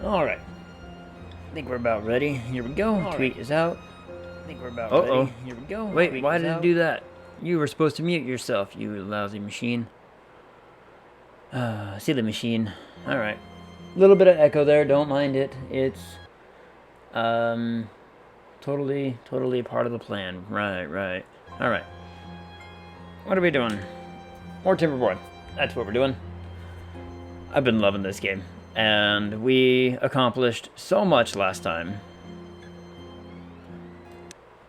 Alright. I think we're about ready. Here we go. Tweet is out. I think we're about Uh-oh. ready. Here we go. Wait, Tweet why is did it out. do that? You were supposed to mute yourself, you lousy machine. Silly machine. Alright. A little bit of echo there, don't mind it. It's, totally a part of the plan. Right. Alright. What are we doing? More Timberborn. That's what we're doing. I've been loving this game. And we accomplished so much last time.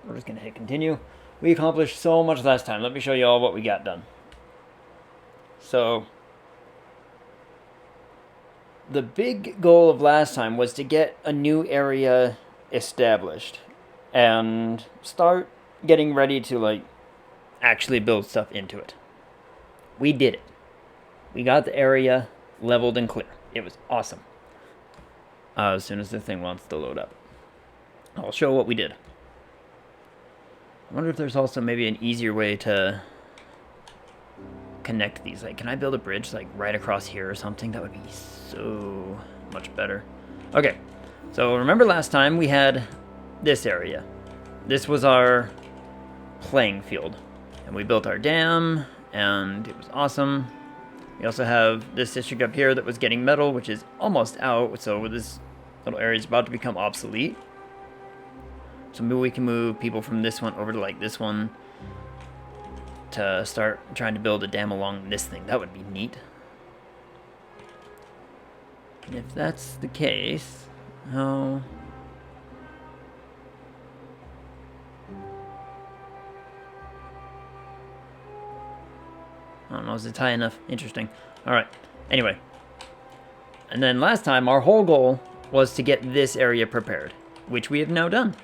We're just going to hit continue. We accomplished so much last time. Let me show you all what we got done. So, the big goal of last time was to get a new area established. And start getting ready to, like, actually build stuff into it. We did it. We got the area leveled and clear. It was awesome. As soon as the thing wants to load up, I'll show what we did. I wonder if there's also maybe an easier way to connect these. Like, can I build a bridge like right across here or something? That would be so much better. Okay, so remember last time we had this area. This was our playing field. And we built our dam, and it was awesome. We also have this district up here that was getting metal, which is almost out, so this little area is about to become obsolete. So maybe we can move people from this one over to like this one to start trying to build a dam along this thing. That would be neat. And if that's the case, how... I don't know, is it high enough? Interesting. Alright, anyway. And then last time, our whole goal was to get this area prepared, which we have now done.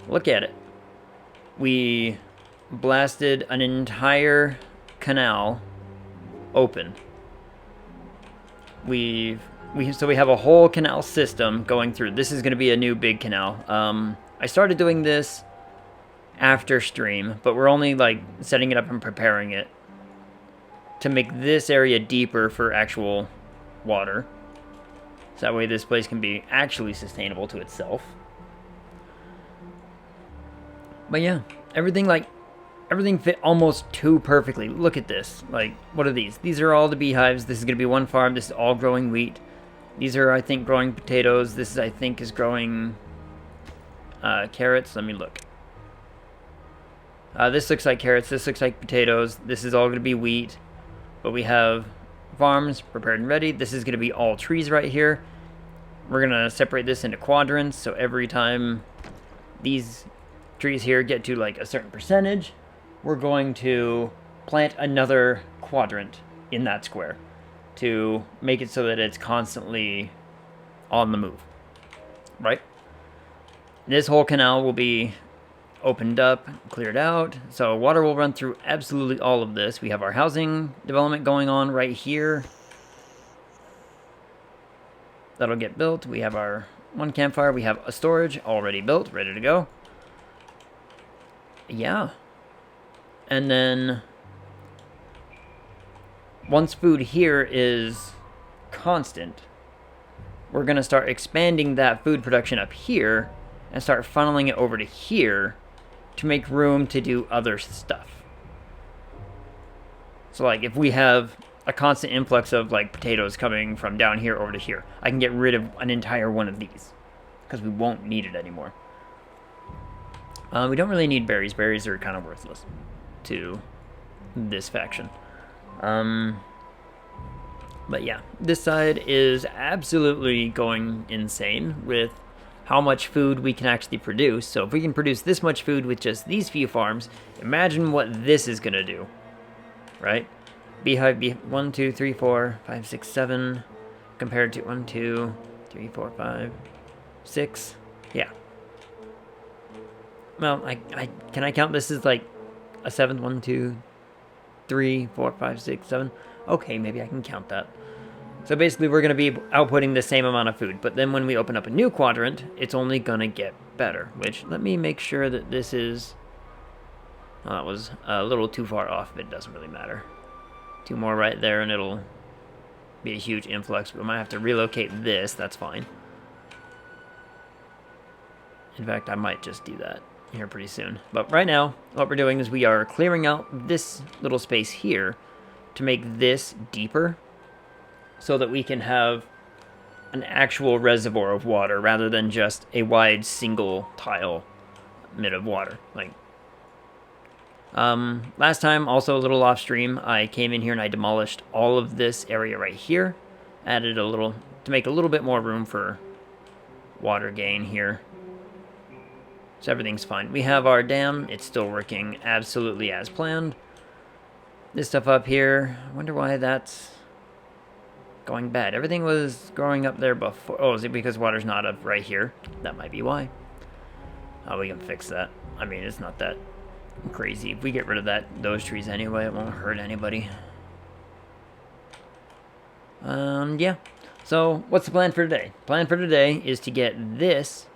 Look at it. We blasted an entire canal open. So we have a whole canal system going through. This is going to be a new big canal. I started doing this after stream, but we're only like setting it up and preparing it to make this area deeper for actual water. So that way this place can be actually sustainable to itself. But yeah, everything fit almost too perfectly. Look at this. Like, what are these? These are all the beehives. This is going to be one farm. This is all growing wheat. These are, I think, growing potatoes. This, I think, is growing carrots. Let me look. This looks like carrots. This looks like potatoes. This is all going to be wheat. But we have farms prepared and ready. This is going to be all trees right here. We're going to separate this into quadrants. So every time these trees here get to like a certain percentage, we're going to plant another quadrant in that square to make it so that it's constantly on the move. Right? This whole canal will be opened up, cleared out, so water will run through absolutely all of this. We have our housing development going on right here. That'll get built. We have our one campfire. We have a storage already built, ready to go. Yeah. And then once food here is constant, we're going to start expanding that food production up here and start funneling it over to here to make room to do other stuff. So like if we have a constant influx of like potatoes coming from down here over to here, I can get rid of an entire one of these because we won't need it anymore. We don't really need berries. Berries are kind of worthless to this faction. But yeah, this side is absolutely going insane with how much food we can actually produce. So if we can produce this much food with just these few farms, imagine what this is going to do, right? Beehive, 1, 2, 3, 4, 5, 6, 7, compared to 1, 2, 3, 4, 5, 6, yeah. Well, can I count this as like a 7th? 1, 2, 3, 4, 5, 6, 7. Okay, maybe I can count that. So basically we're going to be outputting the same amount of food, but then when we open up a new quadrant, it's only going to get better, which let me make sure that this is... Oh, that was a little too far off, but it doesn't really matter. 2 more right there and it'll be a huge influx. We might have to relocate this. That's fine. In fact, I might just do that here pretty soon. But right now, what we're doing is we are clearing out this little space here to make this deeper so that we can have an actual reservoir of water rather than just a wide single tile mid of water. Like, last time, also a little off stream, I came in here and I demolished all of this area right here. Added a little, to make a little bit more room for water gain here. So everything's fine. We have our dam. It's still working absolutely as planned. This stuff up here, I wonder why that's going bad. Everything was growing up there before. Oh, is it because water's not up right here? That might be why. Oh, we can fix that. I mean, it's not that crazy. If we get rid of those trees anyway, it won't hurt anybody. Yeah. So, what's the plan for today? Plan for today is to get this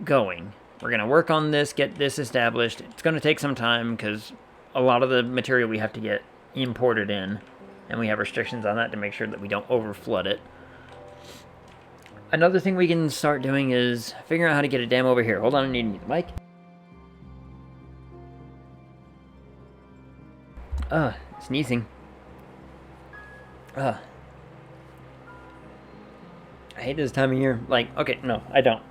going. We're going to work on this, get this established. It's going to take some time because a lot of the material we have to get imported in, and we have restrictions on that to make sure that we don't overflood it. Another thing we can start doing is figuring out how to get a dam over here. Hold on, I need to mute the mic. Sneezing. I hate this time of year. Like, okay, no, I don't.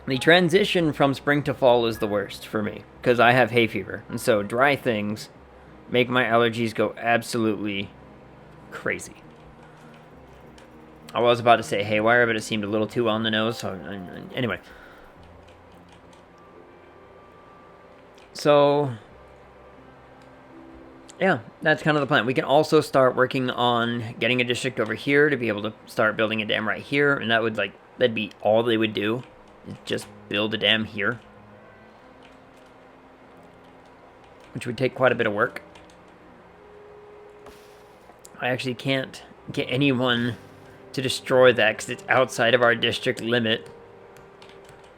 The transition from spring to fall is the worst for me, because I have hay fever, and so dry things make my allergies go absolutely crazy. I was about to say haywire, but it seemed a little too on the nose, so anyway. So, yeah, that's kind of the plan. We can also start working on getting a district over here to be able to start building a dam right here, and that'd be all they would do. Just build a dam here, which would take quite a bit of work. I actually can't get anyone to destroy that because it's outside of our district limit,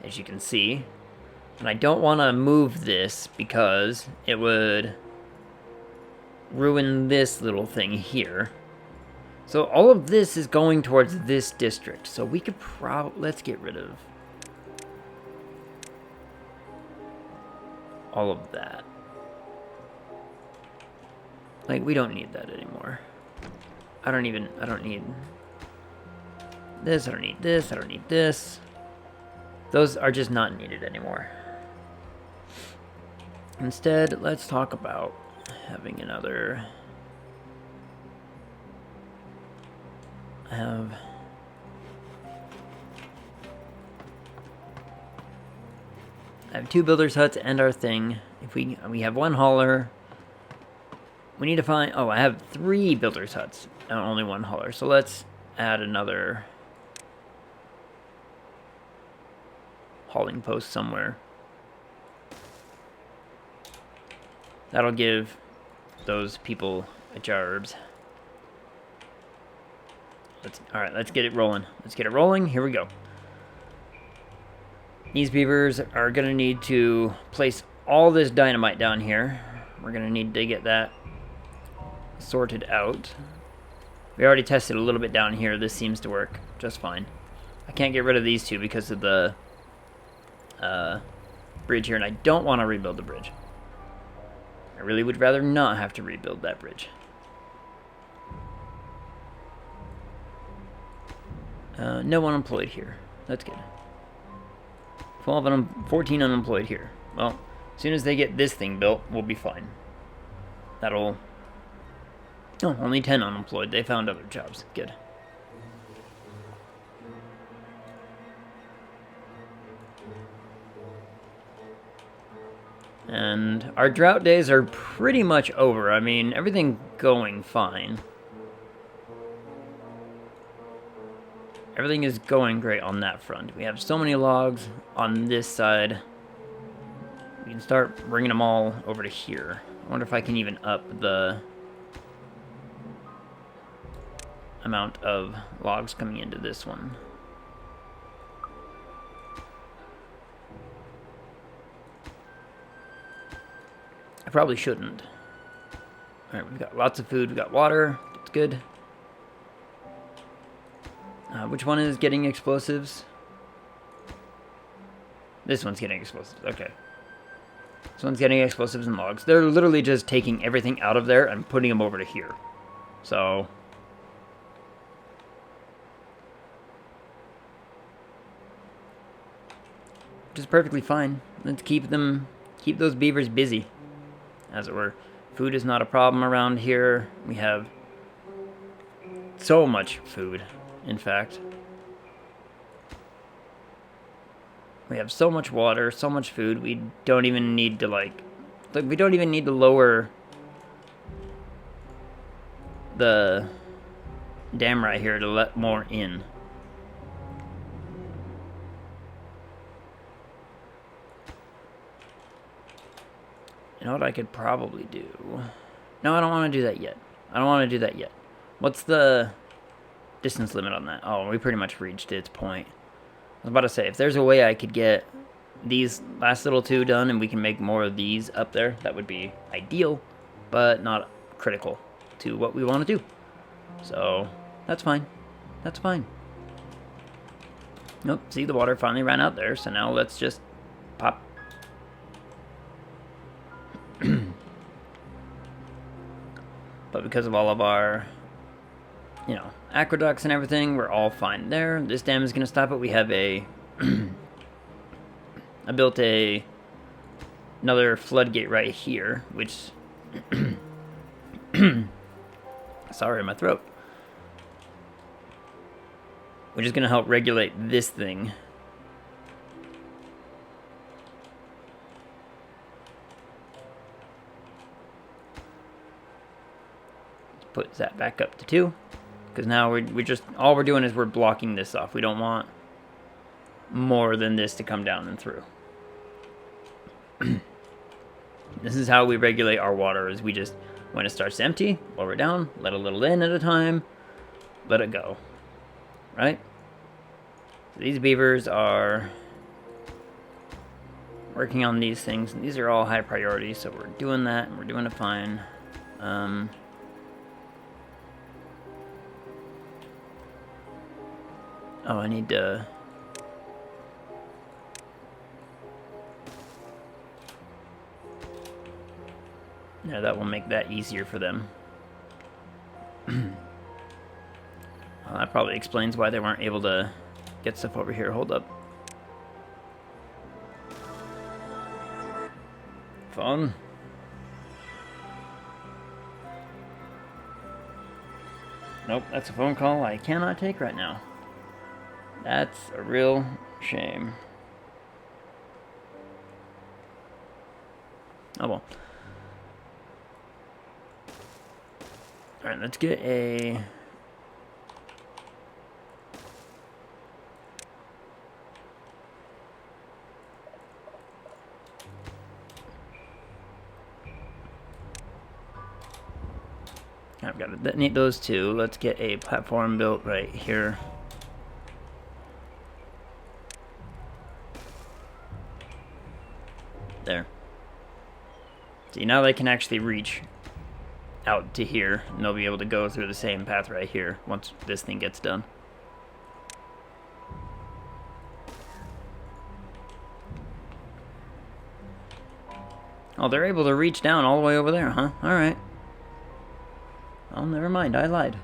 as you can see. And I don't want to move this because it would ruin this little thing here. So all of this is going towards this district. So we could let's get rid of all of that. Like, we don't need that anymore. I don't need this, I don't need this, I don't need this. Those are just not needed anymore. Instead, let's talk about having another... I have 2 builders' huts and our thing. If we have 1 hauler, we need to find... Oh, I have 3 builders' huts and only 1 hauler. So let's add another hauling post somewhere. That'll give those people a jar of herbs. Alright, let's get it rolling. Let's get it rolling. Here we go. These beavers are going to need to place all this dynamite down here. We're going to need to get that sorted out. We already tested a little bit down here. This seems to work just fine. I can't get rid of these 2 because of the bridge here, and I don't want to rebuild the bridge. I really would rather not have to rebuild that bridge. No unemployed here. That's good. 14 unemployed here. Well, as soon as they get this thing built, we'll be fine. That'll... Oh, only 10 unemployed. They found other jobs. Good. And our drought days are pretty much over. I mean, everything going fine. Everything is going great on that front. We have so many logs on this side. We can start bringing them all over to here. I wonder if I can even up the amount of logs coming into this one. I probably shouldn't. Alright, we've got lots of food, we've got water, that's good. Which one is getting explosives? This one's getting explosives. Okay. This one's getting explosives and logs. They're literally just taking everything out of there and putting them over to here. So... which is perfectly fine. Let's keep those beavers busy, as it were. Food is not a problem around here. We have so much food, in fact. We have so much water, so much food. We don't even need to we don't even need to lower the dam right here to let more in. You know what I could probably do? No, I don't want to do that yet. I don't want to do that yet. What's the distance limit on that? Oh, we pretty much reached its point. I was about to say, if there's a way I could get these last little two done and we can make more of these up there, that would be ideal, but not critical to what we want to do. So, that's fine. That's fine. Nope, see, the water finally ran out there, so now let's just pop. But because of all of our, you know, aqueducts and everything, we're all fine there. This dam is going to stop it. We have a... I built another floodgate right here, which... sorry, my throat. Which is going to help regulate this thing. Put that back up to 2, because now we're just, all we're doing is we're blocking this off. We don't want more than this to come down and through. This is how we regulate our water, is we just, when it starts to empty, lower it down, let a little in at a time, let it go, right? So these beavers are working on these things, and these are all high priority, so we're doing that, and we're doing it fine. Oh, I need to... yeah, that will make that easier for them. Well, that probably explains why they weren't able to get stuff over here. Hold up. Phone. Nope, that's a phone call I cannot take right now. That's a real shame. Oh well. Alright, let's get a... I've got to detonate those two. Let's get a platform built right here. There. See, now they can actually reach out to here, and they'll be able to go through the same path right here once this thing gets done. Oh, they're able to reach down all the way over there, huh? Alright. Oh, never mind, I lied.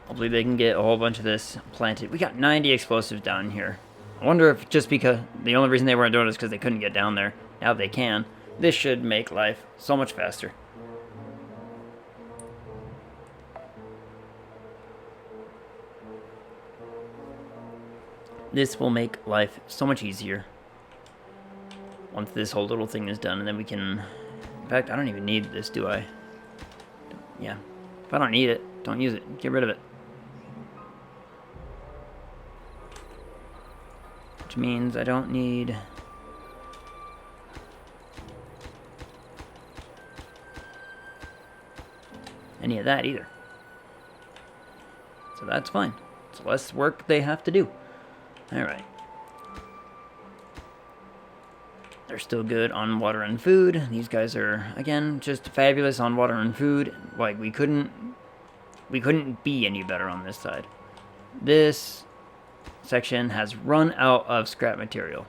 Hopefully they can get a whole bunch of this planted. We got 90 explosives down here. I wonder if just because the only reason they weren't doing it is because they couldn't get down there. Now they can. This should make life so much faster. This will make life so much easier once this whole little thing is done, and then we can... in fact, I don't even need this, do I? Yeah. If I don't need it, don't use it. Get rid of it. Which means I don't need... any of that either. So that's fine. It's less work they have to do. Alright. They're still good on water and food. These guys are, again, just fabulous on water and food. Like, we couldn't We couldn't be any better on this side. This section has run out of scrap material.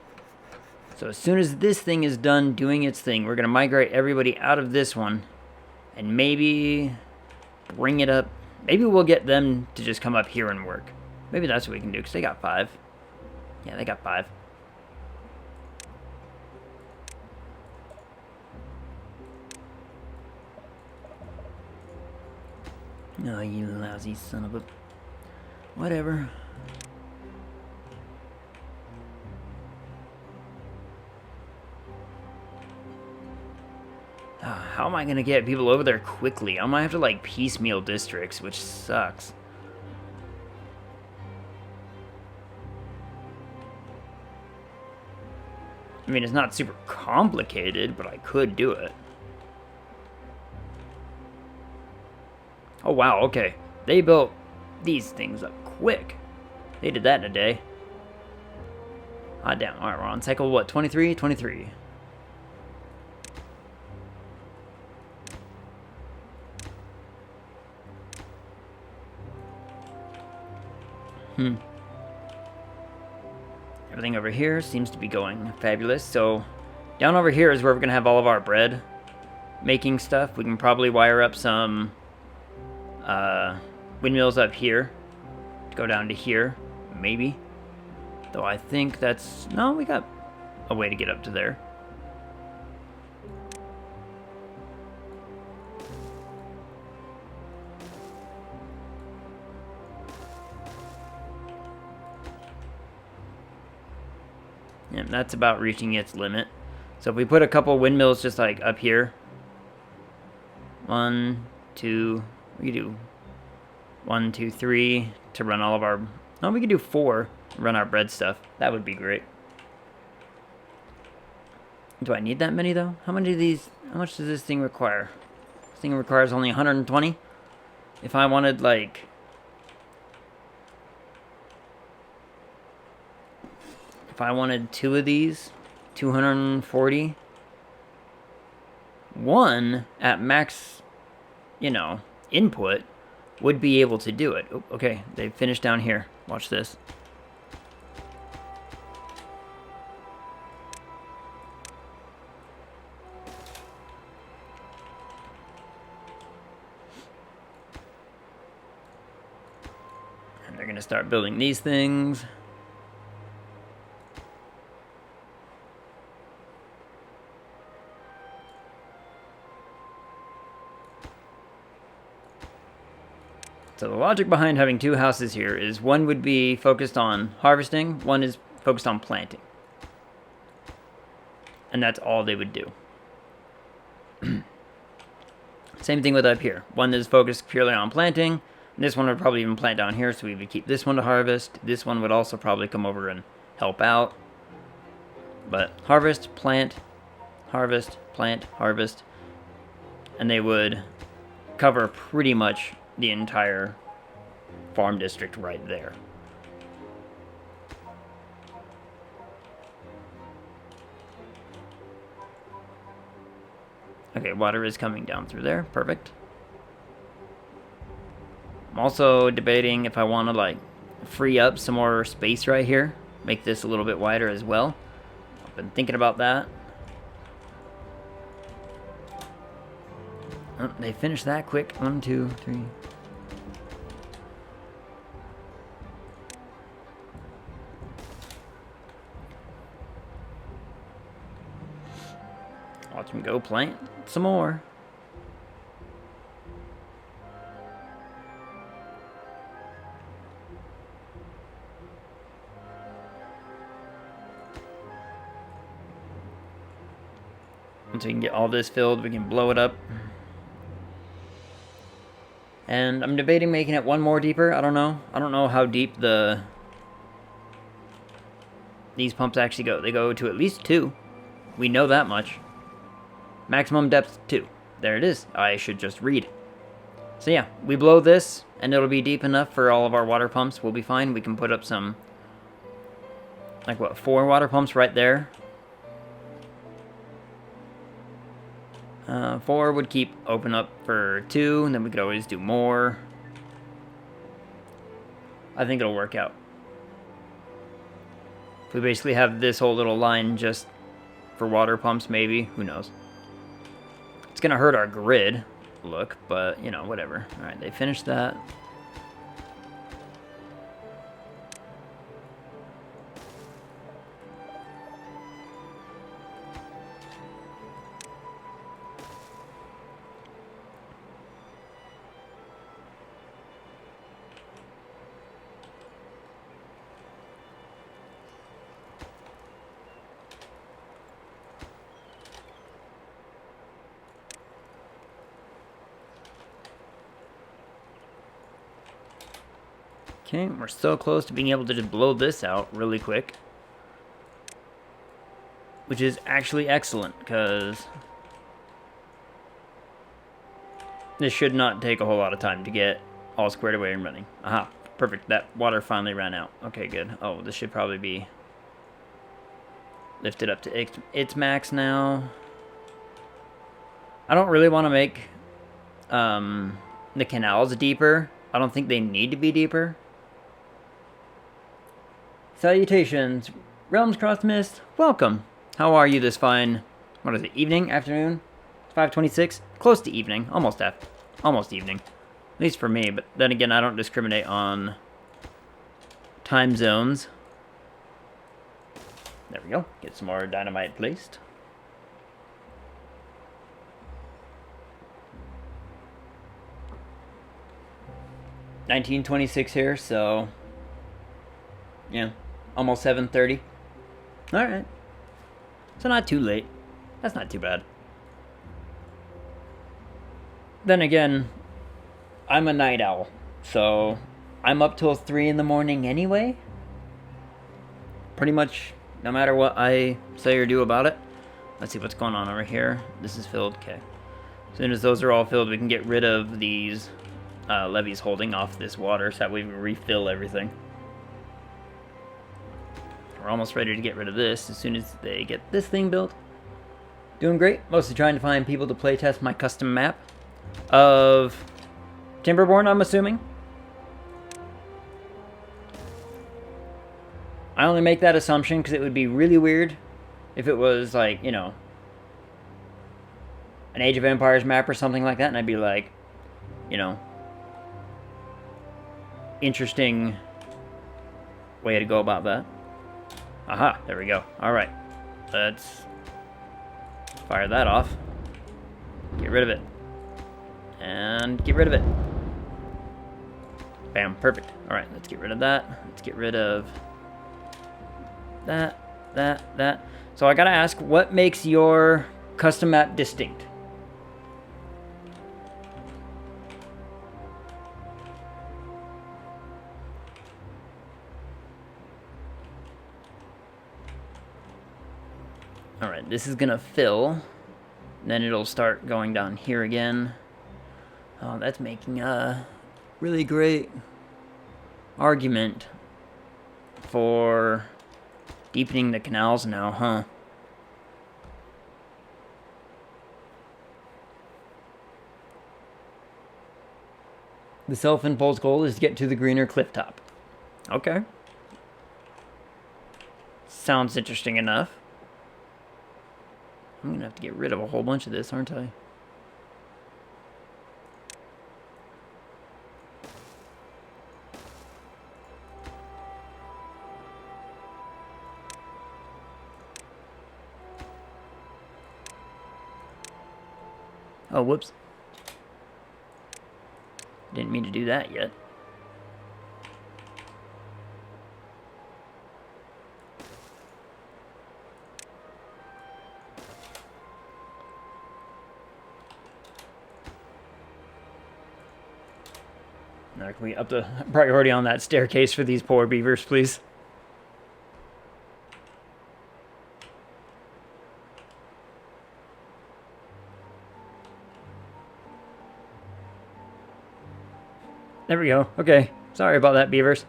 So as soon as this thing is done doing its thing, we're going to migrate everybody out of this one and maybe bring it up. Maybe we'll get them to just come up here and work. Maybe that's what we can do, because they got 5. Yeah, they got 5. Oh, you lousy son of a... Whatever. How am I going to get people over there quickly? I might have to, like, piecemeal districts, which sucks. I mean, it's not super complicated, but I could do it. Oh, wow, okay. They built these things up quick. They did that in a day. Ah, damn. Alright, we're on cycle, what, 23? 23. Everything over here seems to be going fabulous. So, down over here is where we're going to have all of our bread making stuff. We can probably wire up some windmills up here to go down to here, maybe. Though I think that's... No, we got a way to get up to there. And that's about reaching its limit. So if we put a couple windmills just like up here. 1, 2, we could do 1, 2, 3 to run all of our... No, we could do 4 to run our bread stuff. That would be great. Do I need that many though? How many of these... How much does this thing require? This thing requires only 120? If I wanted like... If I wanted 2 of these, 240. 1 at max, you know, input would be able to do it. Oh, okay, they finished down here. Watch this. And they're going to start building these things. So the logic behind having 2 houses here is one would be focused on harvesting, one is focused on planting. And that's all they would do. Same thing with up here. One is focused purely on planting. This one would probably even plant down here, so we would keep this one to harvest. This one would also probably come over and help out. But harvest, plant, harvest, plant, harvest. And they would cover pretty much the entire farm district right there. Okay, water is coming down through there. Perfect. I'm also debating if I want to like free up some more space right here. Make this a little bit wider as well. I've been thinking about that. Oh, they finished that quick. 1, 2, 3. Watch them go plant some more. Once we can get all this filled, we can blow it up. And I'm debating making it 1 more deeper. I don't know. I don't know how deep these pumps actually go. They go to at least 2. We know that much. Maximum depth 2. There it is. I should just read. So yeah, we blow this, and it'll be deep enough for all of our water pumps. We'll be fine. We can put up some, like what, 4 water pumps right there. 4 would keep open up for 2, and then we could always do more. I think it'll work out. If we basically have this whole little line just for water pumps, maybe. Who knows? It's going to hurt our grid look, but, you know, whatever. All right, they finished that. Okay, we're so close to being able to just blow this out really quick. Which is actually excellent, because this should not take a whole lot of time to get all squared away and running. Aha, perfect. That water finally ran out. Okay, good. Oh, this should probably be lifted up to its max now. I don't really want to make the canals deeper. I don't think they need to be deeper. Salutations, Realms Crossed Mist. Welcome. How are you this fine, what is it, evening, afternoon? It's 5:26, close to evening, almost evening. At least for me, but then again, I don't discriminate on time zones. There we go, get some more dynamite placed. $19.26 here, so yeah, almost 7:30. All right. So not too late. That's not too bad. Then again, I'm a night owl, so I'm up till 3 in the morning anyway. Pretty much no matter what I say or do about it. Let's see what's going on over here. This is filled, okay. As soon as those are all filled, we can get rid of these levees holding off this water so that we refill everything. We're almost ready to get rid of this as soon as they get this thing built. Doing great. Mostly trying to find people to playtest my custom map of Timberborn, I'm assuming. I only make that assumption because it would be really weird if it was like, you know, an Age of Empires map or something like that, and I'd be like, you know, interesting way to go about that. Aha, there we go. Alright. Let's fire that off. Get rid of it. And get rid of it. Bam, perfect. Alright, let's get rid of that. Let's get rid of that. So I gotta ask, what makes your custom map distinct? Alright, this is gonna fill. Then it'll start going down here again. Oh, that's making a really great argument for deepening the canals now, huh? The self-imposed goal is to get to the greener cliff top. Okay. Sounds interesting enough. I'm gonna have to get rid of a whole bunch of this, aren't I? Oh, whoops. Didn't mean to do that yet. Now, can we up the priority on that staircase for these poor beavers, please? There we go. Okay. Sorry about that, beavers.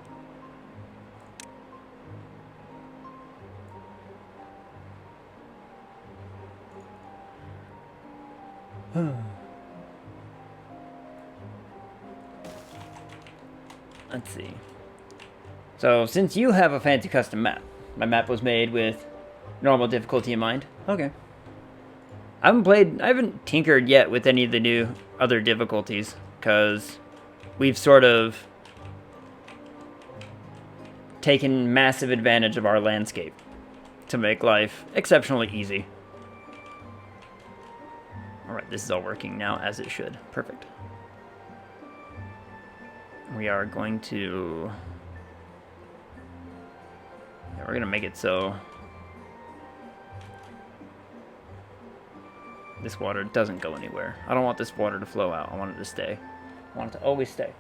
Let's see. So, since you have a fancy custom map, my map was made with normal difficulty in mind. Okay. I haven't tinkered yet with any of the new other difficulties, because we've sort of taken massive advantage of our landscape to make life exceptionally easy. Alright, this is all working now as it should. Perfect. We are going to... yeah, we're going to make it so this water doesn't go anywhere. I don't want this water to flow out. I want it to stay. I want it to always stay.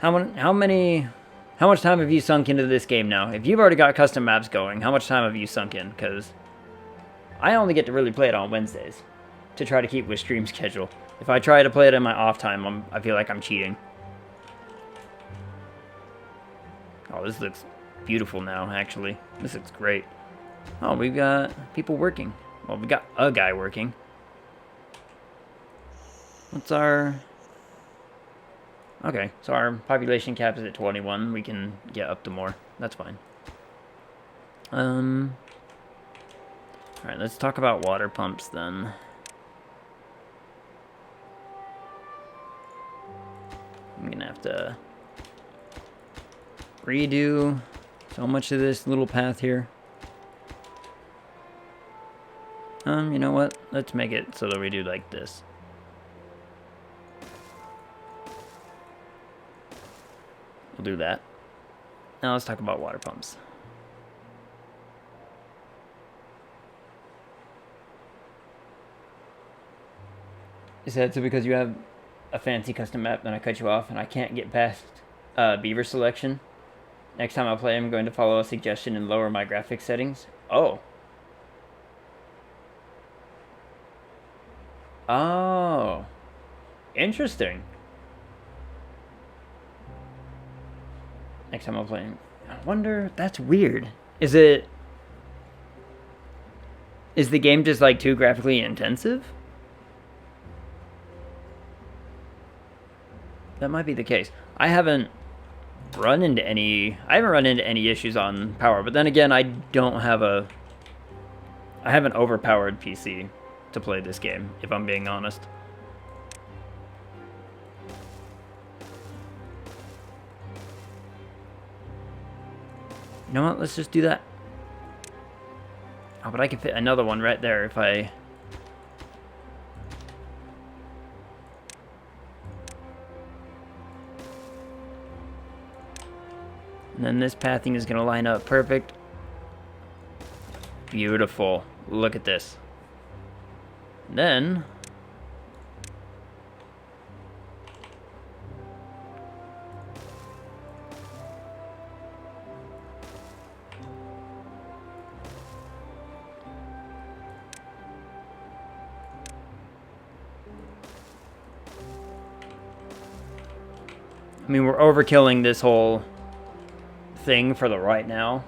How much time have you sunk into this game now? If you've already got custom maps going, how much time have you sunk in? Because I only get to really play it on Wednesdays to try to keep with stream schedule. If I try to play it in my off time, I feel like I'm cheating. Oh, this looks beautiful now, actually. This looks great. Oh, we've got people working. Well, we got a guy working. What's our... okay, so our population cap is at 21. We can get up to more. That's fine. Alright, let's talk about water pumps then. I'm gonna have to redo so much of this little path here. You know what? Let's make it so that we do like this. We'll do that. Now let's talk about water pumps. Is that so because you have a fancy custom map, then I cut you off and I can't get past beaver selection? Next time I play, I'm going to follow a suggestion and lower my graphics settings. Oh. Oh. Interesting. Next time I'm playing. I wonder, that's weird. Is the game just like too graphically intensive? That might be the case. I haven't run into any issues on power, but then again, I have an overpowered PC to play this game, if I'm being honest. You know what? Let's just do that. Oh, but I can fit another one right there if I... and then this pathing is going to line up perfect. Beautiful. Look at this. And then... I mean, we're overkilling this whole thing for the right now.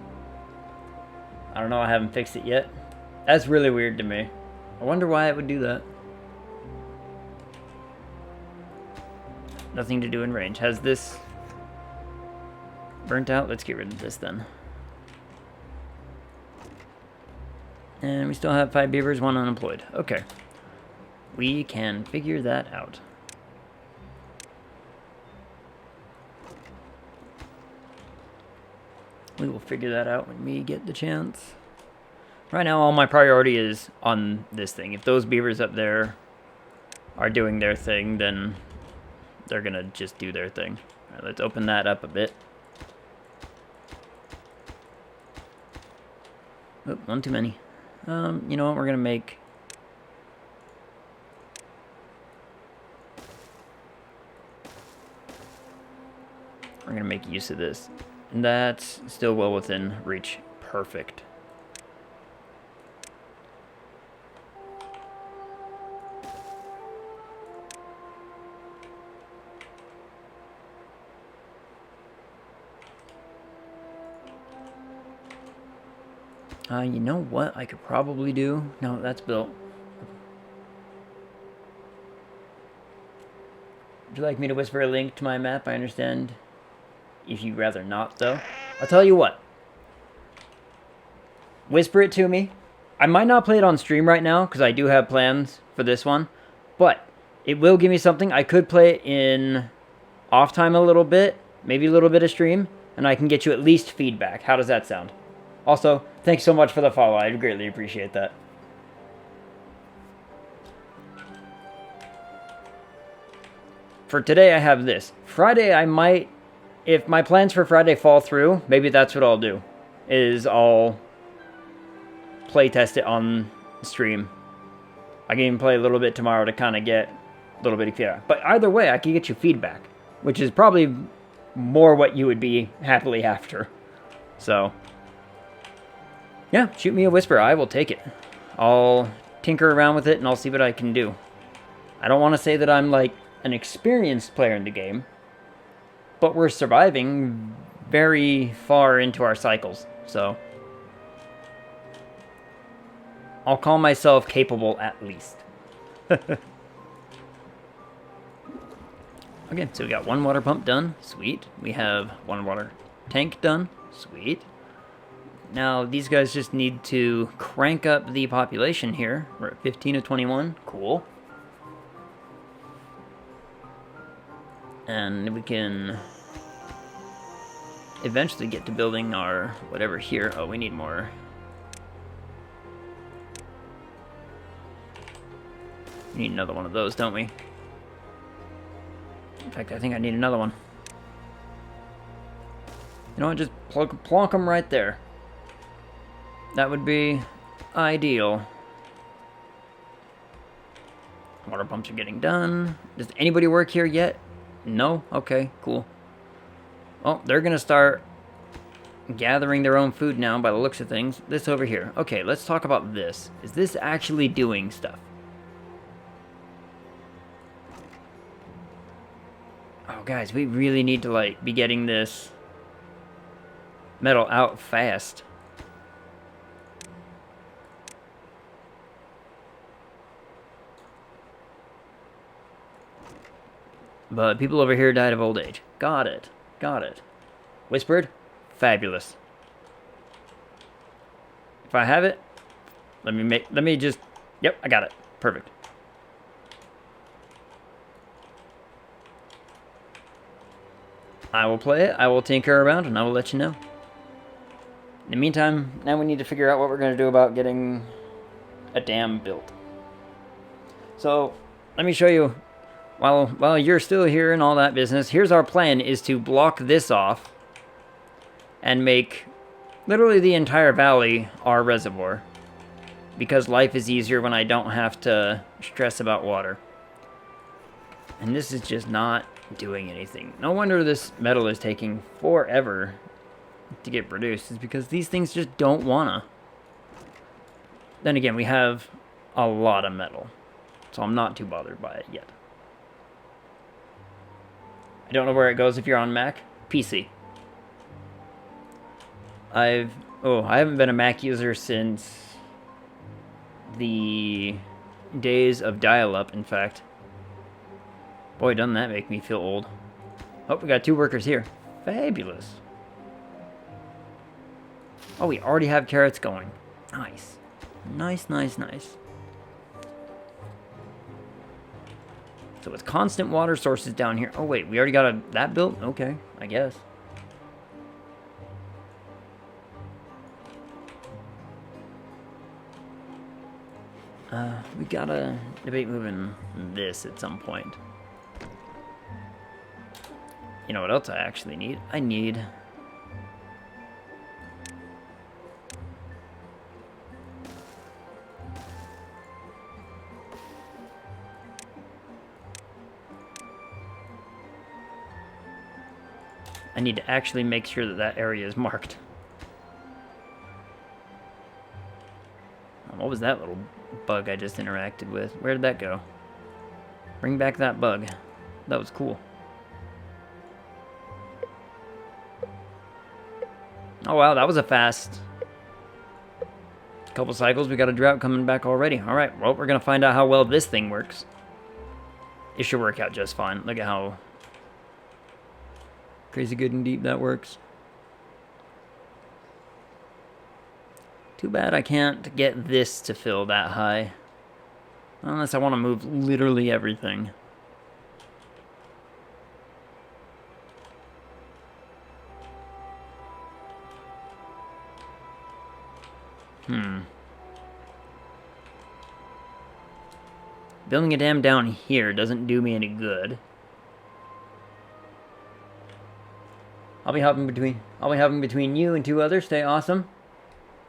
I don't know, I haven't fixed it yet. That's really weird to me. I wonder why it would do that. Nothing to do in range. Has this burnt out? Let's get rid of this then. And we still have 5 beavers, 1 unemployed. Okay. We can figure that out. We will figure that out when we get the chance. Right now, all my priority is on this thing. If those beavers up there are doing their thing, then they're gonna just do their thing. All right, let's open that up a bit. Oop, one too many. You know what? We're gonna make... we're gonna make use of this. And that's still well within reach. Perfect. You know what I could probably do? No, that's built. Would you like me to whisper a link to my map? I understand if you'd rather not, though. I'll tell you what. Whisper it to me. I might not play it on stream right now, because I do have plans for this one. But it will give me something. I could play it in off time a little bit, maybe a little bit of stream, and I can get you at least feedback. How does that sound? Also, thanks so much for the follow. I greatly appreciate that. For today, I have this. Friday, I might, if my plans for Friday fall through, maybe that's what I'll do, is I'll play test it on stream. I can even play a little bit tomorrow to kind of get a little bit of feedback. But either way, I can get you feedback, which is probably more what you would be happily after. So, yeah, shoot me a whisper. I will take it. I'll tinker around with it, and I'll see what I can do. I don't want to say that I'm, like, an experienced player in the game, but we're surviving very far into our cycles, so I'll call myself capable at least. Okay, so we got one water pump done. Sweet. We have one water tank done. Sweet. Now, these guys just need to crank up the population here. We're at 15 of 21. Cool. And we can eventually get to building our whatever here. Oh, we need more. We need another one of those, don't we? In fact, I think I need another one. You know what? Just plonk them right there. That would be ideal. Water pumps are getting done. Does anybody work here yet? No? Okay, cool. Oh, they're gonna start gathering their own food now by the looks of things. This over here. Okay, let's talk about this. Is this actually doing stuff? Oh, guys, we really need to, like, be getting this metal out fast. But people over here died of old age. Got it. Got it. Whispered? Fabulous. If I have it, let me just, yep, I got it. Perfect. I will play it, I will tinker around, and I will let you know. In the meantime, now we need to figure out what we're going to do about getting a dam built. So, let me show you. While you're still here and all that business, here's our plan, is to block this off and make literally the entire valley our reservoir. Because life is easier when I don't have to stress about water. And this is just not doing anything. No wonder this metal is taking forever to get produced. It's because these things just don't wanna. Then again, we have a lot of metal. So I'm not too bothered by it yet. I don't know where it goes if you're on Mac. PC. I haven't been a Mac user since the days of dial-up, in fact. Boy, doesn't that make me feel old. Oh, we got 2 workers here. Fabulous. Oh, we already have carrots going. Nice. Nice, nice, nice. So it's constant water sources down here. Oh, wait, we already got that built? Okay, I guess. We gotta debate moving this at some point. You know what else I actually need? I need... I need to actually make sure that that area is marked. What was that little bug I just interacted with? Where did that go? Bring back that bug. That was cool. Oh wow, that was a fast couple cycles. We got a drought coming back already. Alright, well, we're going to find out how well this thing works. It should work out just fine. Look at how Crazy good and deep, that works. Too bad I can't get this to fill that high. Unless I want to move literally everything. Building a dam down here doesn't do me any good. I'll be hopping between you and 2 others. Stay awesome.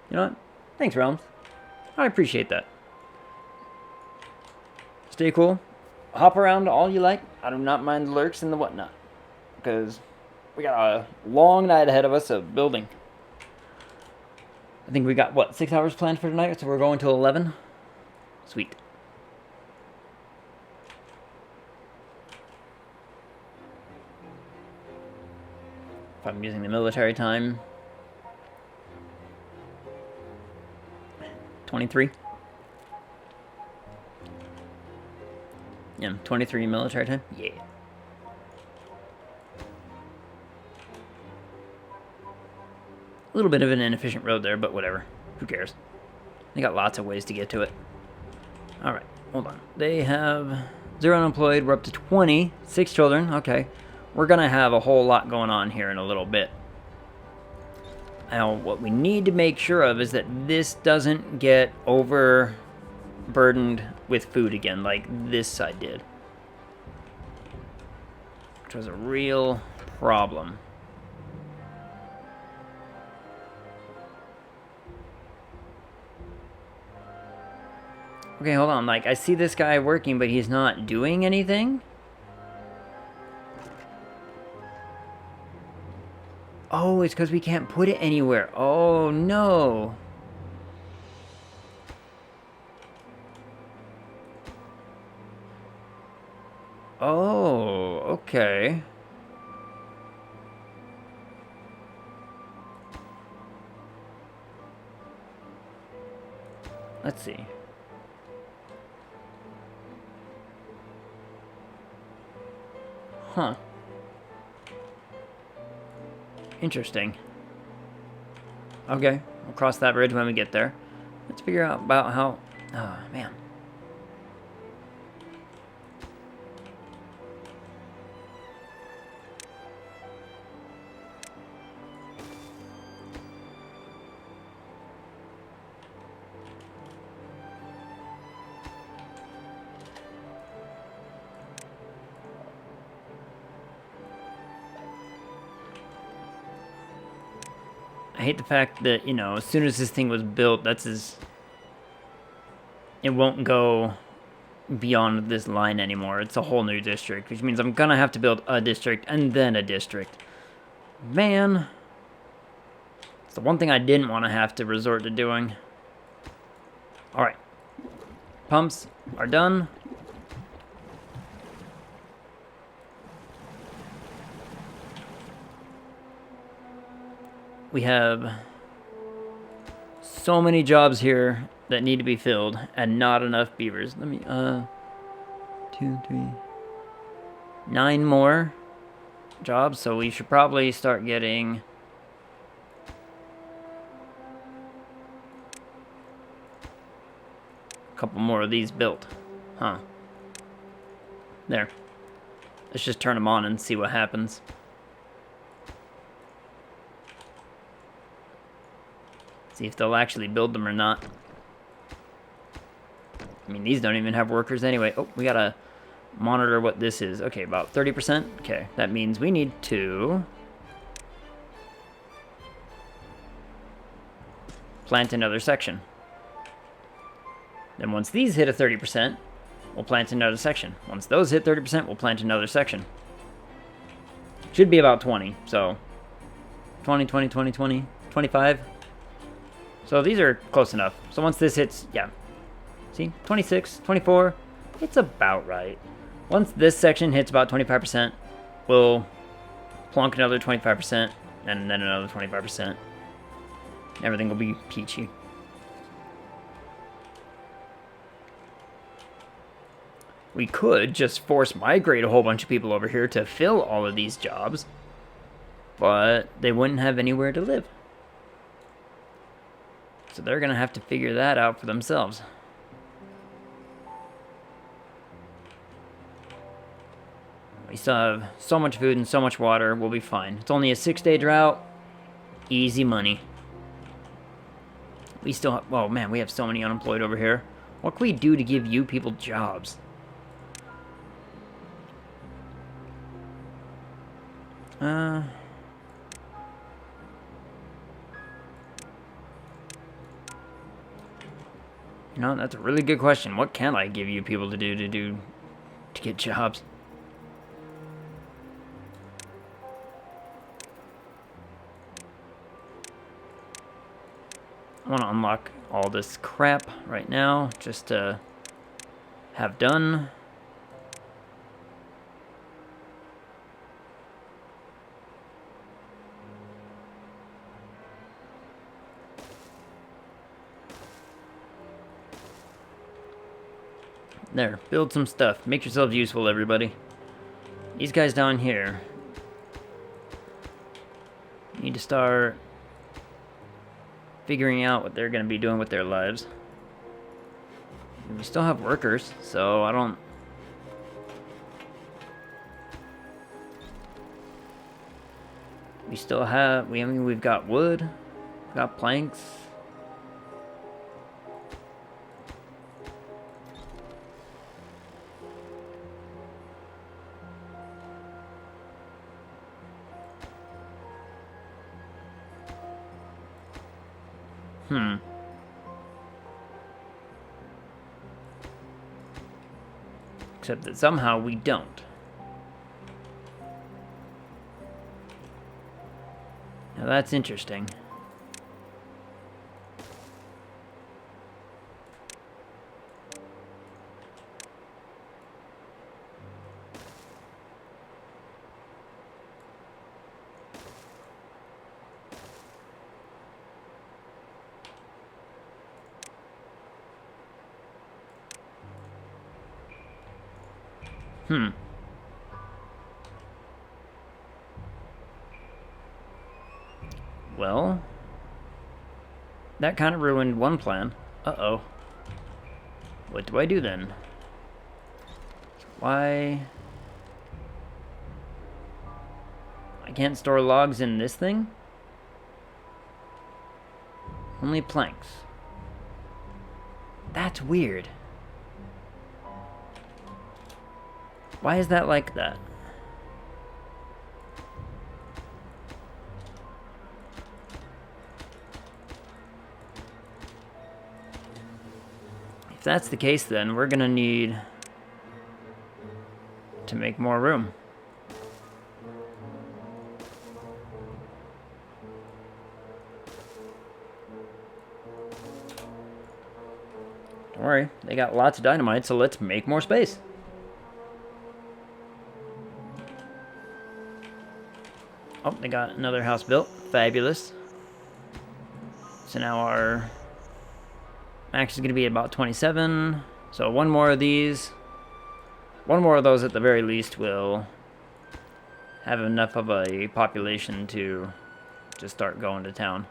You know what? Thanks, Realms. I appreciate that. Stay cool. Hop around all you like. I do not mind the lurks and the whatnot. Because we got a long night ahead of us of building. I think we got, what, 6 hours planned for tonight? So we're going till 11? Sweet. If I'm using the military time. 23. Yeah, 23 military time. Yeah. A little bit of an inefficient road there, but whatever. Who cares? They got lots of ways to get to it. Alright, hold on. They have 0 unemployed. We're up to 20. 6 children. Okay. We're going to have a whole lot going on here in a little bit. Now, what we need to make sure of is that this doesn't get overburdened with food again, like this side did. Which was a real problem. Okay, hold on. Like, I see this guy working, but he's not doing anything? Oh, it's because we can't put it anywhere. Oh, no. Oh, okay. Let's see. Huh. Interesting. Okay, we'll cross that bridge when we get there. Let's figure out about how... Oh, man. I hate the fact that, you know, as soon as this thing was built, it won't go beyond this line anymore. It's a whole new district, which means I'm gonna have to build a district and then a district. Man. It's the one thing I didn't want to have to resort to doing. Alright. Pumps are done. We have so many jobs here that need to be filled and not enough beavers. Let me, 2, 3, 9 more jobs. So we should probably start getting a couple more of these built. Huh. There. Let's just turn them on and see what happens. See if they'll actually build them or not. I mean, these don't even have workers anyway. Oh, we gotta monitor what this is. Okay, about 30%. Okay, that means we need to plant another section. Then once these hit a 30%, we'll plant another section. Once those hit 30%, we'll plant another section. Should be about 20, so 20, 20, 20, 20, 25. So these are close enough. So once this hits, yeah. See, 26, 24, it's about right. Once this section hits about 25%, we'll plonk another 25%, and then another 25%. Everything will be peachy. We could just force migrate a whole bunch of people over here to fill all of these jobs. but they wouldn't have anywhere to live. So they're going to have to figure that out for themselves. We still have so much food and so much water, we'll be fine. It's only a 6-day drought. Easy money. We still have, oh man, we have so many unemployed over here. What can we do to give you people jobs? You know, that's a really good question. What can I give you people to get jobs? I want to unlock all this crap right now, just to have done. There, build some stuff. Make yourselves useful, everybody. These guys down here need to start figuring out what they're going to be doing with their lives. We still have workers, so I don't... We still have... I mean, we've got wood. We've got planks. Except that somehow we don't. Now that's interesting. Well, that kind of ruined one plan. Uh-oh. What do I do then? Why... I can't store logs in this thing? Only planks. That's weird. Why is that like that? If that's the case, then we're gonna need to make more room. Don't worry, they got lots of dynamite, so let's make more space. Oh, they got another house built. Fabulous. So now our max is going to be about 27. So one more of these. One more of those at the very least will have enough of a population to just start going to town.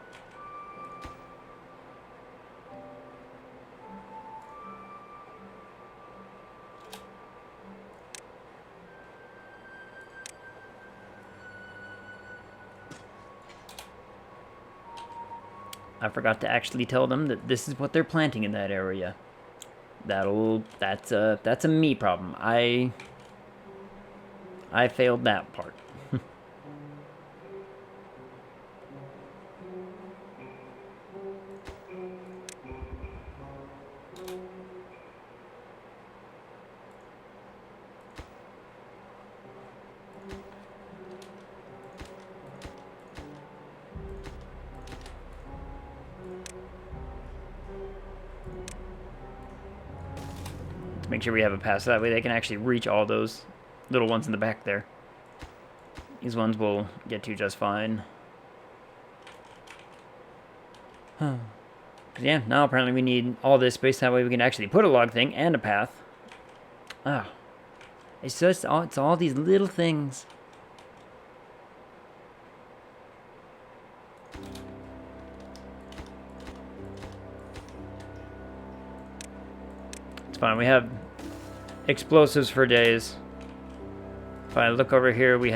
I forgot to actually tell them that this is what they're planting in that area. That's a me problem. I failed that part. Make sure we have a pass, so that way they can actually reach all those little ones in the back there. These ones will get to just fine. Yeah, now apparently we need all this space, that way we can actually put a log thing and a path. Ah, it's all these little things. It's fine. We have explosives for days. If I look over here, we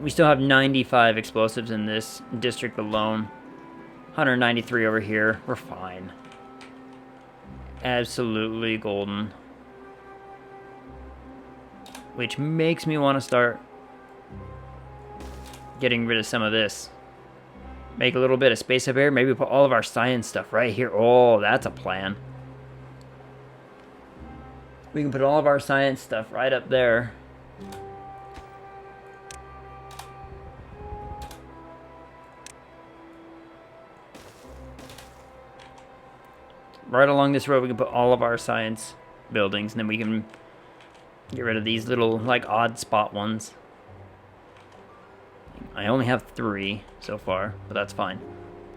still have 95 explosives in this district alone. 193 over here. We're fine. Absolutely golden. Which makes me want to start getting rid of some of this. Make a little bit of space up here. Maybe put all of our science stuff right here. Oh, that's a plan. We can put all of our science stuff right up there. Right along this road, we can put all of our science buildings, and then we can get rid of these little, like, odd spot ones. I only have 3 so far, but that's fine.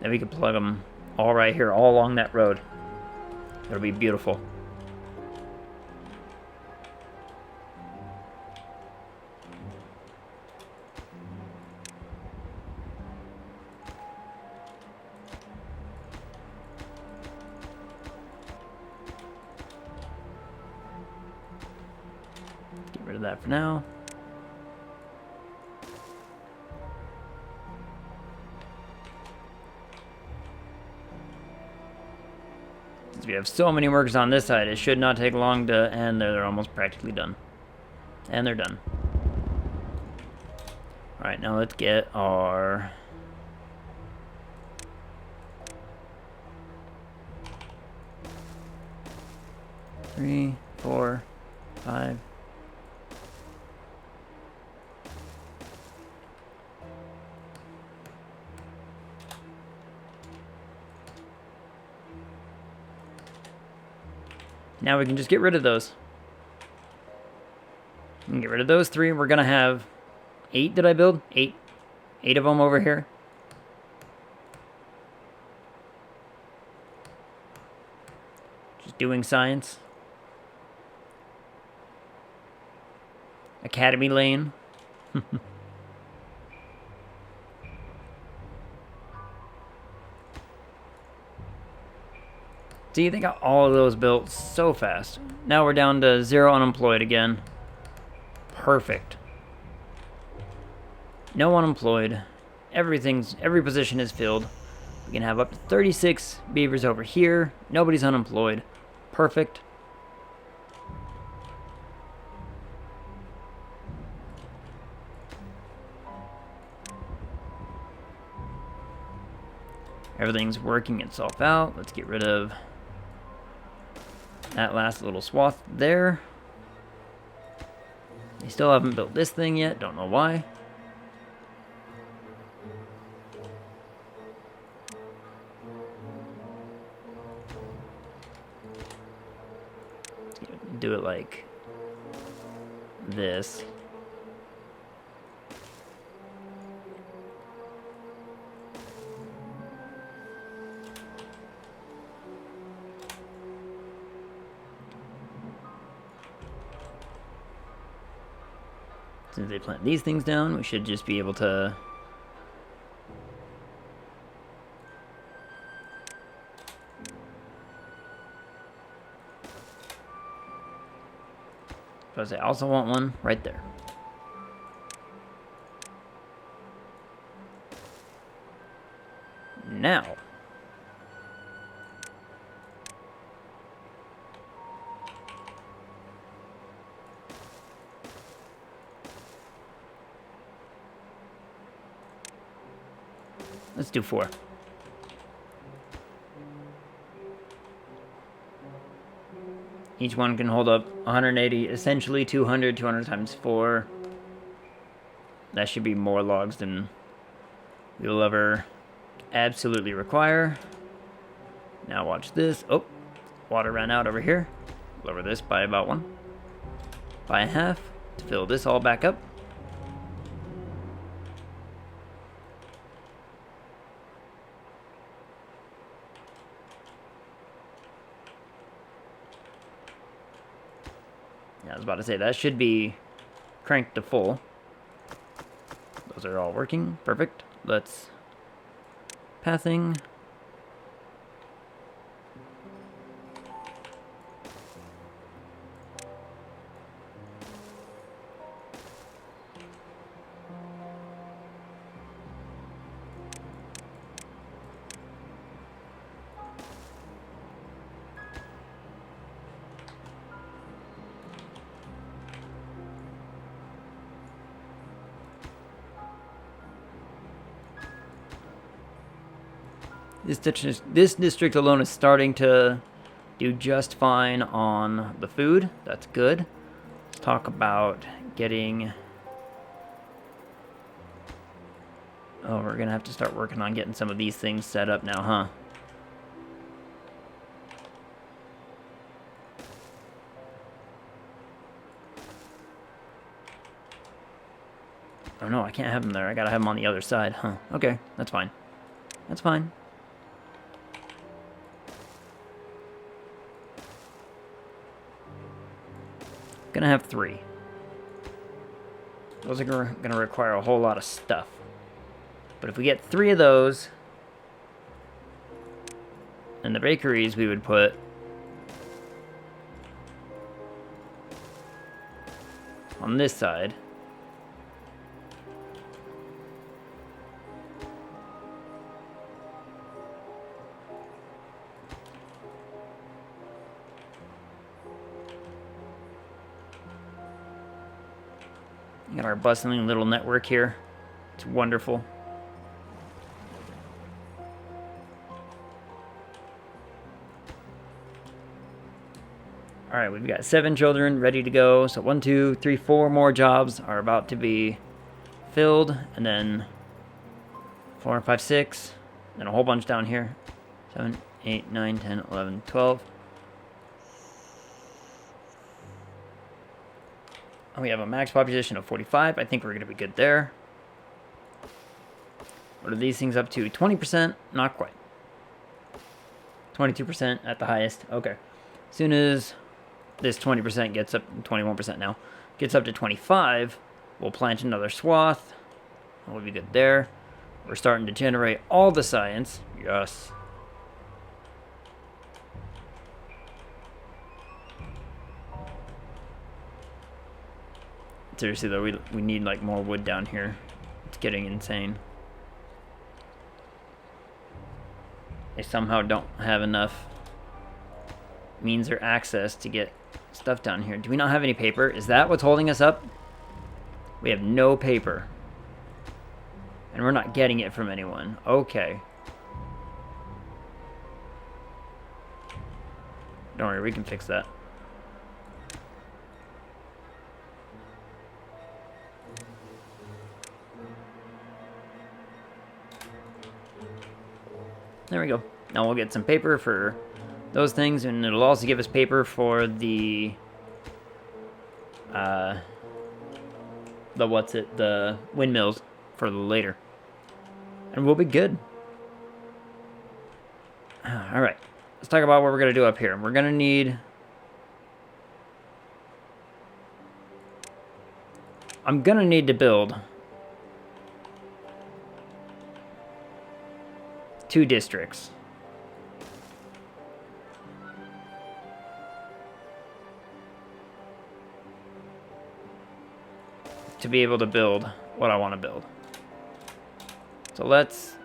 Then we can plug them all right here, all along that road. It'll be beautiful. Get rid of that for now. Since we have so many workers on this side, it should not take long to end. They're almost practically done. And they're done. Alright, now let's get our... Three, 4, 5. Now we can just get rid of those. We can get rid of those 3. We're gonna have 8. Did I build 8? 8 of them over here. Just doing science. Academy Lane. See, they got all of those built so fast. Now we're down to 0 unemployed again. Perfect. No unemployed. Every position is filled. We can have up to 36 beavers over here. Nobody's unemployed. Perfect. Everything's working itself out. Let's get rid of that last little swath there. They still haven't built this thing yet. Don't know why. Do it like this. As soon as they plant these things down, we should just be able to I also want one right there. Now, let's do 4. Each one can hold up 180, essentially 200 times 4. That should be more logs than we will ever absolutely require. Now watch this. Oh, water ran out over here. Lower this by about 1. By a half to fill this all back up. I was about to say, that should be cranked to full. Those are all working. Perfect. Let's... Pathing. This district alone is starting to do just fine on the food. That's good. Let's talk about getting... Oh, we're going to have to start working on getting some of these things set up now, huh? Oh no, I can't have them there. I gotta have them on the other side, huh? Okay, that's fine. That's fine. Gonna have 3. Those are gonna require a whole lot of stuff. But if we get 3 of those, and the bakeries we would put on this side. Got our bustling little network here. It's wonderful. Alright, we've got 7 children ready to go. So 1, 2, 3, 4 more jobs are about to be filled. And then 4, 5, 6. Then a whole bunch down here. 7, 8, 9, 10, 11, 12. We have a max population of 45. I think we're going to be good there. What are these things up to? 20%? Not quite. 22% at the highest. Okay. As soon as this 20% gets up, 21% now, gets up to 25, we'll plant another swath. We'll be good there. We're starting to generate all the science. Yes. Seriously though, we need like more wood down here. It's getting insane. They somehow don't have enough means or access to get stuff down here. Do we not have any paper? Is that what's holding us up? We have no paper. And we're not getting it from anyone. Okay. Don't worry, we can fix that. There we go. Now we'll get some paper for those things, and it'll also give us paper for the the windmills for later. And we'll be good. Alright. Let's talk about what we're going to do up here. We're going to need... I'm going to need to build 2 districts. To be able to build what I want to build. So let's...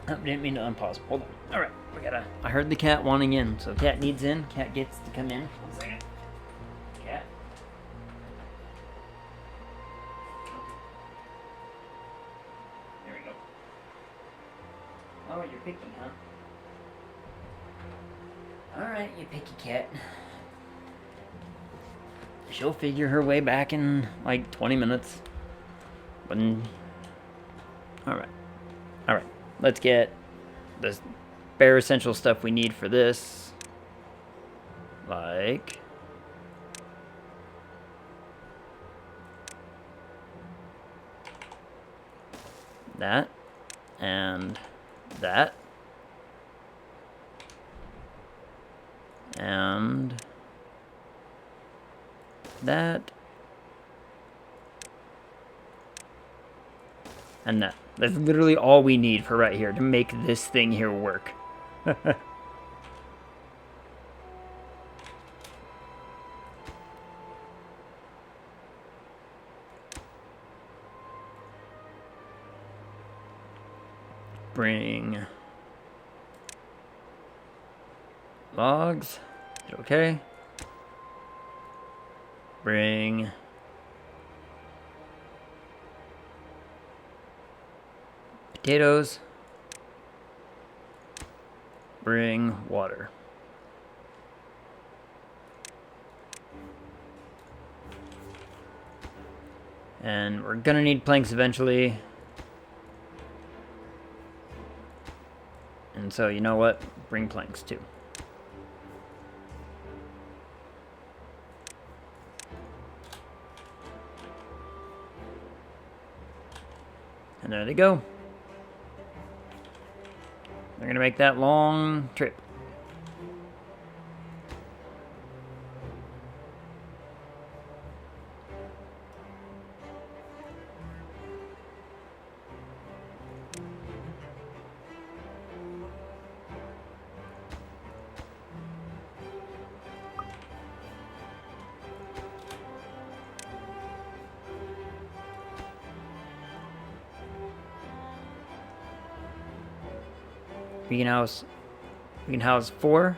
Oh, didn't mean to unpause. Hold on. Alright, we gotta... I heard the cat wanting in, so the cat needs in. Cat gets to come in. 1 second. Cat. There we go. Oh, you're picky, huh? Alright, you picky cat. She'll figure her way back in like 20 minutes. When Alright. Alright. Let's get the bare essential stuff we need for this. Like... that. And that. And that. And that. That's literally all we need for right here to make this thing here work. Bring logs. Okay. Bring potatoes. Bring water. And we're gonna need planks eventually. And so, you know what? Bring planks too. And there they go. They're gonna make that long trip. We can house 4.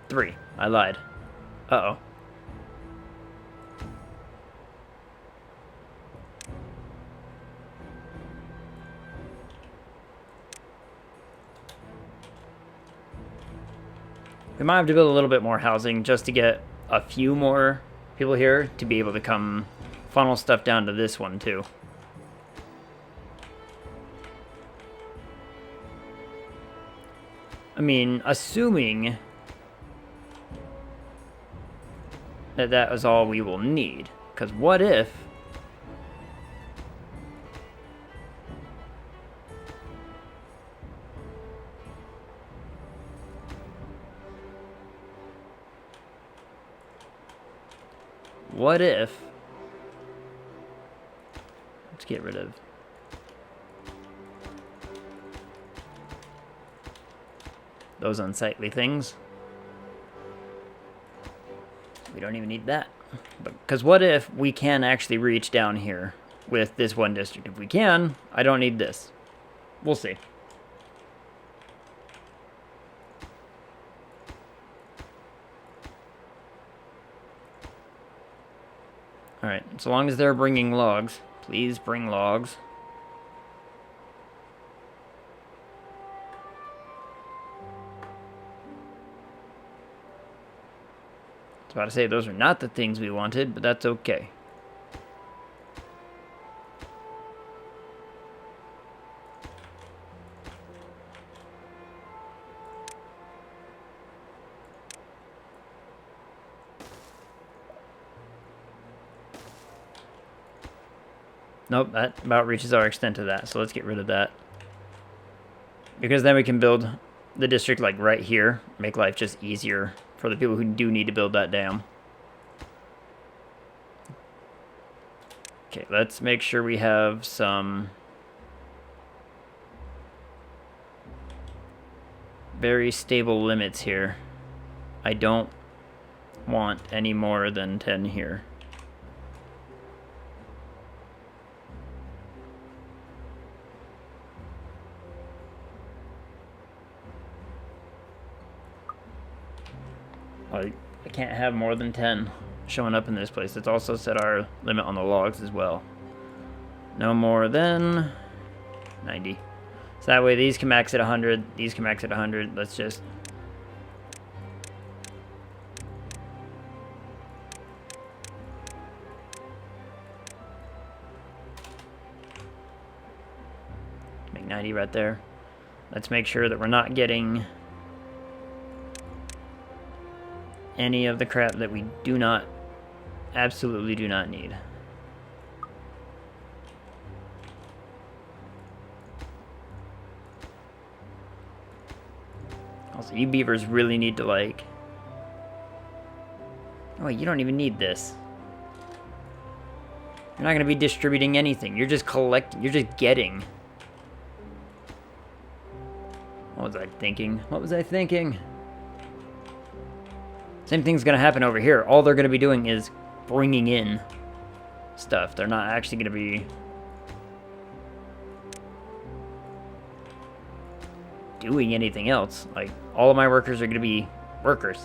Three. I lied. Uh-oh. We might have to build a little bit more housing just to get a few more people here to be able to come funnel stuff down to this one too. I mean, assuming that that was all we will need. Because what if... what if... let's get rid of... those unsightly things. We don't even need that. Because what if we can actually reach down here with this one district? If we can, I don't need this. We'll see. Alright, so long as they're bringing logs, please bring logs. I was about to say those are not the things we wanted, but that's okay. Nope, that about reaches our extent of that, so let's get rid of that. Because then we can build the district like right here, make life just easier for the people who do need to build that dam. Okay, let's make sure we have some very stable limits here. I don't want any more than 10 here. I can't have more than 10 showing up in this place. Let's also set our limit on the logs as well. No more than 90. So that way these can max at 100, these can max at 100. Let's just... 90 right there. Let's make sure that we're not getting any of the crap that we do not, absolutely do not need. Also, you beavers really need to, like... Oh, wait, you don't even need this. You're not going to be distributing anything. You're just collecting. You're just getting. What was I thinking? What was I thinking? Same thing's going to happen over here. All they're going to be doing is bringing in stuff. They're not actually going to be doing anything else. Like, all of my workers are going to be workers.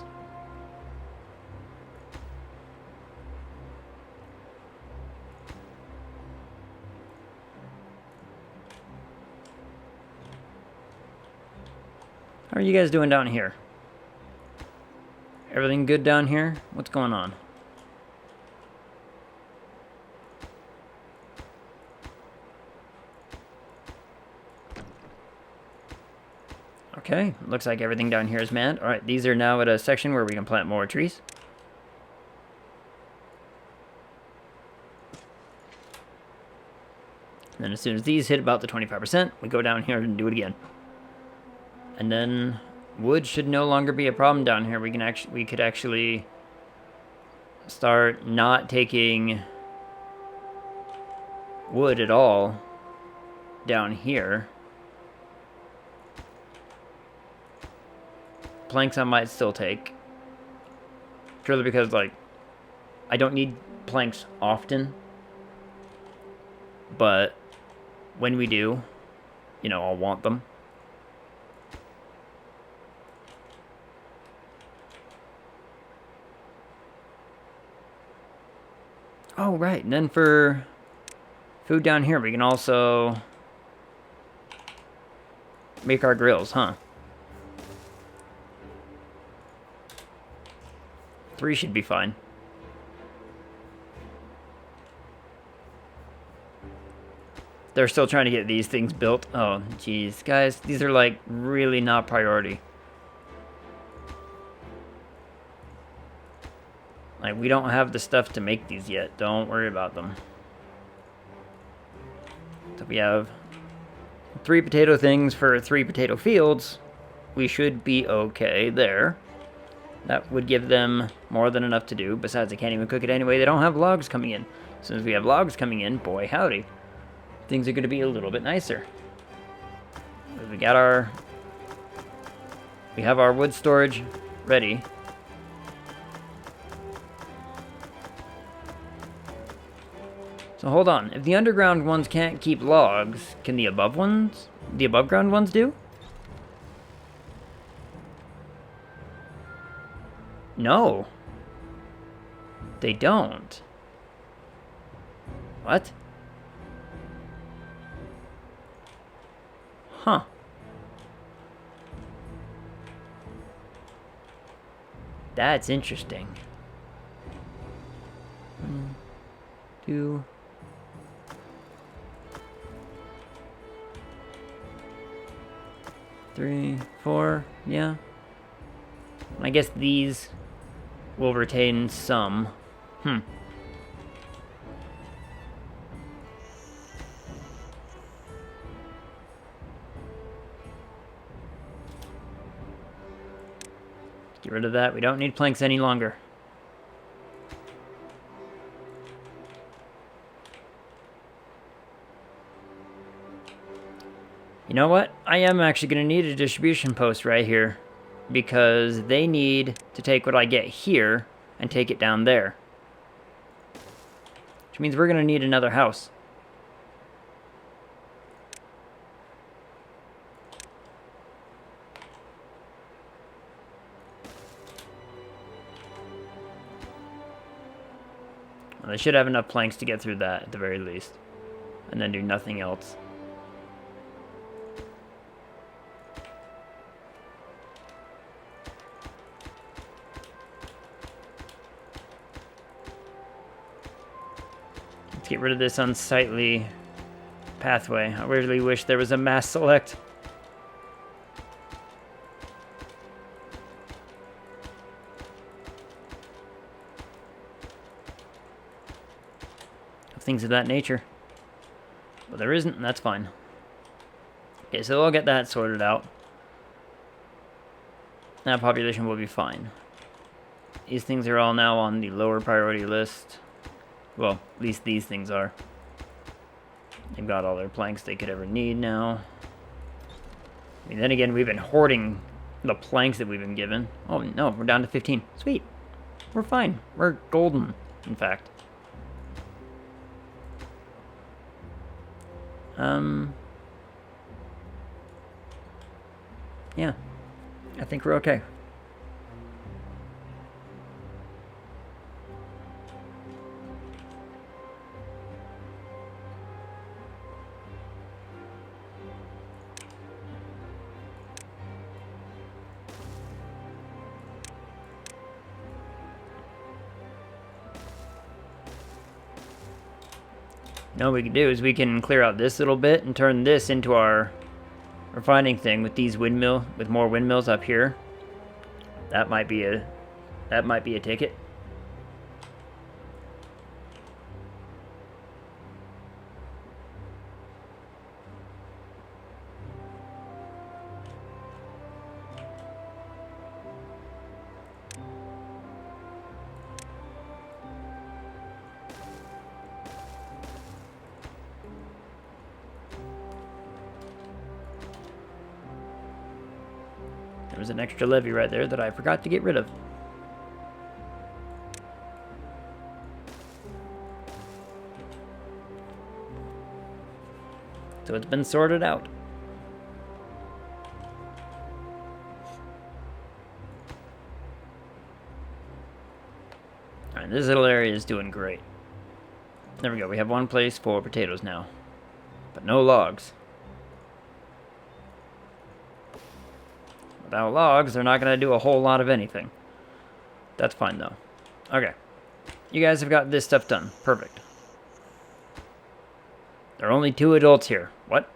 How are you guys doing down here? Everything good down here? What's going on? Okay, looks like everything down here is manned. Alright, these are now at a section where we can plant more trees. And then as soon as these hit about the 25%, we go down here and do it again. And then wood should no longer be a problem down here. We could actually start not taking wood at all down here. Planks I might still take. Purely because, like, I don't need planks often. But when we do, you know, I'll want them. Oh, right. And then for food down here, we can also make our grills, huh? 3 should be fine. They're still trying to get these things built. Oh, jeez. Guys, these are, like, really not priority. Like, we don't have the stuff to make these yet. Don't worry about them. So we have 3 potato things for 3 potato fields. We should be okay there. That would give them more than enough to do. Besides, they can't even cook it anyway. They don't have logs coming in. As soon as we have logs coming in, boy howdy, things are going to be a little bit nicer. We have our wood storage ready. So hold on. If the underground ones can't keep logs, can the above ground ones do? No. They don't. What? Huh. That's interesting. 1, 2... 3, 4, yeah. I guess these will retain some. Get rid of that. We don't need planks any longer. You know what? I am actually going to need a distribution post right here, because they need to take what I get here and take it down there. Which means we're going to need another house. Well, they should have enough planks to get through that at the very least, and then do nothing else. Let's get rid of this unsightly Pathway. I really wish there was a mass select. Things of that nature. But there isn't, and that's fine. Okay, so I'll get that sorted out. That population will be fine. These things are all now on the lower priority list. Well, at least these things are. They've got all their planks they could ever need now. I mean, then again, we've been hoarding the planks that we've been given. Oh, no, we're down to 15. Sweet. We're fine. We're golden, in fact. Yeah. I think we're okay. Now what we can do is we can clear out this little bit and turn this into our refining thing with these with more windmills up here. That might be a ticket. There was an extra levy right there that I forgot to get rid of. So it's been sorted out. Alright, this little area is doing great. There we go, we have one place for potatoes now. But no logs. Without logs, they're not going to do a whole lot of anything. That's fine, though. Okay. You guys have got this stuff done. Perfect. There are only 2 adults here. What?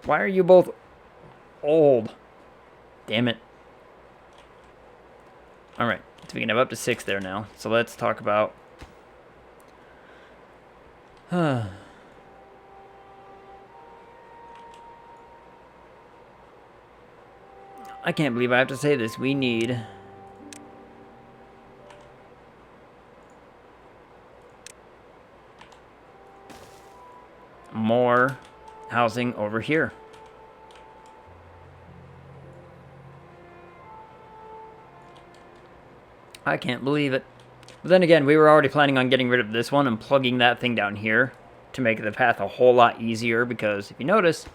Why are you both old? Damn it. Alright. So we can have up to 6 there now. So let's talk about... I can't believe I have to say this. We need more housing over here. I can't believe it. But then again, we were already planning on getting rid of this one and plugging that thing down here to make the path a whole lot easier, because if you notice,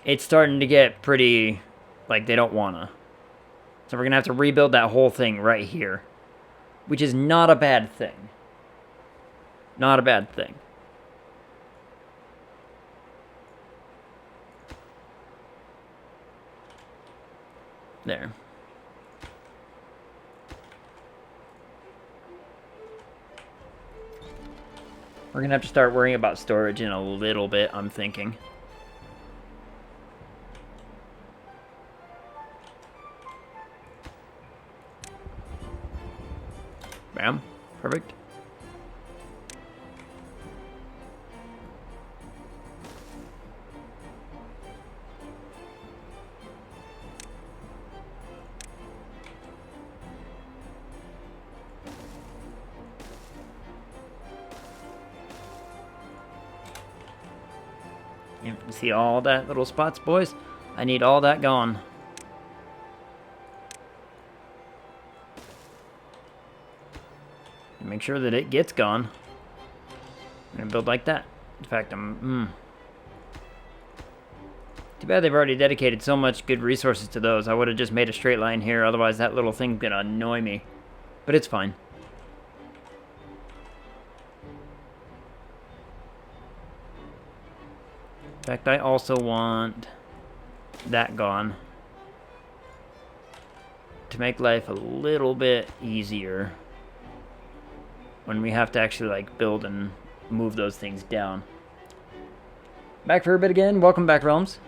it's starting to get pretty... like, they don't wanna. So we're gonna have to rebuild that whole thing right here. Which is not a bad thing. Not a bad thing. There. We're gonna have to start worrying about storage in a little bit, I'm thinking. Bam. Perfect. You see all that little spots, boys? I need all that gone. Make sure that it gets gone. I'm gonna build like that. In fact, Too bad they've already dedicated so much good resources to those. I would have just made a straight line here, otherwise that little thing's gonna annoy me. But it's fine. In fact, I also want that gone to make life a little bit easier when we have to actually like build and move those things down. Back for a bit again. Welcome back, Realms.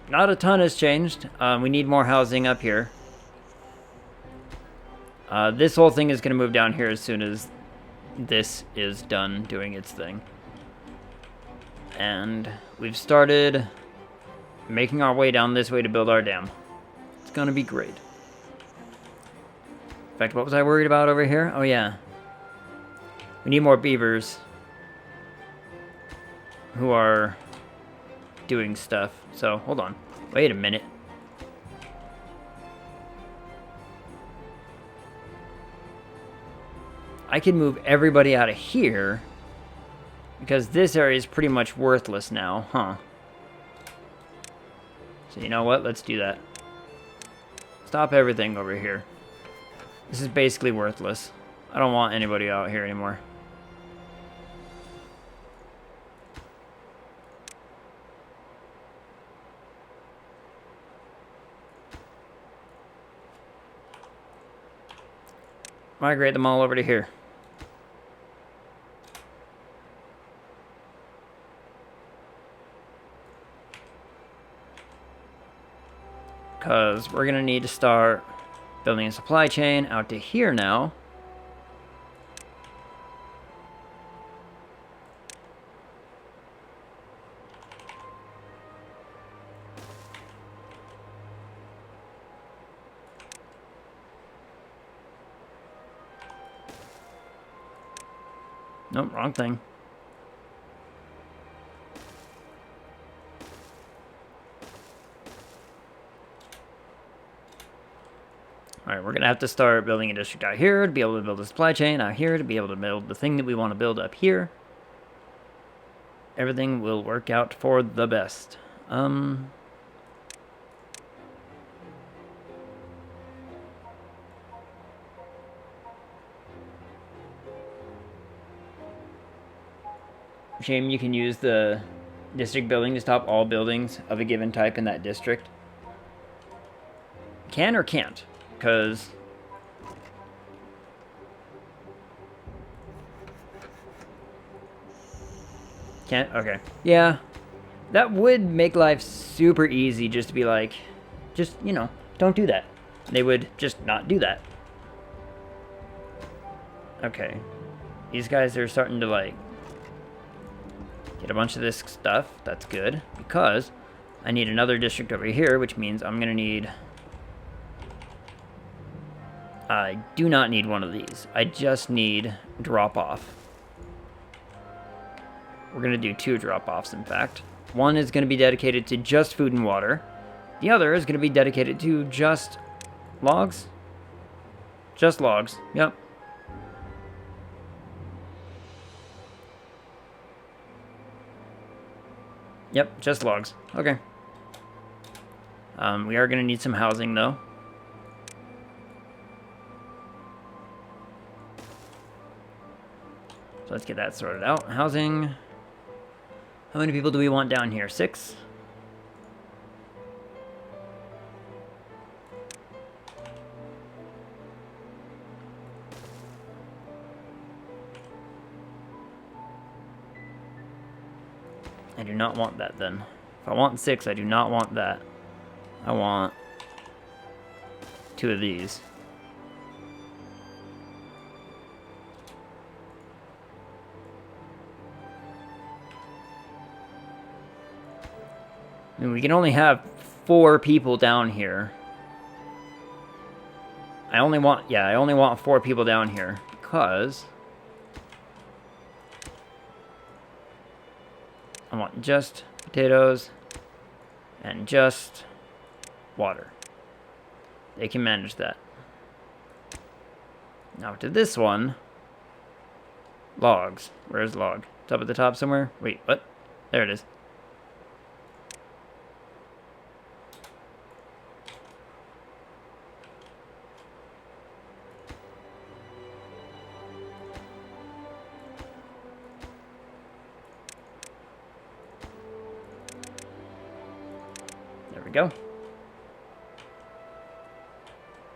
Not a ton has changed. We need more housing up here. This whole thing is going to move down here as soon as this is done doing its thing. And we've started making our way down this way to build our dam. It's going to be great. In fact, what was I worried about over here? Oh, yeah. We need more beavers who are doing stuff. So, hold on. Wait a minute. I can move everybody out of here because this area is pretty much worthless now, huh? So you know what? Let's do that. Stop everything over here. This is basically worthless. I don't want anybody out here anymore. Migrate them all over to here. Because we're going to need to start building a supply chain out to here now. Nope, wrong thing. Alright, we're going to have to start building a district out here to be able to build a supply chain out here to be able to build the thing that we want to build up here. Everything will work out for the best. Shame you can use the district building to stop all buildings of a given type in that district. Can or can't? Because can't? Okay. Yeah. That would make life super easy just to be like, just, you know, don't do that. They would just not do that. Okay. These guys are starting to, like, get a bunch of this stuff. That's good. Because I need another district over here, which means I'm going to need... I do not need one of these. I just need drop-off. We're going to do 2 drop-offs, in fact. One is going to be dedicated to just food and water. The other is going to be dedicated to just logs. Just logs. Yep. Yep, just logs. Okay. We are going to need some housing, though. So let's get that sorted out. Housing. How many people do we want down here? 6? I do not want that then. If I want 6, I do not want that. I want 2 of these. I mean, we can only have 4 people down here. I only want 4 people down here because I want just potatoes and just water. They can manage that. Now to this one, logs. Where's log? It's up at the top somewhere? Wait, what? There it is. There we go.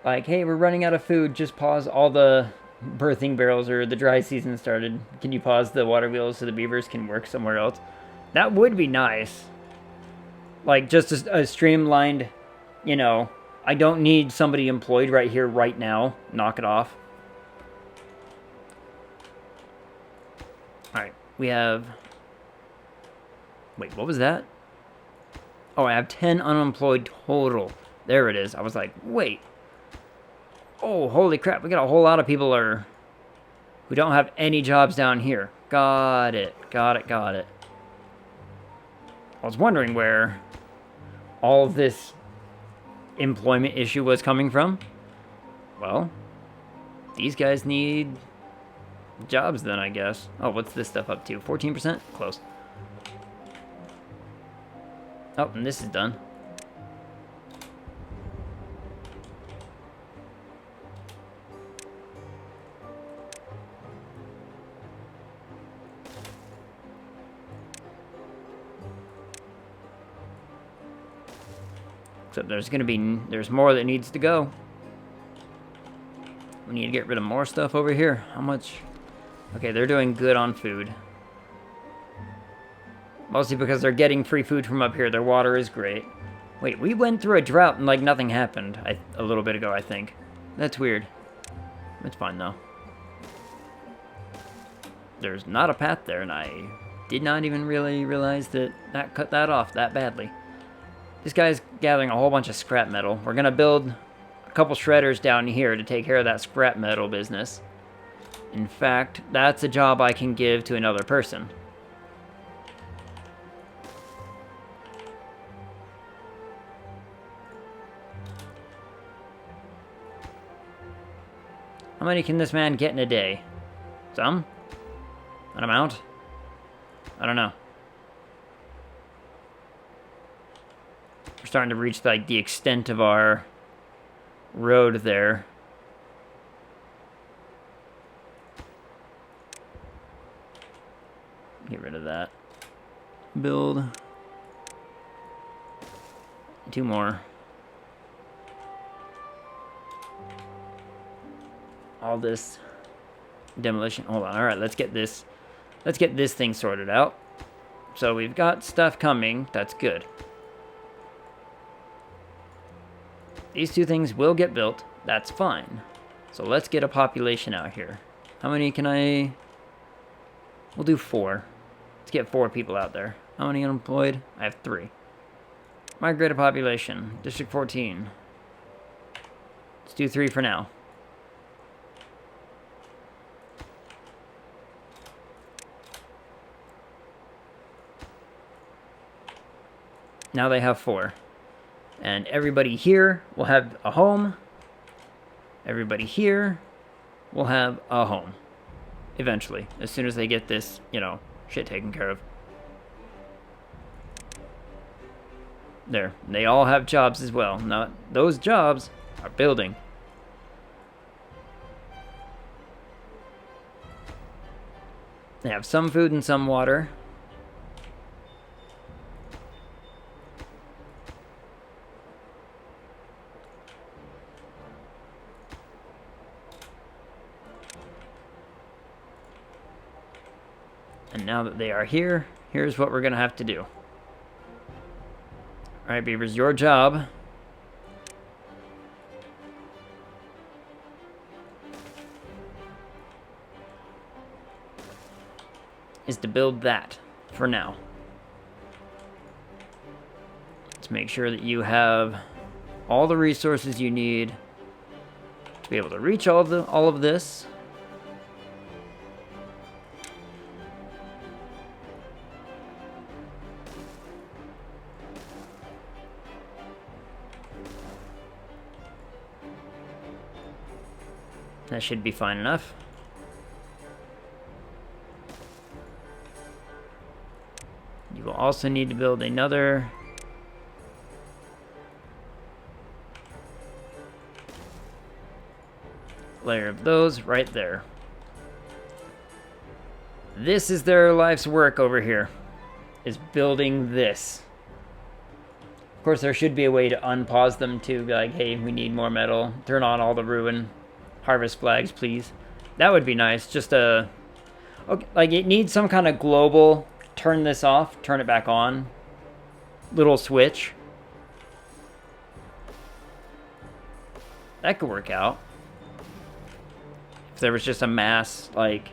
Like, hey, we're running out of food. Just pause all the birthing barrels, or the dry season started. Can you pause the water wheels so the beavers can work somewhere else? That would be nice. Like, just a streamlined, you know, I don't need somebody employed right here, right now. Knock it off. Alright, we have... Wait, what was that? Oh, I have 10 unemployed total. There it is. I was like, wait. Oh, holy crap. We got a whole lot of people who don't have any jobs down here. Got it. Got it. Got it. I was wondering where all this employment issue was coming from. Well, these guys need jobs then, I guess. Oh, what's this stuff up to? 14%? Close. Oh, and this is done. Except there's more that needs to go. We need to get rid of more stuff over here. How much? Okay, they're doing good on food. Mostly because they're getting free food from up here. Their water is great. Wait, we went through a drought and like nothing happened a little bit ago, I think. That's weird. It's fine though. There's not a path there, and I did not even really realize that cut that off that badly. This guy's gathering a whole bunch of scrap metal. We're gonna build a couple shredders down here to take care of that scrap metal business. In fact, that's a job I can give to another person. How many can this man get in a day? Some? An amount? I don't know. We're starting to reach like the extent of our road there. Get rid of that. Build 2 more. All this demolition. Hold on. All right, let's get this thing sorted out. So we've got stuff coming. That's good. These 2 things will get built. That's fine. So let's get a population out here. How many can I... We'll do 4. Let's get 4 people out there. How many unemployed? I have 3. Migrated population. District 14. Let's do 3 for now. Now they have 4. And everybody here will have a home. Everybody here will have a home. Eventually. As soon as they get this, you know, shit taken care of. There. They all have jobs as well. Not those jobs are building. They have some food and some water. And now that they are here, here's what we're going to have to do. Alright, beavers, your job is to build that for now. Let's make sure that you have all the resources you need to be able to reach all of this. That should be fine enough. You will also need to build another layer of those right there. This is their life's work over here, is building this. Of course, there should be a way to unpause them to be like, hey, we need more metal. Turn on all the ruin harvest flags, please. That would be nice. Just a... Okay, like, it needs some kind of global turn this off, turn it back on little switch. That could work out. If there was just a mass, like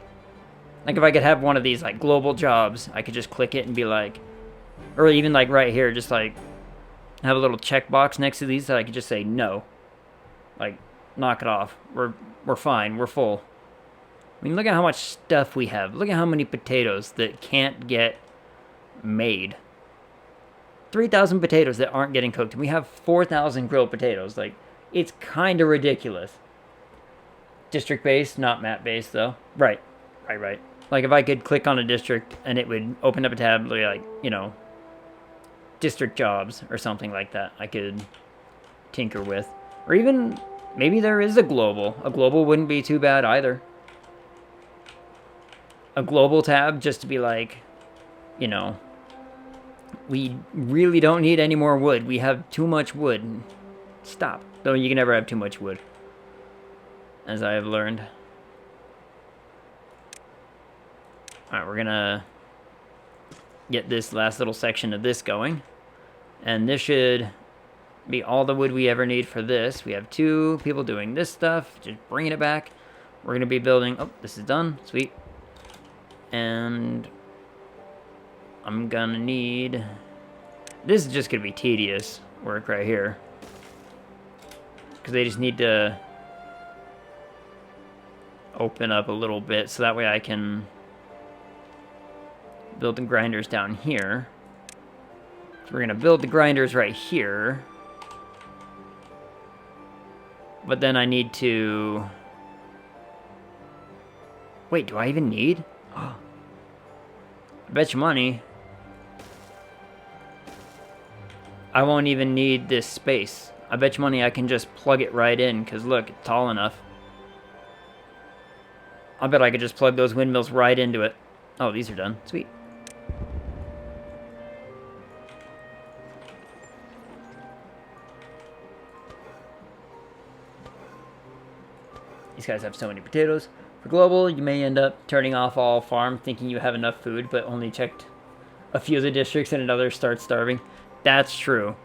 if I could have one of these, like, global jobs, I could just click it and be like... Or even, like, right here, just, like... have a little checkbox next to these that I could just say no. Like, knock it off. We're fine. We're full. I mean, look at how much stuff we have. Look at how many potatoes that can't get made. 3,000 potatoes that aren't getting cooked. And we have 4,000 grilled potatoes. Like, it's kind of ridiculous. District-based, not map-based, though. Right. Like, if I could click on a district and it would open up a tab, like, you know, district jobs or something like that I could tinker with. Or even, maybe there is a global. A global wouldn't be too bad either. A global tab just to be like, you know, we really don't need any more wood. We have too much wood. Stop. Though you can never have too much wood, as I have learned. Alright, we're gonna get this last little section of this going. And this should be all the wood we ever need for this. We have 2 people doing this stuff, just bringing it back. We're gonna be building... Oh, this is done. Sweet. And I'm gonna need... This is just gonna be tedious work right here. Because they just need to open up a little bit so that way I can build the grinders down here. So we're gonna build the grinders right here. But then I need to... Wait, do I even need? I bet you money I won't even need this space. I bet you money I can just plug it right in, because look, it's tall enough. I bet I could just plug those windmills right into it. Oh, these are done. Sweet. These guys have so many potatoes. For global, you may end up turning off all farm thinking you have enough food, but only checked a few of the districts and another starts starving. That's true.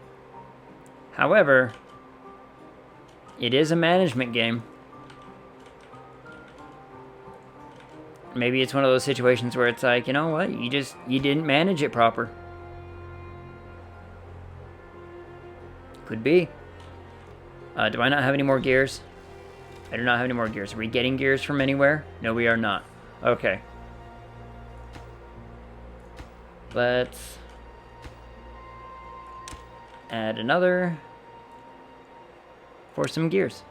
However, it is a management game. Maybe it's one of those situations where it's like, you know what, you didn't manage it proper. Could be. Do I not have any more gears? I do not have any more gears. Are we getting gears from anywhere? No, we are not. Okay. Let's add another for some gears.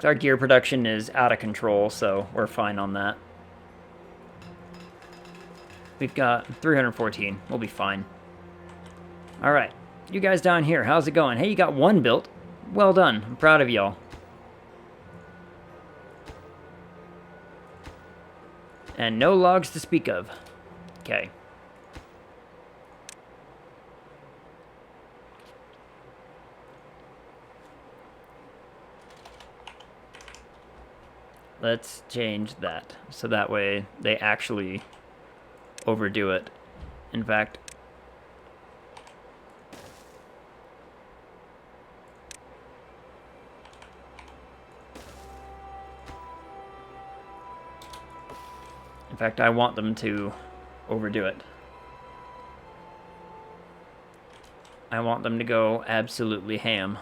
Our gear production is out of control, so we're fine on that. We've got 314. We'll be fine. Alright. You guys down here, how's it going? Hey, you got 1 built. Well done. I'm proud of y'all. And no logs to speak of. Okay. Let's change that, so that way they actually overdo it. In fact, I want them to overdo it. I want them to go absolutely ham.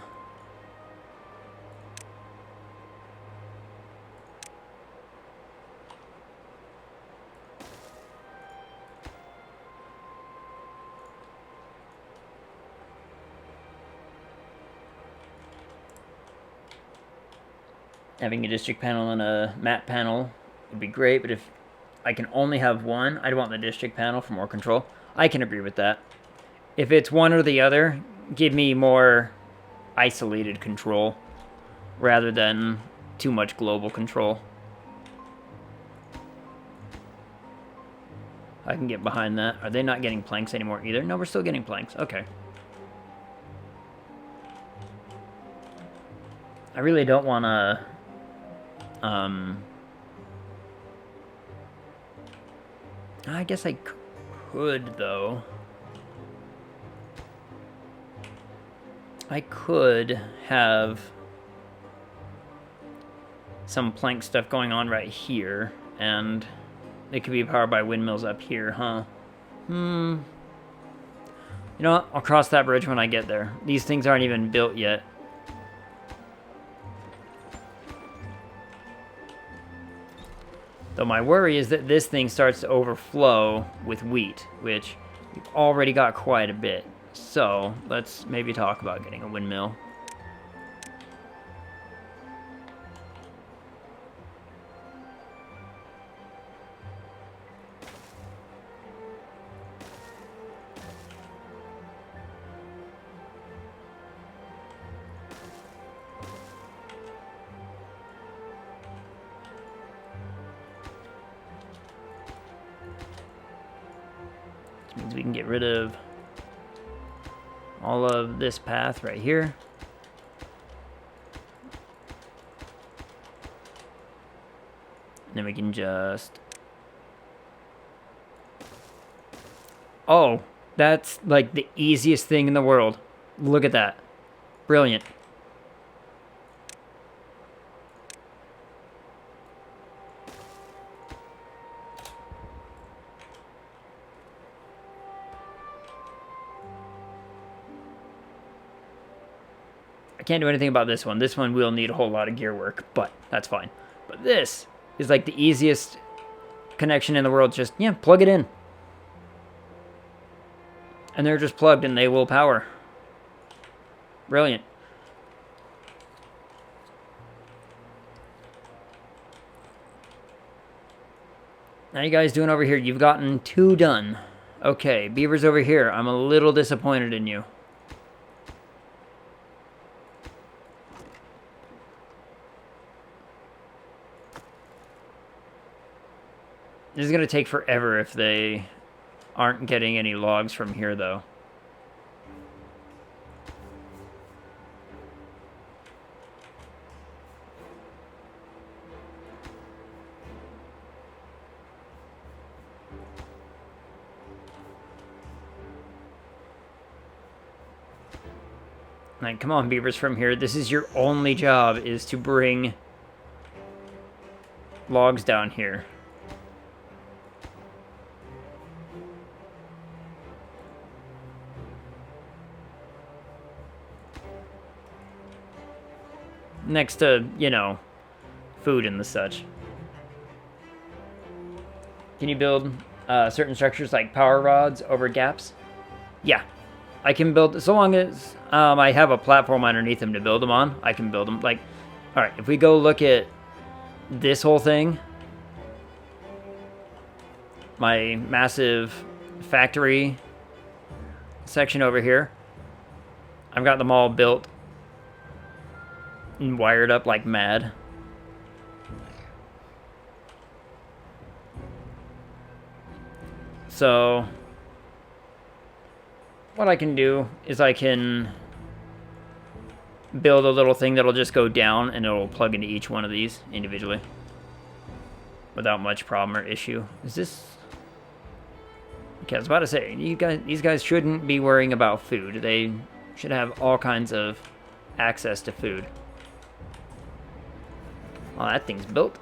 Having a district panel and a map panel would be great, but if I can only have one, I'd want the district panel for more control. I can agree with that. If it's one or the other, give me more isolated control rather than too much global control. I can get behind that. Are they not getting planks anymore either? No, we're still getting planks. Okay. I really don't want to... I guess I could, though. I could have some plank stuff going on right here, and it could be powered by windmills up here, huh? You know what? I'll cross that bridge when I get there. These things aren't even built yet. Though my worry is that this thing starts to overflow with wheat, which we've already got quite a bit. So, let's maybe talk about getting a windmill. Which means we can get rid of all of this path right here. And then we can just... Oh, that's like the easiest thing in the world. Look at that. Brilliant. I can't do anything about this one. This one will need a whole lot of gear work, but that's fine. But this is like the easiest connection in the world. Just, yeah, plug it in. And they're just plugged and they will power. Brilliant. How you guys doing over here? You've gotten 2 done. Okay, beavers over here. I'm a little disappointed in you. This is going to take forever if they aren't getting any logs from here, though. Like, come on, beavers from here. This is your only job, is to bring logs down here. Next to, you know, food and the such. Can you build certain structures like power rods over gaps? Yeah. I can build, so long as I have a platform underneath them to build them on, I can build them. Like, alright, if we go look at this whole thing, my massive factory section over here, I've got them all built and wired up like mad. So what I can do is I can build a little thing that'll just go down and it'll plug into each one of these individually without much problem or issue. Is this... Okay, I was about to say, these guys shouldn't be worrying about food. They should have all kinds of access to food. Oh, that thing's built.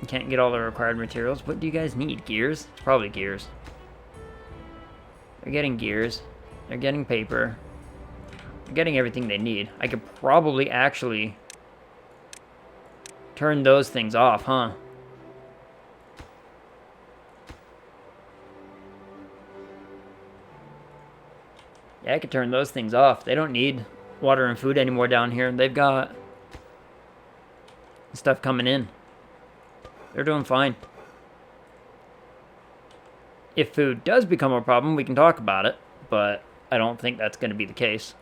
You can't get all the required materials. What do you guys need? Gears? It's probably gears. They're getting gears. They're getting paper. They're getting everything they need. I could probably actually turn those things off, huh? Yeah, I could turn those things off. They don't need water and food anymore down here. They've got stuff coming in. They're doing fine. If food does become a problem, we can talk about it, but I don't think that's going to be the case.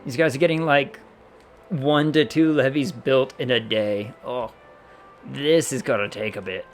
These guys are getting like 1 to 2 levees built in a day. Oh, this is gonna take a bit.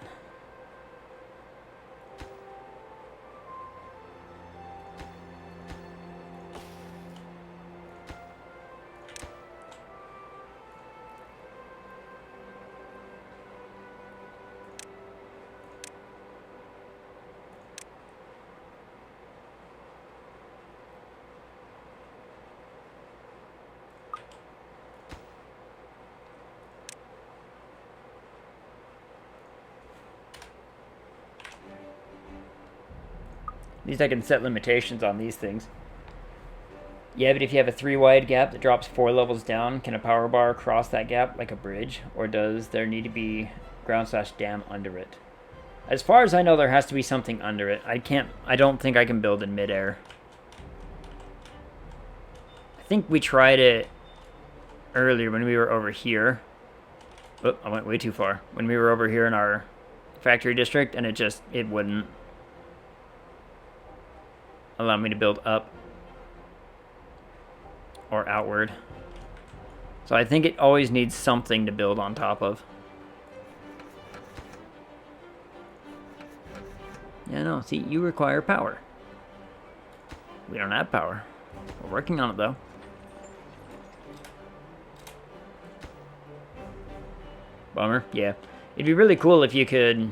At least I can set limitations on these things. Yeah, but if you have a 3 wide gap that drops 4 levels down, can a power bar cross that gap like a bridge? Or does there need to be ground/dam under it? As far as I know, there has to be something under it. I don't think I can build in midair. I think we tried it earlier when we were over here. Oh, I went way too far. When we were over here in our factory district, and it wouldn't allow me to build up or outward. So I think it always needs something to build on top of. Yeah, no, see, you require power. We don't have power. We're working on it, though. Bummer, yeah. It'd be really cool if you could...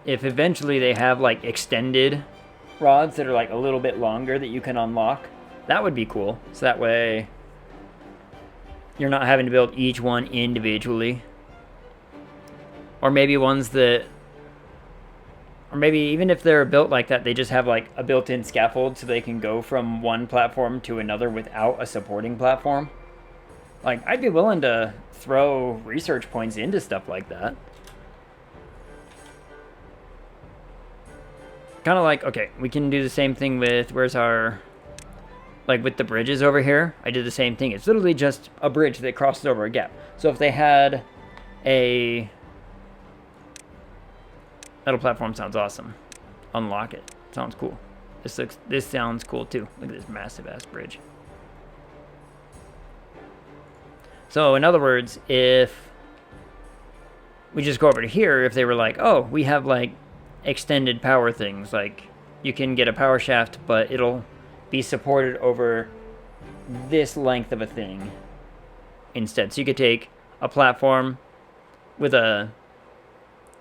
If eventually they have, like, extended rods that are, like, a little bit longer that you can unlock. That would be cool. So that way... you're not having to build each one individually. Or maybe ones that... Or maybe even if they're built like that, they just have like a built-in scaffold so they can go from one platform to another without a supporting platform. Like, I'd be willing to throw research points into stuff like that. Kind of like, okay, we can do the same thing with, where's our... Like with the bridges over here, I did the same thing. It's literally just a bridge that crosses over a gap. So if they had a... Metal platform sounds awesome. Unlock it. Sounds cool. This sounds cool too. Look at this massive ass bridge. So in other words, if we just go over to here, if they were like, oh, we have like extended power things, like you can get a power shaft, but it'll be supported over this length of a thing instead. So you could take a platform with a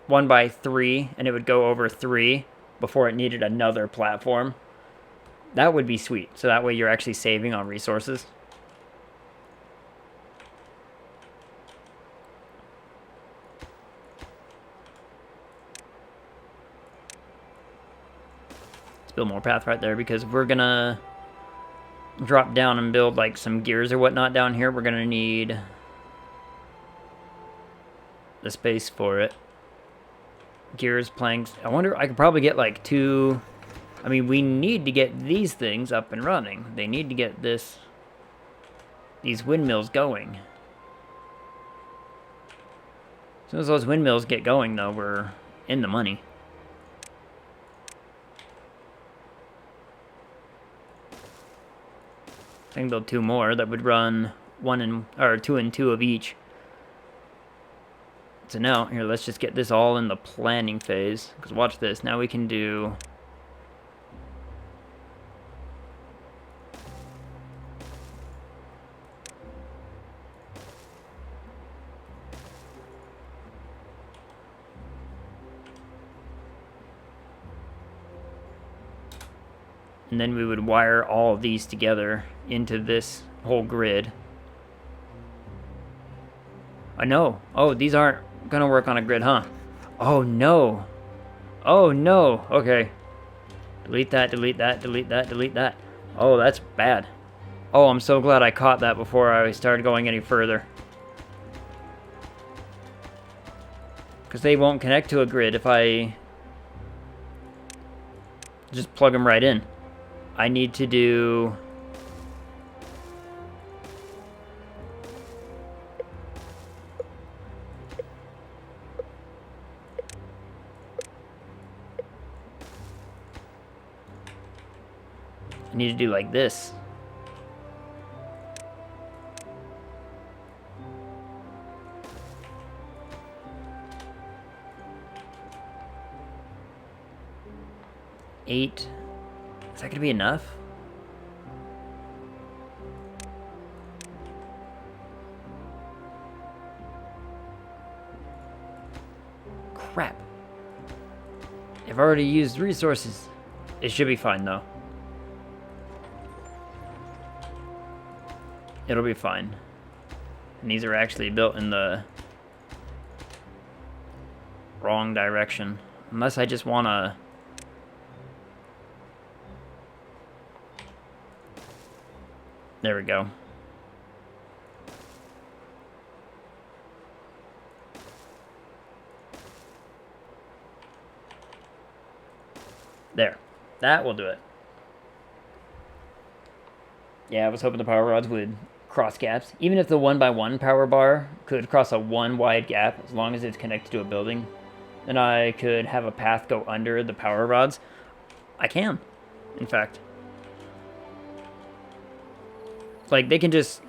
1x3 and it would go over 3 before it needed another platform. That would be sweet. So that way you're actually saving on resources. Let's build more path right there, because if we're gonna drop down and build like some gears or whatnot down here, we're gonna need the space for it. Gears, planks. I wonder, I could probably get like 2... I mean, we need to get these things up and running. They need to get these windmills going. As soon as those windmills get going, though, we're in the money. I can build 2 more that would run 2 and 2 of each. So now, here, let's just get this all in the planning phase. Because watch this. Now we can do... And then we would wire all of these together into this whole grid. I know. Oh, these aren't gonna work on a grid, huh? Oh, no. Oh, no. Okay. Delete that, delete that, delete that, delete that. Oh, that's bad. Oh, I'm so glad I caught that before I started going any further. Because they won't connect to a grid if I just plug them right in. I need to do... I need to do like this. 8. Is that gonna be enough? Crap. I've already used resources. It should be fine though. It'll be fine. And these are actually built in the wrong direction. Unless I just wanna... There we go. There. That will do it. Yeah, I was hoping the power rods would cross gaps. Even if the 1x1 power bar could cross a 1 wide gap, as long as it's connected to a building, then I could have a path go under the power rods. I can, in fact. Like, they can just...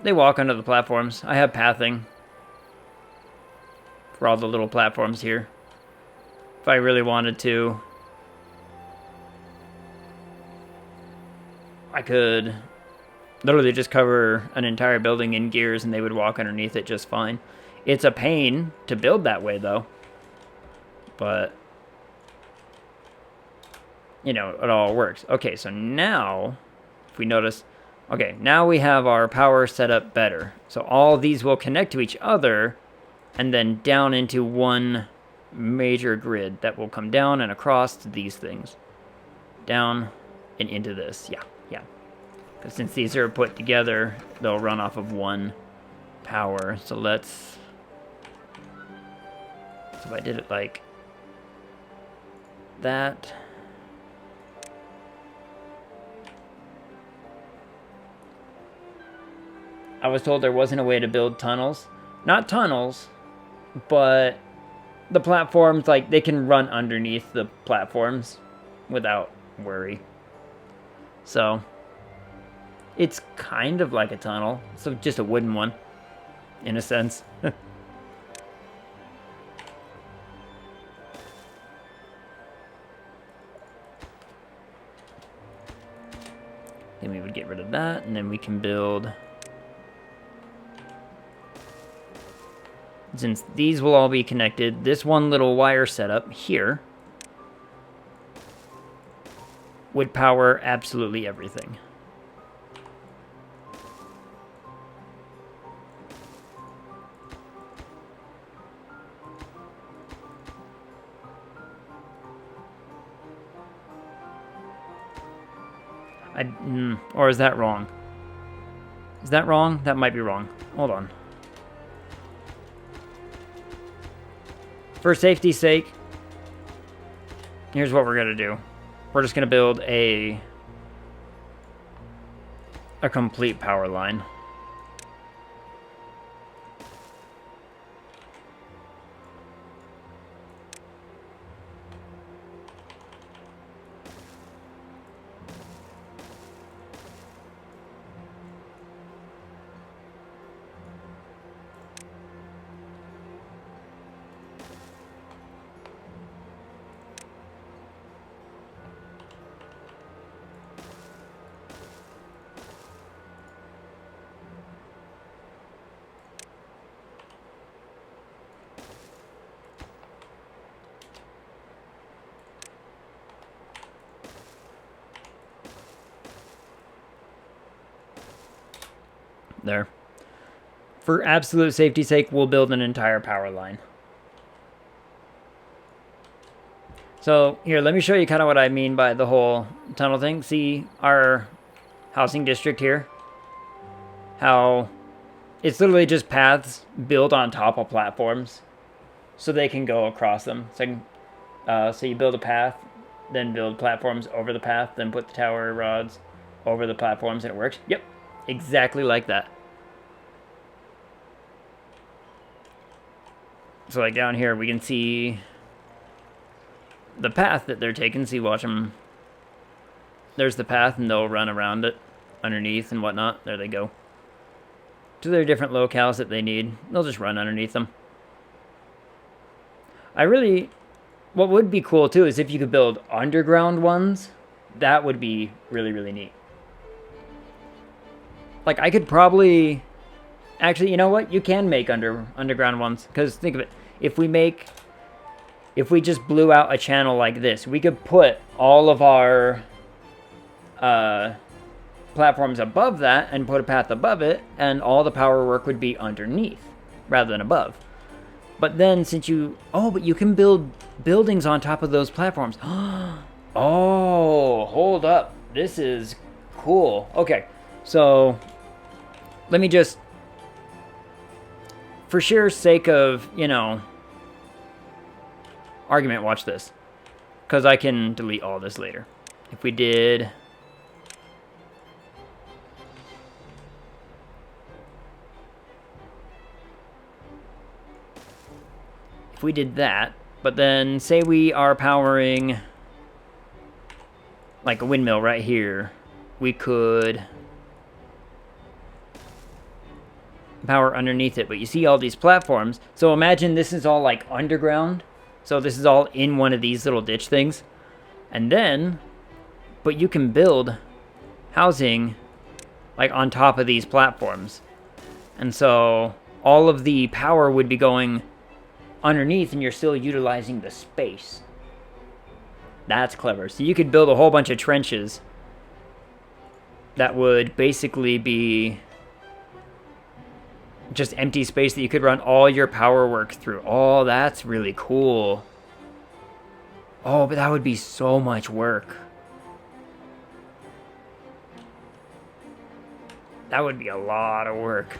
They walk under the platforms. I have pathing for all the little platforms here. If I really wanted to, I could literally just cover an entire building in gears and they would walk underneath it just fine. It's a pain to build that way, though. But, you know, it all works. Okay, so now, if we notice... Okay, now we have our power set up better. So all these will connect to each other and then down into one major grid that will come down and across to these things. Down and into this. Yeah, yeah. Because since these are put together, they'll run off of one power. So let's... So if I did it like that... I was told there wasn't a way to build tunnels. Not tunnels, but the platforms, like, they can run underneath the platforms without worry. So, it's kind of like a tunnel. So just a wooden one, in a sense. Then we would get rid of that, and then we can build... Since these will all be connected, this one little wire setup here would power absolutely everything. Or is that wrong? Is that wrong? That might be wrong. Hold on. For safety's sake, here's what we're going to do. We're just going to build a complete power line. There. For absolute safety's sake, we'll build an entire power line. So, here, let me show you kind of what I mean by the whole tunnel thing. See our housing district here? How it's literally just paths built on top of platforms so they can go across them. So you build a path, then build platforms over the path, then put the tower rods over the platforms, and it works. Yep. Exactly like that. So like down here we can see the path that they're taking. See, watch them. There's the path and they'll run around it underneath and whatnot. There they go. To their different locales that they need. They'll just run underneath them. I really What would be cool too is if you could build underground ones. That would be really, really neat. Like, I could probably... Actually, you know what? You can make underground ones. Because think of it. If we just blew out a channel like this, we could put all of our platforms above that and put a path above it, and all the power work would be underneath rather than above. But then since you... Oh, but you can build buildings on top of those platforms. Oh, hold up. This is cool. Okay, so let me just... For sheer sake of, you know, argument, watch this. Because I can delete all this later. If we did... If we did that, but then say we are powering like a windmill right here, we could power underneath it. But you see all these platforms. So imagine this is all like underground. So this is all in one of these little ditch things. And then, but you can build housing like on top of these platforms. And so all of the power would be going underneath, and you're still utilizing the space. That's clever. So you could build a whole bunch of trenches that would basically be just empty space that you could run all your power work through. Oh, that's really cool. Oh, but that would be so much work. That would be a lot of work.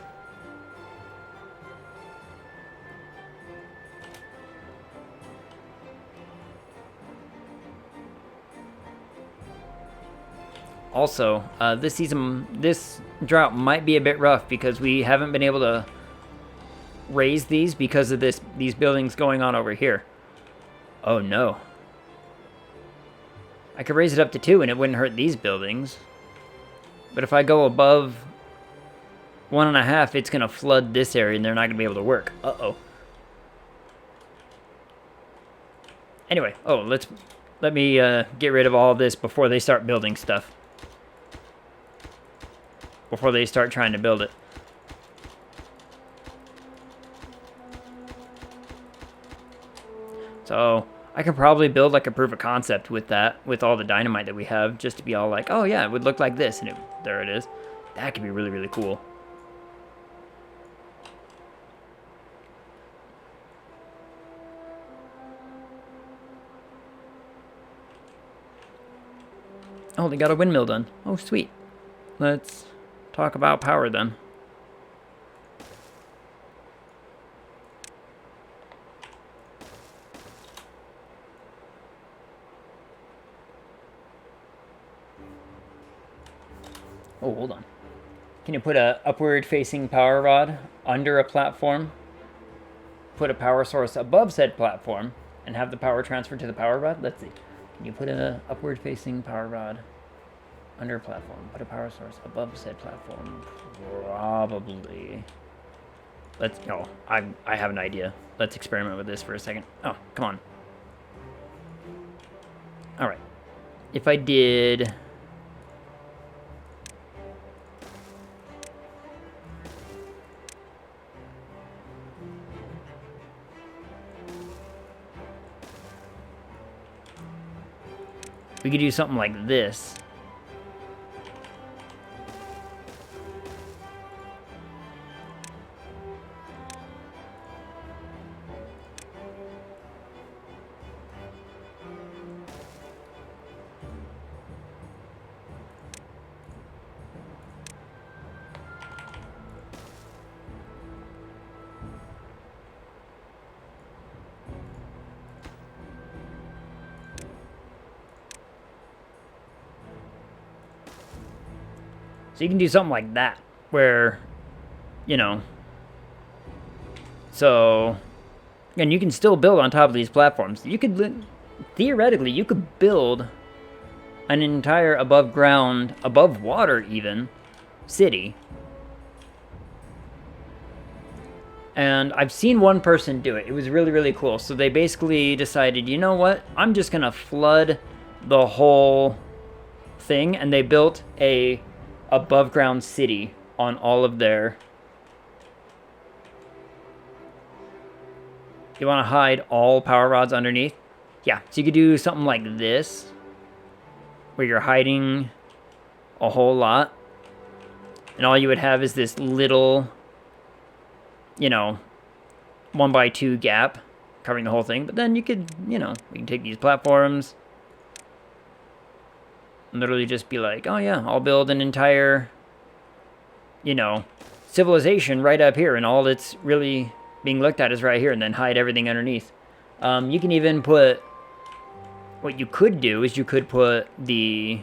Also, this season, this drought might be a bit rough because we haven't been able to raise these because of these buildings going on over here. Oh no. I could raise it up to 2 and it wouldn't hurt these buildings. But if I go above 1.5, it's going to flood this area and they're not going to be able to work. Uh-oh. Anyway, let me get rid of all this before they start building stuff. Before they start trying to build it. So I could probably build like a proof of concept with that, with all the dynamite that we have, just to be all like, oh yeah, it would look like this, and there it is. That could be really, really cool. Oh, they got a windmill done. Oh, sweet. Let's talk about power then. Oh, hold on. Can you put a upward facing power rod under a platform? Put a power source above said platform and have the power transferred to the power rod? Let's see. Can you put a upward facing power rod under a platform? Put a power source above said platform. Probably. I have an idea. Let's experiment with this for a second. Oh, come on. Alright. If I did... We could do something like this. So you can do something like that, where, you know, so, and you can still build on top of these platforms. You could, theoretically, you could build an entire above ground, above water even, city. And I've seen one person do it. It was really, really cool. So they basically decided, you know what? I'm just going to flood the whole thing. And they built a above ground city on all of their... You want to hide all power rods underneath? Yeah, so you could do something like this, where you're hiding a whole lot. And all you would have is this little, you know, 1x2 gap covering the whole thing. But then you could, you know, we can take these platforms and literally just be like, oh yeah, I'll build an entire, you know, civilization right up here, and all that's really being looked at is right here, and then hide everything underneath. You can even put, what you could do is you could put the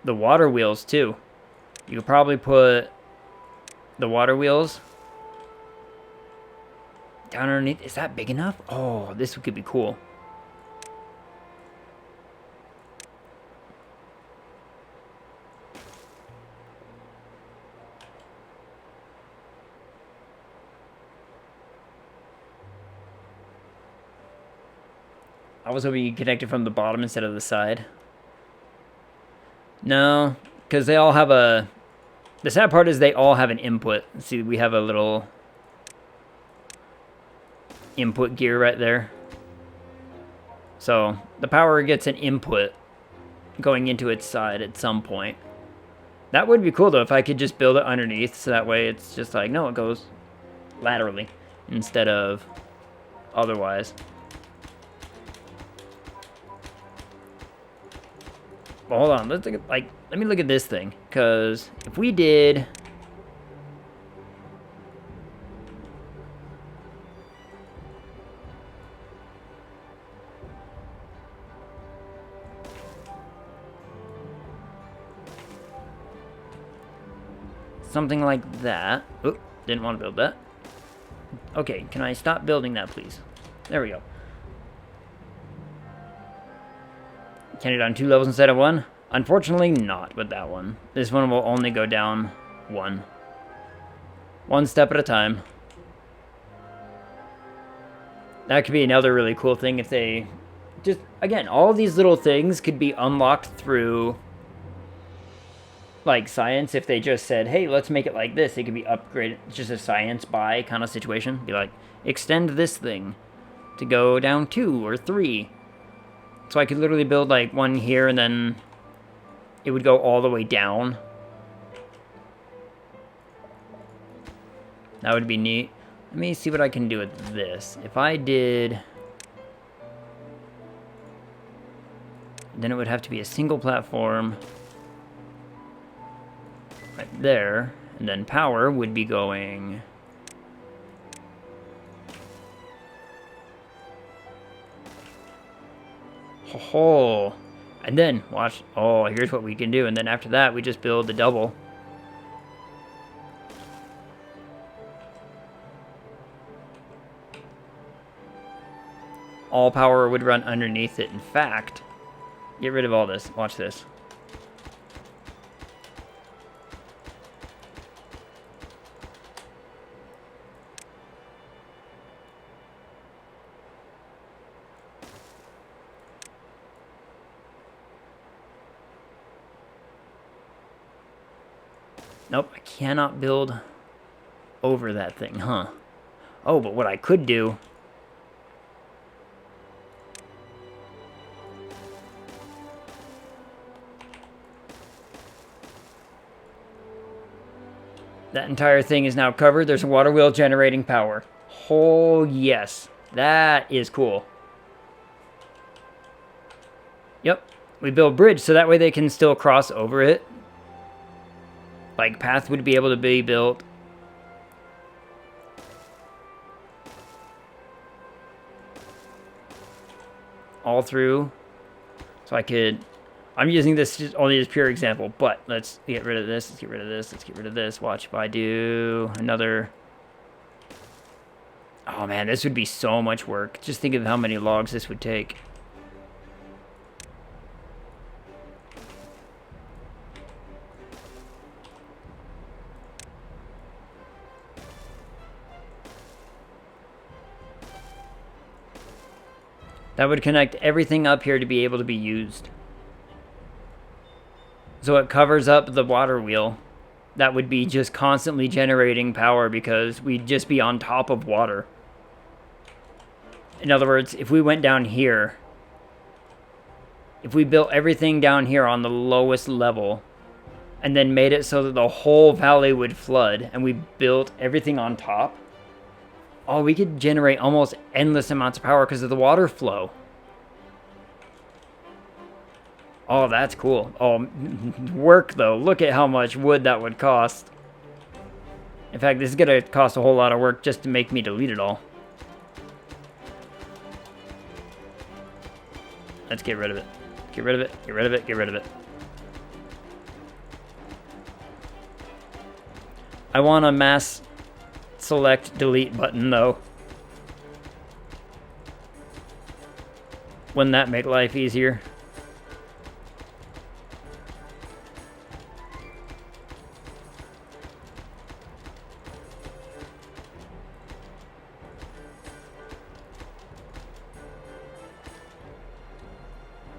water wheels too. You could probably put the water wheels down underneath. Is that big enough? Oh, this could be cool. I was hoping you connected from the bottom instead of the side. No, because they all have a... The sad part is they all have an input. See, we have a little input gear right there. So the power gets an input going into its side at some point. That would be cool though if I could just build it underneath, so that way it's just like, no, it goes laterally instead of otherwise. Well, hold on, let's look at, like, let me look at this thing, because if we did something like that. Oop, didn't want to build that. Okay, can I stop building that, please? There we go. Can it on 2 levels instead of 1? Unfortunately, not with that one. This one will only go down 1. 1 step at a time. That could be another really cool thing if they... Just, again, all of these little things could be unlocked through, like, science. If they just said, hey, let's make it like this, it could be upgraded. It's just a science buy kind of situation. Be like, extend this thing to go down 2 or 3. So I could literally build, like, one here, and then it would go all the way down. That would be neat. Let me see what I can do with this. If I did... Then it would have to be a single platform right there. And then power would be going... Oh, and then watch. Oh, here's what we can do. And then after that, we just build the double. All power would run underneath it. In fact, get rid of all this. Watch this. Nope, I cannot build over that thing, huh? Oh, but what I could do... That entire thing is now covered. There's a water wheel generating power. Oh, yes. That is cool. Yep. We build bridge so that way they can still cross over it. Like, path would be able to be built. All through. So I could... I'm using this just only as pure example, but let's get rid of this, let's get rid of this, let's get rid of this. Watch if I do another... Oh man, this would be so much work. Just think of how many logs this would take. That would connect everything up here to be able to be used. So it covers up the water wheel. That would be just constantly generating power because we'd just be on top of water. In other words, if we went down here, if we built everything down here on the lowest level and then made it so that the whole valley would flood and we built everything on top, oh, we could generate almost endless amounts of power because of the water flow. Oh, that's cool. Oh, work though. Look at how much wood that would cost. In fact, this is going to cost a whole lot of work just to make me delete it all. Let's get rid of it. Get rid of it. Get rid of it. Get rid of it. I want a mass select delete button though. Wouldn't that make life easier?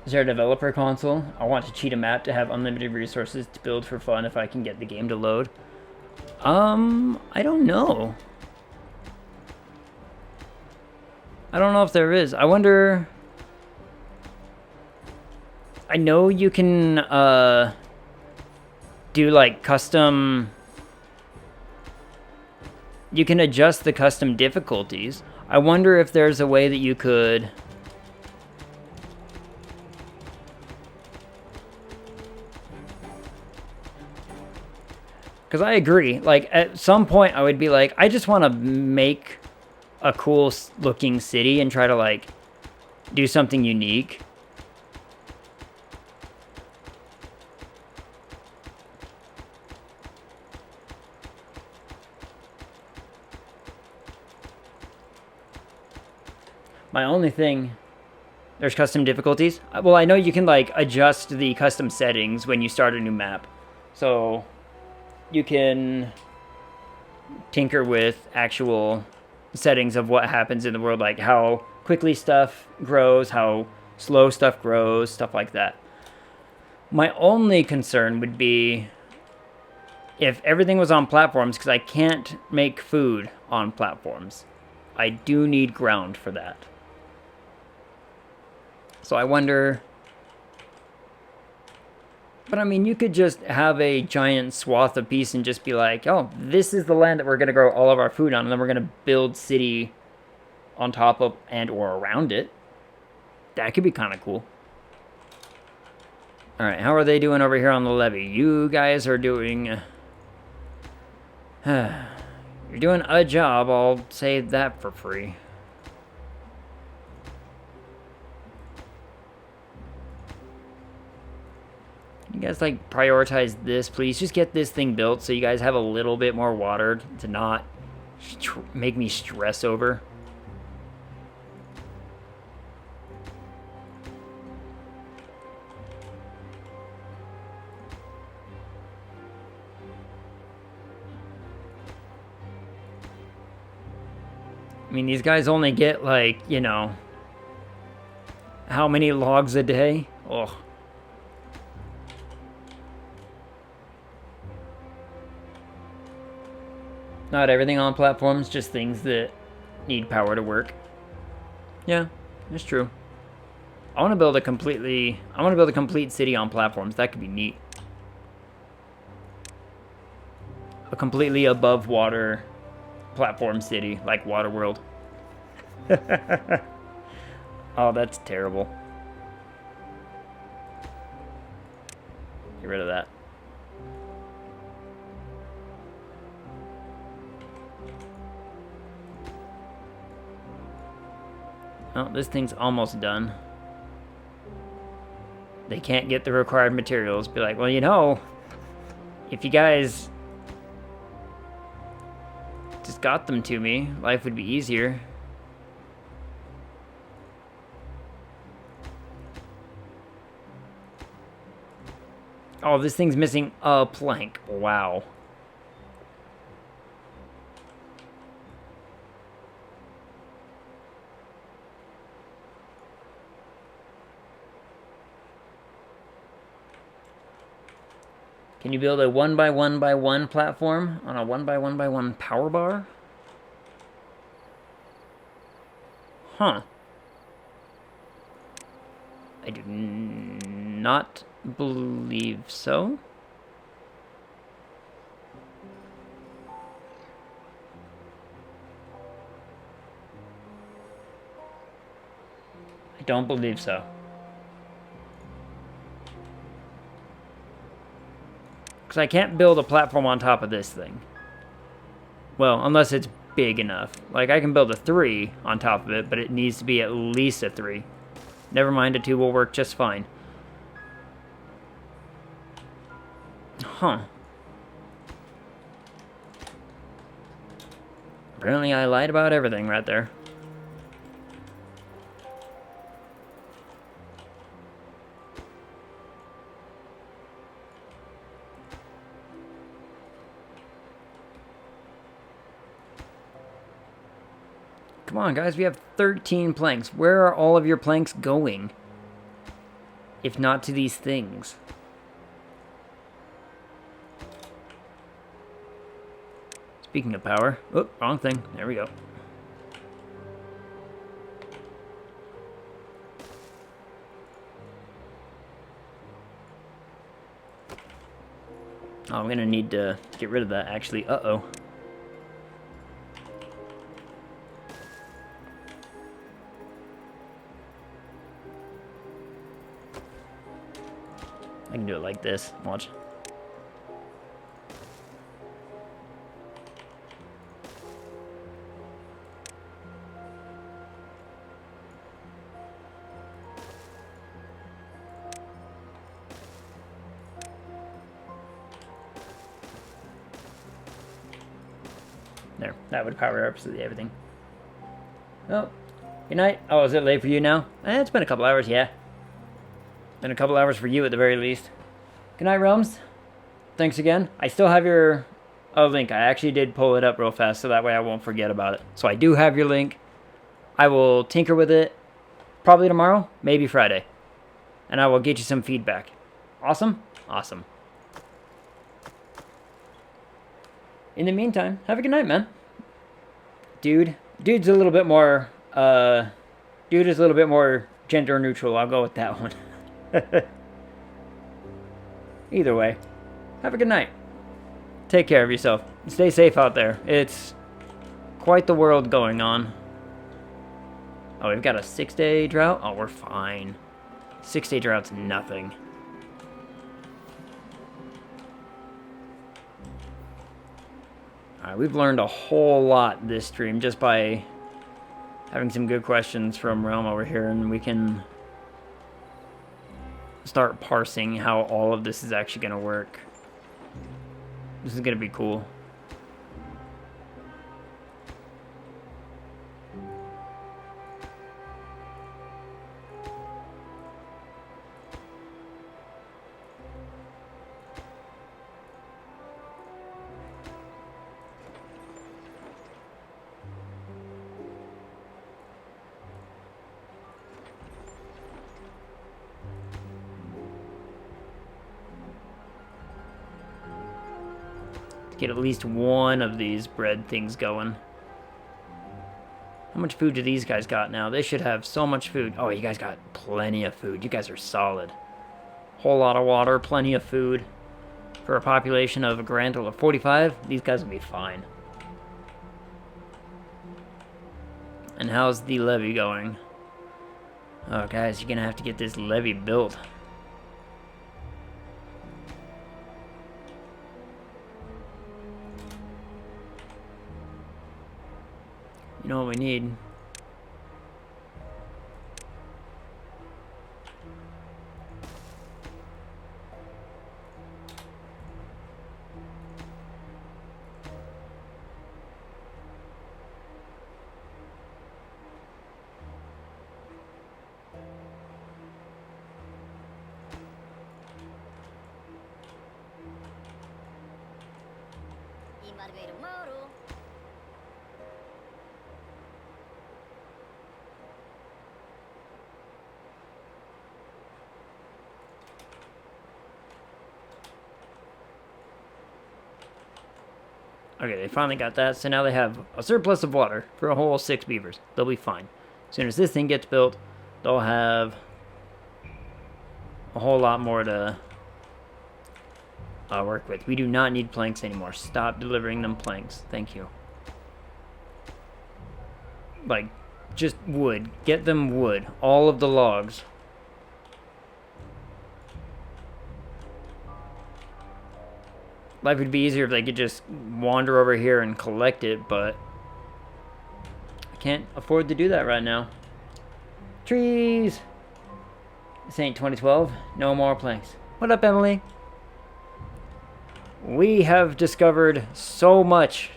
Is there a developer console? I want to cheat a map to have unlimited resources to build for fun if I can get the game to load. I don't know. I don't know if there is. I wonder... I know you can, do, like, custom... You can adjust the custom difficulties. I wonder if there's a way that you could... Because I agree, like, at some point I would be like, I just want to make a cool looking city and try to, like, do something unique. My only thing... There's custom difficulties? Well, I know you can, like, adjust the custom settings when you start a new map. So... you can tinker with actual settings of what happens in the world, like how quickly stuff grows, how slow stuff grows, stuff like that. My only concern would be if everything was on platforms, because I can't make food on platforms. I do need ground for that. So I wonder... But I mean, you could just have a giant swath of peace and just be like, oh, this is the land that we're going to grow all of our food on, and then we're going to build city on top of and or around it. That could be kind of cool. Alright, how are they doing over here on the levee? You guys are doing... you're doing a job, I'll say that for free. You guys, like, prioritize this, please. Just get this thing built so you guys have a little bit more water to not make me stress over. I mean, these guys only get, like, you know, how many logs a day? Ugh. Not everything on platforms, just things that need power to work. Yeah, that's true. I want to build a complete city on platforms. That could be neat. A completely above water platform city, like Waterworld. Oh, that's terrible. Get rid of that. Oh, this thing's almost done. They can't get the required materials. Be like, well, you know, if you guys just got them to me, life would be easier. Oh, this thing's missing a plank. Wow. Can you build a 1x1x1 platform on a 1x1x1 power bar? Huh. I do not believe so. I don't believe so. Because I can't build a platform on top of this thing. Well, unless it's big enough. Like, I can build a 3 on top of it, but it needs to be at least a 3. Never mind, a 2 will work just fine. Huh. Apparently I lied about everything right there. Come on, guys, we have 13 planks. Where are all of your planks going? If not to these things. Speaking of power. Oh, wrong thing. There we go. Oh, I'm gonna need to get rid of that, actually. Uh-oh. I can do it like this. Watch. There. That would power absolutely everything. Oh. Good night. Oh, is it late for you now? It's been a couple hours, yeah. Been a couple hours for you at the very least. Good night, Realms. Thanks again. I still have your link. I actually did pull it up real fast so that way I won't forget about it. So I do have your link. I will tinker with it probably tomorrow, maybe Friday. And I will get you some feedback. Awesome? Awesome. In the meantime, have a good night, man. Dude's a little bit more, dude is a little bit more gender neutral. I'll go with that one. Either way, have a good night. Take care of yourself. Stay safe out there. It's quite the world going on. Oh, we've got a 6-day drought? Oh, we're fine. 6-day drought's nothing. Alright, we've learned a whole lot this stream just by having some good questions from Realm over here, and we can start parsing how all of this is actually going to work. This is going to be cool. Get at least one of these bread things going. How much food do these guys got now? They should have so much food. Oh, you guys got plenty of food. You guys are solid. Whole lot of water, plenty of food. For a population of a grand total of 45, these guys will be fine. And how's the levee going? Oh, guys, you're gonna have to get this levee built. You know what we need? Okay, they finally got that, so now they have a surplus of water for a whole 6 beavers. They'll be fine. As soon as this thing gets built, they'll have a whole lot more to work with. We do not need planks anymore. Stop delivering them planks. Thank you. Like, just wood. Get them wood. All of the logs. Life would be easier if they could just wander over here and collect it, but I can't afford to do that right now. Trees! This ain't 2012. No more planks. What up, Emily? We have discovered so much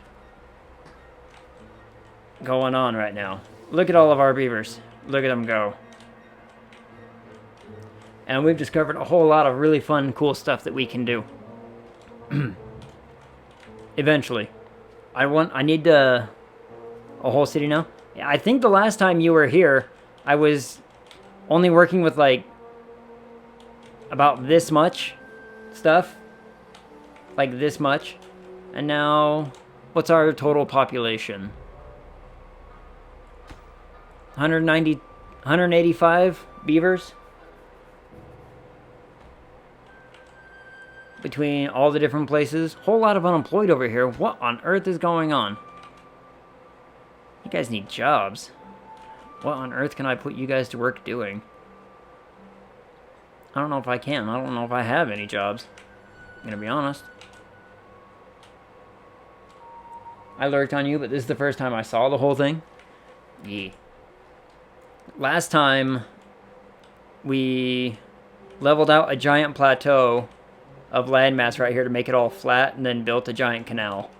going on right now. Look at all of our beavers. Look at them go. And we've discovered a whole lot of really fun, cool stuff that we can do. Eventually. I need a whole city now. I think the last time you were here, I was only working with like about this much stuff. Like this much. And now, what's our total population? 185 beavers? Between all the different places. Whole lot of unemployed over here. What on earth is going on? You guys need jobs. What on earth can I put you guys to work doing? I don't know if I can. I don't know if I have any jobs. I'm gonna be honest. I lurked on you, but this is the first time I saw the whole thing. Yeah. Last time, we leveled out a giant plateau of landmass right here to make it all flat, and then built a giant canal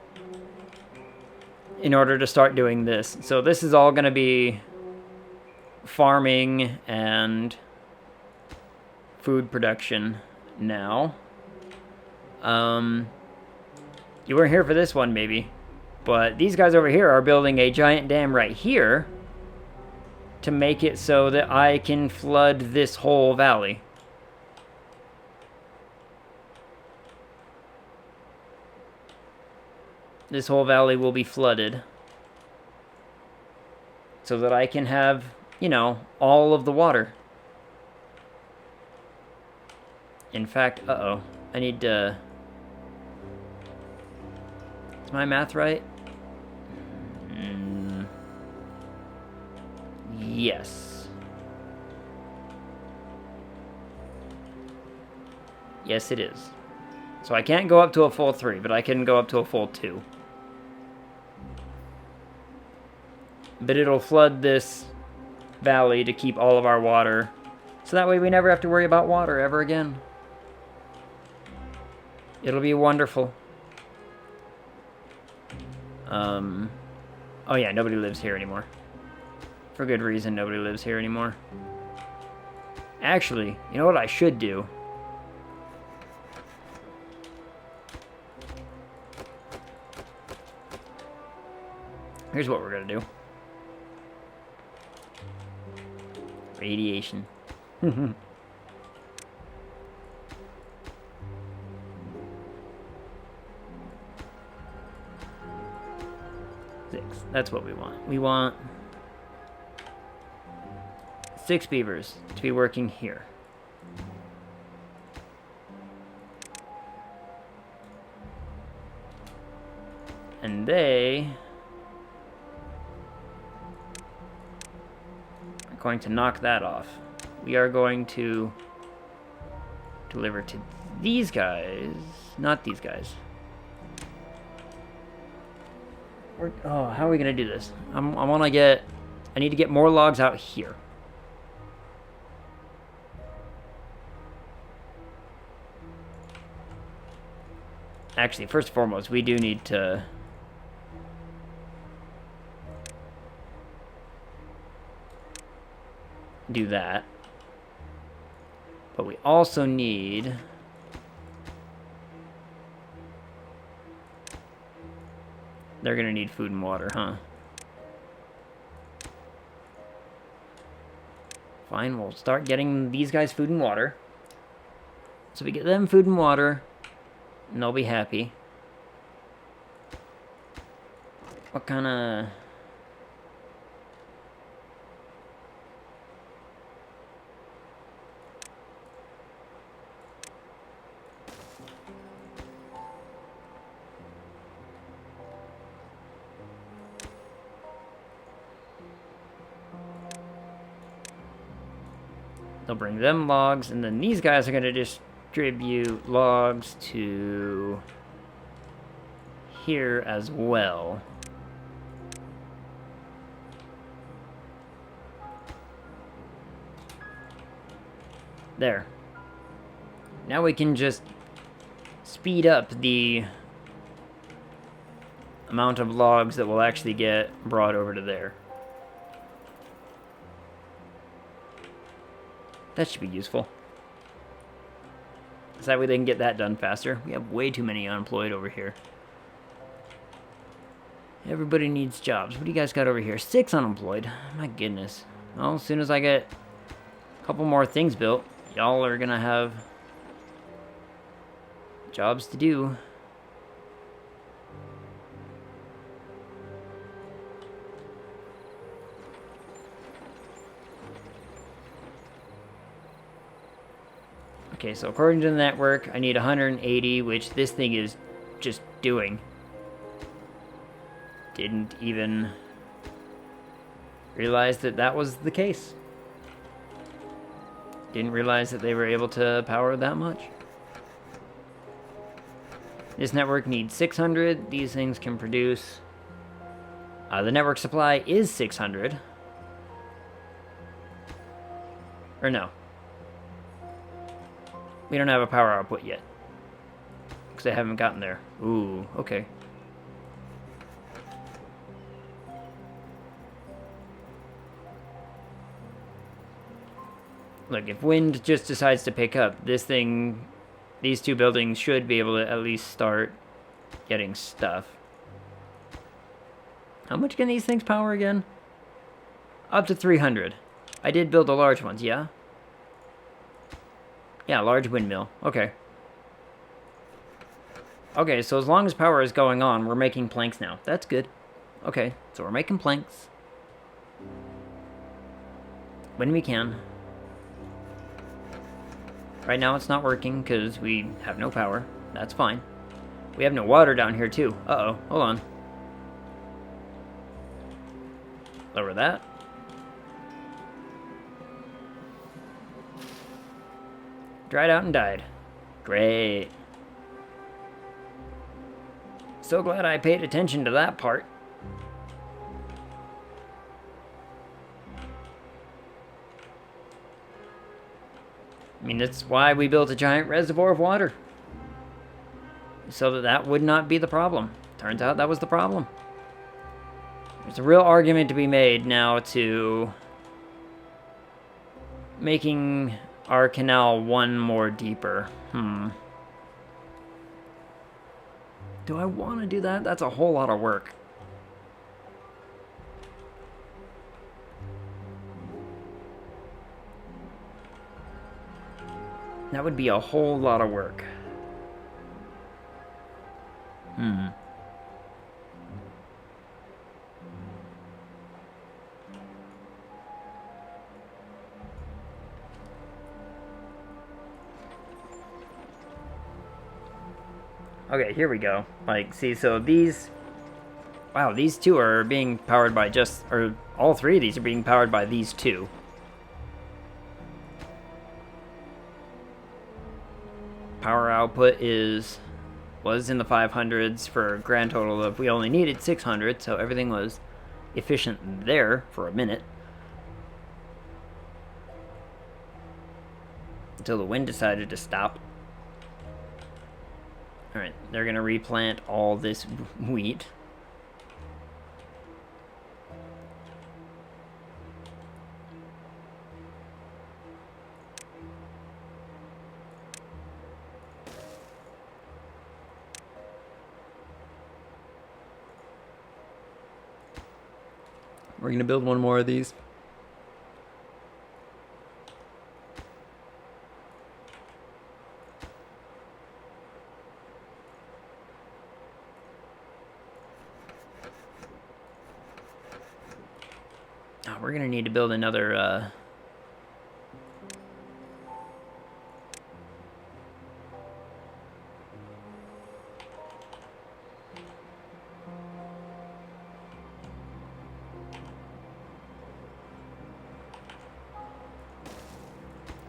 in order to start doing this. So this is all going to be farming and food production now. You weren't here for this one, maybe, but these guys over here are building a giant dam right here to make it so that I can flood this whole valley. This whole valley will be flooded so that I can have, you know, all of the water. In fact, I need to... Is my math right? Yes. Yes, it is. So I can't go up to a full 3, but I can go up to a full 2. But it'll flood this valley to keep all of our water. So that way we never have to worry about water ever again. It'll be wonderful. Oh yeah, nobody lives here anymore. For good reason, nobody lives here anymore. Actually, you know what I should do? Here's what we're gonna do. Radiation. 6. That's what we want. We want 6 beavers to be working here. And they are going to knock that off. We are going to deliver to these guys, not these guys. Oh, how are we gonna do this? I need to get more logs out here. Actually, first and foremost, we do need to do that. But we also need... They're gonna need food and water, huh? Fine, we'll start getting these guys food and water. So we get them food and water, and they'll be happy. What kind of... They'll bring them logs, and then these guys are going to distribute logs to here as well. There. Now we can just speed up the amount of logs that will actually get brought over to there. That should be useful. So that way they can get that done faster. We have way too many unemployed over here. Everybody needs jobs. What do you guys got over here? 6 unemployed. My goodness. Well, as soon as I get a couple more things built, y'all are gonna have jobs to do. Okay, so according to the network, I need 180, which this thing is just doing. Didn't even realize that that was the case. Didn't realize that they were able to power that much. This network needs 600. These things can produce... the network supply is 600. Or no. We don't have a power output yet. Because I haven't gotten there. Ooh, okay. Look, if wind just decides to pick up, this thing, these two buildings should be able to at least start getting stuff. How much can these things power again? Up to 300. I did build the large ones, yeah? Yeah, large windmill. Okay. Okay, so as long as power is going on, we're making planks now. That's good. Okay, so we're making planks. When we can. Right now it's not working because we have no power. That's fine. We have no water down here too. Uh-oh, hold on. Lower that. Dried out and died. Great. So glad I paid attention to that part. I mean, that's why we built a giant reservoir of water. So that that would not be the problem. Turns out that was the problem. There's a real argument to be made now to making our canal one more deeper. Do I want to do that? That's a whole lot of work. That would be a whole lot of work. Okay, here we go. Like, see, so these... Wow, these two are being powered by just... Or all three of these are being powered by these two. Power output was in the 500s for a grand total of... We only needed 600, so everything was efficient there for a minute. Until the wind decided to stop. Alright, they're going to replant all this wheat. We're going to build one more of these. we're gonna need to build another,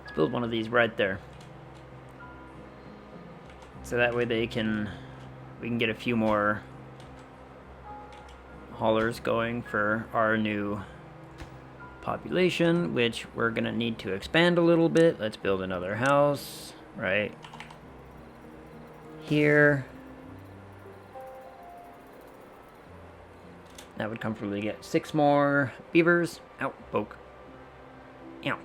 let's build one of these right there. So that way we can get a few more haulers going for our new population, which we're gonna need to expand a little bit. Let's build another house right here. That would comfortably get 6 more beavers. Ow, poke. Ow.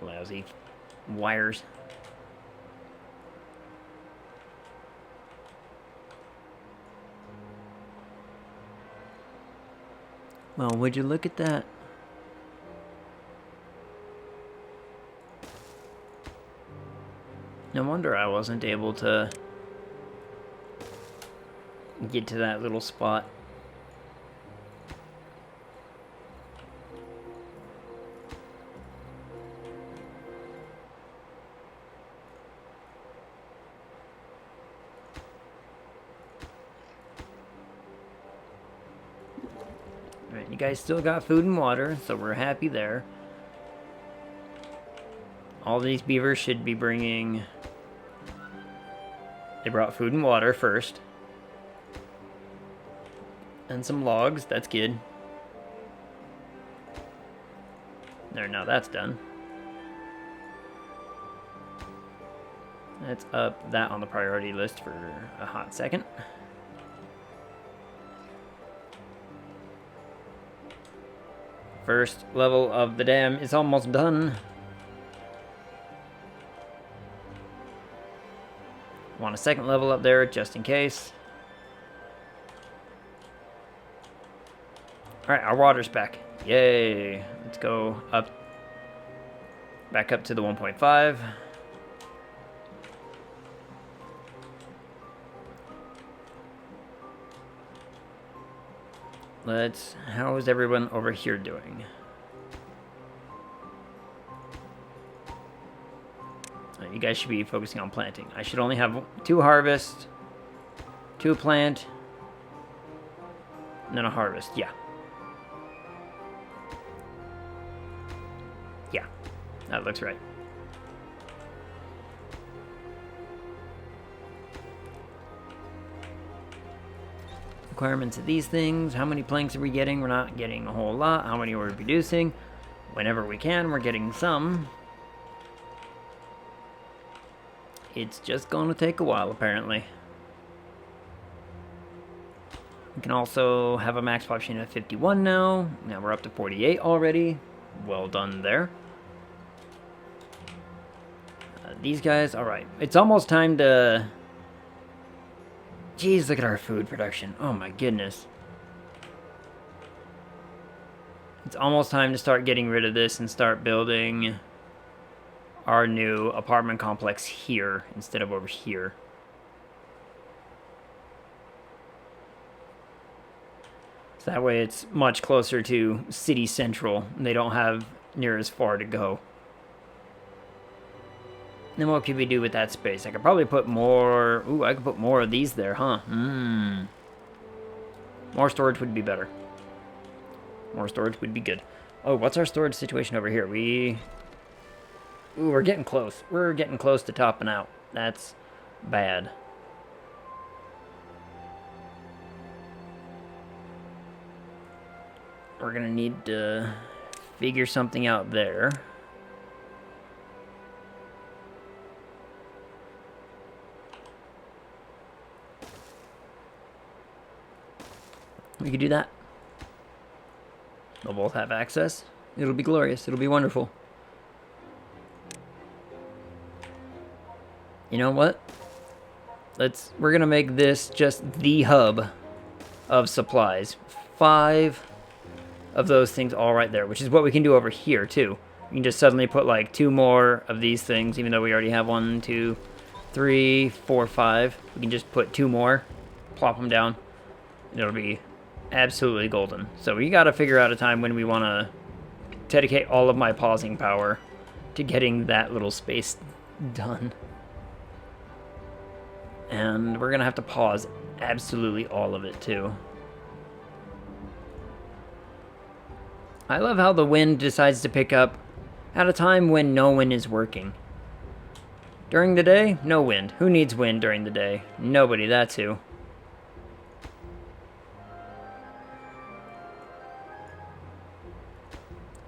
Lousy wires. Well, would you look at that? No wonder I wasn't able to get to that little spot. Alright, you guys still got food and water, so we're happy there. All these beavers should be bringing... They brought food and water first. And some logs, that's good. There, now that's done. Let's up that on the priority list for a hot second. First level of the dam is almost done. Want a second level up there just in case. Alright, our water's back. Yay. Let's go up. Back up to the 1.5. How is everyone over here doing? You guys should be focusing on planting. I should only have 2 harvest, 2 plant, and then a harvest. Yeah. Yeah, that looks right. Requirements of these things. How many planks are we getting? We're not getting a whole lot. How many are we producing? Whenever we can, we're getting some. It's just going to take a while, apparently. We can also have a max population of 51 now. Now we're up to 48 already. Well done there. These guys, alright. It's almost time to... Jeez, look at our food production. Oh my goodness. It's almost time to start getting rid of this and start building our new apartment complex here instead of over here. So that way it's much closer to city central. And they don't have near as far to go. Then what could we do with that space? I could probably put more... Ooh, I could put more of these there, huh? More storage would be better. More storage would be good. Oh, what's our storage situation over here? Ooh, we're getting close. We're getting close to topping out. That's bad. We're gonna need to figure something out there. We could do that. They'll both have access. It'll be glorious. It'll be wonderful. You know what? We're gonna make this just the hub of supplies. 5 of those things all right there, which is what we can do over here too. We can just suddenly put like 2 more of these things, even though we already have 1, 2, 3, 4, 5. We can just put 2 more, plop them down, and it'll be absolutely golden. So we gotta figure out a time when we want to dedicate all of my pausing power to getting that little space done. And we're gonna have to pause absolutely all of it too. I love how the wind decides to pick up at a time when no one is working. During the day, no wind. Who needs wind during the day? Nobody, that's who.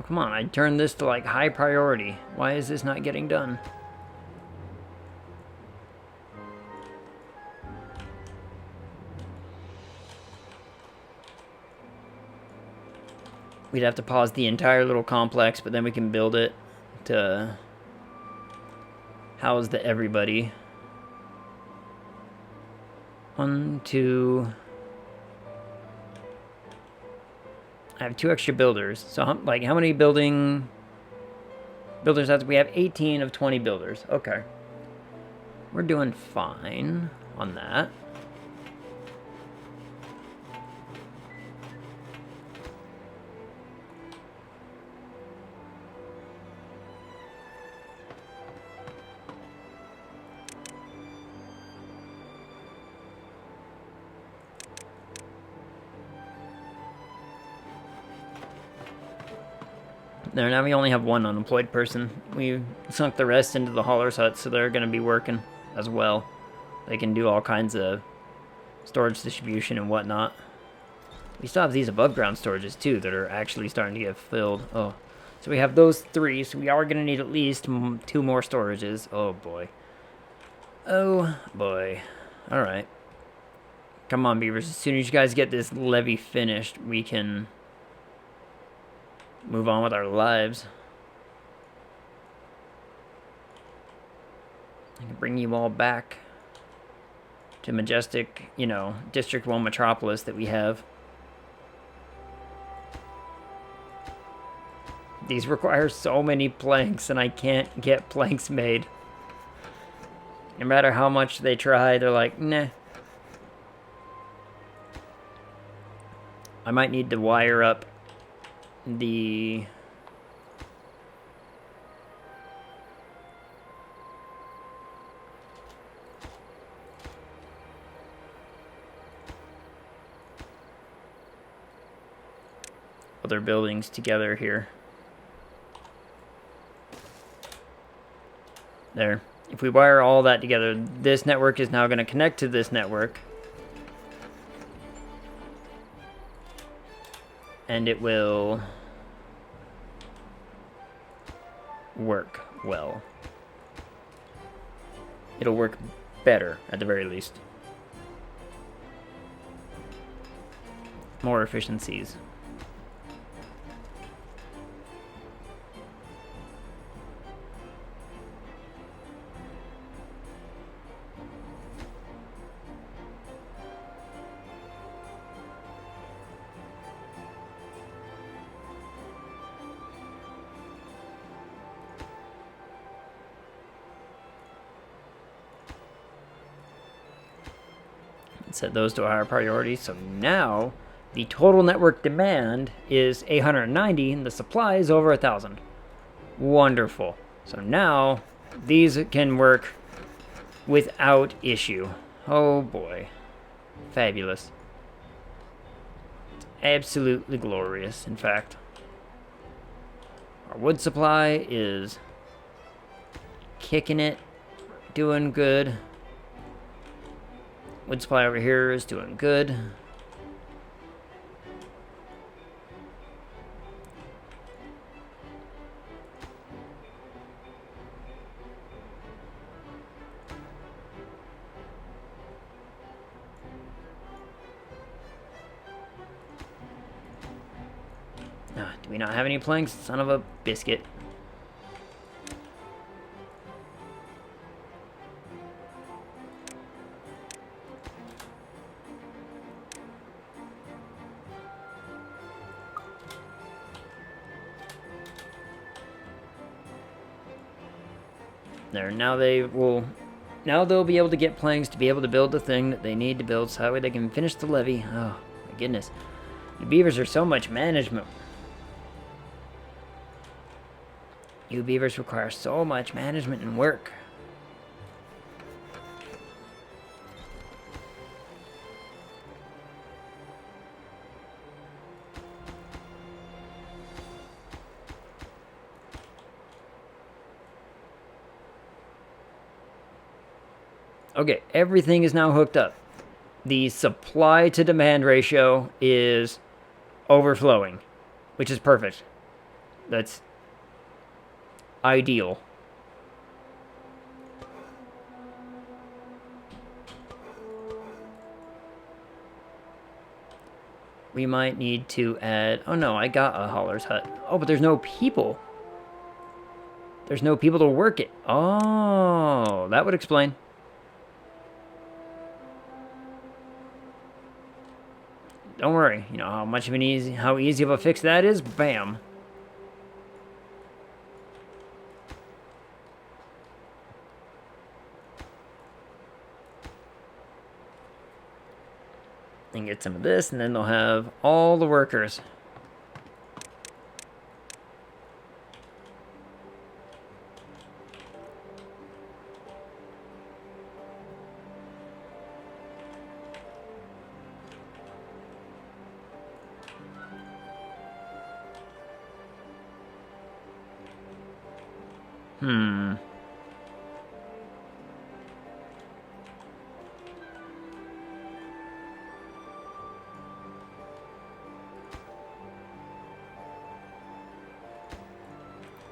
Oh, come on, I turned this to like high priority. Why is this not getting done? We'd have to pause the entire little complex, but then we can build it to house the everybody. 1, 2. I have 2 extra builders. So, how many builders have we have? 18 of 20 builders. Okay. We're doing fine on that. There, now we only have 1 unemployed person. We sunk the rest into the haulers hut, so they're going to be working as well. They can do all kinds of storage distribution and whatnot. We still have these above ground storages too that are actually starting to get filled. Oh, so we have those 3, so we are going to need at least 2 more storages. Oh boy. Oh boy. Alright. Come on, beavers. As soon as you guys get this levee finished, we can move on with our lives. I can bring you all back to majestic, District 1 metropolis that we have. These require so many planks, and I can't get planks made. No matter how much they try, they're like, nah. I might need to wire up the other buildings together here. There. If we wire all that together, this network is now going to connect to this network. And it will work well. It'll work better, at the very least. More efficiencies. Set those to a higher priority. So now the total network demand is 890 and the supply is over 1,000. Wonderful. So now these can work without issue. Oh boy. Fabulous. It's absolutely glorious, in fact. Our wood supply is kicking it, doing good. Wood supply over here is doing good. Do we not have any planks? Son of a biscuit. There, now they'll be able to get planks to be able to build the thing that they need to build, so that way they can finish the levee. Oh, my goodness. You beavers are so much management. You beavers require so much management and work. Okay, everything is now hooked up. The supply to demand ratio is overflowing, which is perfect. That's ideal. We might need to add... Oh no, I got a hauler's hut. Oh, but there's no people. There's no people to work it. Oh, that would explain. Don't worry. You know how much of an how easy of a fix that is? Bam. And get some of this, and then they'll have all the workers.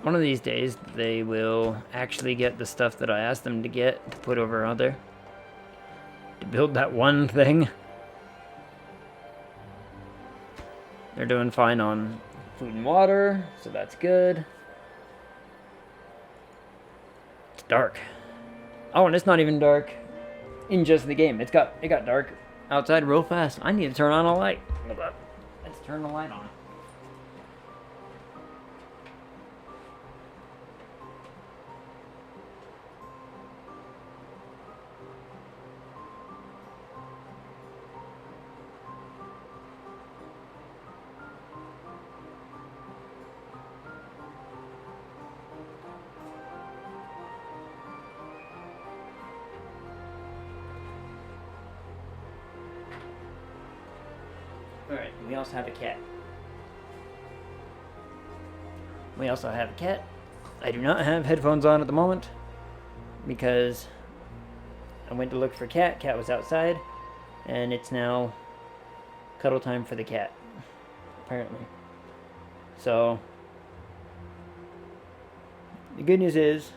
One of these days, they will actually get the stuff that I asked them to get to put over on there. To build that one thing. They're doing fine on food and water, so that's good. It's dark. Oh, and it's not even dark in just the game. It got dark outside real fast. I need to turn on a light. Hold up. Let's turn the light on. Alright, we also have a cat. We also have a cat. I do not have headphones on at the moment because I went to look for cat. Cat was outside, and it's now cuddle time for the cat, apparently. So, the good news is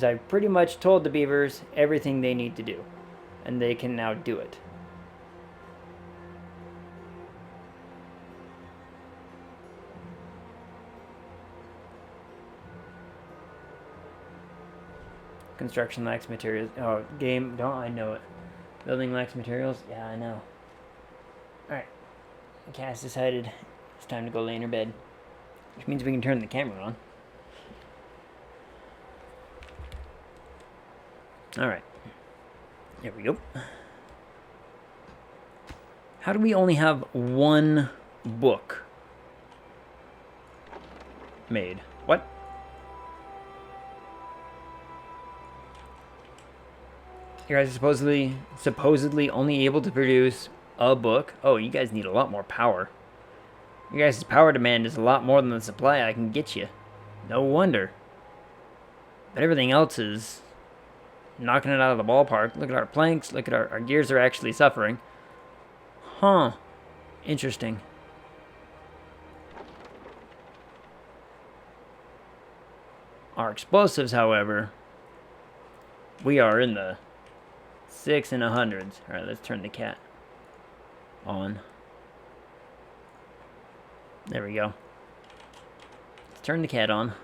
I pretty much told the beavers everything they need to do, and they can now do it. Construction lacks materials. Oh, game, don't I know it. Building lacks materials? Yeah, I know. Alright. Cass decided it's time to go lay in her bed. Which means we can turn the camera on. Alright. There we go. How do we only have one book made? What? You guys are supposedly only able to produce a book. Oh, you guys need a lot more power. You guys' power demand is a lot more than the supply I can get you. No wonder. But everything else is knocking it out of the ballpark. Look at our planks. Look at our gears are actually suffering. Huh. Interesting. Our explosives, however, we are in the 6 and 100s. Alright, let's turn the cat on. There we go. Let's turn the cat on.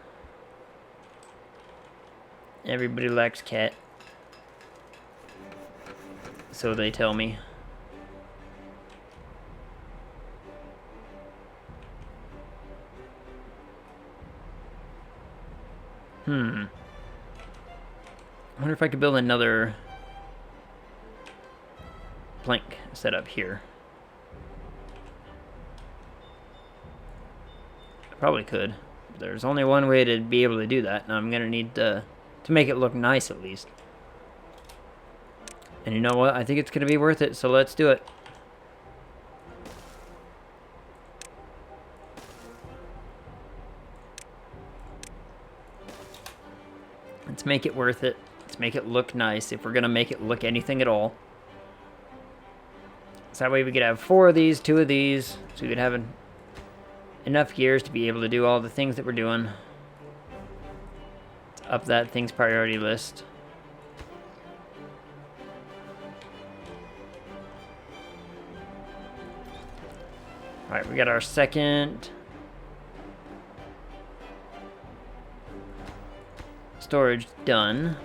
Everybody likes cat. So they tell me. I wonder if I could build another plank set up here. Probably could. There's only one way to be able to do that, and I'm gonna need to make it look nice at least. And you know what? I think it's gonna be worth it, so let's do it. Let's make it worth it. Let's make it look nice if we're gonna make it look anything at all. So that way we could have 4 of these, 2 of these, so we could have enough gears to be able to do all the things that we're doing. Let's up that things priority list. Alright, we got our second storage done.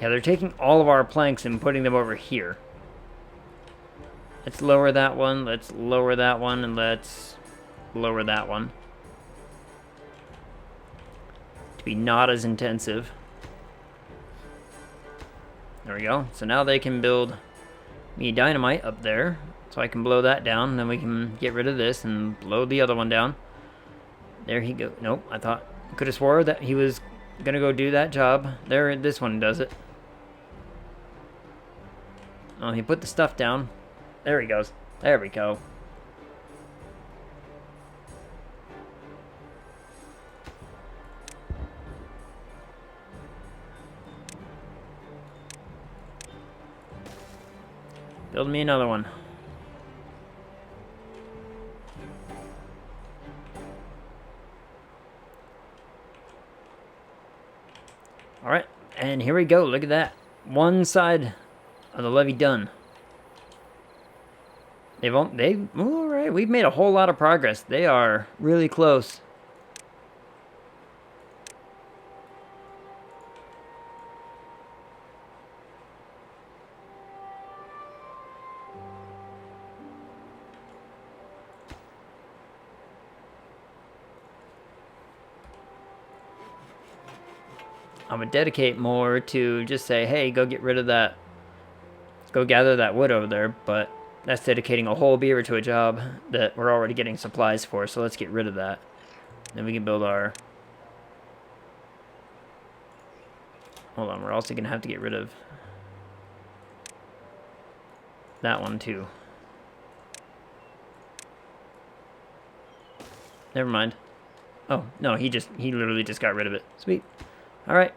Yeah, they're taking all of our planks and putting them over here. Let's lower that one, let's lower that one, and let's lower that one. To be not as intensive. There we go. So now they can build me dynamite up there. So I can blow that down, and then we can get rid of this and blow the other one down. There he go. Nope, I could have swore that he was gonna go do that job. There, this one does it. Oh, he put the stuff down. There he goes. There we go. Build me another one. Alright, and here we go. Look at that. One side of the levee done. Alright, we've made a whole lot of progress. They are really close. I would dedicate more to just say, hey, go get rid of that. Go gather that wood over there, but that's dedicating a whole beaver to a job that we're already getting supplies for, so let's get rid of that. Then we can build our... Hold on, we're also going to have to get rid of that one too. Never mind. Oh, no, he literally just got rid of it. Sweet. Alright.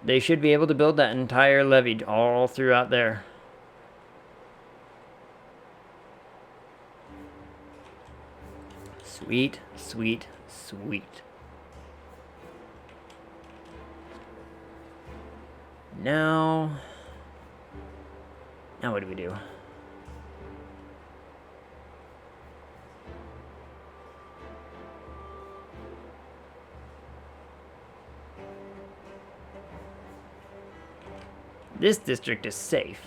They should be able to build that entire levee all throughout there. Sweet, sweet, sweet. Now what do we do? This district is safe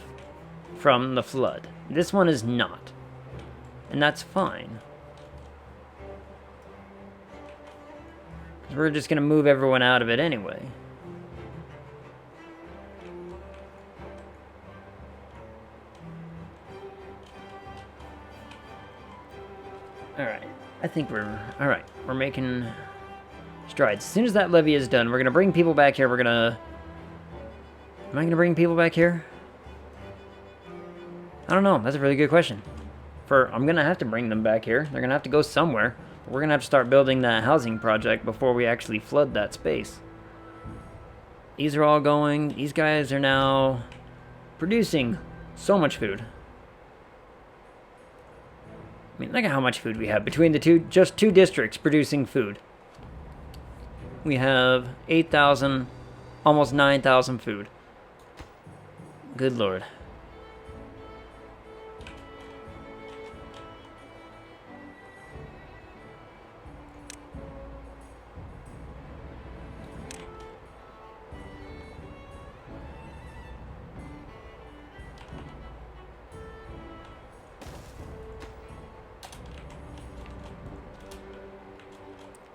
from the flood. This one is not. And that's fine. We're just going to move everyone out of it anyway. Alright. I think we're... Alright. We're making strides. As soon as that levee is done, we're going to bring people back here. We're going to... Am I going to bring people back here? I don't know. That's a really good question. I'm going to have to bring them back here. They're going to have to go somewhere. But we're going to have to start building that housing project before we actually flood that space. These are all going. These guys are now producing so much food. I mean, look at how much food we have between the two, just 2 districts producing food. We have 8,000, almost 9,000 food. Good Lord.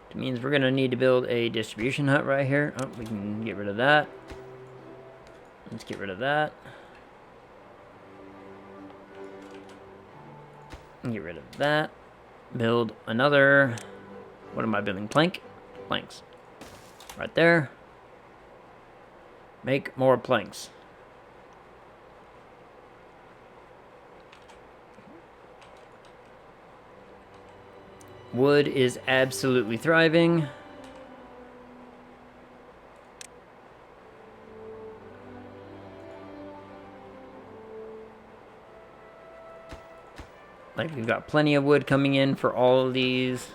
It means we're going to need to build a distribution hut right here. Oh, we can get rid of that. Let's get rid of that. And get rid of that. Build another... What am I building? Plank? Planks. Right there. Make more planks. Wood is absolutely thriving. Like, we've got plenty of wood coming in for all of these.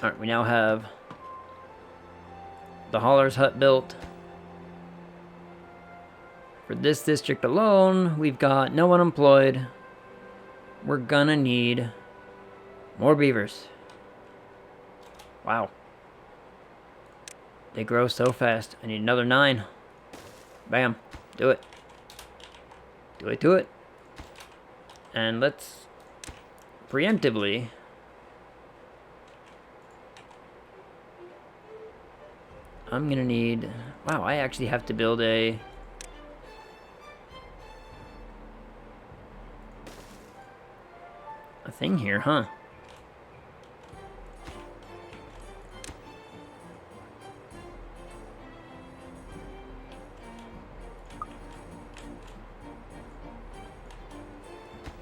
Alright, we now have the hauler's hut built. For this district alone, we've got no one employed. We're gonna need more beavers. Wow. They grow so fast. I need another 9. Bam. Do it. Do it, do it. And let's preemptively I'm gonna need... Wow, I actually have to build a... thing here, huh?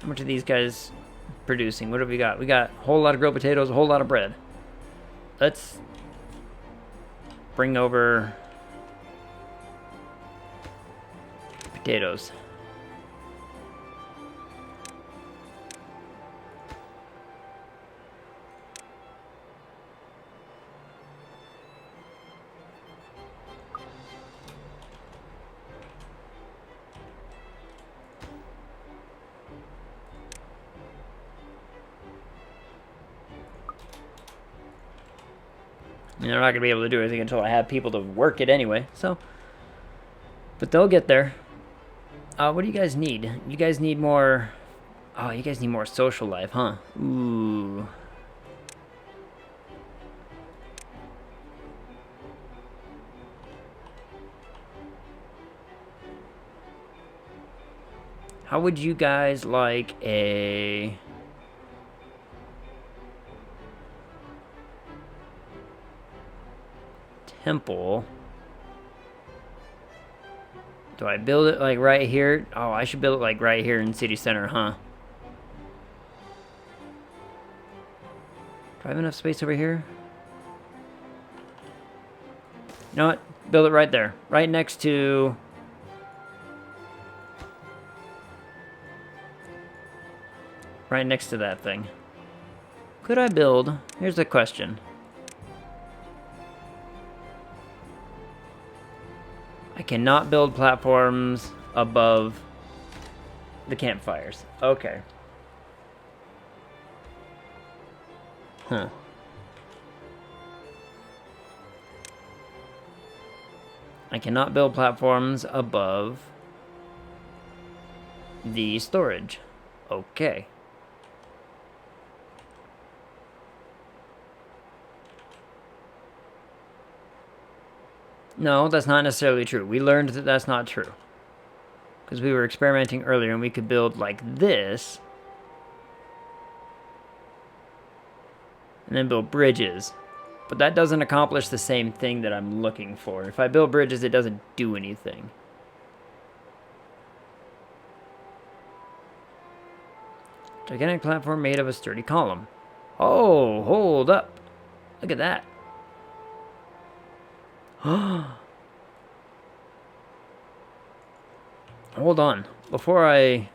How much are these guys producing? What have we got? We got a whole lot of grilled potatoes, a whole lot of bread. Let's bring over potatoes. I mean, they're not going to be able to do anything until I have people to work it anyway, so. But they'll get there. What do you guys need? You guys need more... Oh, you guys need more social life, huh? Ooh. How would you guys like a... temple? Do I build it like right here? Oh, I should build it like right here in city center, huh? Do I have enough space over here? You know what? Build it right there. Right next to... right next to that thing. Could I build... Here's the question. I cannot build platforms above the campfires. Okay. Huh. I cannot build platforms above the storage. Okay. No, that's not necessarily true. We learned that that's not true. Because we were experimenting earlier and we could build like this. And then build bridges. But that doesn't accomplish the same thing that I'm looking for. If I build bridges, it doesn't do anything. Gigantic platform made of a sturdy column. Oh, hold up. Look at that. Hold on. Before I...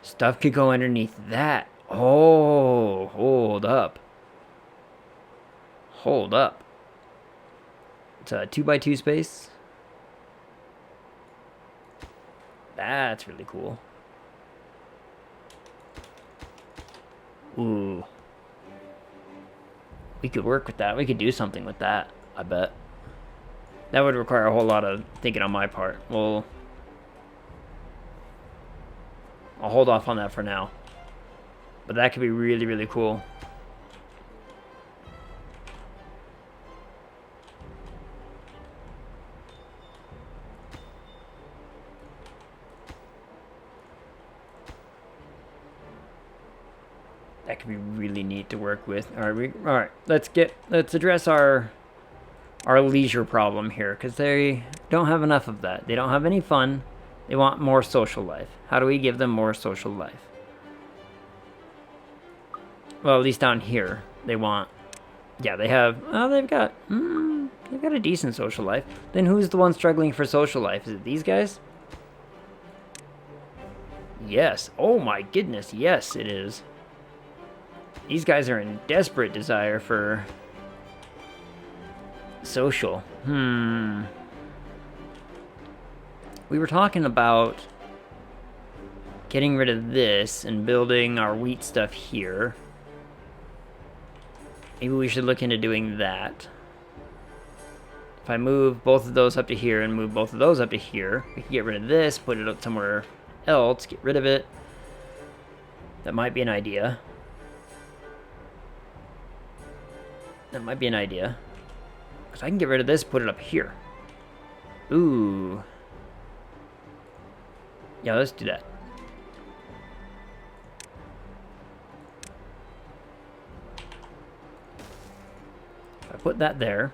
Stuff could go underneath that. Oh, hold up. Hold up. It's a 2x2 space. That's really cool. Ooh. We could work with that. We could do something with that, I bet. That would require a whole lot of thinking on my part. Well, I'll hold off on that for now. But that could be really, really cool. That could be really neat to work with. All right, let's address our leisure problem here, because they don't have enough of that. They don't have any fun. They want more social life. How do we give them more social life? Well, at least down here, they want. Yeah, they have. Oh, they've got a decent social life. Then who's the one struggling for social life? Is it these guys? Yes. Oh my goodness. Yes, it is. These guys are in desperate desire for social. We were talking about getting rid of this and building our wheat stuff here. Maybe we should look into doing that. If I move both of those up to here and move both of those up to here, we can get rid of this, put it up somewhere else, get rid of it. That might be an idea. Because I can get rid of this, put it up here. Ooh. Yeah, let's do that. I put that there.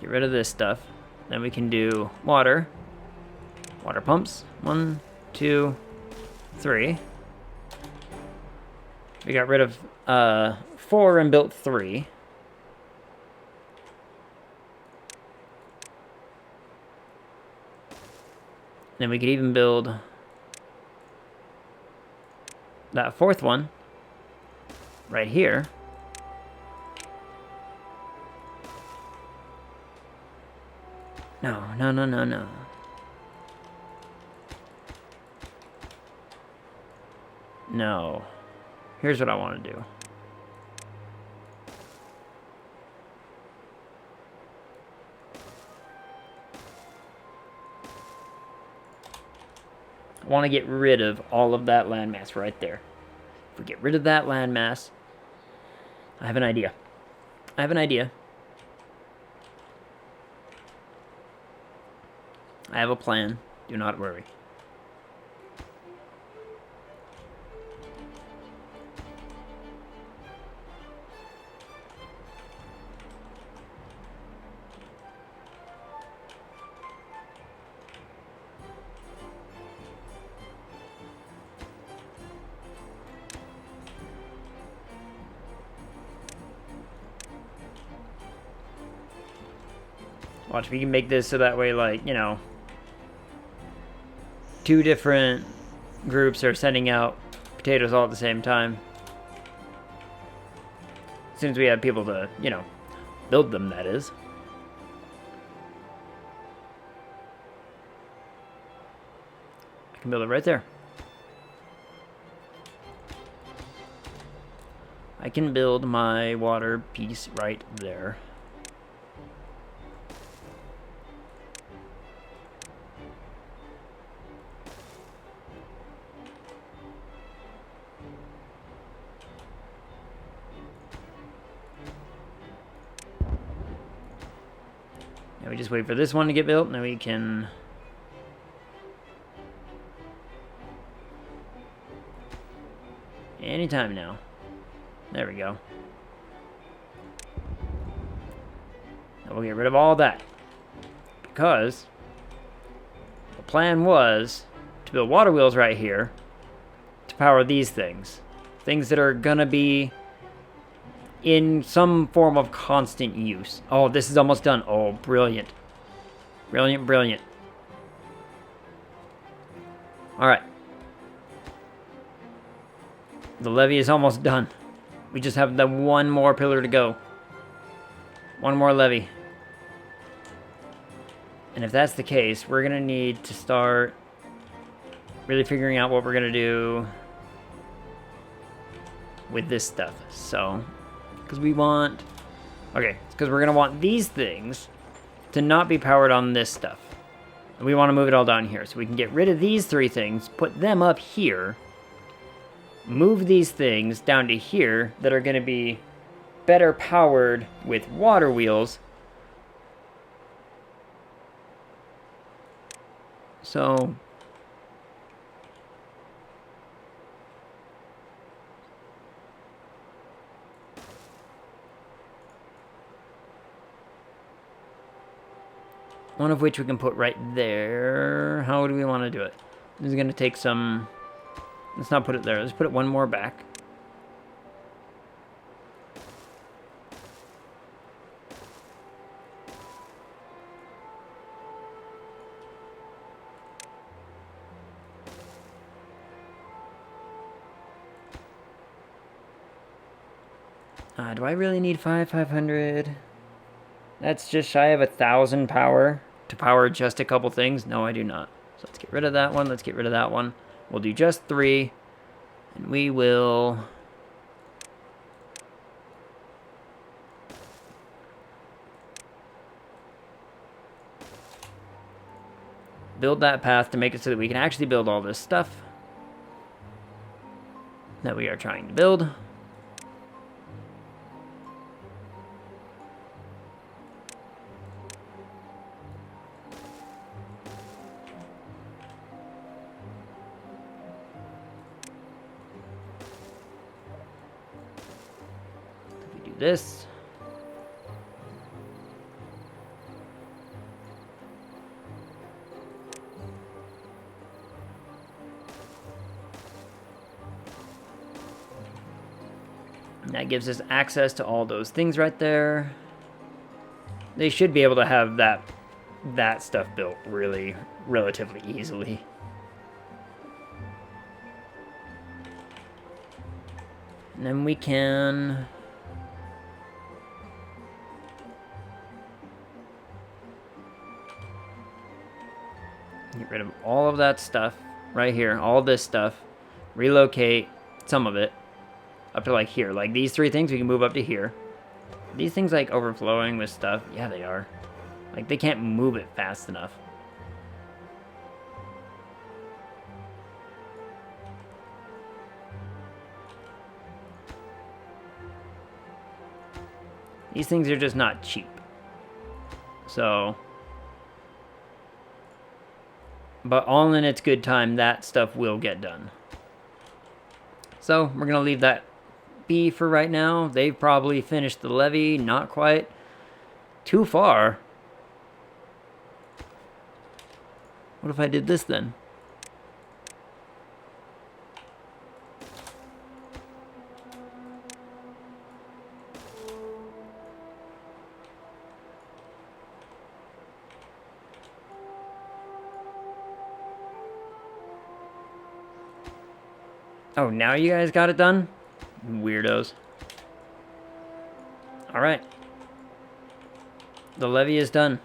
Get rid of this stuff. Then we can do water. Water pumps. 1, 2, 3. We got rid of 4 and built 3. Then we could even build that 4th one right here. No. No. Here's what I want to do. I want to get rid of all of that landmass right there. If we get rid of that landmass, I have an idea. I have a plan. Do not worry. Watch, we can make this so that way, like, you know, 2 different groups are sending out potatoes all at the same time. As soon as we have people to, you know, build them, that is. I can build it right there. I can build my water piece right there. Now we just wait for this one to get built, and then we can... Anytime now. There we go. Now we'll get rid of all that. Because the plan was to build water wheels right here to power these things. Things that are gonna be in some form of constant use. Oh, this is almost done. Oh, brilliant. Brilliant. Alright. The levee is almost done. We just have the one more pillar to go. One more levee. And if that's the case, we're going to need to start really figuring out what we're going to do with this stuff. So... because we want... okay, because we're going to want these things to not be powered on this stuff. And we want to move it all down here. So we can get rid of these 3 things, put them up here, move these things down to here that are going to be better powered with water wheels So one of which we can put right there. How do we want to do it? This is going to take some... Let's not put it there. Let's put it one more back. Do I really need 500? That's just shy of 1,000 power to power just a couple things. No, I do not. So let's get rid of that one. Let's get rid of that one. We'll do just 3. And we will... build that path to make it so that we can actually build all this stuff that we are trying to build. This. And that gives us access to all those things right there. They should be able to have that stuff built really relatively easily. And then we can... get rid of all of that stuff right here, all this stuff, relocate some of it up to like here. Like these 3 things we can move up to here. These things like overflowing with stuff, yeah they are. Like they can't move it fast enough. These things are just not cheap. So... but all in its good time, that stuff will get done. So, we're going to leave that be for right now. They've probably finished the levee. Not quite. Too far. What if I did this then? Oh, now you guys got it done? Weirdos. Alright. The levee is done.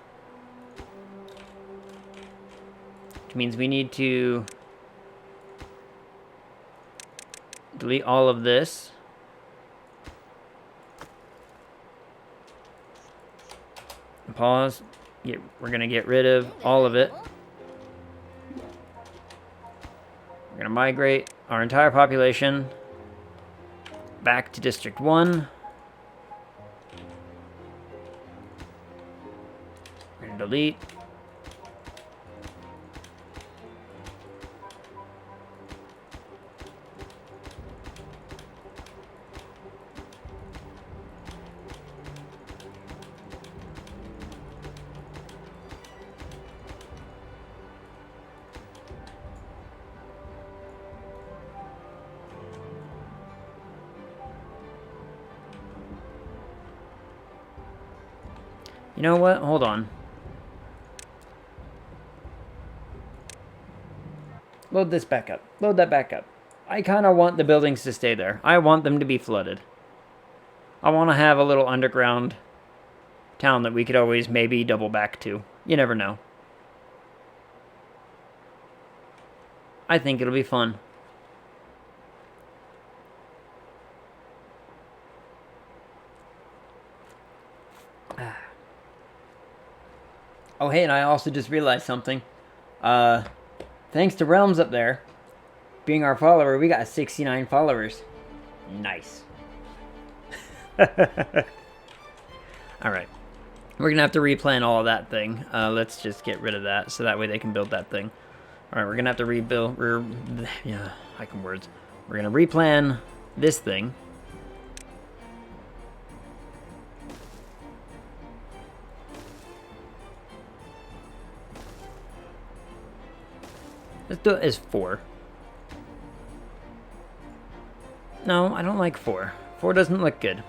Which means we need to delete all of this. Pause. We're going to get rid of all of it. We're going to migrate our entire population back to District 1. We're going to delete. You know what? Hold on. Load this back up. Load that back up. I kind of want the buildings to stay there. I want them to be flooded. I want to have a little underground town that we could always maybe double back to. You never know. I think it'll be fun. Oh, hey, and I also just realized something. Thanks to Realms up there being our follower, we got 69 followers. Nice. Alright. We're going to have to replan all of that thing. Let's just get rid of that, so that way they can build that thing. Alright, we're gonna have to rebuild. Yeah, I can words. We're gonna replan this thing. Let's do it as 4. No, I don't like 4. 4 doesn't look good.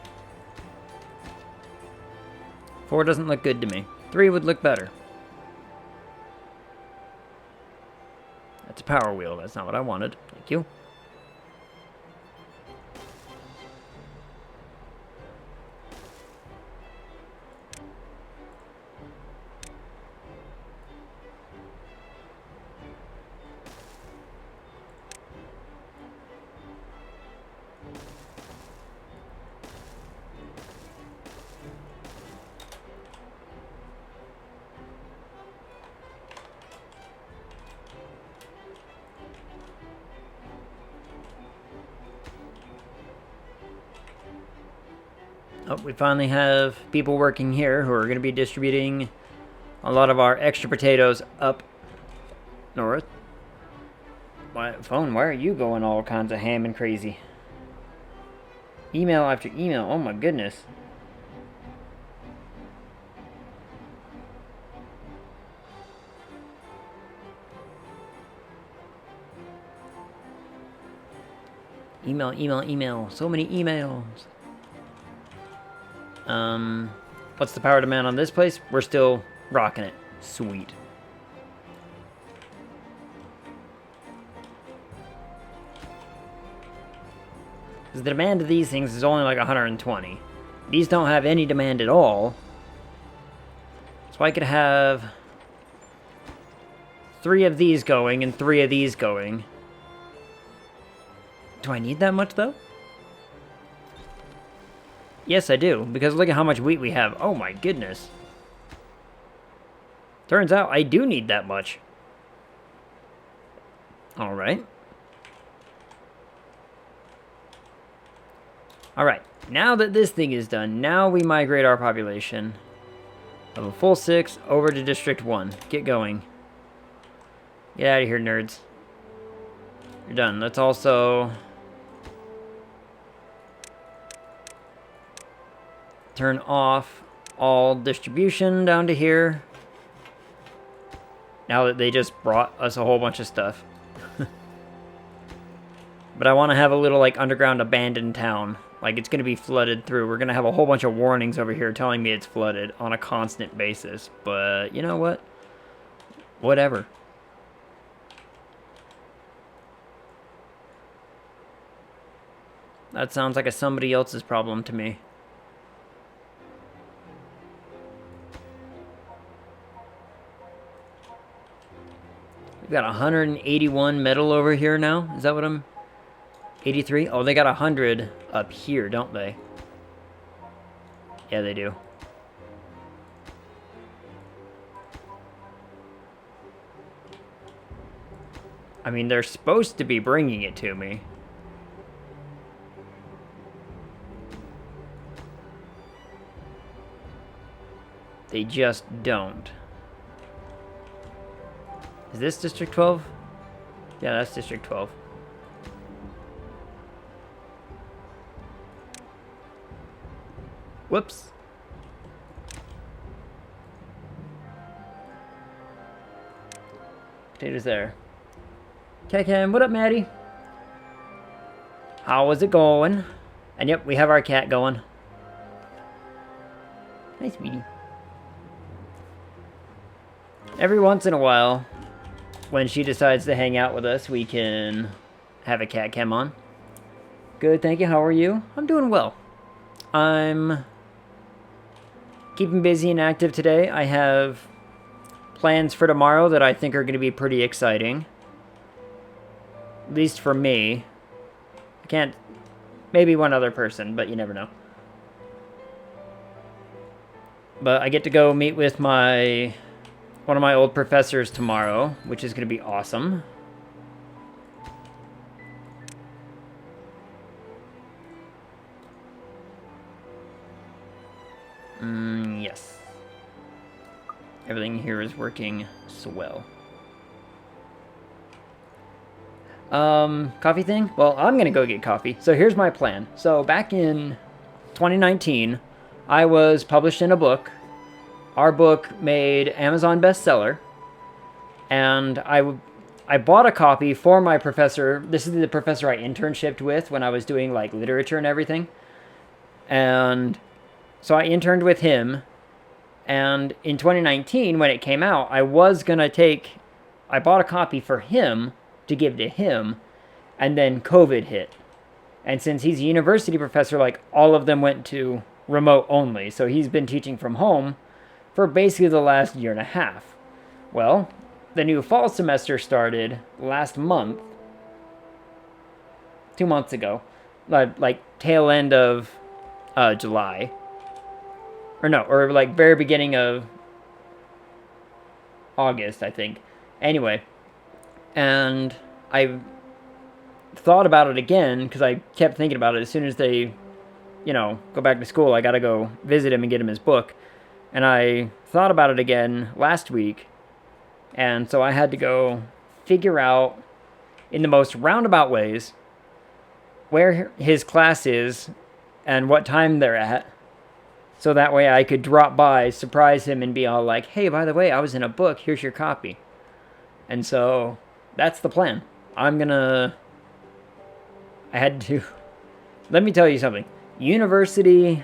4 doesn't look good to me. 3 would look better. That's a power wheel. That's not what I wanted. Thank you. Oh, we finally have people working here who are going to be distributing a lot of our extra potatoes up north. Phone, why are you going all kinds of ham and crazy? Email after email. Oh my goodness. Email, email, email. So many emails. What's the power demand on this place? We're still rocking it. Sweet. Because the demand of these things is only like 120. These don't have any demand at all. So I could have 3 of these going and 3 of these going. Do I need that much though? Yes, I do, because look at how much wheat we have. Oh my goodness. Turns out I do need that much. Alright. Alright, now that this thing is done, now we migrate our population of a full 6 over to District 1. Get going. Get out of here, nerds. You're done. Let's also turn off all distribution down to here. Now that they just brought us a whole bunch of stuff. But I want to have a little, like, underground abandoned town. Like, it's going to be flooded through. We're going to have a whole bunch of warnings over here telling me it's flooded on a constant basis. But, you know what? Whatever. That sounds like somebody else's problem to me. We've got 181 metal over here now. Is that what I'm... 83? Oh, they got 100 up here, don't they? Yeah, they do. I mean, they're supposed to be bringing it to me. They just don't. Is this District 12? Yeah, that's District 12. Whoops. Potatoes there. Ken, what up, Maddie? How is it going? And yep, we have our cat going. Hi, sweetie. Every once in a while, when she decides to hang out with us, we can have a cat cam on. Good, thank you. How are you? I'm doing well. I'm keeping busy and active today. I have plans for tomorrow that I think are going to be pretty exciting. At least for me. I can't... Maybe one other person, but you never know. But I get to go meet with one of my old professors tomorrow, which is going to be awesome. Yes. Everything here is working swell. Coffee thing? Well, I'm gonna go get coffee. So here's my plan. So back in 2019, I was published in a book. Our book made Amazon bestseller, and I bought a copy for my professor. This is the professor I internshiped with when I was doing like literature and everything. And so I interned with him. And in 2019, when it came out, I bought a copy for him to give to him, and then COVID hit. And since he's a university professor, like all of them went to remote only. So he's been teaching from home for basically the last year and a half. Well, the new fall semester started last month, 2 months ago, like tail end of July. Or like very beginning of August, I think. Anyway, and I thought about it again because I kept thinking about it. As soon as they, go back to school, I gotta go visit him and get him his book. And I thought about it again last week, and so I had to go figure out, in the most roundabout ways, where his class is and what time they're at, so that way I could drop by, surprise him, and be all like, hey, by the way, I was in a book, here's your copy. And so that's the plan. I had to, let me tell you something. University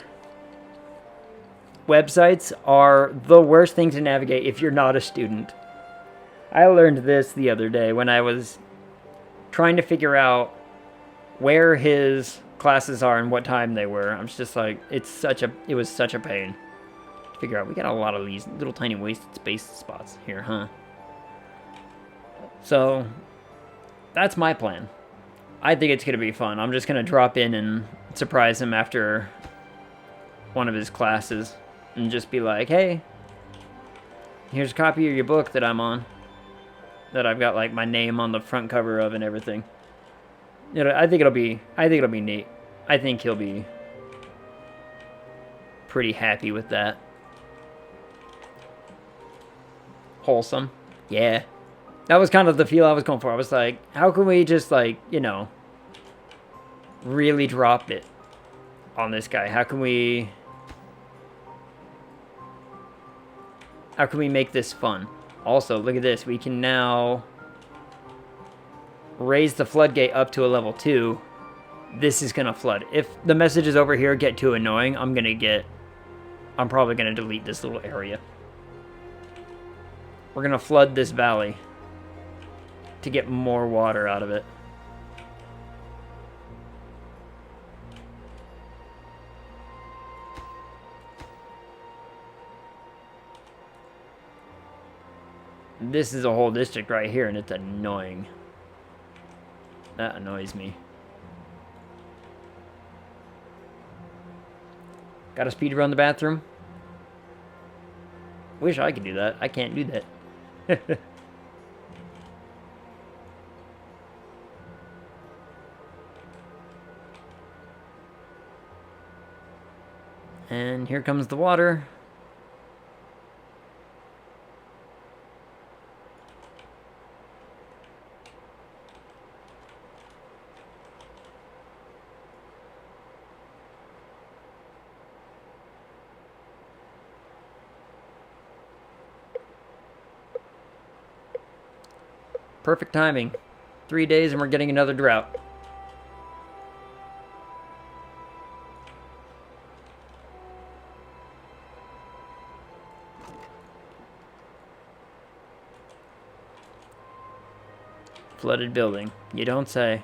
websites are the worst thing to navigate if you're not a student. I learned this the other day when I was trying to figure out where his classes are and what time they were. I'm just like, it was such a pain to figure out. We got a lot of these little tiny wasted space spots here, huh? So that's my plan. I think it's gonna be fun. I'm just gonna drop in and surprise him after one of his classes and just be like, hey, here's a copy of your book that I'm on, that I've got like my name on the front cover of and everything. I think it'll be neat. I think he'll be pretty happy with that. Wholesome. Yeah. That was kind of the feel I was going for. I was like, how can we just like, really drop it on this guy? How can we make this fun? Also, look at this. We can now raise the floodgate up to a level 2. This is gonna flood. If the messages over here get too annoying, I'm probably gonna delete this little area. We're gonna flood this valley to get more water out of it. This is a whole district right here, and it's annoying. That annoys me. Got a speed run the bathroom? Wish I could do that. I can't do that. And here comes the water. Perfect timing. 3 days and we're getting another drought. Flooded building. You don't say.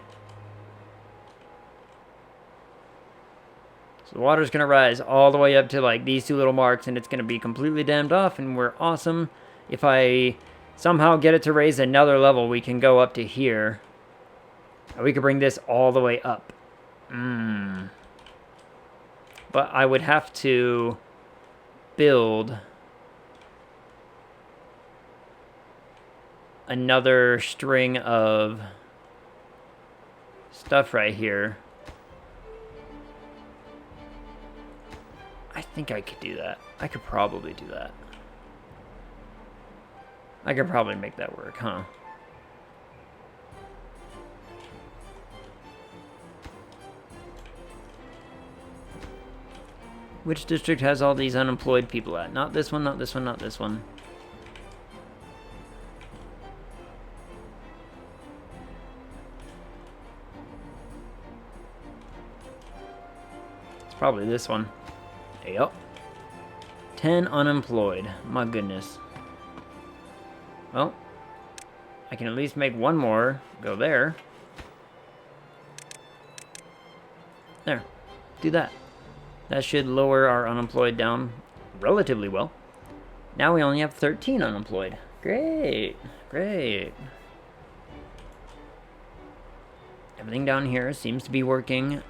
So the water's going to rise all the way up to like these two little marks, and it's going to be completely dammed off, and we're awesome. If I somehow get it to raise another level, we can go up to here. And we could bring this all the way up. But I would have to build another string of stuff right here. I think I could do that. I could probably do that. I could probably make that work, huh? Which district has all these unemployed people at? Not this one, not this one, not this one. It's probably this one. Yep. 10 unemployed. My goodness. Well, I can at least make one more go there. There. Do that. That should lower our unemployed down relatively well. Now we only have 13 unemployed. Great. Great. Everything down here seems to be working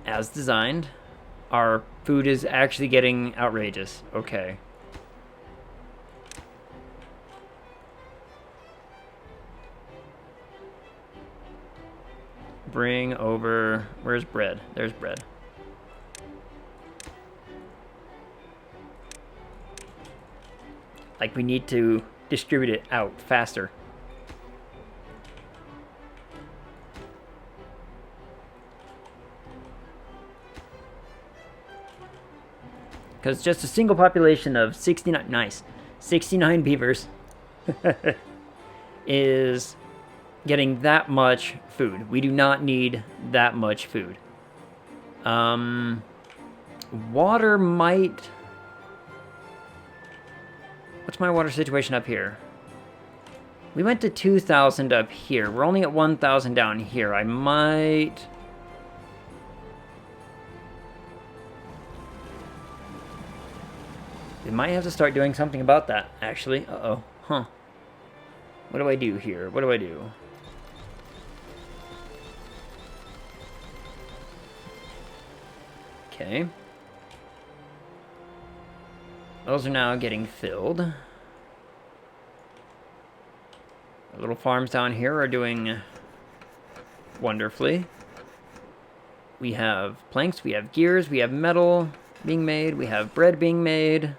as designed. Our food is actually getting outrageous. Okay. Bring over... Where's bread? There's bread. Like, we need to distribute it out faster. Because just a single population of 69... Nice. 69 beavers is getting that much food. We do not need that much food. Water might... What's my water situation up here? We went to 2,000 up here. We're only at 1,000 down here. I might... We might have to start doing something about that, actually. Uh-oh. Huh. What do I do here? What do I do? Okay. Those are now getting filled. Our little farms down here are doing wonderfully. We have planks, we have gears, we have metal being made, we have bread being made.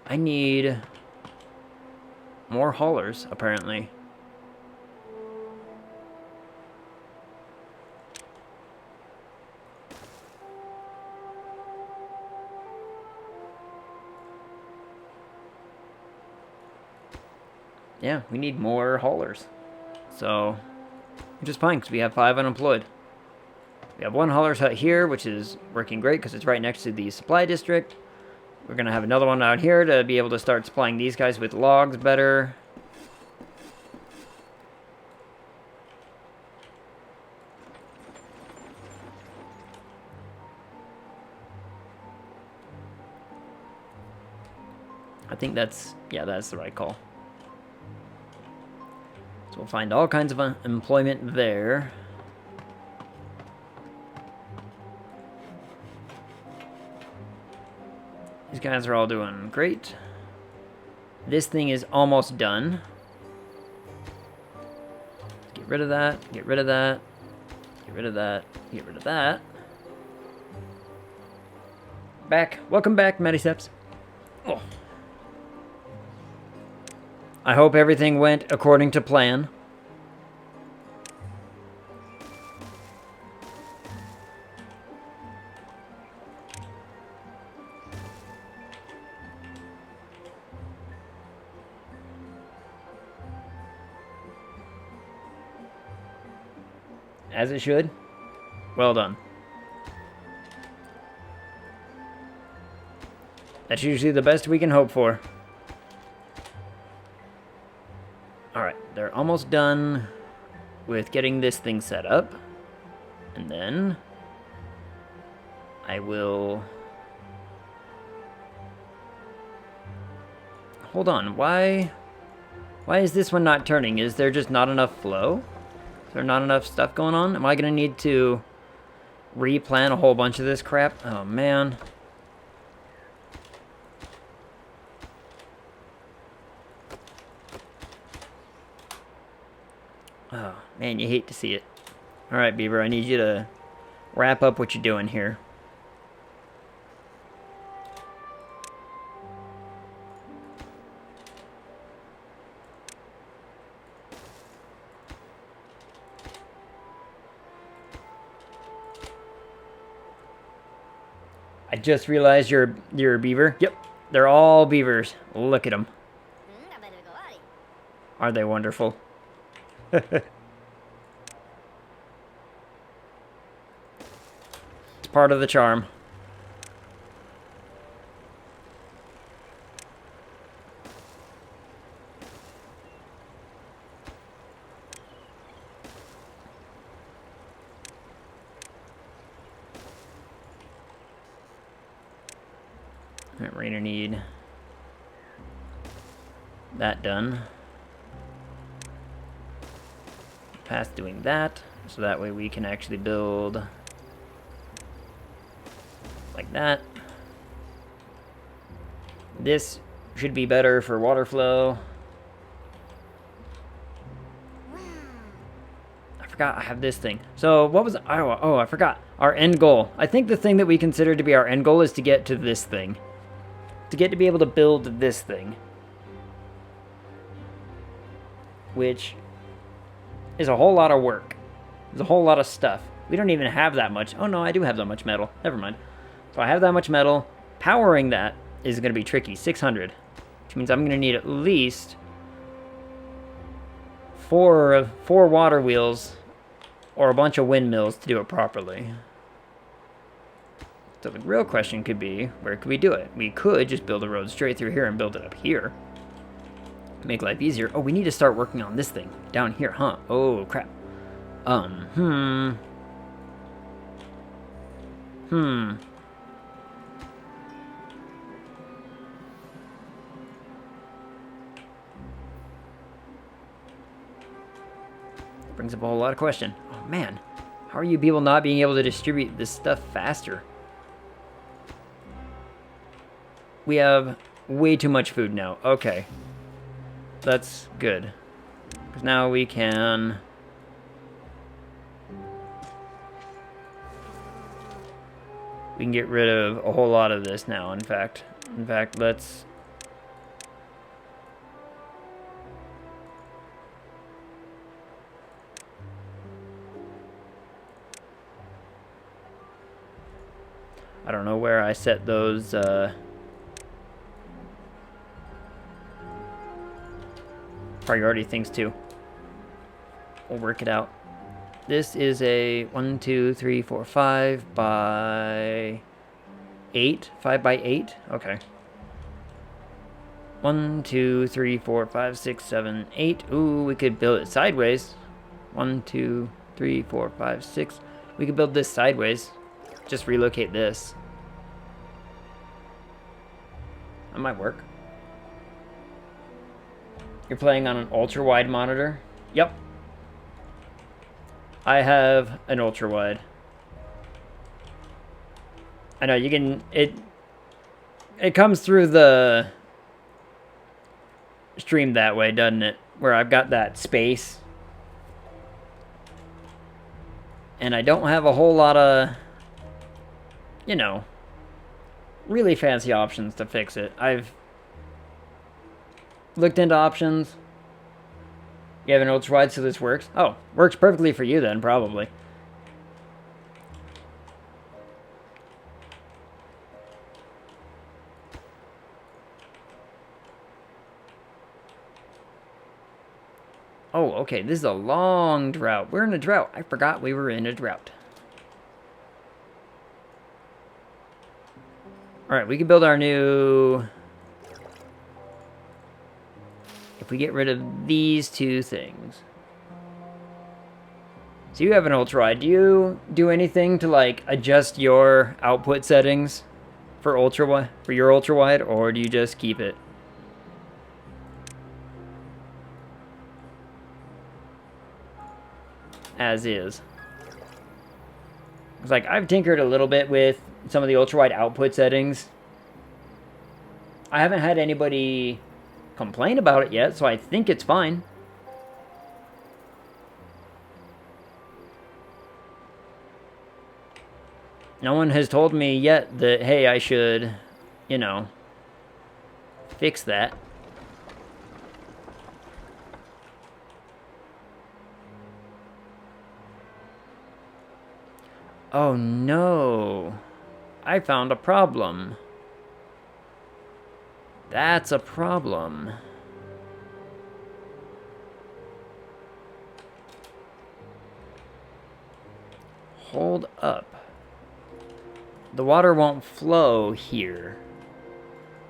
I need more haulers, apparently. Yeah, we need more haulers. So, which is fine, because we have 5 unemployed. We have 1 hauler's hut here, which is working great, because it's right next to the supply district. We're going to have another one out here to be able to start supplying these guys with logs better. I think that's, yeah, that's the right call. So we'll find all kinds of employment there. These guys are all doing great. This thing is almost done. Get rid of that, get rid of that, get rid of that, get rid of that. Back. Welcome back, Mediceps. Oh. I hope everything went according to plan. As it should. Well done. That's usually the best we can hope for. Alright, they're almost done with getting this thing set up. And then I will... Hold on, why is this one not turning? Is there just not enough flow? Is there not enough stuff going on? Am I going to need to replan a whole bunch of this crap? Oh, man. Oh, man, you hate to see it. Alright, Beaver, I need you to wrap up what you're doing here. I just realized you're a beaver. Yep, they're all beavers. Look at them. Are they wonderful? It's part of the charm. Alright, we're gonna need that done. Past doing that, so that way we can actually build like that. This should be better for water flow. I forgot I have this thing. So what was I forgot. Our end goal. I think the thing that we consider to be our end goal is to get to this thing. To get to be able to build this thing. Which is a whole lot of work. There's a whole lot of stuff. We don't even have that much. Oh no, I do have that much metal. Never mind. So I have that much metal. Powering that is going to be tricky. 600. Which means I'm going to need at least four water wheels or a bunch of windmills to do it properly. So the real question could be, where could we do it? We could just build a road straight through here and build it up here. Make life easier. Oh, we need to start working on this thing down here, huh? Oh, crap. Brings up a whole lot of question. Oh, man. How are you people not being able to distribute this stuff faster? We have way too much food now. Okay. That's good. Because now we can... We can get rid of a whole lot of this now, in fact. Let's... I don't know where I set those, priority things too. We'll work it out. This is a 1, 2, 3, 4, 5 by 8. 5 by 8? Okay. 1, 2, 3, 4, 5, 6, 7, 8. Ooh, we could build it sideways. 1, 2, 3, 4, 5, 6. We could build this sideways. Just relocate this. That might work. You're playing on an ultra-wide monitor? Yep. I have an ultra-wide. I know, you can... It comes through the stream that way, doesn't it? Where I've got that space. And I don't have a whole lot of... You know, really fancy options to fix it. I've looked into options. You have an ultra wide, so this works. Oh, works perfectly for you then, probably. Oh, okay, this is a long drought. We're in a drought. I forgot we were in a drought. Alright, we can build our new... If we get rid of these two things. So you have an ultra-wide. Do you do anything to, like, adjust your output settings for your ultra-wide, or do you just keep it? As is. It's like, I've tinkered a little bit with some of the ultra-wide output settings. I haven't had anybody complain about it yet, so I think it's fine. No one has told me yet that, hey, I should, you know, fix that. Oh no. I found a problem. That's a problem. Hold up. The water won't flow here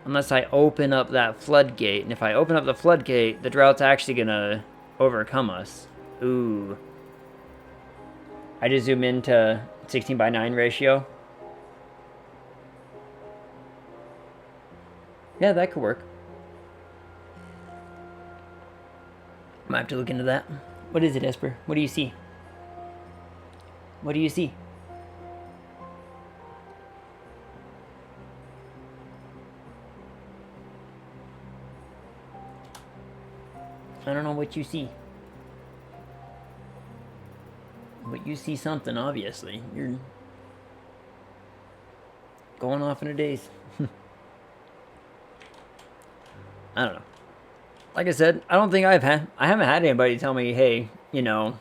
unless I open up that floodgate. And if I open up the floodgate, the drought's actually gonna overcome us. Ooh. I just zoom into 16:9 ratio. Yeah, that could work. I might have to look into that. What is it, Esper? What do you see? What do you see? I don't know what you see. But you see something, obviously. You're going off in a daze. I don't know. Like I said, I don't think I haven't had anybody tell me, hey, you know,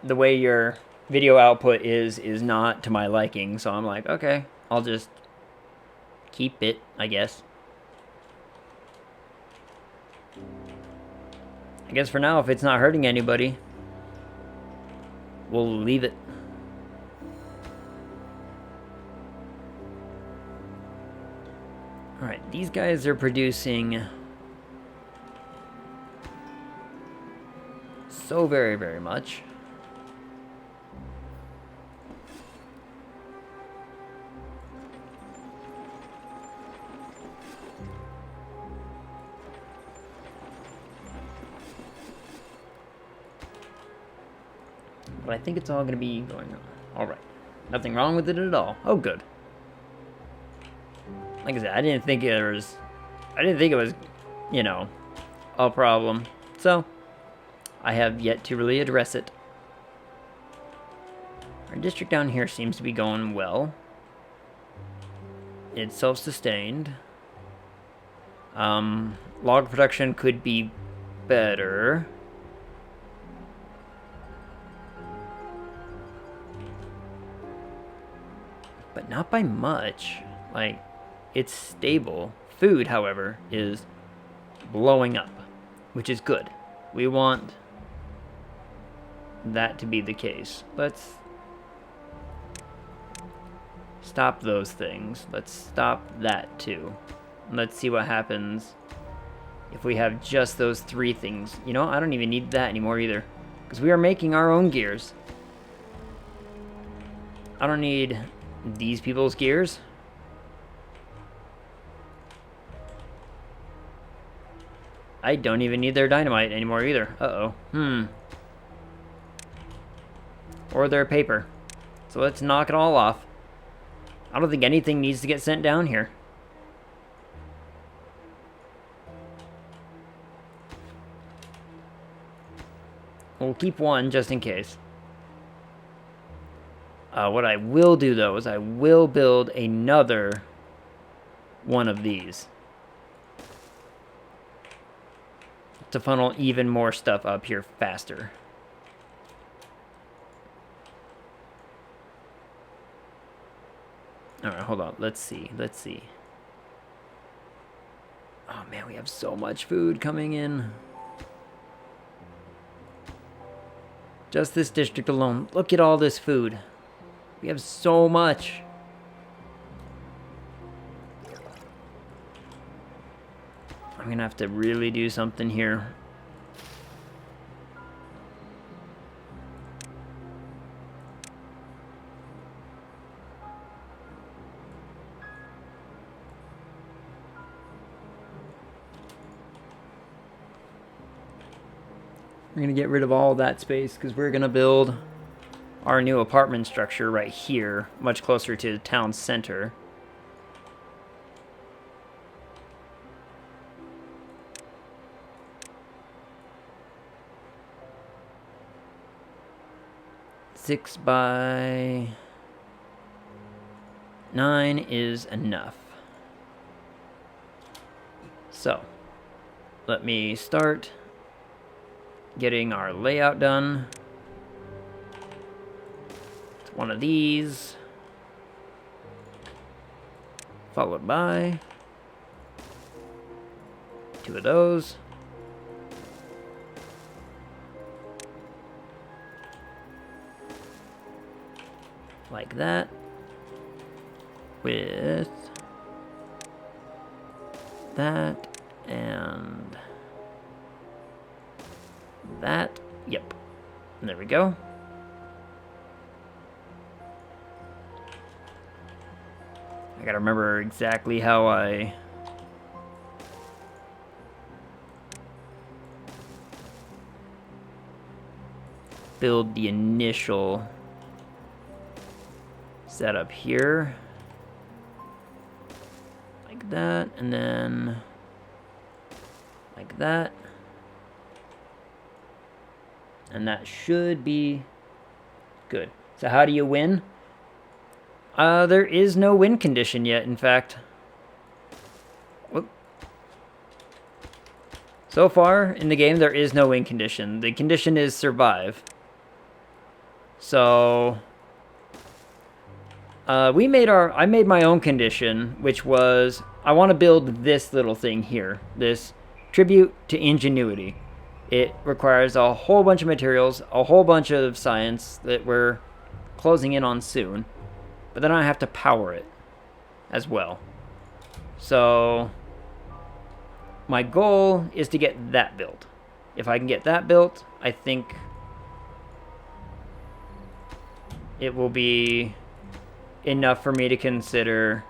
the way your video output is not to my liking. So I'm like, okay, I'll just keep it, I guess. I guess for now, if it's not hurting anybody, we'll leave it. Alright, these guys are producing so very, very much. But I think it's all going to be going on. Alright. Nothing wrong with it at all. Oh, good. Like I said, I didn't think it was, you know, a problem. So, I have yet to really address it. Our district down here seems to be going well. It's self-sustained. Log production could be better. But not by much. Like, it's stable. Food, however, is blowing up, which is good. We want that to be the case. Let's stop those things. Let's stop that too. Let's see what happens if we have just those three things. You know, I don't even need that anymore either, because we are making our own gears. I don't need these people's gears. I don't even need their dynamite anymore either. Uh-oh. Or their paper. So let's knock it all off. I don't think anything needs to get sent down here. We'll keep one just in case. What I will do, though, is I will build another one of these to funnel even more stuff up here faster. Alright, hold on. Let's see. Oh, man, we have so much food coming in. Just this district alone. Look at all this food. We have so much. I'm gonna have to really do something here. We're gonna get rid of all that space because we're gonna build our new apartment structure right here, much closer to the town center. Six by 9 is enough. So, let me start getting our layout done. One of these. followed by 2 of those. Like that. With that and that. Yep. And there we go. I gotta remember exactly how I build the initial setup here. Like that, and then like that. And that should be good. So how do you win? There is no win condition yet, in fact. Whoop. So far in the game, there is no win condition. The condition is survive. So I made my own condition, which was I want to build this little thing here, this tribute to ingenuity. It requires a whole bunch of materials, a whole bunch of science that we're closing in on soon, but then I have to power it as well. So my goal is to get that built. If I can get that built, I think it will be enough for me to consider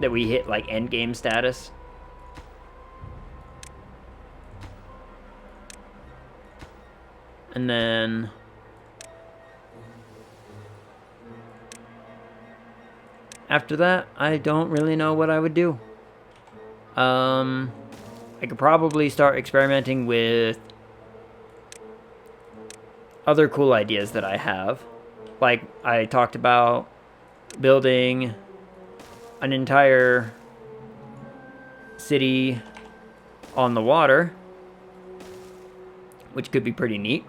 that we hit like end game status. And then after that, I don't really know what I would do. I could probably start experimenting with other cool ideas that I have. Like I talked about building an entire city on the water, which could be pretty neat.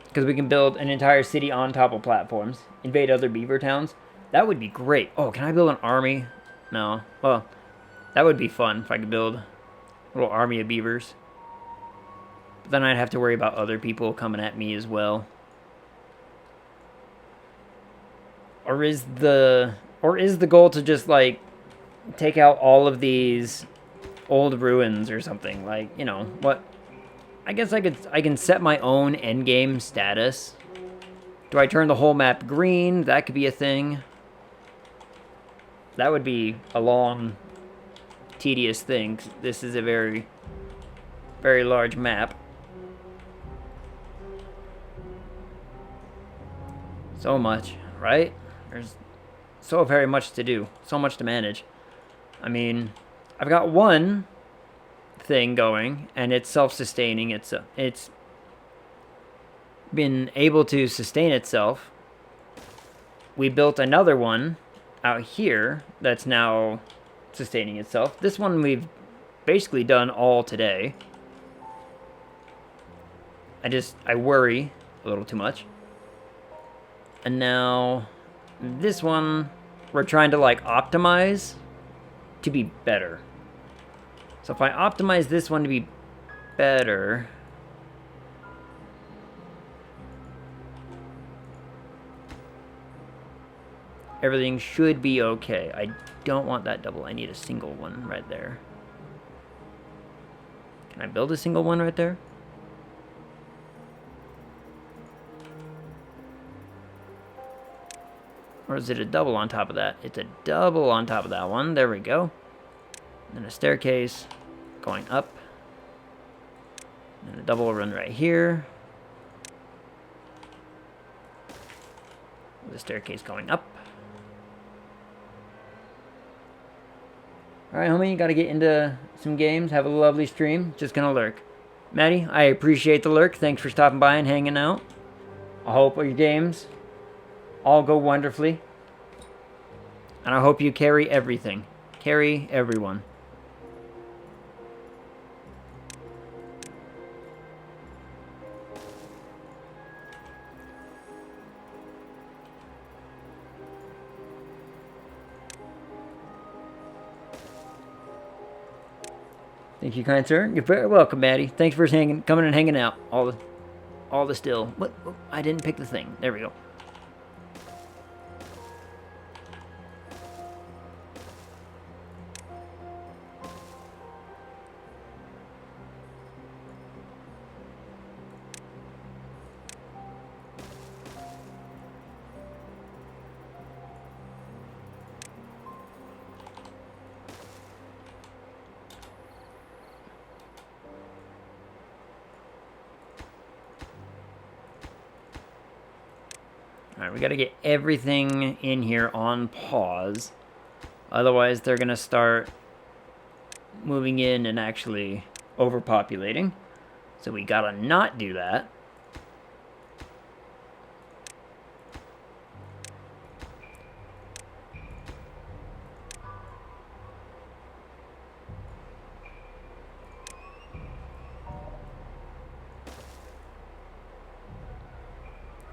Because we can build an entire city on top of platforms, invade other beaver towns. That would be great. Oh, can I build an army? No. Well, that would be fun if I could build a little army of beavers. But then I'd have to worry about other people coming at me as well. Or is the goal to just like take out all of these old ruins or something? Like, you know, what? I guess I can set my own endgame status. Do I turn the whole map green? That could be a thing. That would be a long, tedious thing. This is a very, very large map. So much, right? There's so very much to do. So much to manage. I mean, I've got one thing going, and it's self-sustaining. It's been able to sustain itself. We built another one out here that's now sustaining itself. This one we've basically done all today. I worry a little too much. And now this one we're trying to like optimize to be better. So if I optimize this one to be better, everything should be okay. I don't want that double. I need a single one right there. Can I build a single one right there? Or is it a double on top of that? It's a double on top of that one. There we go. Then a staircase going up. And a double run right here. The staircase going up. Alright, homie, you gotta get into some games. Have a lovely stream. Just gonna lurk. Maddie, I appreciate the lurk. Thanks for stopping by and hanging out. I hope your games all go wonderfully. And I hope you carry everything. Carry everyone. Thank you, kind sir. You're very welcome, Maddie. Thanks for coming and hanging out. All the still. What? I didn't pick the thing. There we go. Alright, we gotta get everything in here on pause. Otherwise, they're gonna start moving in and actually overpopulating. So we gotta not do that.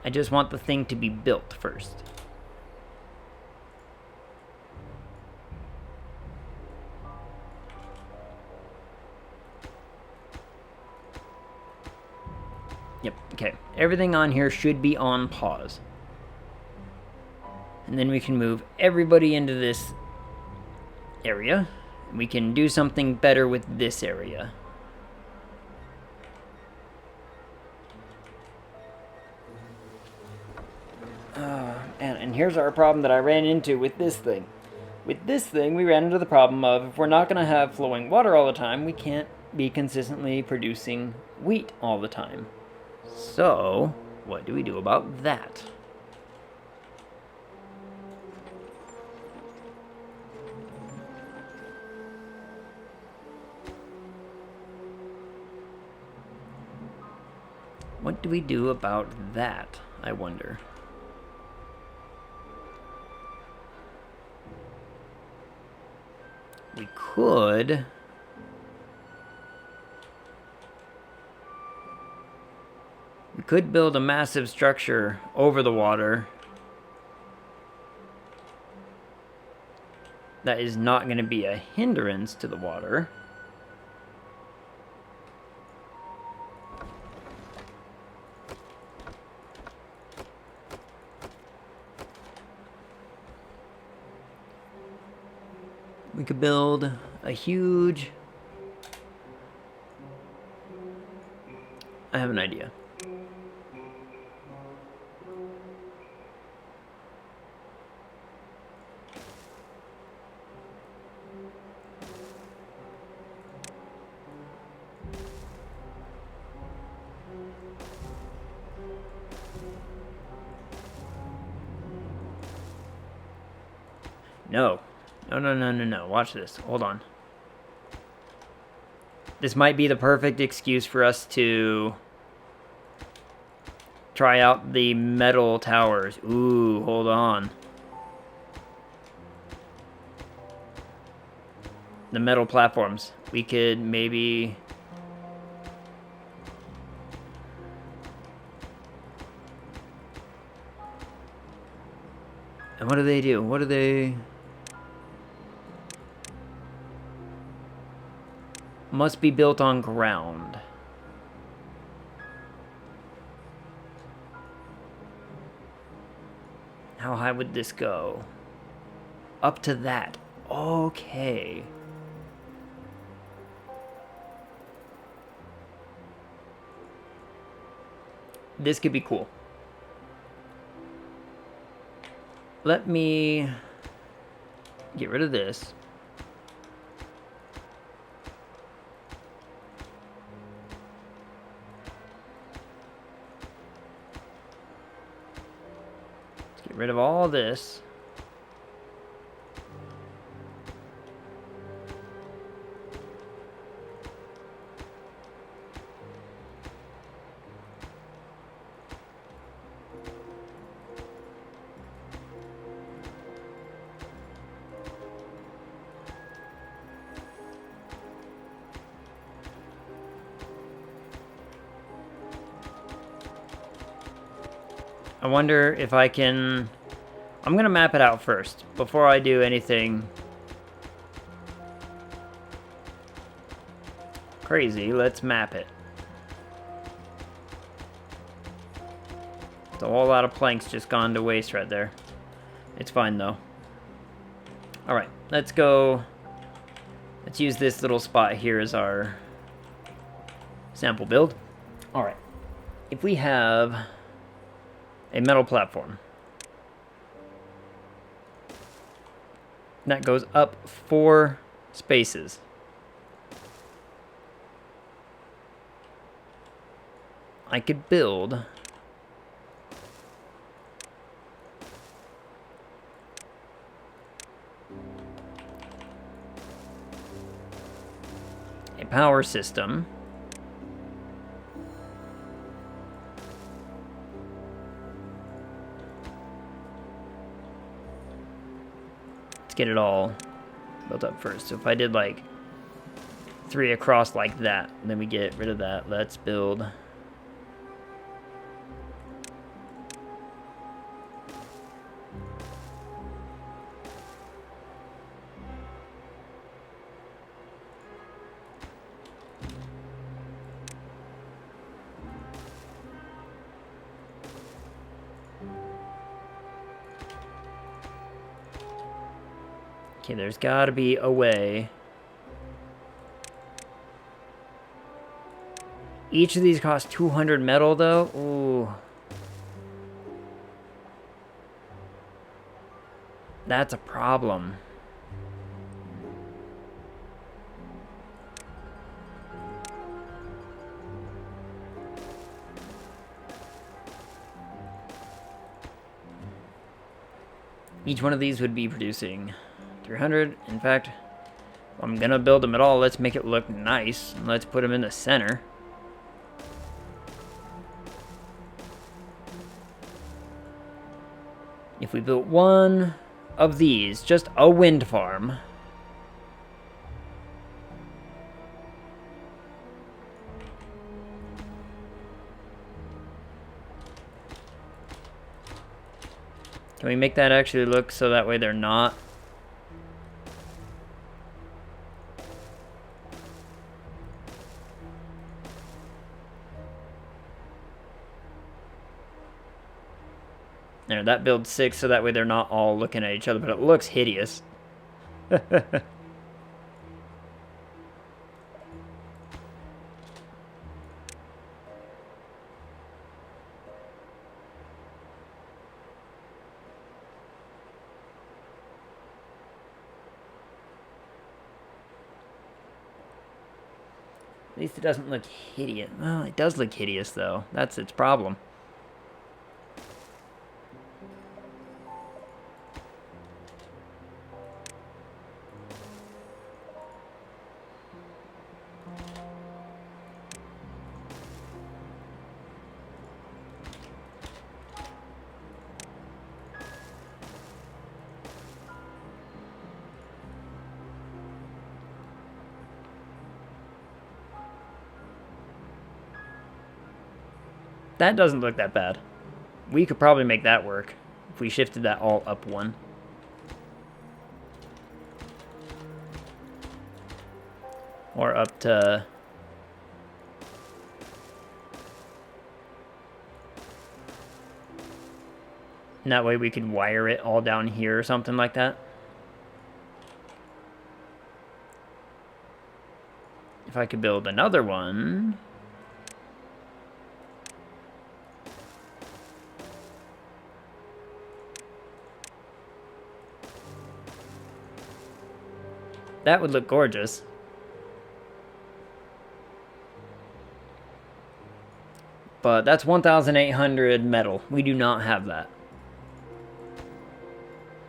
I just want the thing to be built first. Yep, okay. Everything on here should be on pause. And then we can move everybody into this area. We can do something better with this area. And here's our problem that I ran into with this thing. With this thing, we ran into the problem of if we're not going to have flowing water all the time, we can't be consistently producing wheat all the time. So, what do we do about that? What do we do about that, I wonder? We could... We could build a massive structure over the water that is not going to be a hindrance to the water. We could build a huge... I have an idea. No. No. Watch this. Hold on. This might be the perfect excuse for us to try out the metal towers. Ooh, hold on. The metal platforms. We could maybe... And what do they do? What do they... Must be built on ground. How high would this go? Up to that. Okay. This could be cool. Let me get rid of this. Let's get rid of all this. I wonder if I can... I'm going to map it out first, before I do anything crazy. Let's map it. It's a whole lot of planks just gone to waste right there. It's fine, though. Alright, let's go... Let's use this little spot here as our sample build. Alright. If we have a metal platform that goes up 4 spaces, I could build a power system get it all built up first. So if I did like 3 across like that, then we get rid of that. Let's build okay, there's gotta be a way. Each of these costs 200 metal, though. Ooh. That's a problem. Each one of these would be producing 300. In fact, if I'm gonna build them at all, let's make it look nice. Let's put them in the center. If we built one of these, just a wind farm, can we make that actually look so that way they're not? There, that builds 6 so that way they're not all looking at each other, but it looks hideous. At least it doesn't look hideous. Well, it does look hideous, though. That's its problem. That doesn't look that bad. We could probably make that work if we shifted that all up 1. Or up to... And that way we could wire it all down here or something like that. If I could build another one... That would look gorgeous. But that's 1,800 metal. We do not have that.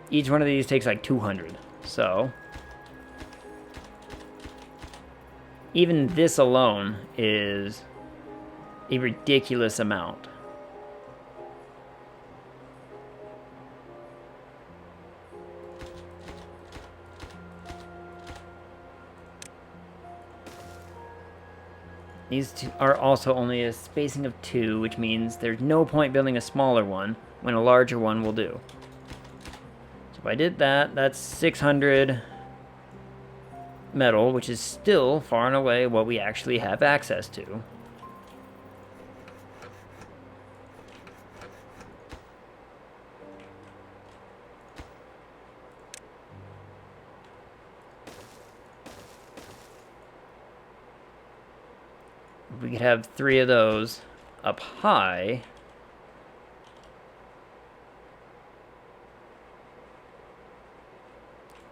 Each one of these takes like 200. So even this alone is a ridiculous amount. These two are also only a spacing of 2, which means there's no point building a smaller one when a larger one will do. So if I did that, that's 600 metal, which is still far and away what we actually have access to. We could have 3 of those up high.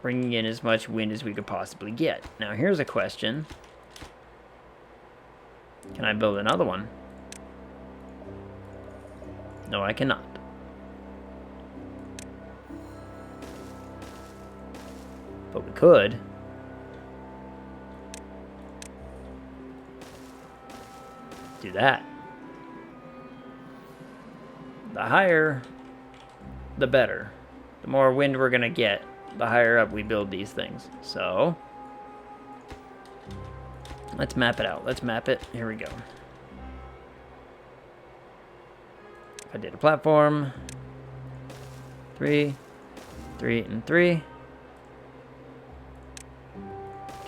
Bringing in as much wind as we could possibly get. Now here's a question. Can I build another one? No, I cannot. But we could. Do that. The higher, the better. The more wind we're gonna get, the higher up we build these things. So let's map it out. Let's map it. Here we go. I did a platform. 3, 3, and 3.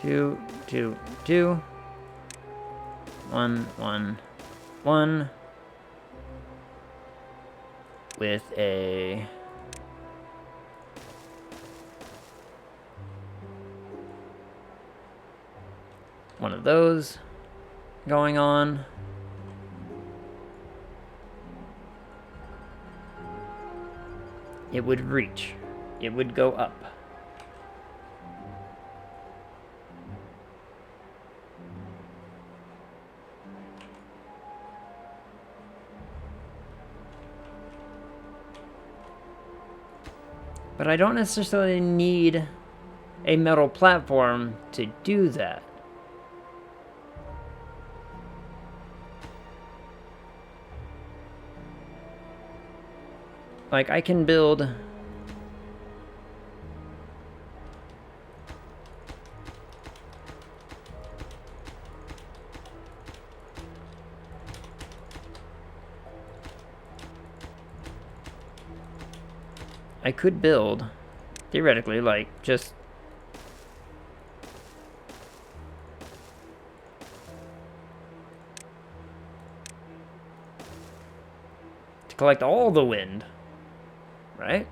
2, 2, 2. 1, 1, 1. With a one of those going on. It would reach. It would go up. But I don't necessarily need a metal platform to do that. Like, I can build I could build, theoretically, like, just to collect all the wind, right?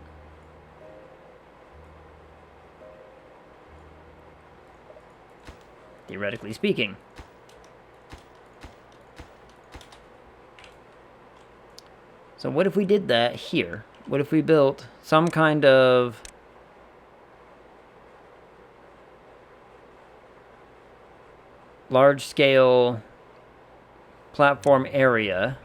Theoretically speaking. So what if we did that here? What if we built some kind of large-scale platform area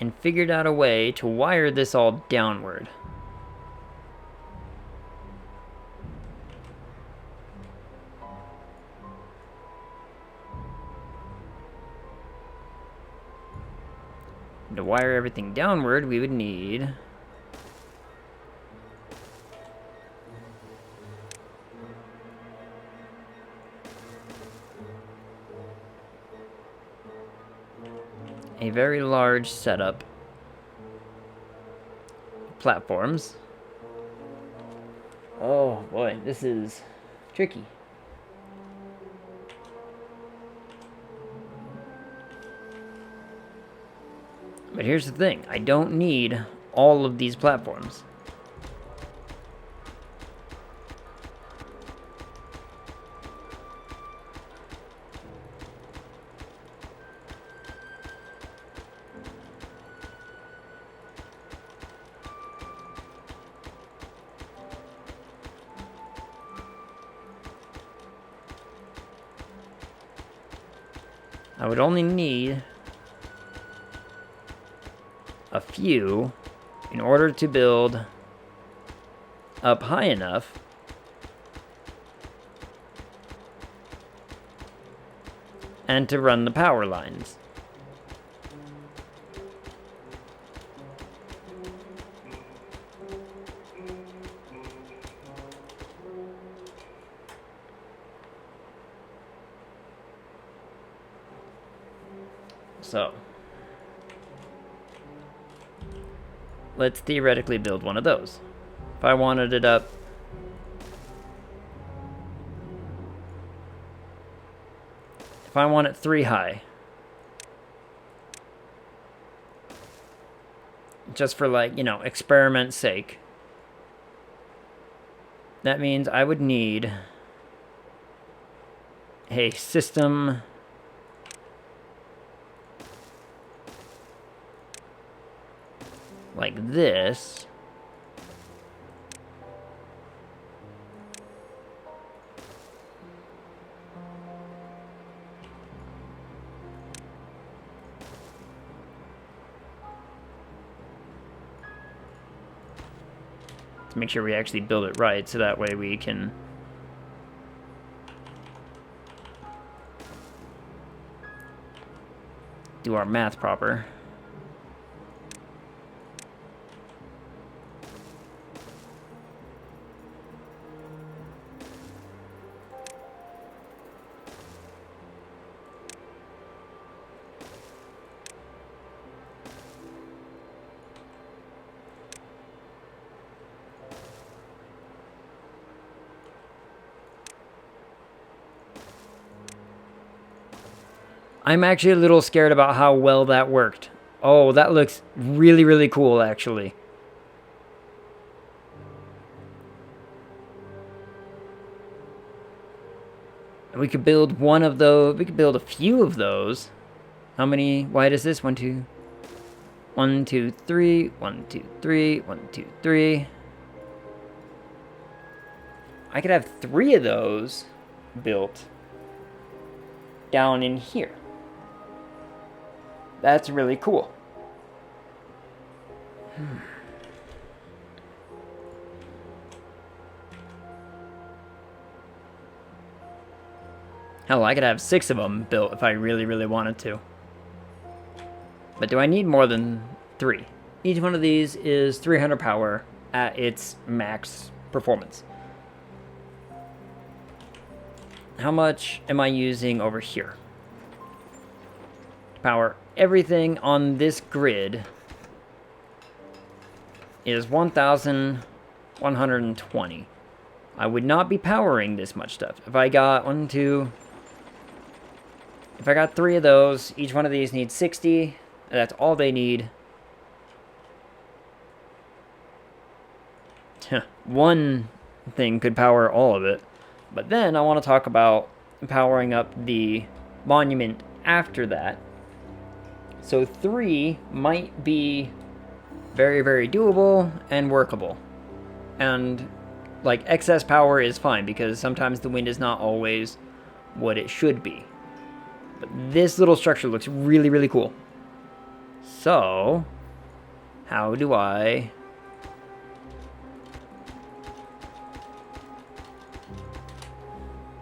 and figured out a way to wire this all downward. And to wire everything downward, we would need a very large setup of platforms. Oh boy, this is tricky. But here's the thing, I don't need all of these platforms. I would only need a few in order to build up high enough and to run the power lines. So, let's theoretically build one of those. If I wanted it up, if I want it 3 high, just for, like, you know, experiment's sake, that means I would need a system like this. To make sure we actually build it right, so that way we can do our math proper. I'm actually a little scared about how well that worked. Oh, that looks really, really cool, actually. We could build one of those. We could build a few of those. How many wide is this? 1, 2, 1, 2, 3, 1, 2, 3, 1, 2, 3. I could have 3 of those built down in here. That's really cool. Hell, I could have 6 of them built if I really, really wanted to. But do I need more than 3? Each one of these is 300 power at its max performance. How much am I using over here? To power everything on this grid is 1,120. I would not be powering this much stuff. If I got 1, 2... If I got 3 of those, each one of these needs 60. That's all they need. One thing could power all of it. But then I want to talk about powering up the monument after that. So 3 might be very, very doable and workable. And, like, excess power is fine, because sometimes the wind is not always what it should be. But this little structure looks really, really cool. So, how do I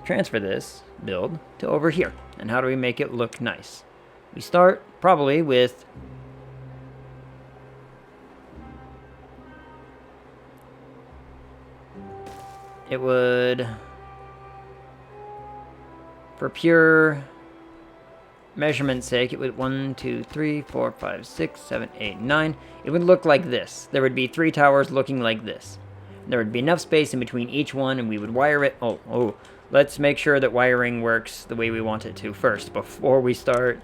transfer this build to over here? And how do we make it look nice? We start probably with it would, for pure measurement's sake, it would 1, 2, 3, 4, 5, 6, 7, 8, 9. It would look like this. There would be 3 towers looking like this. There would be enough space in between each one, and we would wire it. Let's make sure that wiring works the way we want it to first before we start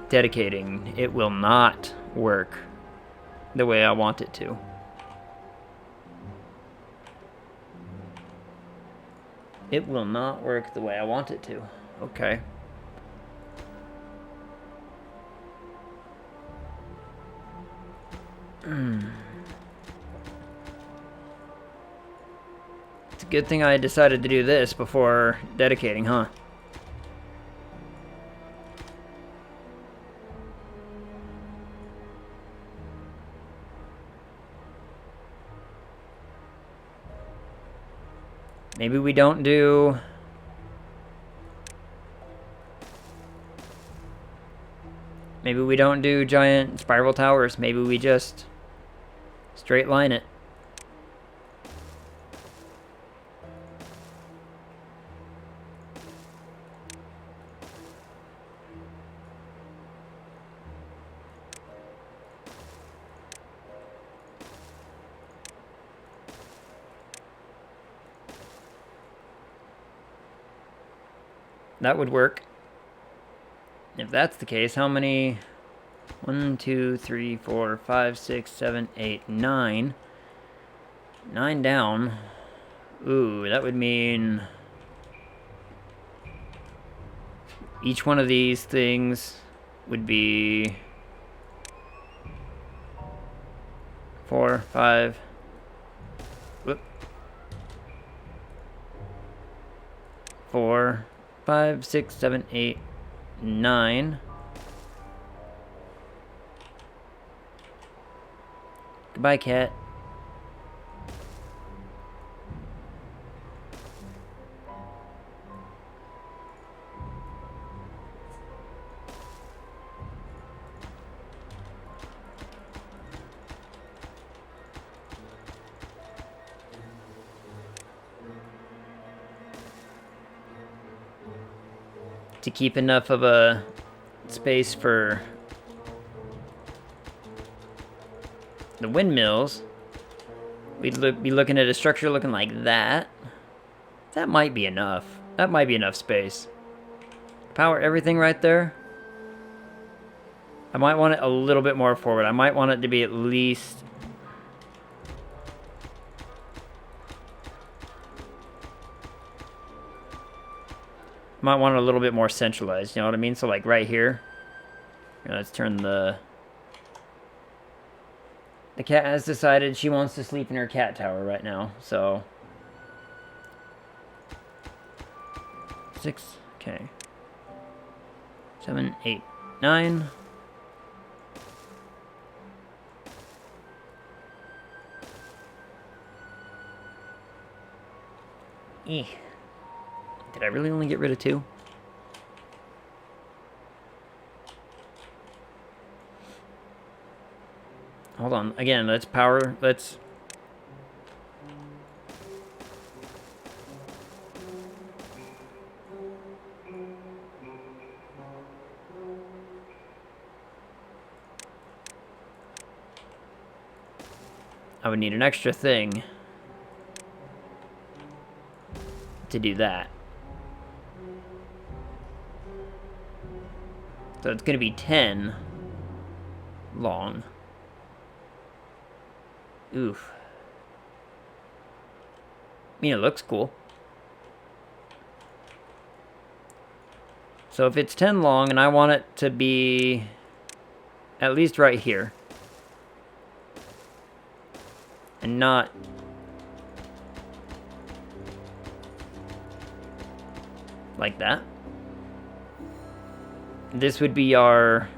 dedicating. It will not work the way I want it to. It will not work the way I want it to. Okay. It's a good thing I decided to do this before dedicating, huh? Maybe we don't do Maybe we don't do giant spiral towers. Maybe we just straight line it. That would work. If that's the case, how many? 1, 2, 3, 4, 5, 6, 7, 8, 9. 9 down. Ooh, that would mean each one of these things would be 4, 5. Whoop. 4, 5, 6, 7, 8, 9. Goodbye, cat. To keep enough of a space for the windmills, we'd be looking at a structure looking like that. That might be enough. That might be enough space. Power everything right there. I might want it a little bit more forward. I might want it to be at least... might want it a little bit more centralized, you know what I mean? So like right here. Let's turn the... The cat has decided she wants to sleep in her cat tower right now, so... 6, okay. 7, 8, 9. Eh. Did I really only get rid of 2? Hold on. Again, let's power... Let's... I would need an extra thing to do that. So it's going to be 10 long. Oof. I mean, it looks cool. So if it's 10 long and I want it to be at least right here. And not... like that. This would be our,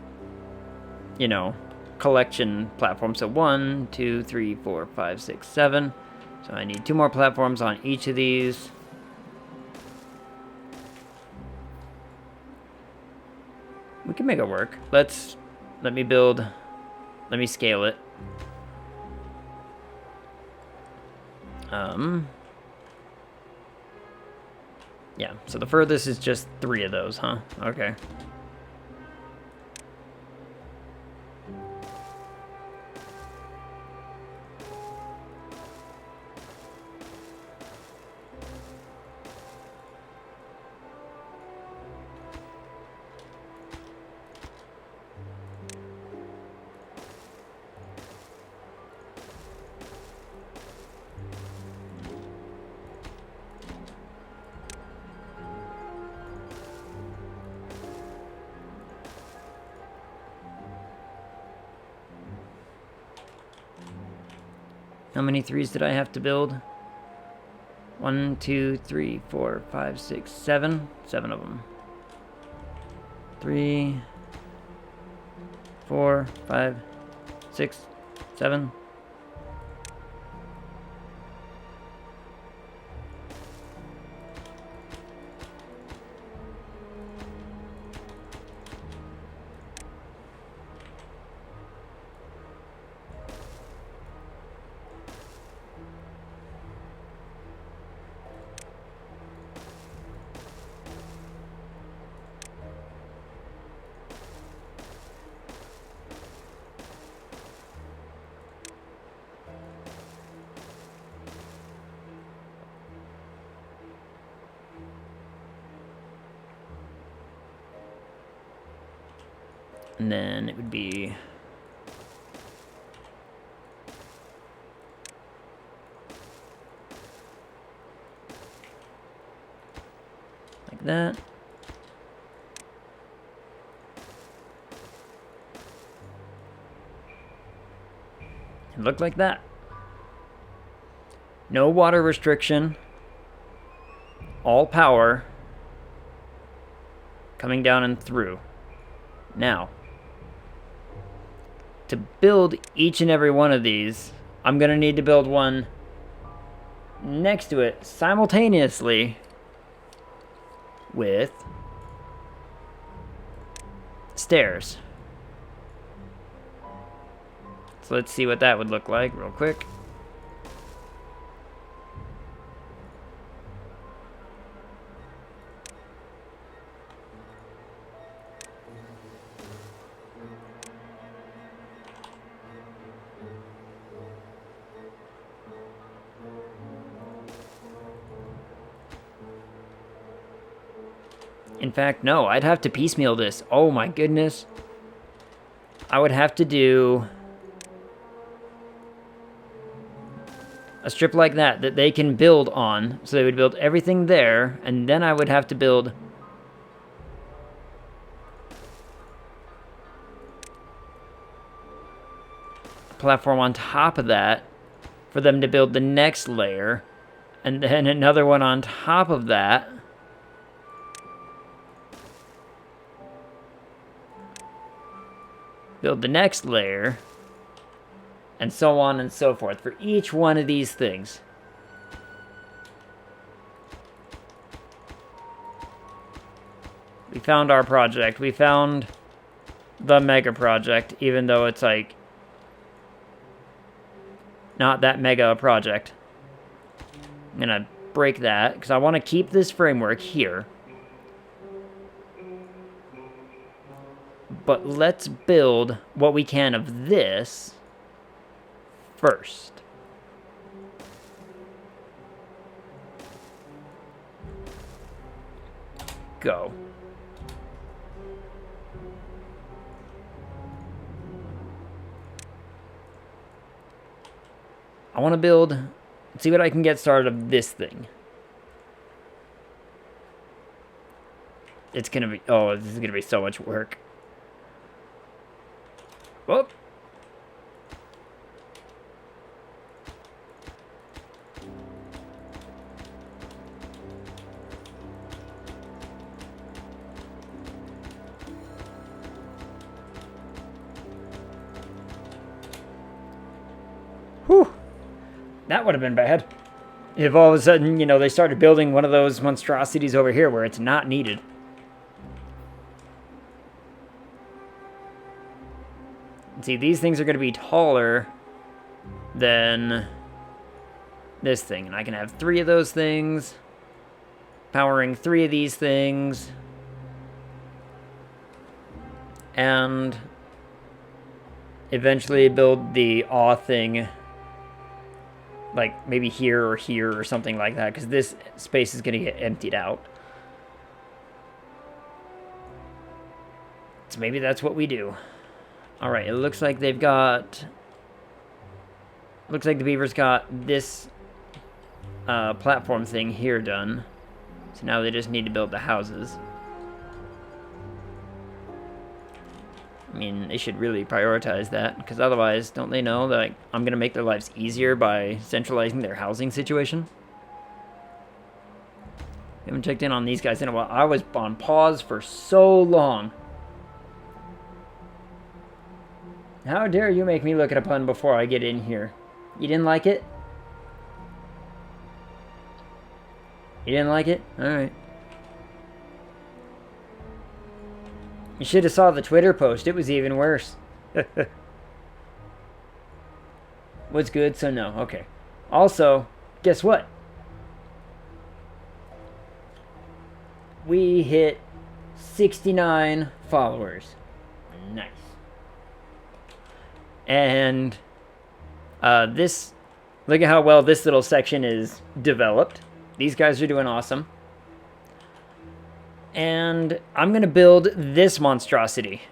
you know, collection platform. So 1, 2, 3, 4, 5, 6, 7. So I need 2 more platforms on each of these. We can make it work. Let me build, let me scale it. Yeah, so the furthest is just 3 of those, huh? Okay. How many 3s did I have to build? 1, 2, 3, 4, 5, 6, 7. 7 of them. 3, 4, 5, 6, 7. And then it would be... like that. It looked like that. No water restriction. All power. Coming down and through. Now, to build each and every one of these, I'm going to need to build one next to it simultaneously with stairs. So let's see what that would look like real quick. In fact, no, I'd have to piecemeal this. Oh my goodness. I would have to do a strip like that they can build on. So they would build everything there, and then I would have to build a platform on top of that for them to build the next layer, and then another one on top of that. Build the next layer, and so on and so forth for each one of these things. We found our project. We found the mega project, even though it's like not that mega a project. I'm gonna break that because I want to keep this framework here. But let's build what we can of this first. Go. I want to build, see what I can get started of this thing. It's going to be, oh, this is going to be so much work. Whoop. Whew. That would have been bad. If all of a sudden, you know, they started building one of those monstrosities over here where it's not needed. See, these things are going to be taller than this thing. And I can have 3 of those things, powering 3 of these things, and eventually build the awe thing, like maybe here or something like that, because this space is going to get emptied out. So maybe that's what we do. Alright, it looks like they've got... looks like the beavers got this platform thing here done. So now they just need to build the houses. I mean, they should really prioritize that, because otherwise, don't they know that like, I'm going to make their lives easier by centralizing their housing situation? I haven't checked in on these guys in a while. I was on pause for so long. How dare you make me look at a pun before I get in here? You didn't like it? You didn't like it? Alright. You should have saw the Twitter post. It was even worse. What's good? So no. Okay. Also, guess what? We hit 69 followers. Nice. And this, look at how well this little section is developed. These guys are doing awesome. And I'm going to build this monstrosity.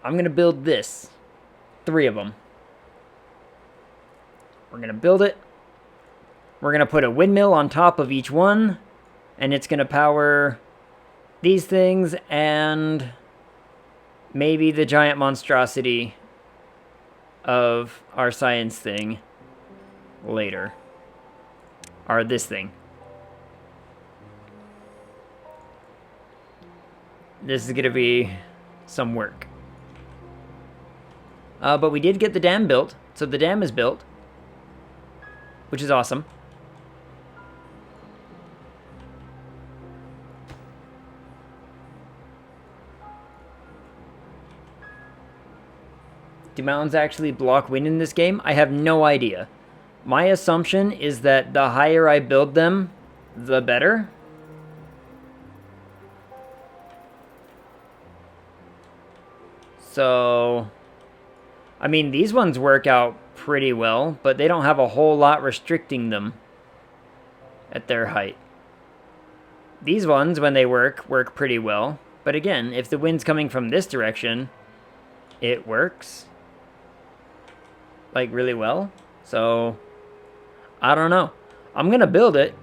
I'm going to build this. 3 of them. We're going to build it. We're going to put a windmill on top of each one. And it's going to power these things and maybe the giant monstrosity of our science thing later. Or this thing. This is going to be some work. But we did get the dam built. So the dam is built. Which is awesome. Do mountains actually block wind in this game? I have no idea. My assumption is that the higher I build them, the better. So, I mean, these ones work out pretty well, but they don't have a whole lot restricting them at their height. These ones, when they work pretty well. But again, if the wind's coming from this direction, it works. Like, really well. So, I don't know. I'm going to build it,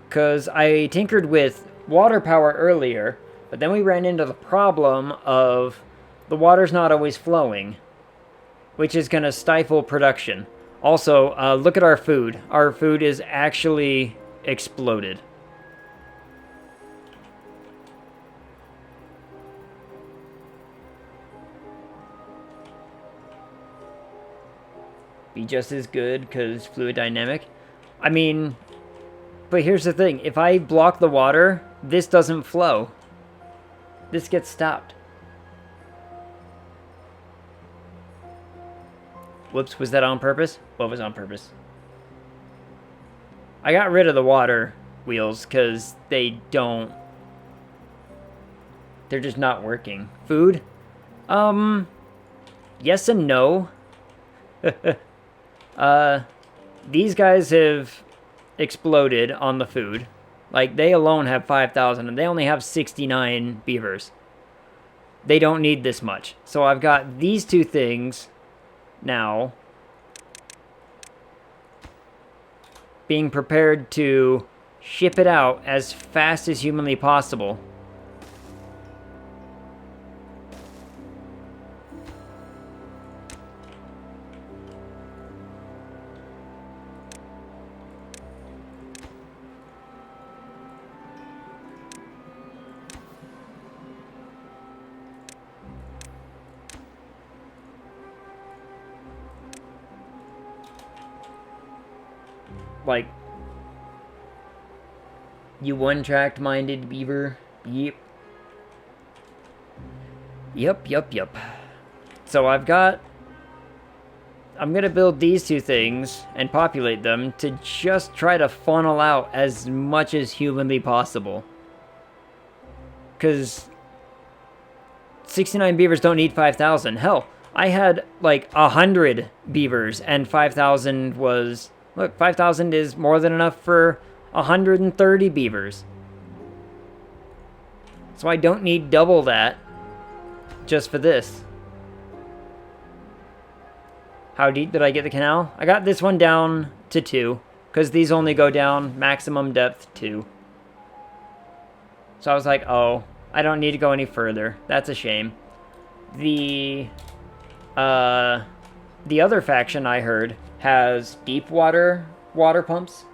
because I tinkered with water power earlier, but then we ran into the problem of the water's not always flowing, which is going to stifle production. Also, look at our food. Our food is actually exploded. Be just as good because fluid dynamic. I mean, but here's the thing. If I block the water, this doesn't flow. This gets stopped. Whoops, was that on purpose? What was on purpose? I got rid of the water wheels because they're just not working. Food? Yes and no. These guys have exploded on the food. Like, they alone have 5,000, and they only have 69 beavers. They don't need this much. So I've got these 2 things now being prepared to ship it out as fast as humanly possible. Like, you one-tracked minded beaver. Yep. Yep. So I'm gonna build these 2 things and populate them to just try to funnel out as much as humanly possible. Because 69 beavers don't need 5,000. Hell, I had like 100 beavers and 5,000 was... Look, 5,000 is more than enough for 130 beavers. So I don't need double that just for this. How deep did I get the canal? I got this one down to 2, because these only go down maximum depth 2. So I was like, oh, I don't need to go any further. That's a shame. The other faction I heard has deep water pumps,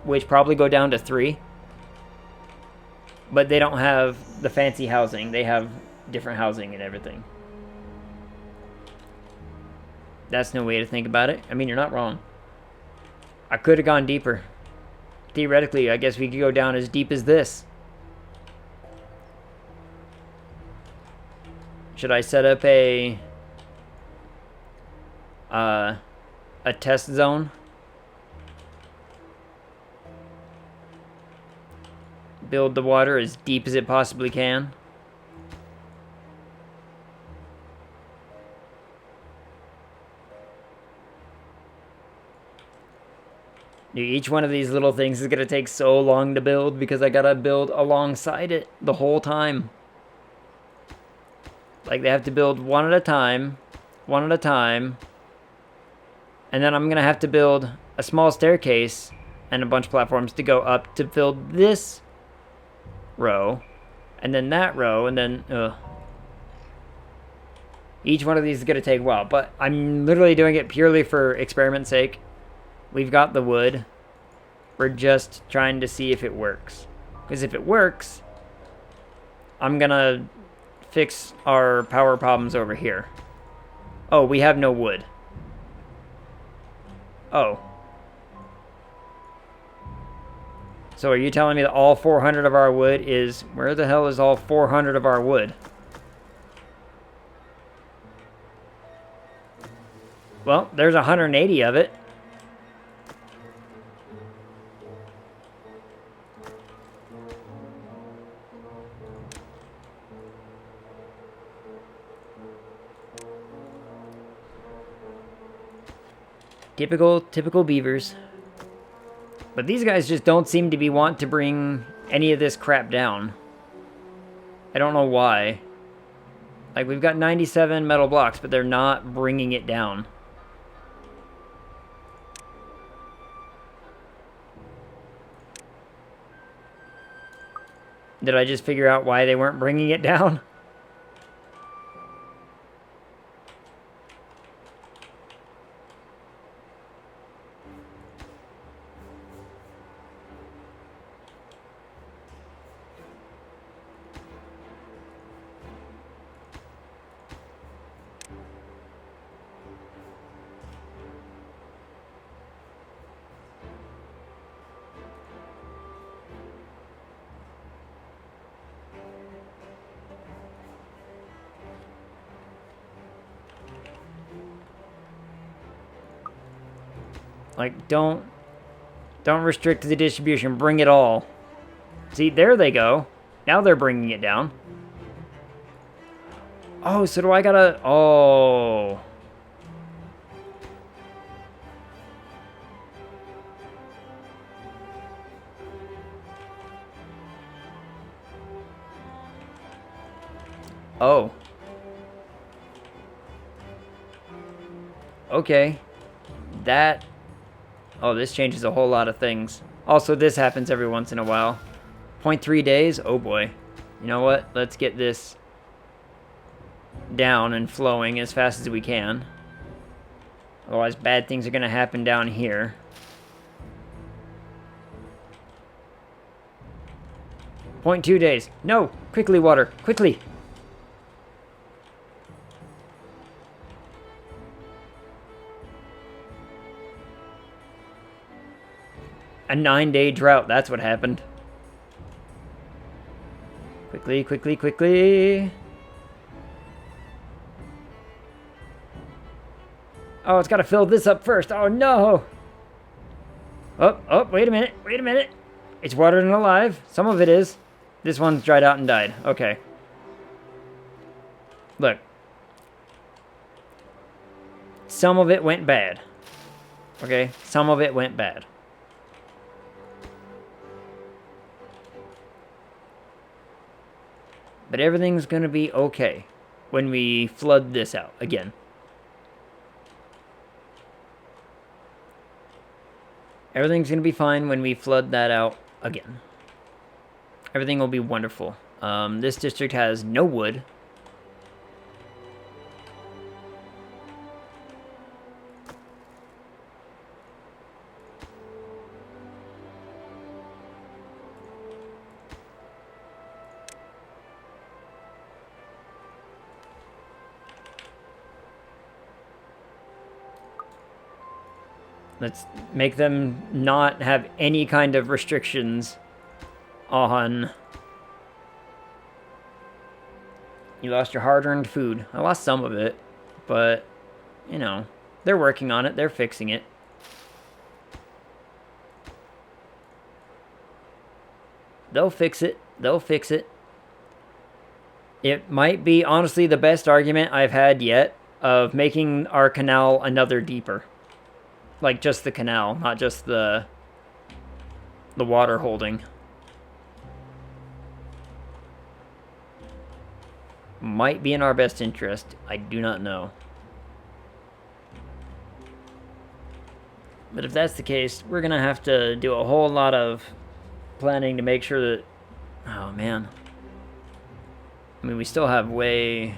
which probably go down to 3. But they don't have the fancy housing. They have different housing and everything. That's no way to think about it. I mean, you're not wrong. I could have gone deeper. Theoretically, I guess we could go down as deep as this. Should I set up a test zone? Build the water as deep as it possibly can. Dude, each one of these little things is going to take so long to build because I got to build alongside it the whole time. Like, they have to build one at a time, one at a time. And then I'm going to have to build a small staircase and a bunch of platforms to go up to build this row. And then that row, and then... Each one of these is going to take a while, but I'm literally doing it purely for experiment's sake. We've got the wood. We're just trying to see if it works. Because if it works, I'm going to fix our power problems over here. Oh, we have no wood. Oh. So are you telling me that all 400 of our wood is... Where the hell is all 400 of our wood? Well, there's 180 of it. Typical beavers. But these guys just don't seem to be want to bring any of this crap down. I don't know why. Like, we've got 97 metal blocks, but they're not bringing it down. Did I just figure out why they weren't bringing it down? Like, don't restrict the distribution. Bring it all. See, there they go. Now they're bringing it down. Oh, so do I gotta... Oh. Oh. Okay. That... Oh, this changes a whole lot of things. Also, this happens every once in a while. 0.3 days? Oh boy. You know what? Let's get this down and flowing as fast as we can. Otherwise, bad things are going to happen down here. 0.2 days. No! Quickly, water! Quickly! A 9-day drought, that's what happened. Quickly, quickly, quickly. Oh, it's got to fill this up first. Oh, no. Oh, wait a minute. Wait a minute. It's watered and alive. Some of it is. This one's dried out and died. Okay. Look. Some of it went bad. Okay? Some of it went bad. But everything's going to be okay when we flood this out again. Everything's going to be fine when we flood that out again. Everything will be wonderful. This district has no wood. Let's make them not have any kind of restrictions on... You lost your hard-earned food. I lost some of it, but, you know, they're working on it. They're fixing it. They'll fix it. They'll fix it. It might be, honestly, the best argument I've had yet of making our canal another deeper. Like, just the canal, not just the water holding. might be in our best interest. I do not know. But if that's the case, we're going to have to do a whole lot of planning to make sure that... Oh, man. I mean, we still have way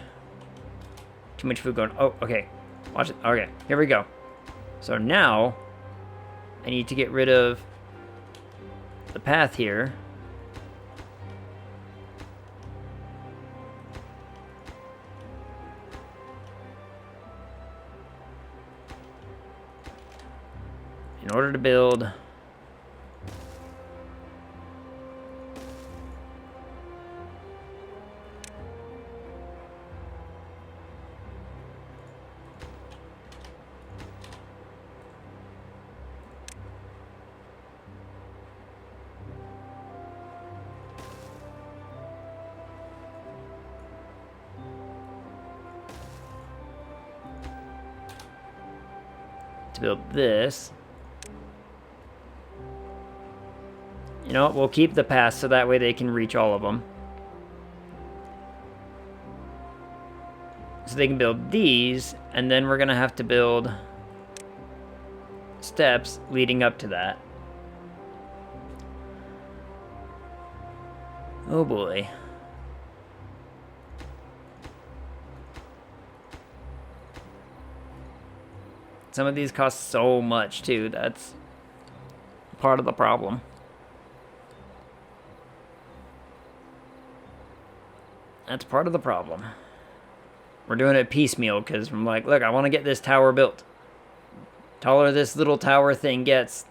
too much food going... Oh, okay. Watch it. Okay, here we go. So now, I need to get rid of the path here. In order to build this. You know what? We'll keep the pass so that way they can reach all of them. So they can build these, and then we're going to have to build steps leading up to that. Oh boy. Some of these cost so much too. That's part of the problem. That's part of the problem. We're doing it piecemeal because I'm like, look, I want to get this tower built. Taller this little tower thing gets,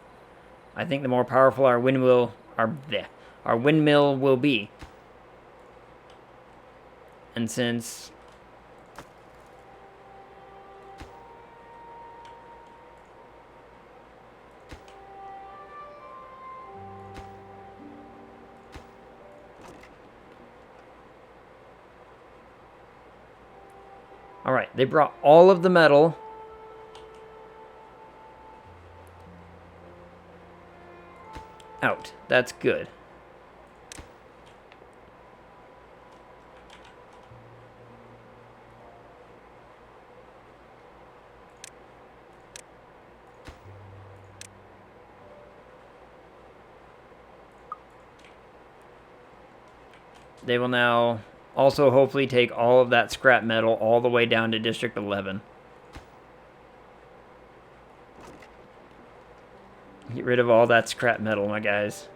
I think the more powerful our windmill will be. And since Alright, they brought all of the metal. Out. That's good. They will now also hopefully take all of that scrap metal all the way down to District 11. Get rid of all that scrap metal, my guys.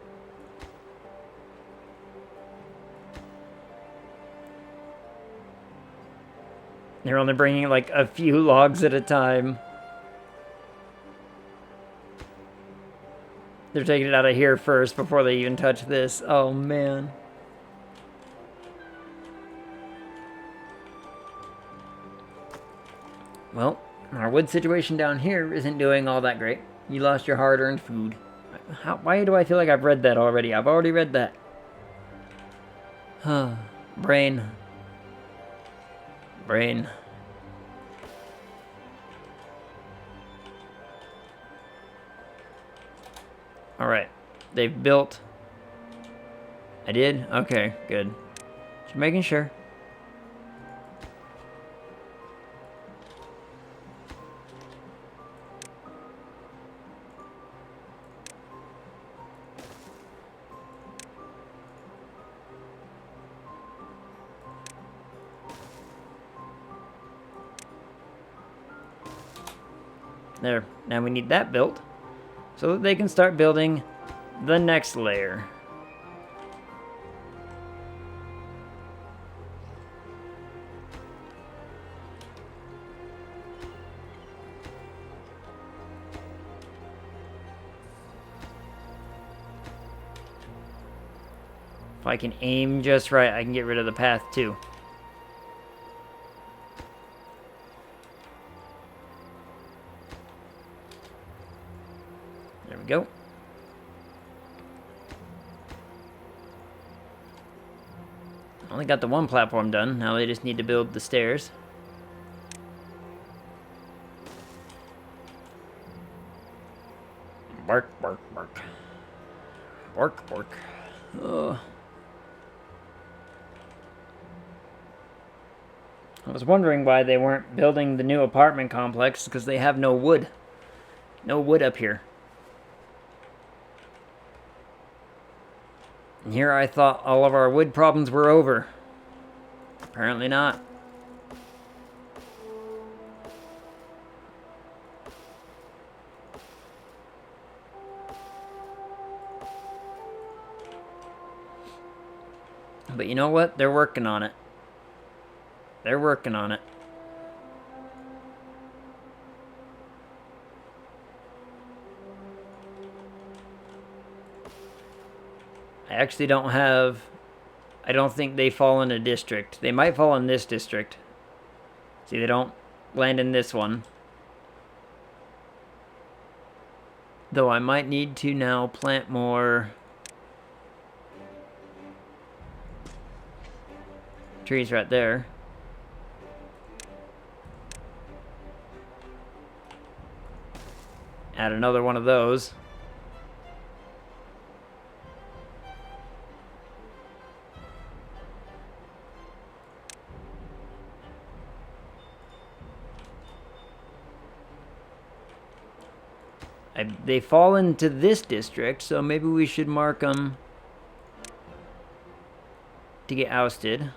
They're only bringing like a few logs at a time. They're taking it out of here first before they even touch this. Oh, man. Well, our wood situation down here isn't doing all that great. You lost your hard-earned food. Why do I feel like I've read that already? I've already read that. Huh. Brain. Brain. Alright. They've built... I did? Okay, good. Just making sure. There. Now we need that built so that they can start building the next layer. If I can aim just right, I can get rid of the path too. There we go. Only got the one platform done. Now they just need to build the stairs. Bark, bark, bark. Bark, bark. Oh. I was wondering why they weren't building the new apartment complex, because they have no wood. No wood up here. And here I thought all of our wood problems were over. Apparently not. But you know what? They're working on it. They're working on it. I actually don't have... I don't think they fall in a district. They might fall in this district. See, they don't land in this one. Though I might need to now plant more trees right there. Add another one of those. They fall into this district, so maybe we should mark them to get ousted.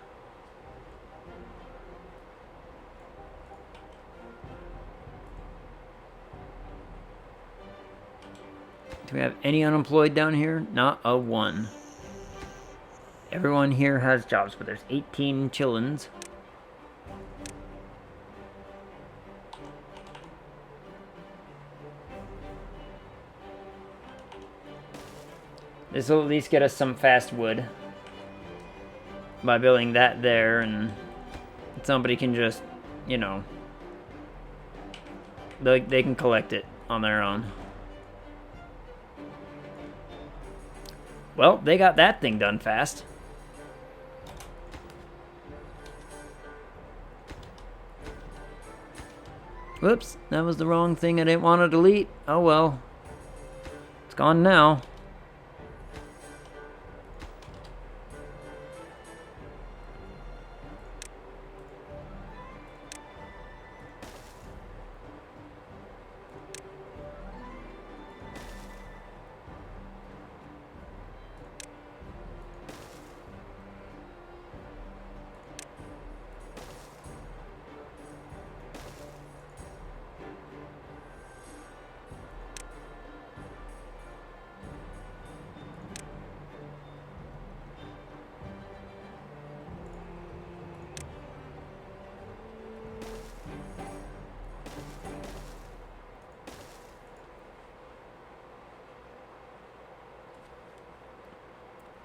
Do we have any unemployed down here? Not a one. Everyone here has jobs, but there's 18 chillins. This will at least get us some fast wood by building that there, and somebody can just, you know, they can collect it on their own. Well, they got that thing done fast. Whoops, that was the wrong thing I didn't want to delete. Oh well. It's gone now.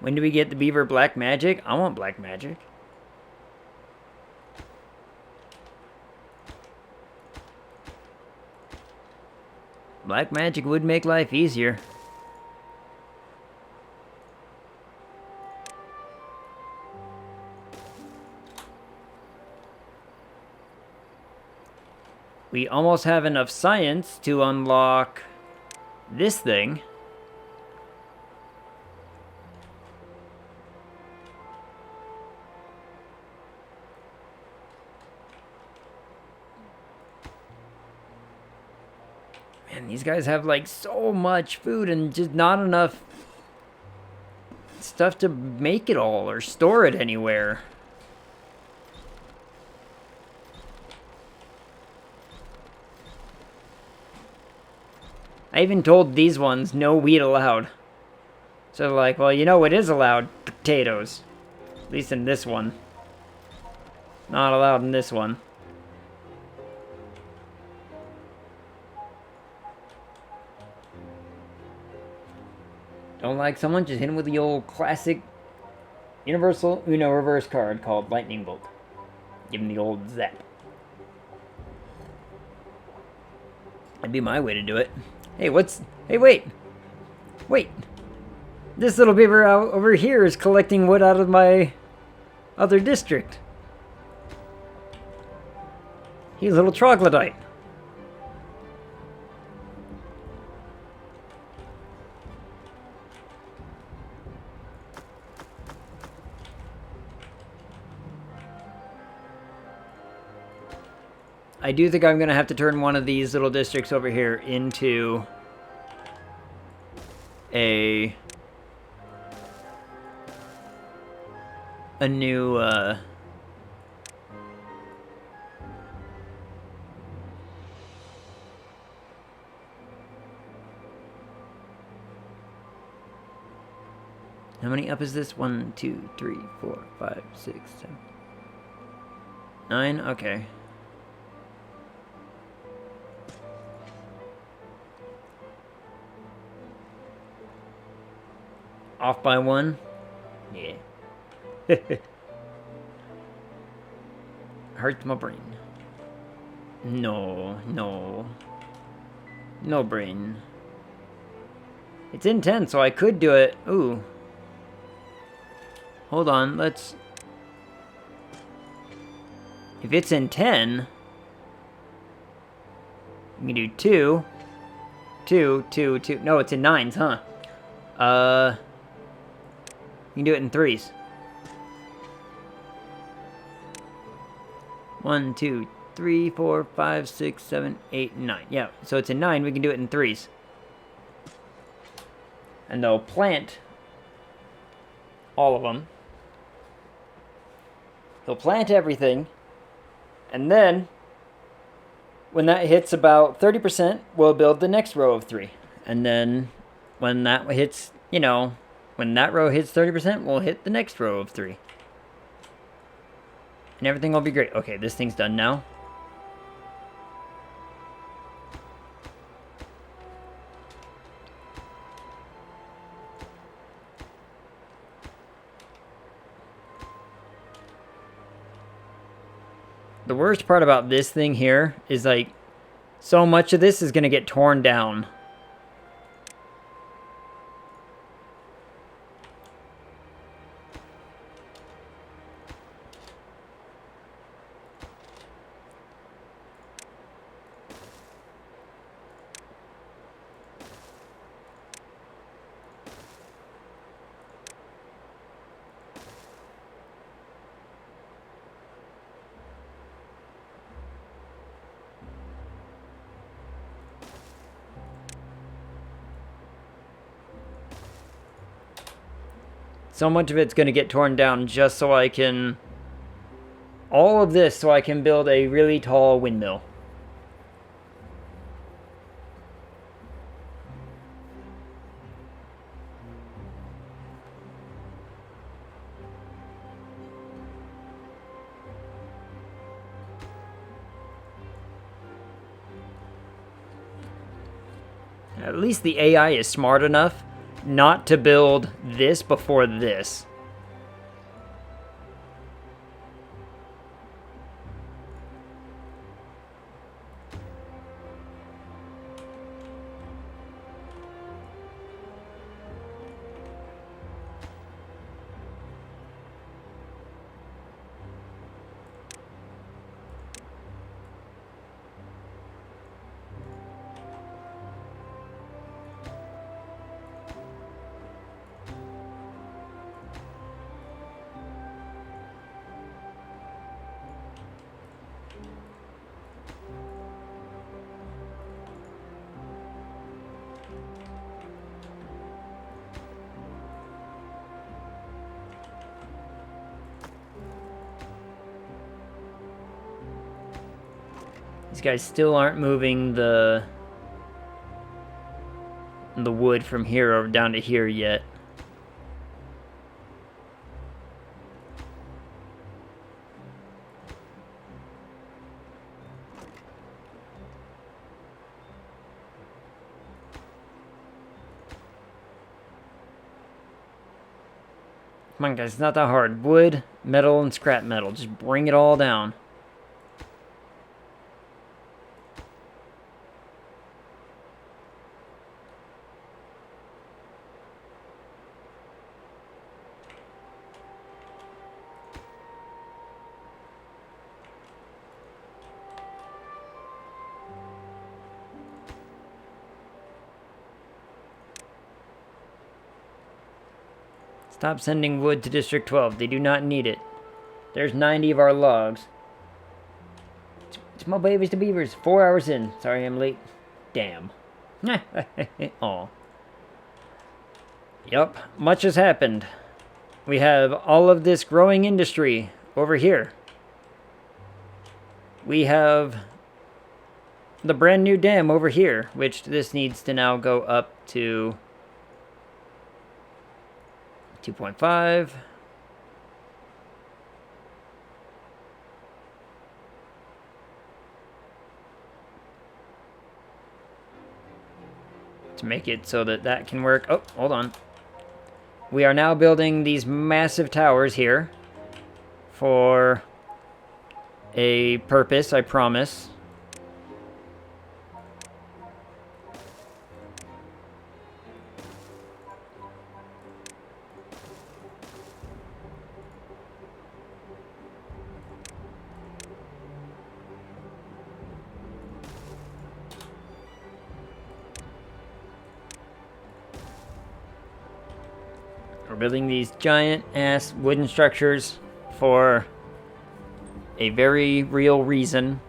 When do we get the beaver black magic? I want black magic. Black magic would make life easier. We almost have enough science to unlock this thing. Man, these guys have like so much food and just not enough stuff to make it all or store it anywhere. I even told these ones no wheat allowed. So they're like, well, you know what is allowed? Potatoes. At least in this one. Not allowed in this one. Don't like someone? Just hit him with the old classic Universal Uno reverse card called Lightning Bolt. Give him the old zap. That'd be my way to do it. Hey, hey, wait! Wait! This little beaver out over here is collecting wood out of my other district. He's a little troglodyte. I do think I'm going to have to turn one of these little districts over here into a new, how many up is this? 1, 2, 3, 4, 5, 6, 7, 9? Okay. Off by 1? Yeah. Hurts my brain. No, no. No brain. It's in 10, so I could do it. Ooh. Hold on, let's... If it's in 10... We can do 2. 2, 2, 2. No, it's in 9s, huh? You can do it in 3s. 1, 2, 3, 4, 5, 6, 7, 8, 9. Yeah, so it's in 9, we can do it in 3s. And they'll plant all of them. He'll plant everything. And then, when that hits about 30%, we'll build the next row of 3. And then, when that hits, you know, when that row hits 30%, we'll hit the next row of 3. And everything will be great. Okay, this thing's done now. The worst part about this thing here is, like, so much of this is going to get torn down. So much of it's going to get torn down just so I can... All of this so I can build a really tall windmill. At least the AI is smart enough not to build this before this. These guys still aren't moving the wood from here over down to here yet. Come on, guys, it's not that hard. Wood, metal, and scrap metal. Just bring it all down. Stop sending wood to District 12. They do not need it. There's 90 of our logs. Small babies to beavers. 4 hours in. Sorry I'm late. Damn. Aw. Yup, much has happened. We have all of this growing industry over here. We have the brand new dam over here, which this needs to now go up to 2.5. To make it so that that can work. Oh, hold on. We are now building these massive towers here for a purpose, I promise. We're building these giant ass wooden structures for a very real reason.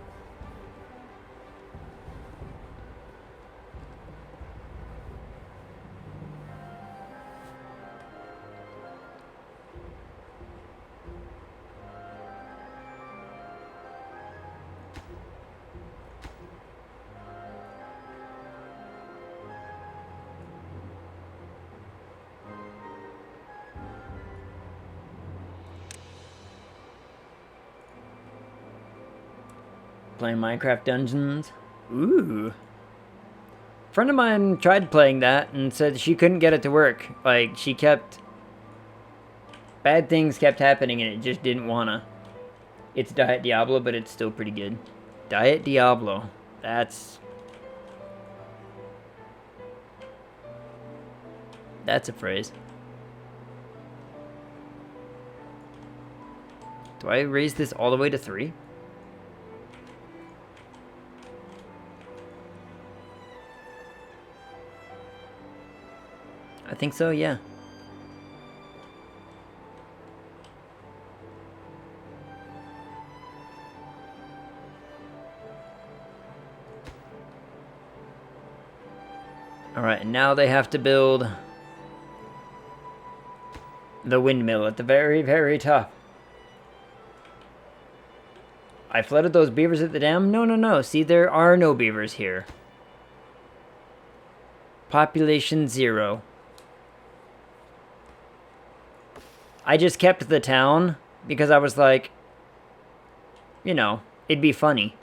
Playing Minecraft Dungeons. Ooh. A friend of mine tried playing that and said she couldn't get it to work. Like, she kept... Bad things kept happening and it just didn't wanna. It's Diet Diablo, but it's still pretty good. Diet Diablo. That's a phrase. Do I raise this all the way to 3? I think so, yeah. Alright, now they have to build the windmill at the very, very top. I flooded those beavers at the dam? No, no, no. See, there are no beavers here. Population 0. I just kept the town because I was like, you know, it'd be funny.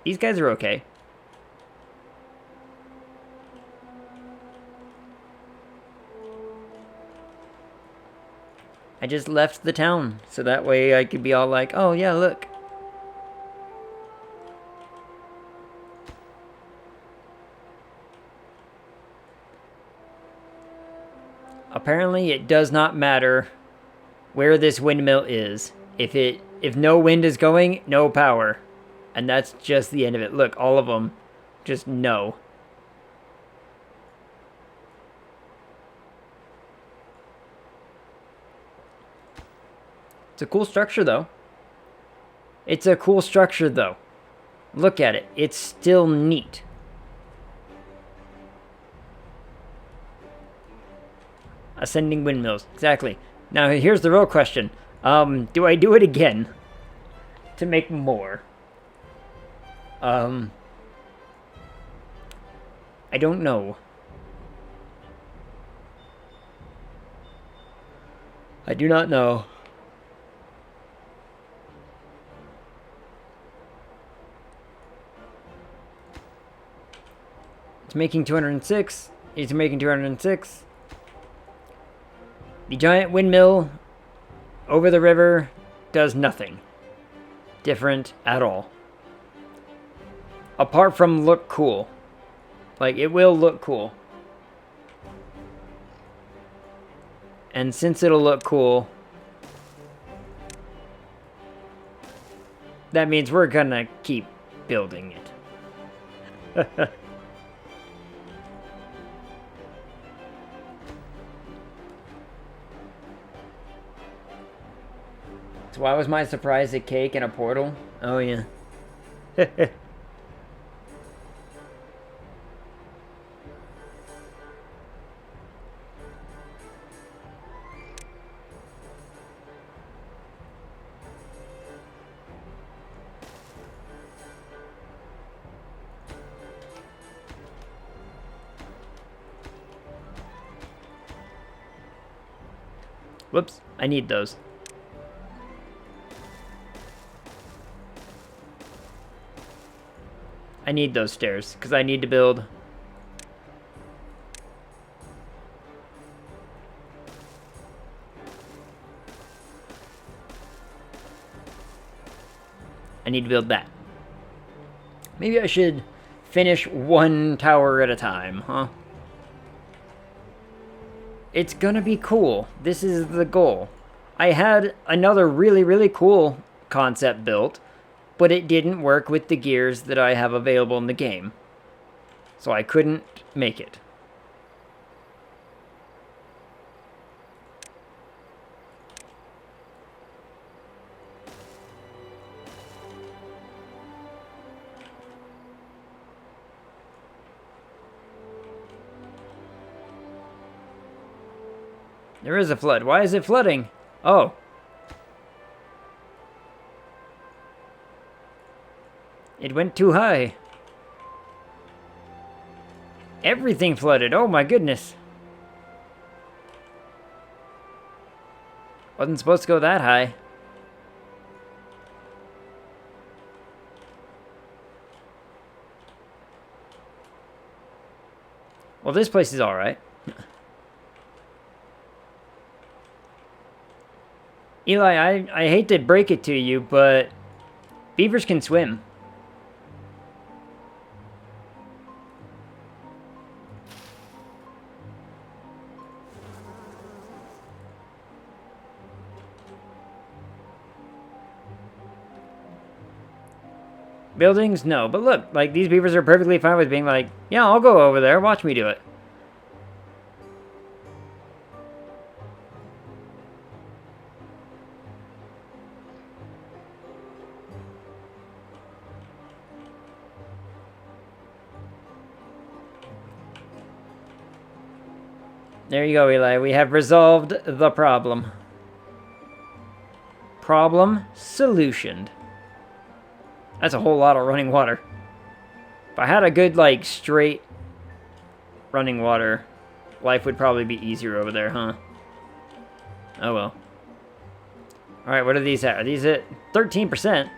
These guys are okay. I just left the town so that way I could be all like, oh yeah, look. Apparently it does not matter where this windmill is. If no wind is going, no power. And that's just the end of it. Look, all of them just no. It's a cool structure though. It's a cool structure though. Look at it. It's still neat. Ascending windmills. Exactly. Now here's the real question. Do I do it again? To make more? I don't know. I do not know. It's making 206. It's making 206. The giant windmill over the river does nothing different at all. Apart from look cool. Like, it will look cool. And since it'll look cool, that means we're gonna keep building it. So why was my surprise a cake and a portal? Oh, yeah. Whoops, I need those. I need those stairs, because I need to build... I need to build that. Maybe I should finish one tower at a time, huh? It's gonna be cool. This is the goal. I had another really, really cool concept built, but it didn't work with the gears that I have available in the game. So I couldn't make it. There is a flood. Why is it flooding? Oh. It went too high. Everything flooded. Oh my goodness. Wasn't supposed to go that high. Well, this place is alright. Eli, I hate to break it to you, but beavers can swim. Buildings? No. But look, like, these beavers are perfectly fine with being like, yeah, I'll go over there. Watch me do it. There you go, Eli. We have resolved the problem. Problem solutioned. That's a whole lot of running water. If I had a good, like, straight running water, life would probably be easier over there, huh? Oh well. Alright, what are these at? Are these at 13%?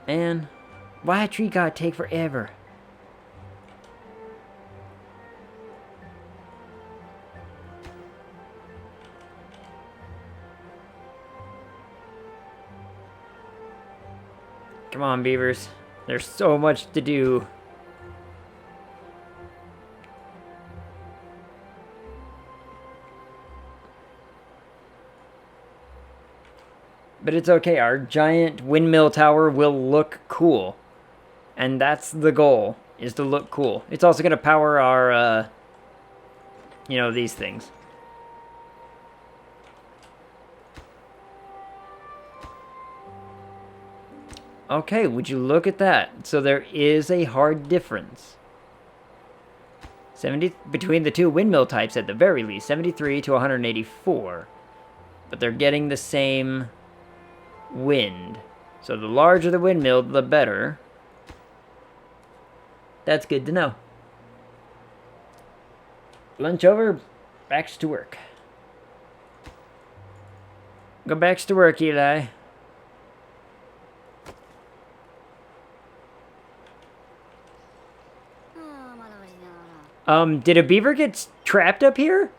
Man, why a tree gotta take forever? Come on, beavers. There's so much to do. But it's okay. Our giant windmill tower will look cool. And that's the goal, is to look cool. It's also going to power our, you know, these things. Okay, would you look at that? So there is a hard difference. 70 between the two windmill types at the very least, 73 to 184. But they're getting the same wind. So the larger the windmill, the better. That's good to know. Lunch over, back to work. Go back to work, Eli. Did a beaver get trapped up here?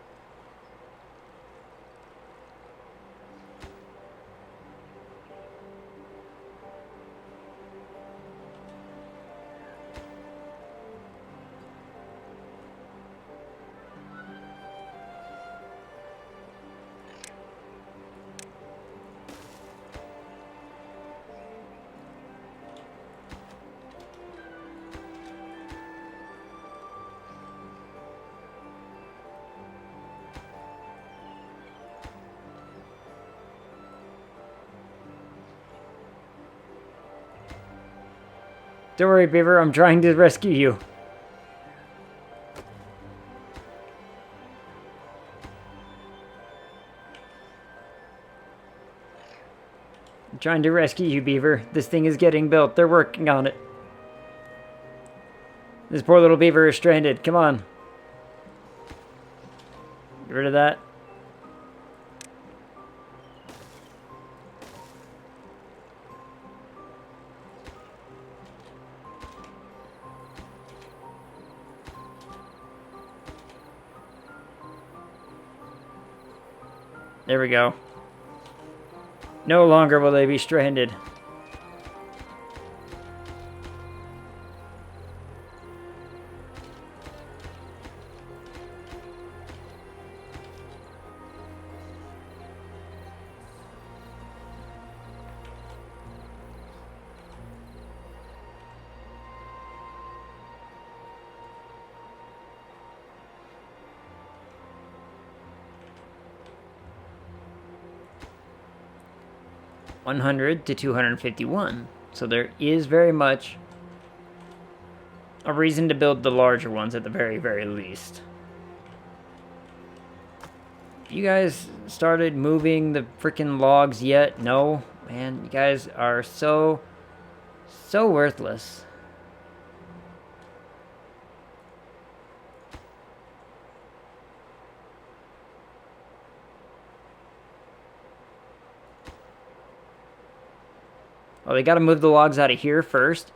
Don't worry, Beaver. I'm trying to rescue you. I'm trying to rescue you, Beaver. This thing is getting built. They're working on it. This poor little beaver is stranded. Come on. Get rid of that. There we go. No longer will they be stranded. $100 to $251. So there is very much a reason to build the larger ones at the very, very least. You guys started moving the freaking logs yet? No? Man, you guys are so worthless. Oh, they gotta move the logs out of here first.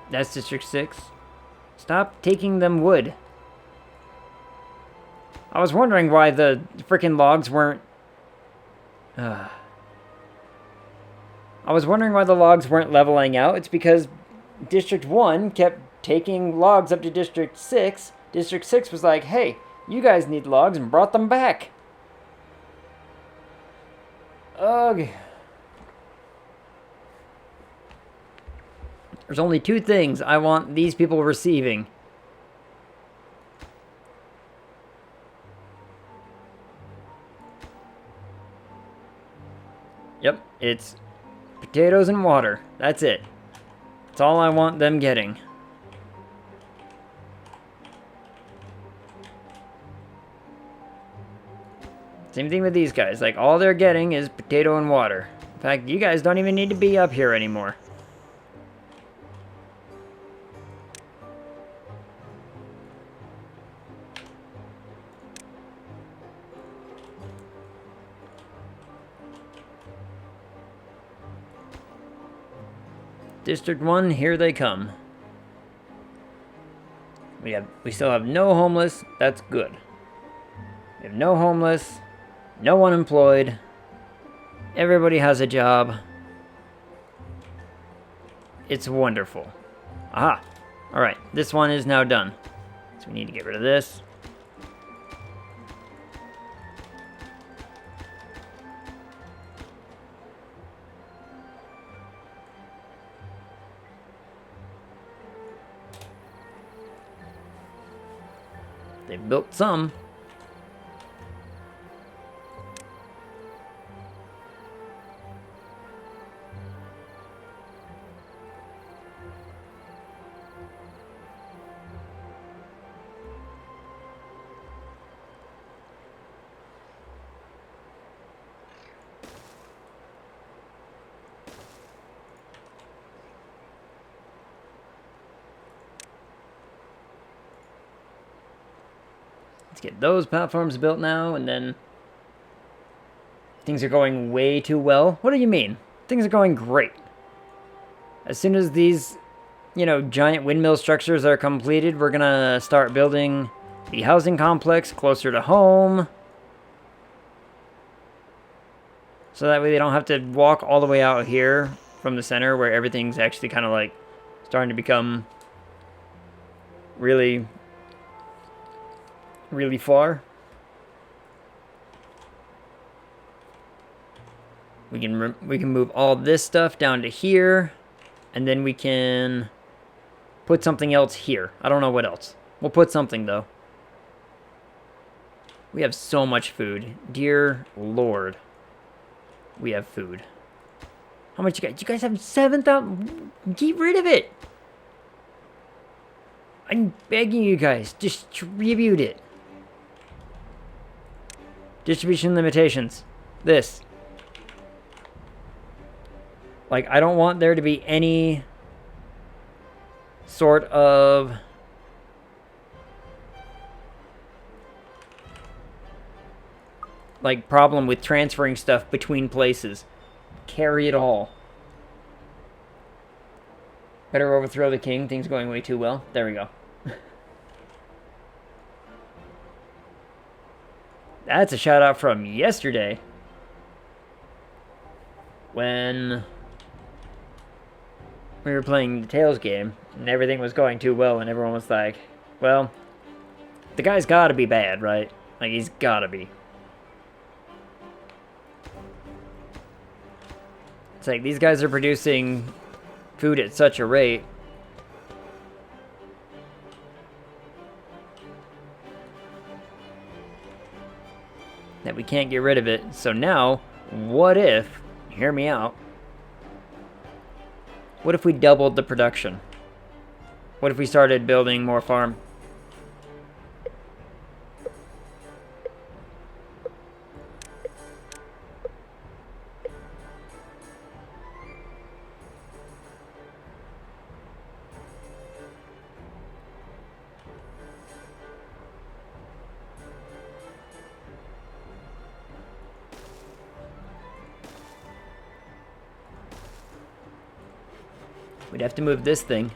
That's District 6. Stop taking them wood. I was wondering why the freaking logs weren't... I was wondering why the logs weren't leveling out. It's because District 1 kept taking logs up to District 6. District 6 was like, hey, you guys need logs, and brought them back. Ugh. There's only two things I want these people receiving. Yep, it's potatoes and water. That's it. That's all I want them getting. Same thing with these guys. Like, all they're getting is potato and water. In fact, you guys don't even need to be up here anymore. District 1, here they come. We still have no homeless. That's good. We have no homeless, no unemployed. Everybody has a job. It's wonderful. Aha. Alright, this one is now done. So we need to get rid of this. They've built some. Let's get those platforms built now, and then things are going way too well. What do you mean? Things are going great. As soon as these, giant windmill structures are completed, we're gonna start building the housing complex closer to home. So that way they don't have to walk all the way out here from the center where everything's actually kind of like starting to become really far. We can move all this stuff down to here, and then we can put something else here. I don't know what else. We'll put something though. We have so much food. Dear Lord. we have food. How much you guys? You guys have 7,000. Get rid of it. I'm begging you guys, distribute it. Distribution limitations. This. Like, I don't want there to be any sort of like problem with transferring stuff between places. Carry it all. Better overthrow the king. Things going way too well. There we go. That's a shout out from yesterday. When we were playing the Tales game and everything was going too well and everyone was like, well, the guy's gotta be bad, right? Like, he's gotta be. It's like, these guys are producing food at such a rate. That we can't get rid of it. So now, what if, hear me out, what if we doubled the production? What if we started building more farm? We'd have to move this thing.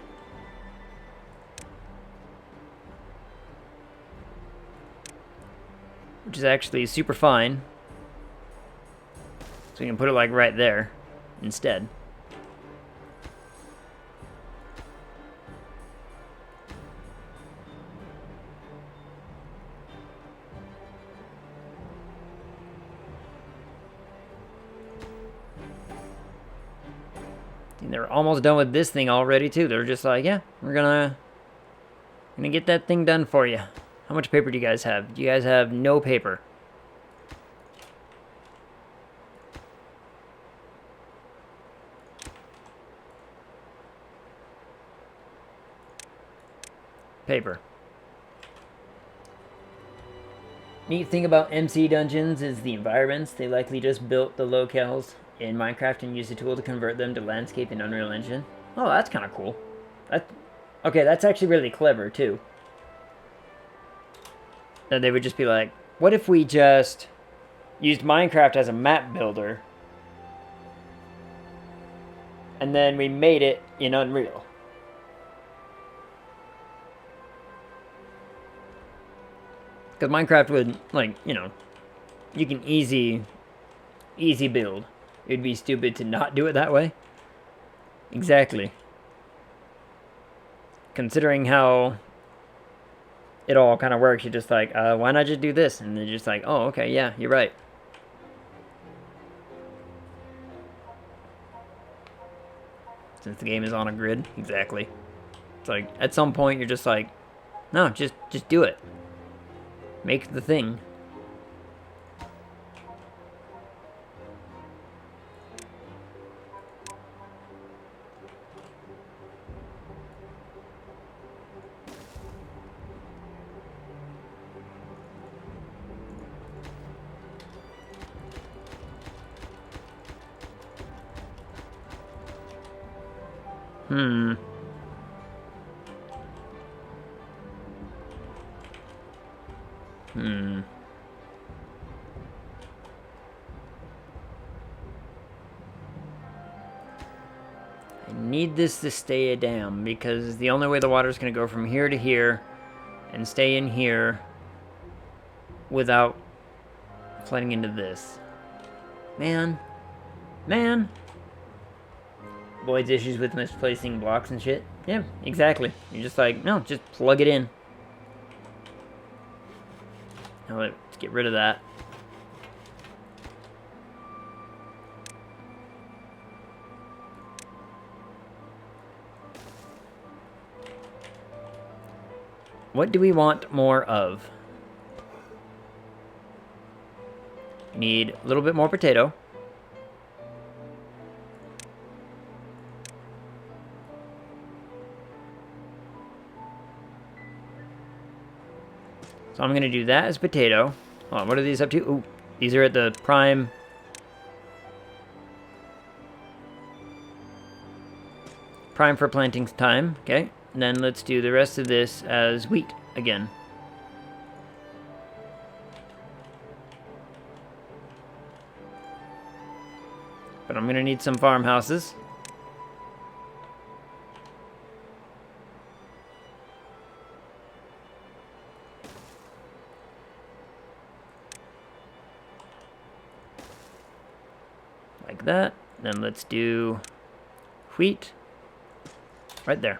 Which is actually super fine. So we can put it like right there instead. And they're almost done with this thing already too. They're just like, yeah, we're gonna get that thing done for you. How much paper do you guys have? Do you guys have no paper? Paper. Neat thing about MC Dungeons is the environments. They likely just built the locales in Minecraft and used a tool to convert them to landscape in Unreal Engine. Oh, that's kind of cool. Okay, that's actually really clever, too. And they would just be like, what if we just used Minecraft as a map builder and then we made it in Unreal? Because Minecraft would, like, you know, you can easy build. It'd be stupid to not do it that way. Exactly. Considering how it all kind of works, you're just like, why not just do this? And they're just like, oh, okay, yeah, you're right. Since the game is on a grid, exactly. It's like, at some point, you're just like, no, just do it. Make the thing. I need this to stay a dam because the only way the water's going to go from here to here and stay in here without flooding into this. Man. Void's issues with misplacing blocks and shit. Yeah, exactly. You're just like, no, just plug it in. Now let's get rid of that. What do we want more of? Need a little bit more potato. So I'm going to do that as potato. Hold on, what are these up to? Ooh, these are at the prime. Prime for planting time, okay. And then let's do the rest of this as wheat again. But I'm going to need some farmhouses. Like that. Then let's do wheat right there.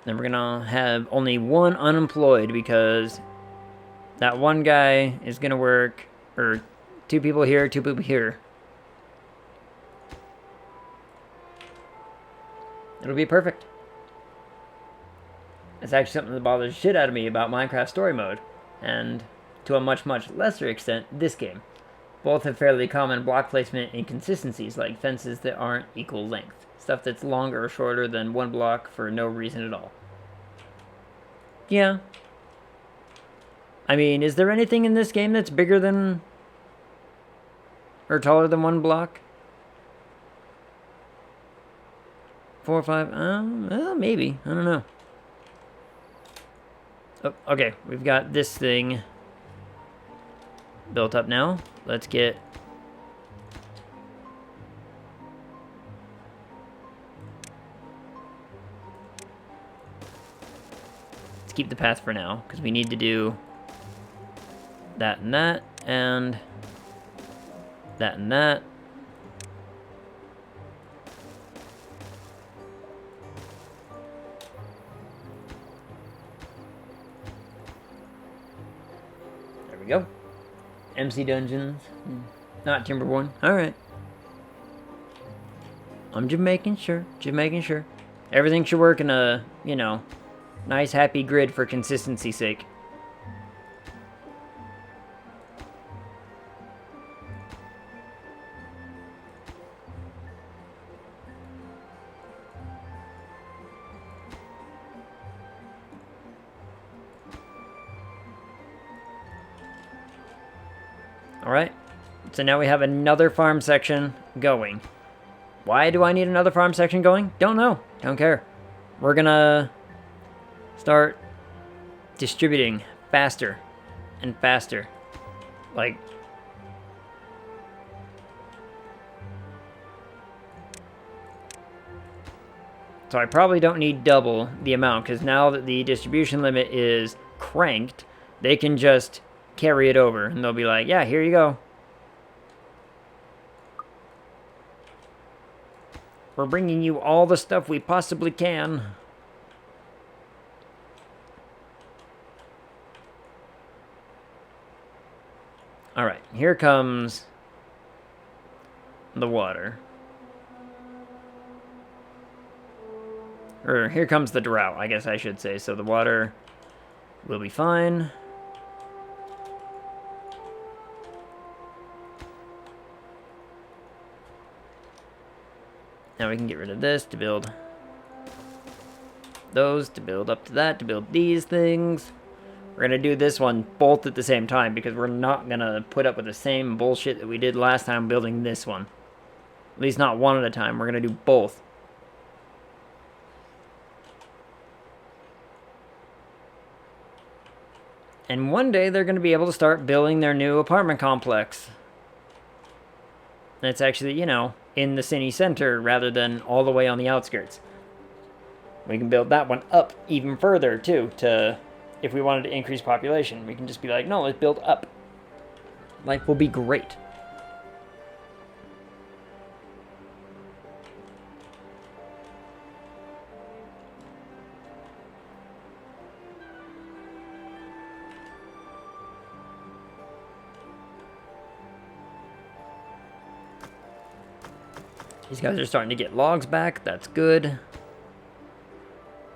Then we're gonna have only one unemployed because that one guy is gonna work, or 2 people here, 2 people here. It'll be perfect. It's actually something that bothers the shit out of me about Minecraft Story Mode, and to a much, much lesser extent, this game. Both have fairly common block placement inconsistencies, like fences that aren't equal length. Stuff that's longer or shorter than 1 block for no reason at all. Yeah. I mean, is there anything in this game that's bigger than or taller than 1 block? 4 or 5? Maybe. I don't know. Oh, okay, we've got this thing built up now. Let's get... Let's keep the path for now, because we need to do that and that, and that and that. There we go. MC Dungeons, not Timberborn. Alright. I'm just making sure. Everything should work in a, you know, nice happy grid for consistency's sake. Alright, so now we have another farm section going. Why do I need another farm section going? Don't know. Don't care. We're gonna start distributing faster and faster. Like... So I probably don't need double the amount, because now that the distribution limit is cranked, they can just carry it over, and they'll be like, yeah, here you go. We're bringing you all the stuff we possibly can. Alright, here comes the water. Or here comes the drought, I guess I should say. So the water will be fine. Now we can get rid of this to build those, to build up to that, to build these things. We're going to do this one both at the same time because we're not going to put up with the same bullshit that we did last time building this one. At least not one at a time. We're going to do both. And one day they're going to be able to start building their new apartment complex. And it's actually, you know, in the city center rather than all the way on the outskirts. We can build that one up even further too, to if we wanted to increase population. We can just be like, no, let's build up. Life will be great. These guys are starting to get logs back. That's good.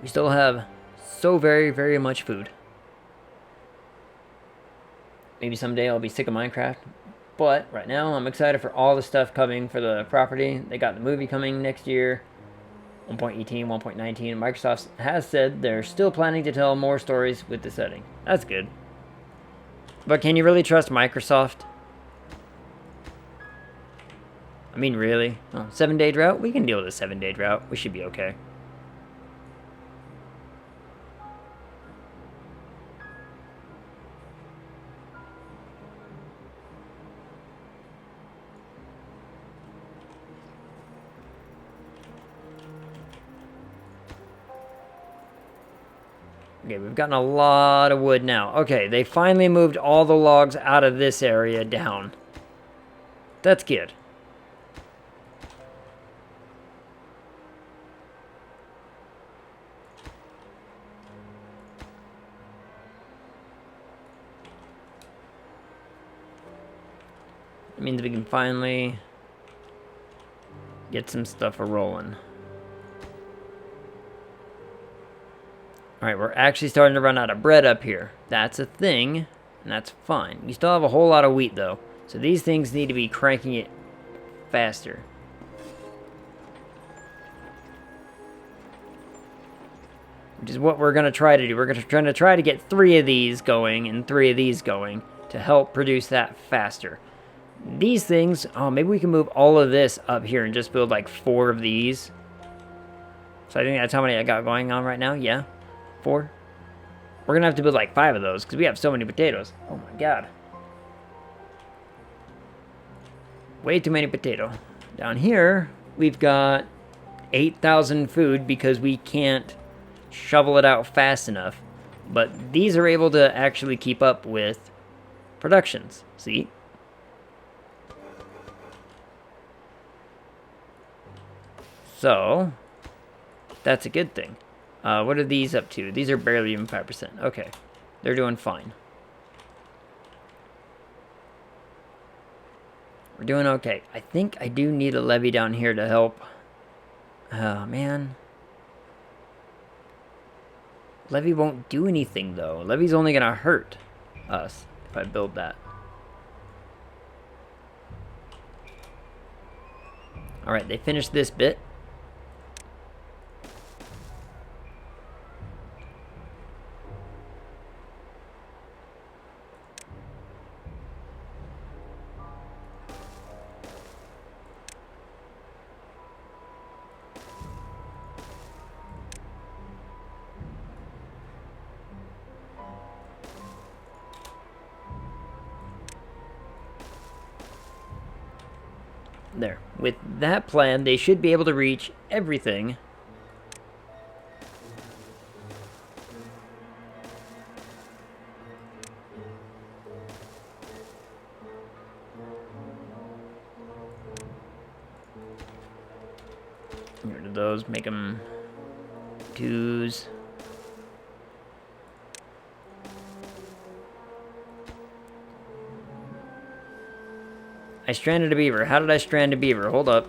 We still have so very, very much food. Maybe someday I'll be sick of Minecraft But right now, I'm excited for all the stuff coming for the property. They got the movie coming next year, 1.18, 1.19. Microsoft has said they're still planning to tell more stories with the setting. That's good. But can you really trust Microsoft? I mean, really? Oh, 7-day drought? We can deal with a 7-day drought. We should be okay. Okay, we've gotten a lot of wood now. Okay, they finally moved all the logs out of this area down. That's good. It means we can finally get some stuff a-rolling. Alright, we're actually starting to run out of bread up here. That's a thing, and that's fine. We still have a whole lot of wheat, though. So these things need to be cranking it faster. Which is what we're going to try to do. We're going to try to get 3 of these going and 3 of these going to help produce that faster. These things, oh, maybe we can move all of this up here and just build like 4 of these. So I think that's how many I got going on right now. Yeah, 4. We're going to have to build like 5 of those because we have so many potatoes. Oh my god. Way too many potato. Down here, we've got 8,000 food because we can't shovel it out fast enough. But these are able to actually keep up with productions. See? So, that's a good thing. What are these up to? These are barely even 5%. Okay. They're doing fine. We're doing okay. I think I do need a levee down here to help. Oh, man. Levee won't do anything, though. Levee's only going to hurt us if I build that. Alright, they finished this bit. There. With that plan, they should be able to reach everything. Get rid of those, make them 2s. I stranded a beaver. How did I strand a beaver? Hold up.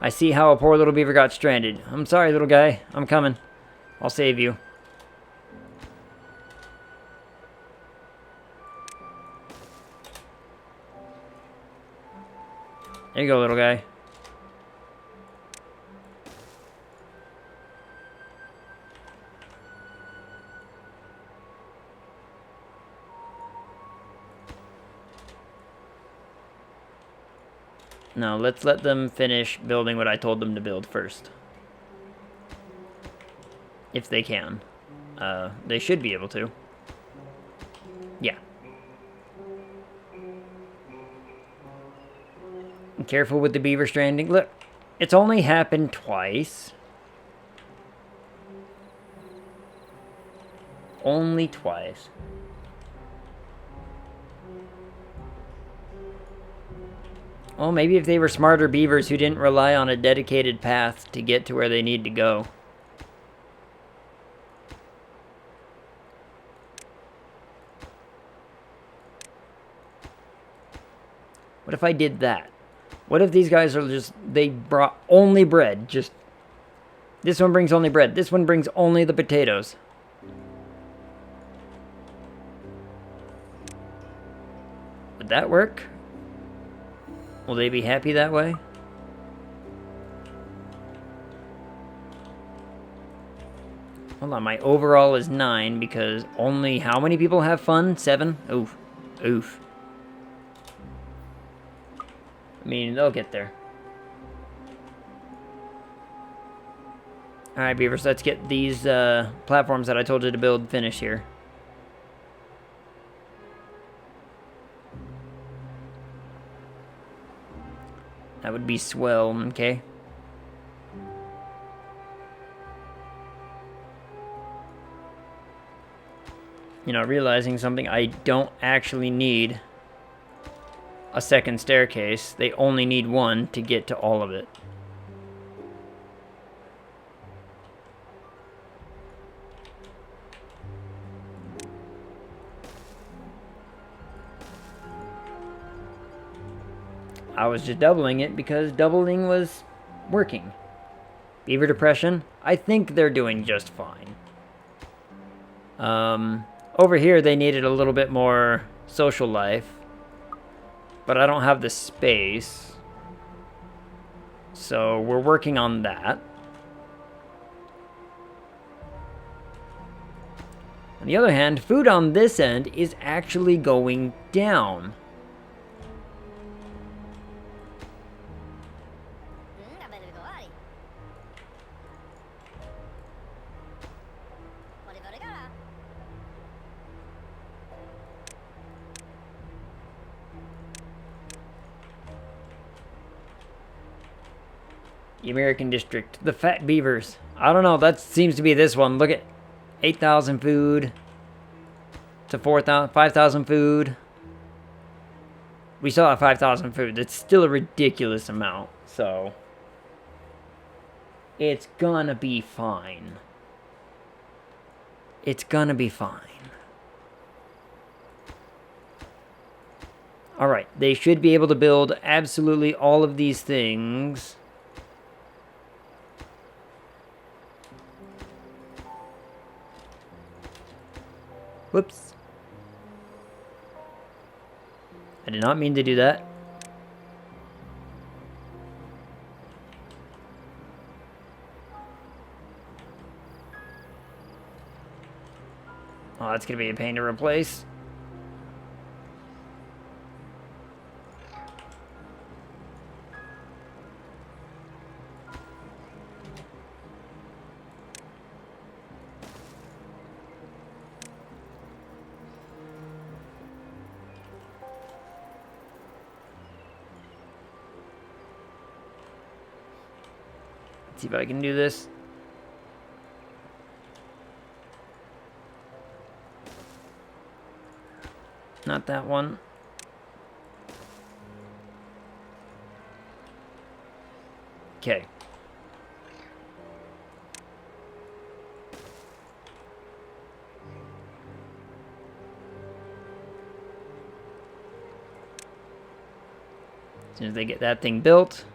I see how a poor little beaver got stranded. I'm sorry, little guy. I'm coming. I'll save you. There you go, little guy. Now, let's let them finish building what I told them to build first. If they can. They should be able to. Yeah. Be careful with the beaver stranding. Look, it's only happened twice. Only twice. Well, maybe if they were smarter beavers who didn't rely on a dedicated path to get to where they need to go. What if I did that? What if these guys are just, they brought only bread, just This one brings only bread. This one brings only the potatoes. Would that work? Will they be happy that way? Hold on, my overall is 9 because only how many people have fun? 7? Oof. Oof. I mean, they'll get there. Alright, Beavers, let's get these platforms that I told you to build finished here. That would be swell, okay? You know, realizing something, I don't actually need a second staircase. They only need one to get to all of it. I was just doubling it because doubling was working. Beaver Depression, I think they're doing just fine. Over here they needed a little bit more social life, but I don't have the space. So we're working on that. On the other hand, food on this end is actually going down. The American District. The Fat Beavers. I don't know. That seems to be this one. Look at 8,000 food to 4,000, 5,000 food. We still have 5,000 food. That's still a ridiculous amount. So it's gonna be fine. It's gonna be fine. Alright. They should be able to build absolutely all of these things. Whoops. I did not mean to do that. Oh, that's going to be a pain to replace. Let's see if I can do this. Not that one. Okay. As soon as they get that thing built,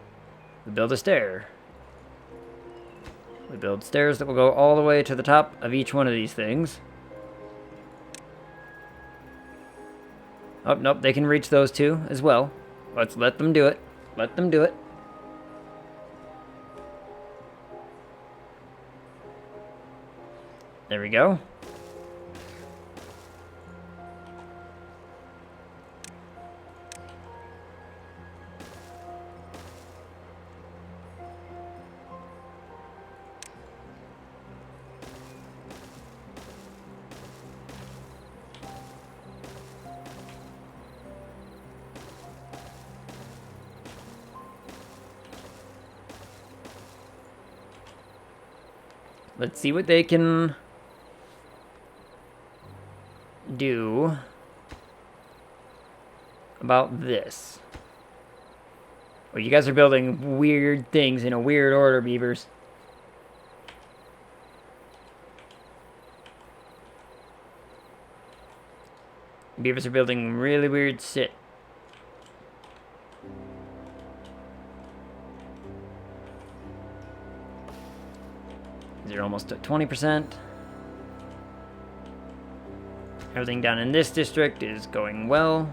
we build a stair. We build stairs that will go all the way to the top of each one of these things. Oh, nope, they can reach those two as well. Let's let them do it. Let them do it. There we go. Let's see what they can do about this. Oh, you guys are building weird things in a weird order, Beavers. Beavers are building really weird shit. They're almost at 20%. Everything down in this district is going well.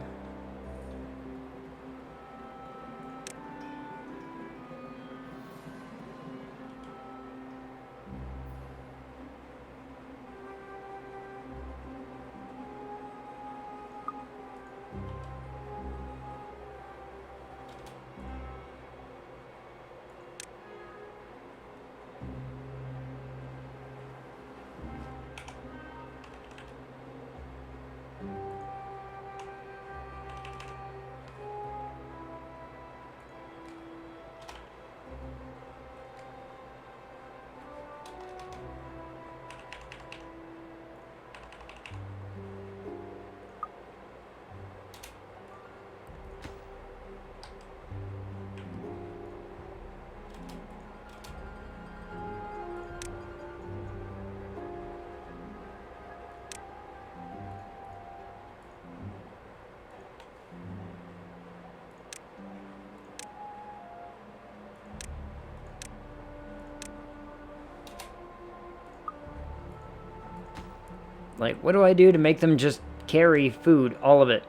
Like, what do I do to make them just carry food, all of it?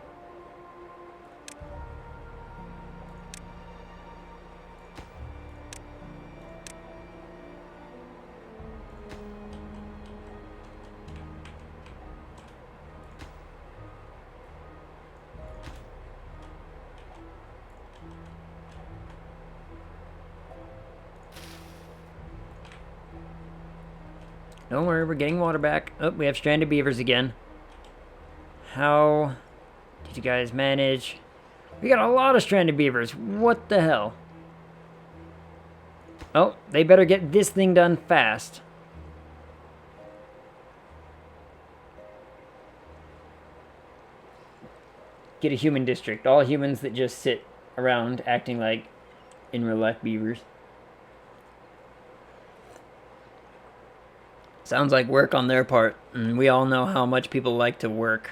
Don't worry, we're getting water back. Oh, we have stranded beavers again. How did you guys manage? We got a lot of stranded beavers. What the hell? Oh, they better get this thing done fast. Get a human district. All humans that just sit around acting like in real life beavers. Sounds like work on their part, and we all know how much people like to work.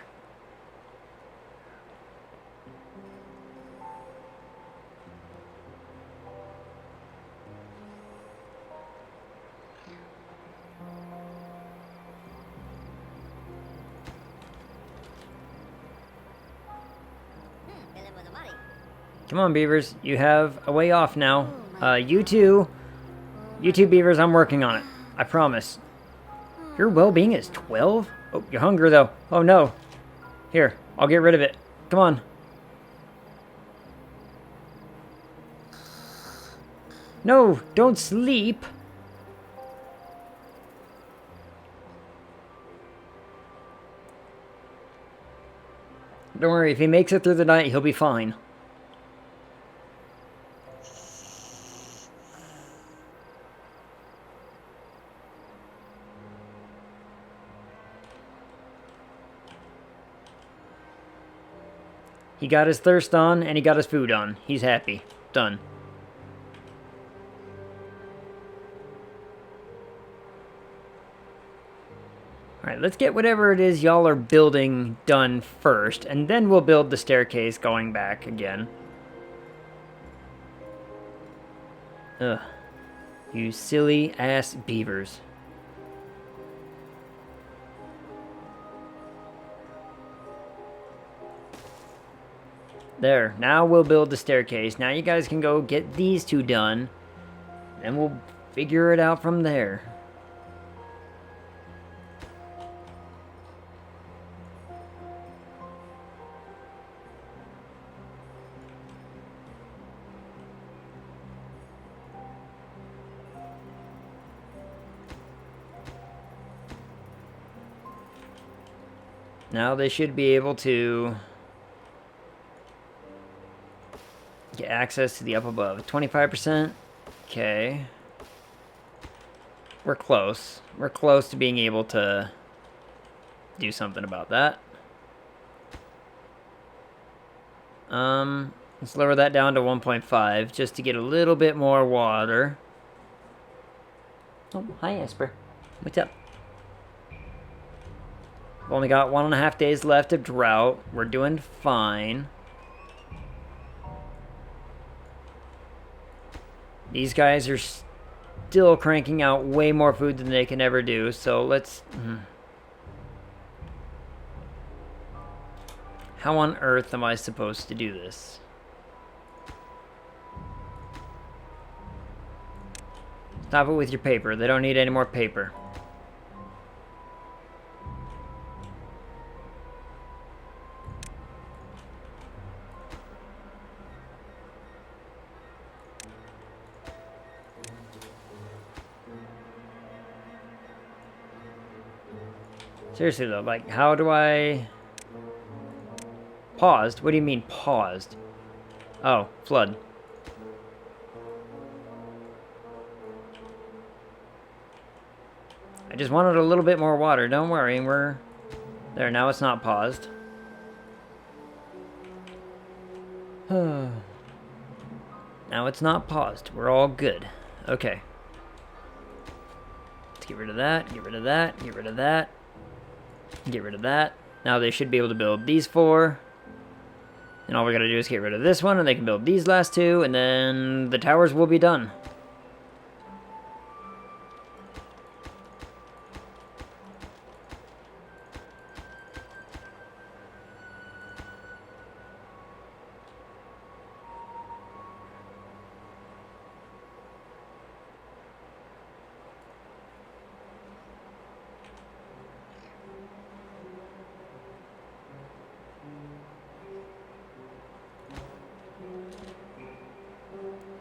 Come on, beavers. You have a way off now. You two beavers, I'm working on it. I promise. Your well-being is 12? Oh, your hunger, though. Oh, no. Here, I'll get rid of it. Come on. No, don't sleep. Don't worry, if he makes it through the night, he'll be fine. He got his thirst on, and he got his food on. He's happy. Done. Alright, let's get whatever it is y'all are building done first, and then we'll build the staircase going back again. Ugh. You silly ass beavers. There, now we'll build the staircase. Now you guys can go get these two done, and we'll figure it out from there. Now they should be able to get access to the up above. 25%. Okay. We're close. We're close to being able to do something about that. Let's lower that down to 1.5 just to get a little bit more water. Oh, hi Esper. What's up? We've only got 1.5 days left of drought. We're doing fine. These guys are still cranking out way more food than they can ever do, so let's... How on earth am I supposed to do this? Stop it with your paper. They don't need any more paper. Seriously though, like, how do I... Paused? What do you mean paused? Oh, flood. I just wanted a little bit more water. Don't worry, we're... There, now it's not paused. Now it's not paused. We're all good. Okay. Let's get rid of that, get rid of that, get rid of that. Get rid of that. Now they should be able to build these 4. And all we gotta do is get rid of this one, and they can build these last 2, and then the towers will be done.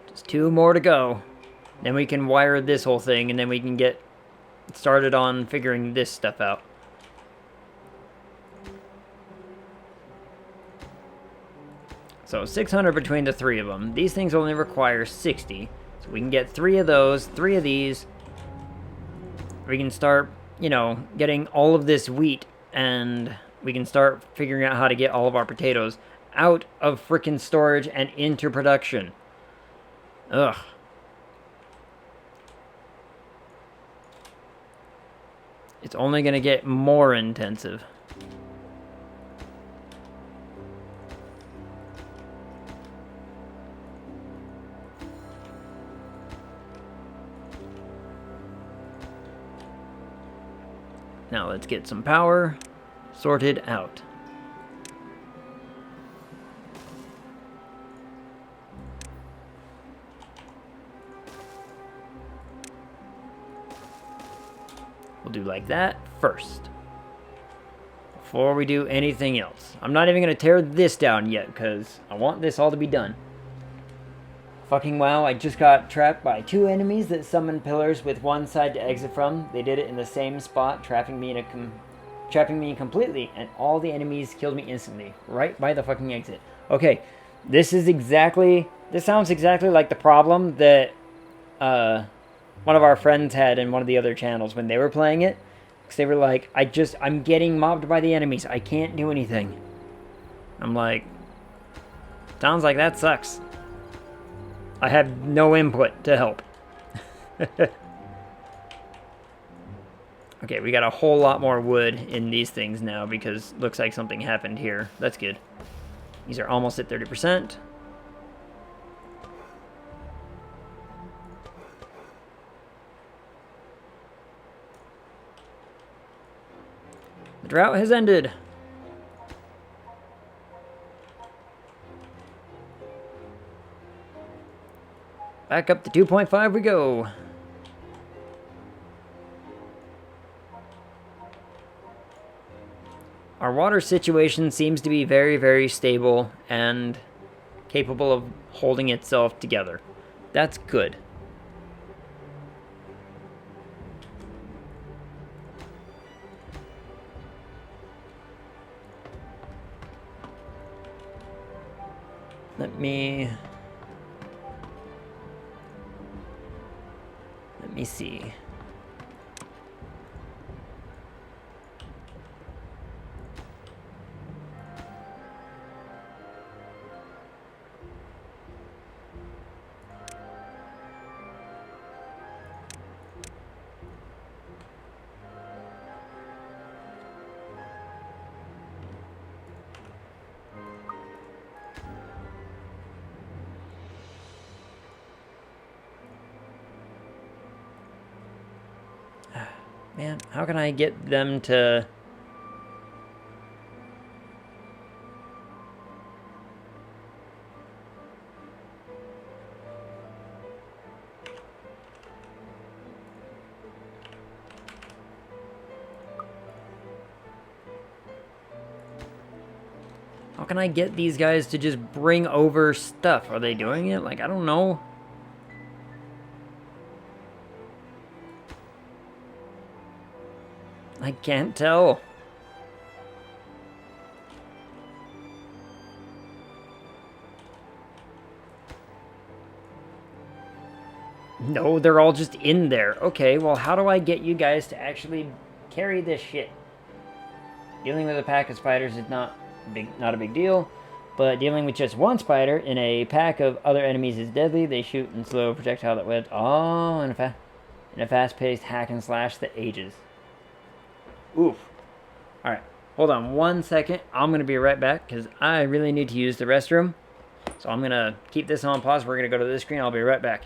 Just 2 more to go. Then we can wire this whole thing, and then we can get started on figuring this stuff out. So 600 between the 3 of them. These things only require 60. So we can get 3 of those, 3 of these. We can start, you know, getting all of this wheat, and we can start figuring out how to get all of our potatoes out of frickin' storage and into production. Ugh. It's only gonna get more intensive. Now let's get some power sorted out. We'll do like that first, before we do anything else. I'm not even going to tear this down yet, because I want this all to be done. Fucking wow, I just got trapped by 2 enemies that summoned pillars with one side to exit from. They did it in the same spot, trapping me completely, and all the enemies killed me instantly, right by the fucking exit. Okay, this is exactly... This sounds exactly like the problem that, one of our friends had in one of the other channels when they were playing it. Because they were like, I'm getting mobbed by the enemies. I can't do anything. I'm like, sounds like that sucks. I have no input to help. Okay, we got a whole lot more wood in these things now because looks like something happened here. That's good. These are almost at 30%. The drought has ended. Back up to 2.5 we go. Our water situation seems to be very, very stable and capable of holding itself together. That's good. Let me see. Man, how can I get them to... How can I get these guys to just bring over stuff? Are they doing it? Like, I don't know. I can't tell. No, they're all just in there. Okay, well, how do I get you guys to actually carry this shit? Dealing with a pack of spiders is not a big deal, but dealing with just one spider in a pack of other enemies is deadly. They shoot in slow projectile that went in a fast-paced hack and slash that ages. Oof. All right, hold on 1 second. I'm gonna be right back because I really need to use the restroom. So I'm gonna keep this on pause. We're gonna go to this screen. I'll be right back.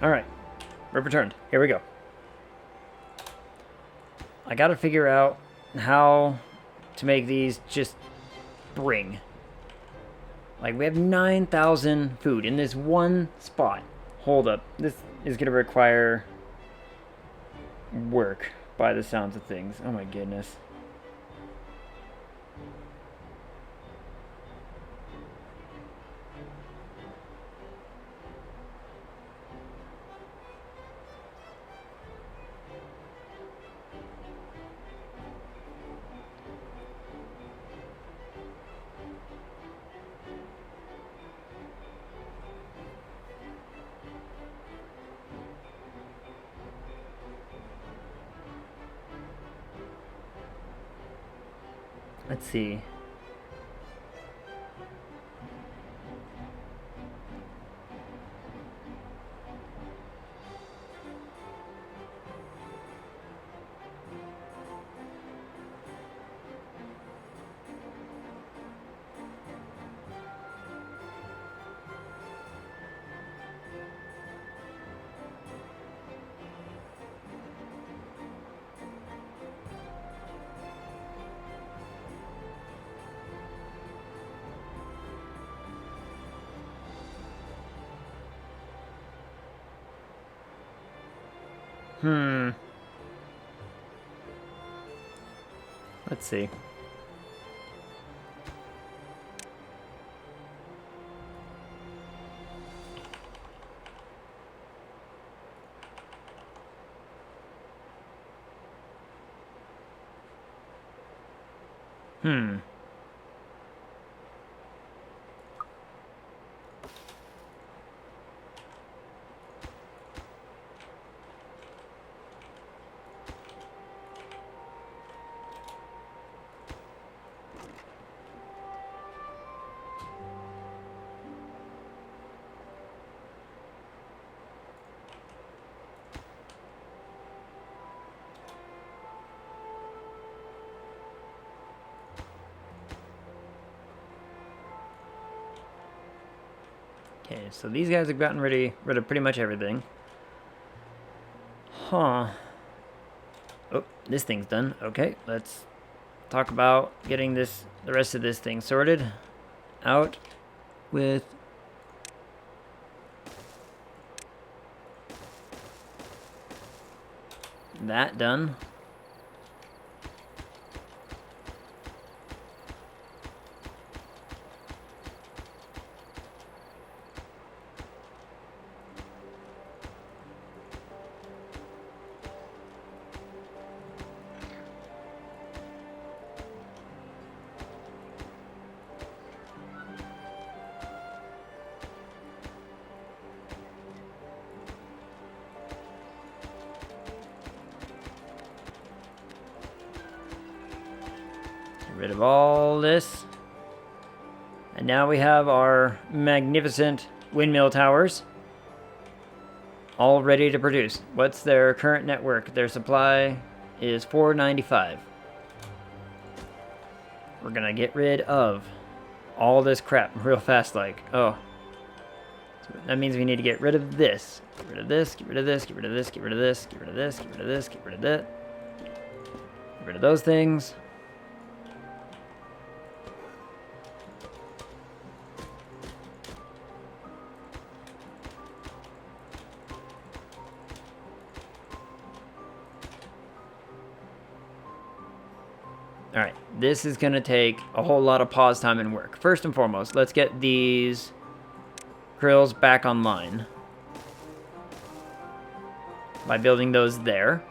Alright, we're returned. Here we go. I gotta figure out how to make these just bring. Like, we have 9,000 food in this one spot. Hold up. This is gonna require work by the sounds of things. Oh my goodness. Let's see. Let's see. Hmm. Okay, so these guys have gotten rid of pretty much everything. Huh. Oh, this thing's done. Okay, let's talk about getting the rest of this thing sorted out with that done. Get rid of all this. And now we have our magnificent windmill towers all ready to produce. What's their current network? Their supply is 495. We're gonna get rid of all this crap real fast, like, oh. So that means we need to get rid of this. Get rid of this, get rid of this, get rid of this, get rid of this, get rid of this, get rid of this, get rid of that. Get rid of those things. Alright, this is going to take a whole lot of pause time and work. First and foremost, let's get these grills back online by building those there.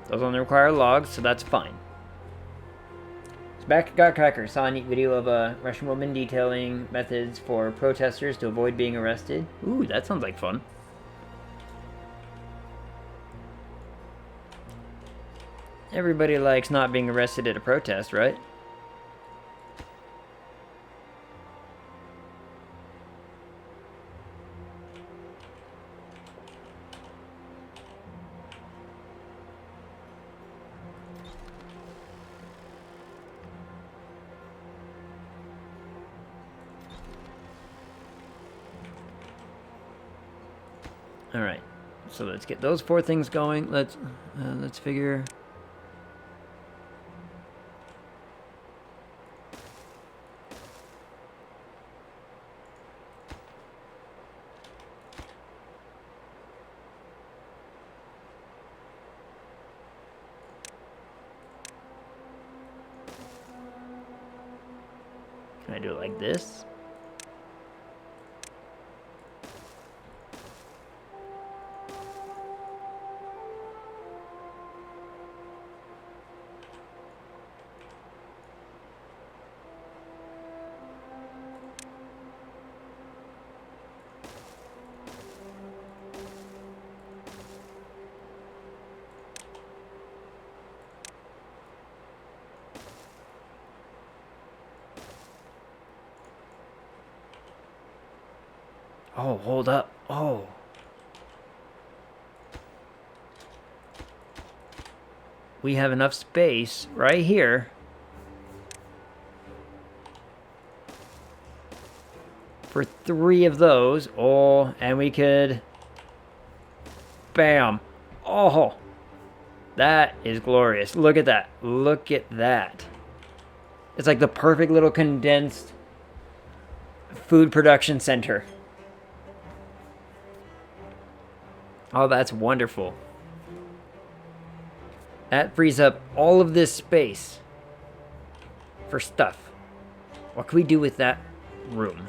Those only require logs, so that's fine. So back got Cracker. Saw a neat video of a Russian woman detailing methods for protesters to avoid being arrested. Ooh, that sounds like fun. Everybody likes not being arrested at a protest, right? All right, so let's get those 4 things going. Let's figure. Can I do it like this? Oh, hold up. Oh. We have enough space right here for 3 of those. Oh, and we could... Bam. Oh. That is glorious. Look at that. Look at that. It's like the perfect little condensed food production center. Oh, that's wonderful. That frees up all of this space for stuff. What can we do with that room?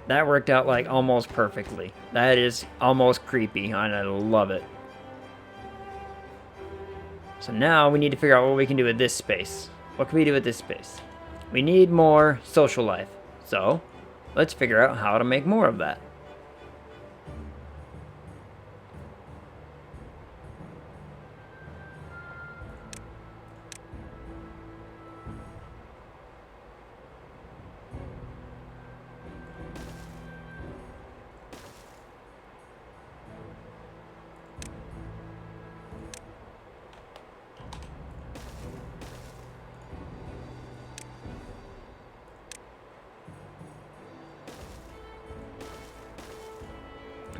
That worked out like almost perfectly. That is almost creepy, and I love it. So now we need to figure out what we can do with this space. What can we do with this space? We need more social life. So, let's figure out how to make more of that.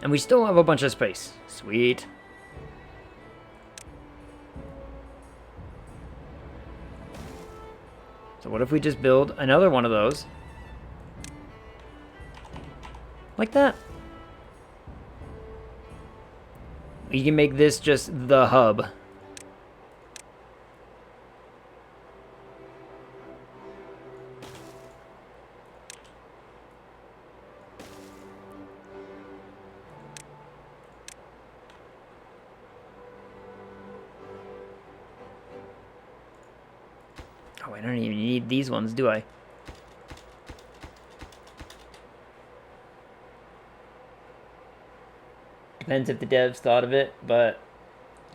And we still have a bunch of space. Sweet. So what if we just build another one of those? Like that. You can make this just the hub. Oh, I don't even need these ones, do I? Depends if the devs thought of it, but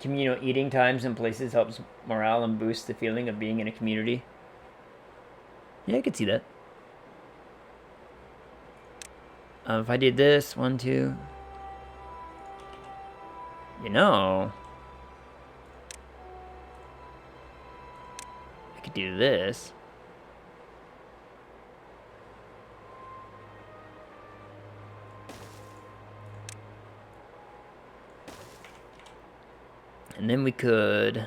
communal eating times in places helps morale and boosts the feeling of being in a community. Yeah, I could see that. If I did this, 1, 2... You know... I could do this. And then we could...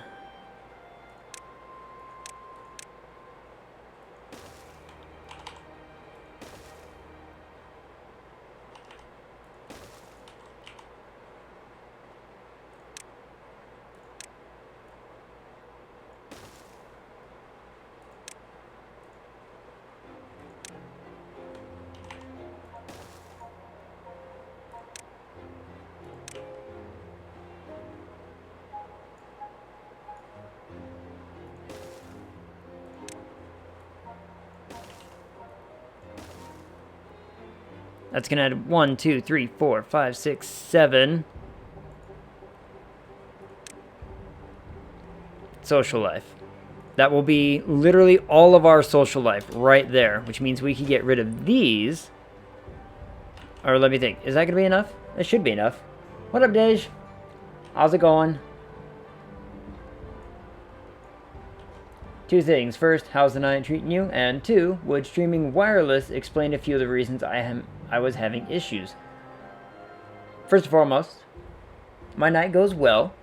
That's gonna add 1, 2, 3, 4, 5, 6, 7. Social life. That will be literally all of our social life right there, which means we can get rid of these. Or let me think. Is that gonna be enough? That should be enough. What up, Dej? How's it going? 2 things. First, how's the night treating you? And 2, would streaming wireless explain a few of the reasons I was having issues? First and foremost, my night goes well.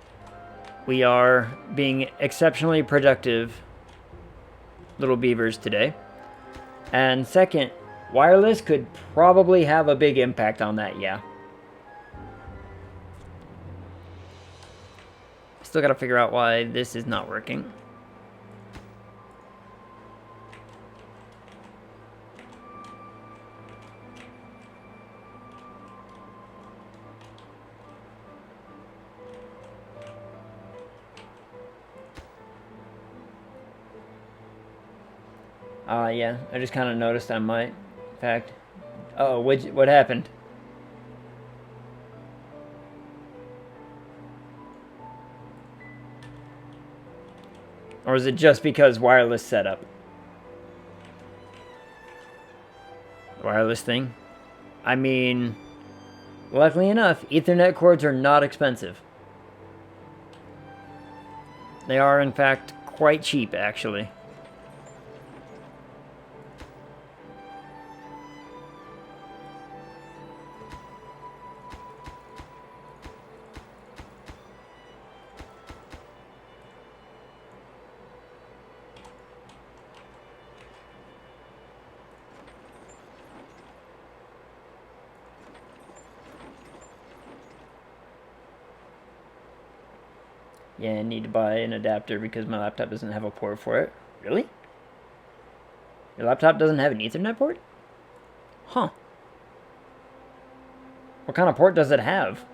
We are being exceptionally productive little beavers today. And second, wireless could probably have a big impact on that, yeah. Still gotta figure out why this is not working. Yeah, I just kind of noticed I might. In fact, oh, what happened? Or is it just because wireless setup? Wireless thing? I mean, luckily enough, Ethernet cords are not expensive. They are, in fact, quite cheap, actually. Yeah, I need to buy an adapter because my laptop doesn't have a port for it. Really? Your laptop doesn't have an Ethernet port? Huh. What kind of port does it have?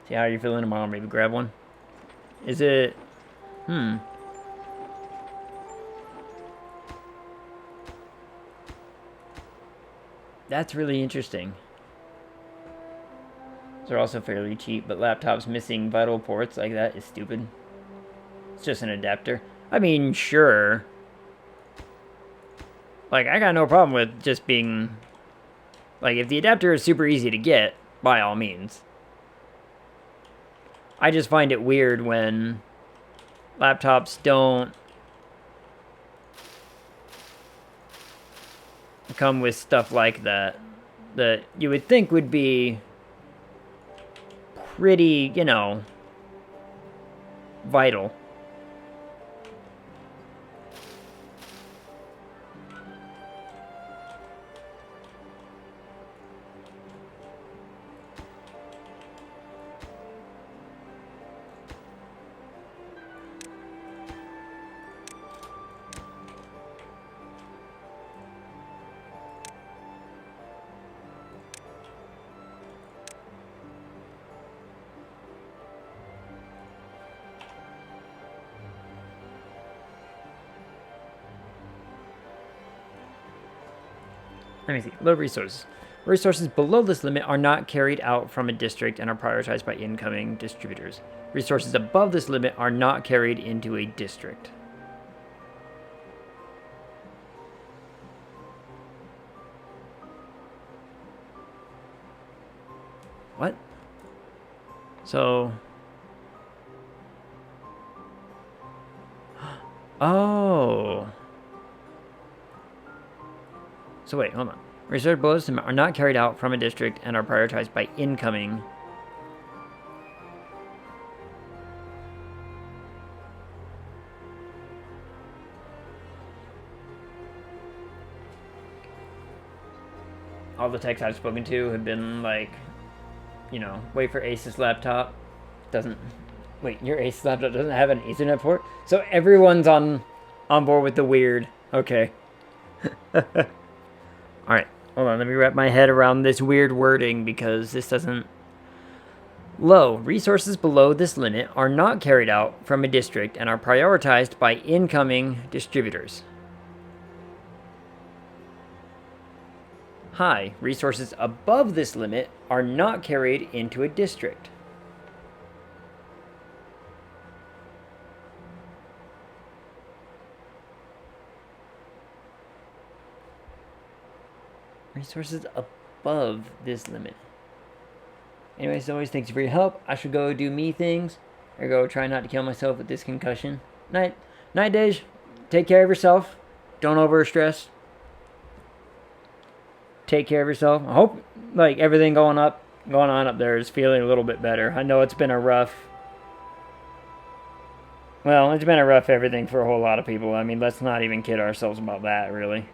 See how you're feeling tomorrow, maybe grab one. Is it... That's really interesting. They're also fairly cheap, but laptops missing vital ports like that is stupid. It's just an adapter. I mean, sure. Like, I got no problem with just being... Like, if the adapter is super easy to get, by all means. I just find it weird when laptops don't come with stuff like that. that you would think would be pretty, you know, vital. Let me see. Low resources. Resources below this limit are not carried out from a district and are prioritized by incoming distributors. Resources above this limit are not carried into a district. What? So... Oh... So wait, hold on. Reserve bonuses are not carried out from a district and are prioritized by incoming. All the techs I've spoken to have been like, you know, wait for Ace's laptop. Doesn't... Wait, your Ace's laptop doesn't have an Ethernet port? So everyone's on board with the weird. Okay. Alright, hold on, let me wrap my head around this weird wording because this doesn't... Low. Resources below this limit are not carried out from a district and are prioritized by incoming distributors. High. Resources above this limit are not carried into a district. Resources above this limit. Anyways, as always, thanks for your help. I should go do me things. Or go try not to kill myself with this concussion. Night, Dej. Take care of yourself. Don't overstress. Take care of yourself. I hope, like, everything going on up there is feeling a little bit better. I know it's been a rough... Well, it's been a rough everything for a whole lot of people. I mean, let's not even kid ourselves about that, really.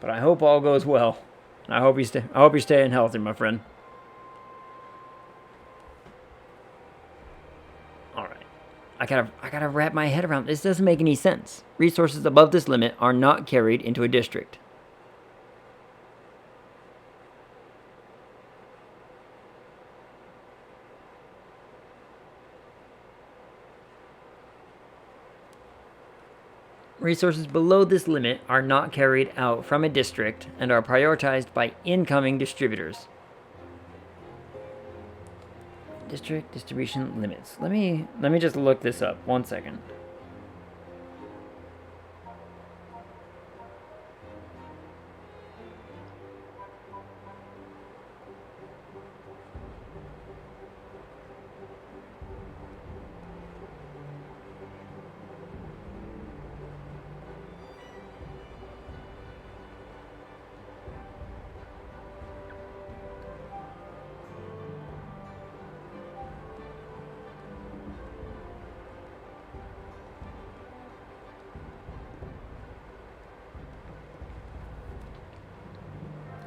But I hope all goes well. I hope you're staying healthy, my friend. All right. I gotta wrap my head around this. Doesn't make any sense. Resources above this limit are not carried into a district. Resources below this limit are not carried out from a district and are prioritized by incoming distributors. District distribution limits. Let me just look this up. 1 second.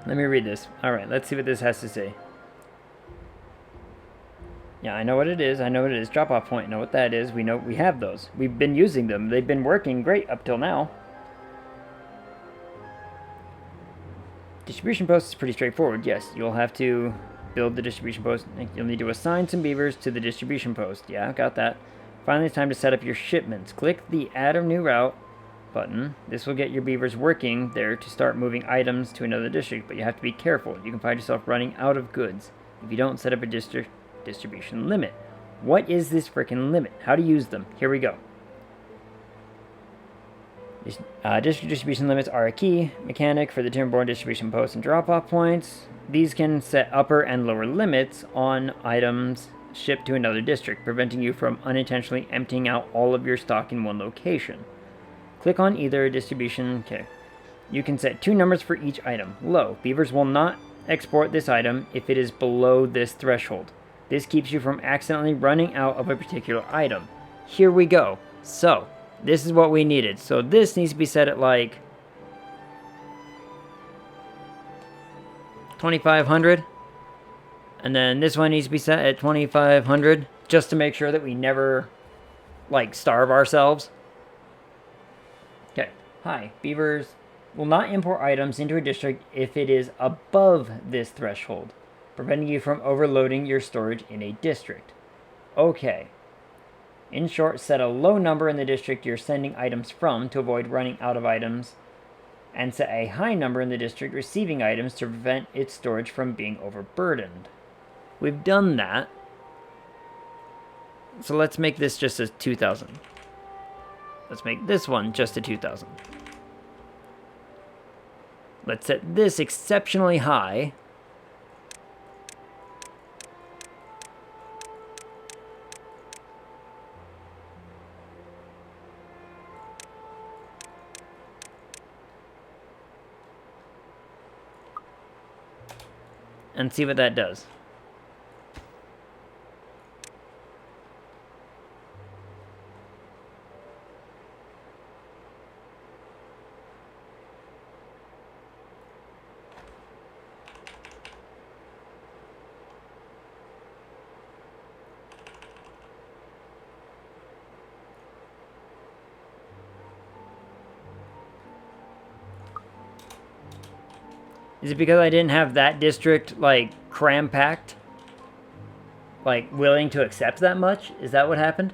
Let me read this. Alright, let's see what this has to say. Yeah, I know what it is. I know what it is. Drop-off point. Know what that is. We know we have those. We've been using them. They've been working great up till now. Distribution post is pretty straightforward. Yes, you'll have to build the distribution post. You'll need to assign some beavers to the distribution post. Yeah, got that. Finally, it's time to set up your shipments. Click the Add a New Route button. This will get your beavers working there to start moving items to another district, but you have to be careful. You can find yourself running out of goods if you don't set up a distribution limit. What is this freaking limit? How to use them? Here we go. District distribution limits are a key mechanic for the Timberborn distribution posts and drop-off points. These can set upper and lower limits on items shipped to another district, preventing you from unintentionally emptying out all of your stock in one location. Click on either distribution. Okay. You can set 2 numbers for each item. Low. Beavers will not export this item if it is below this threshold. This keeps you from accidentally running out of a particular item. Here we go. So, this is what we needed. So this needs to be set at like 2,500. And then this one needs to be set at 2,500 just to make sure that we never like starve ourselves. Okay. Hi. Beavers will not import items into a district if it is above this threshold, preventing you from overloading your storage in a district. Okay. In short, set a low number in the district you're sending items from to avoid running out of items, and set a high number in the district receiving items to prevent its storage from being overburdened. We've done that. So let's make this just as 2,000. Let's make this one just a 2,000. Let's set this exceptionally high. And see what that does. Is it because I didn't have that district, like, cram-packed? Like, willing to accept that much? Is that what happened?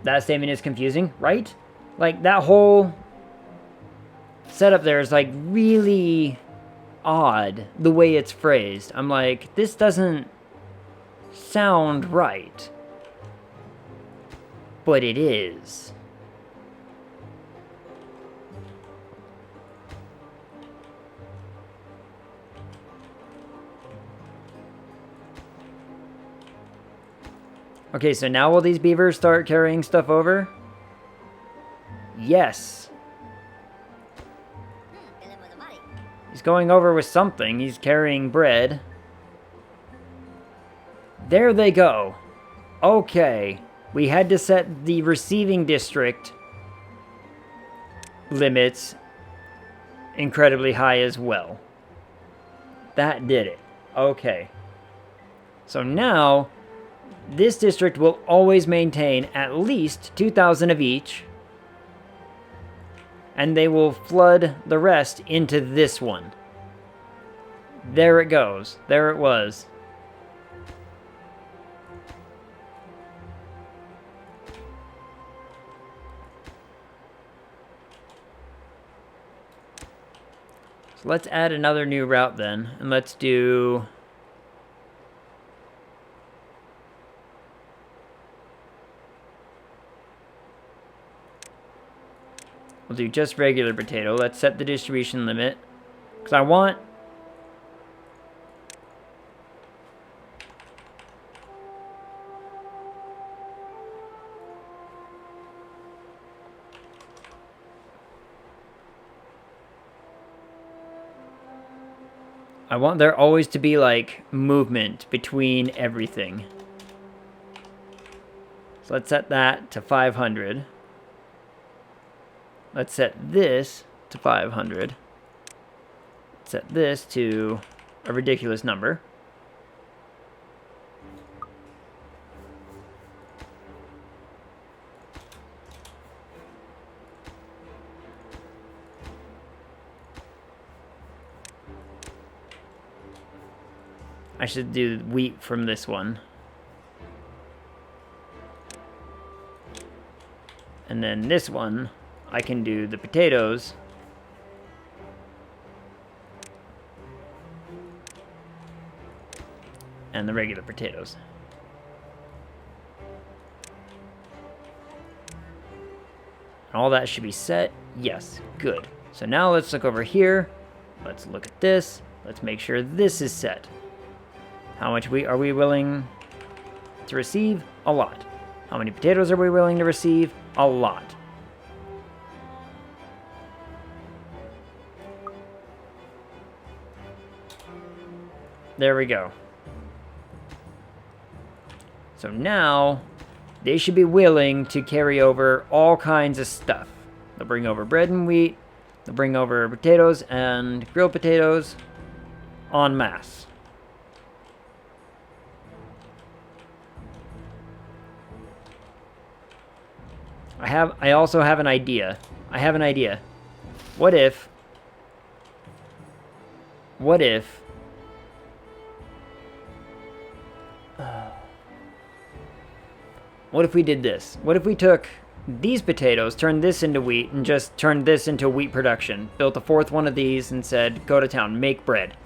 That statement is confusing, right? Like, that whole setup there is, like, really odd, the way it's phrased. I'm like, this doesn't sound right. But it is. Okay, so now will these beavers start carrying stuff over? Yes. He's going over with something. He's carrying bread. There they go. Okay. We had to set the receiving district limits incredibly high as well. That did it. Okay. So now, this district will always maintain at least 2,000 of each, and they will flood the rest into this one. There it goes. There it was. So let's add another new route then, and let's do... We'll do just regular potato. Let's set the distribution limit. Because I want... I want there always to be, like, movement between everything. So let's set that to 500. Let's set this to 500. Set this to a ridiculous number. I should do wheat from this one. And then this one, I can do the potatoes. And the regular potatoes. And all that should be set. Yes, good. So now let's look over here. Let's look at this. Let's make sure this is set. How much are we willing? to receive? A lot. How many potatoes are we willing to receive? A lot. There we go. So now, they should be willing to carry over all kinds of stuff. They'll bring over bread and wheat. They'll bring over potatoes and grilled potatoes en masse. I also have an idea. What if we did this? What if we took these potatoes, turned this into wheat, and just turned this into wheat production? Built a fourth one of these and said, go to town, make bread.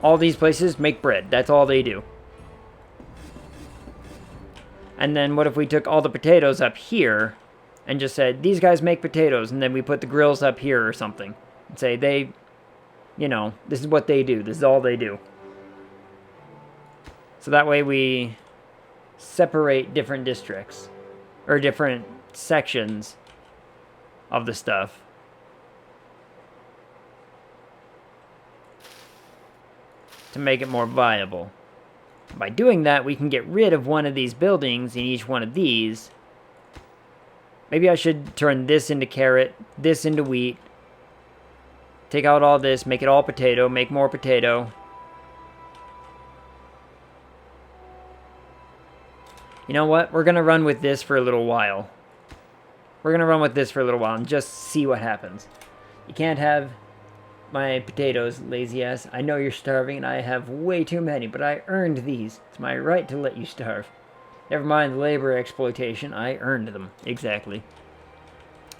All these places make bread. That's all they do. And then what if we took all the potatoes up here and just said, these guys make potatoes, and then we put the grills up here or something. And say, they, you know, this is what they do. This is all they do. So that way we separate different districts or different sections of the stuff. To make it more viable. By doing that, we can get rid of one of these buildings in each one of these. Maybe I should turn this into carrot, this into wheat. Take out all this, make it all potato, make more potato. You know what? We're going to run with this for a little while. And just see what happens. You can't have my potatoes, lazy ass. I know you're starving and I have way too many, but I earned these. It's my right to let you starve. Never mind the labor exploitation, I earned them. Exactly.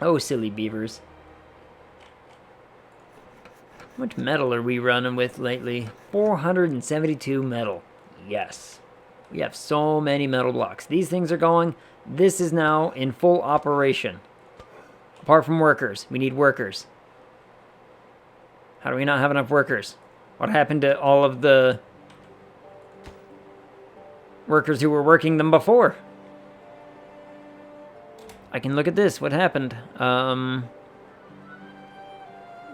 Oh, silly beavers. How much metal are we running with lately? 472 metal. Yes. We have so many metal blocks. These things are going. This is now in full operation. Apart from workers. We need workers. How do we not have enough workers? What happened to all of the workers who were working them before? I can look at this. What happened?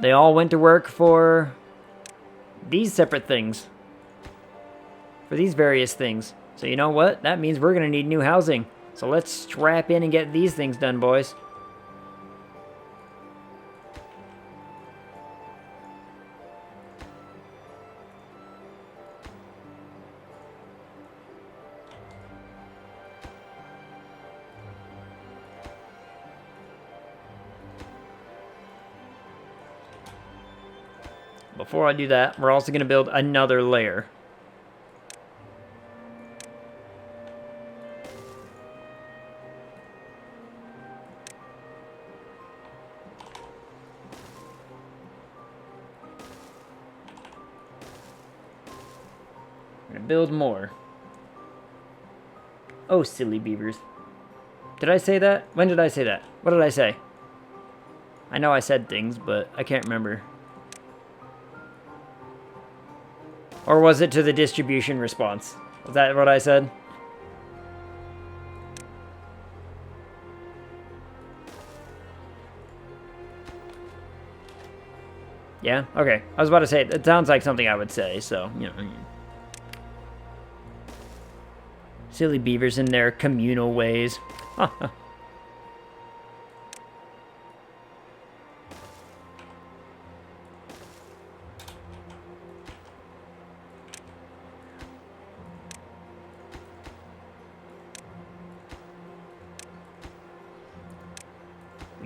They all went to work for these separate things. For these various things. So you know what? That means we're going to need new housing. So let's strap in and get these things done, boys. Before I do that, we're also going to build another layer. We're going to build more. Oh, silly beavers. Did I say that? When did I say that? What did I say? I know I said things, but I can't remember. Or was it to the distribution response? Was that what I said? Yeah? Okay. I was about to say, it sounds like something I would say, so, you know. Silly beavers in their communal ways.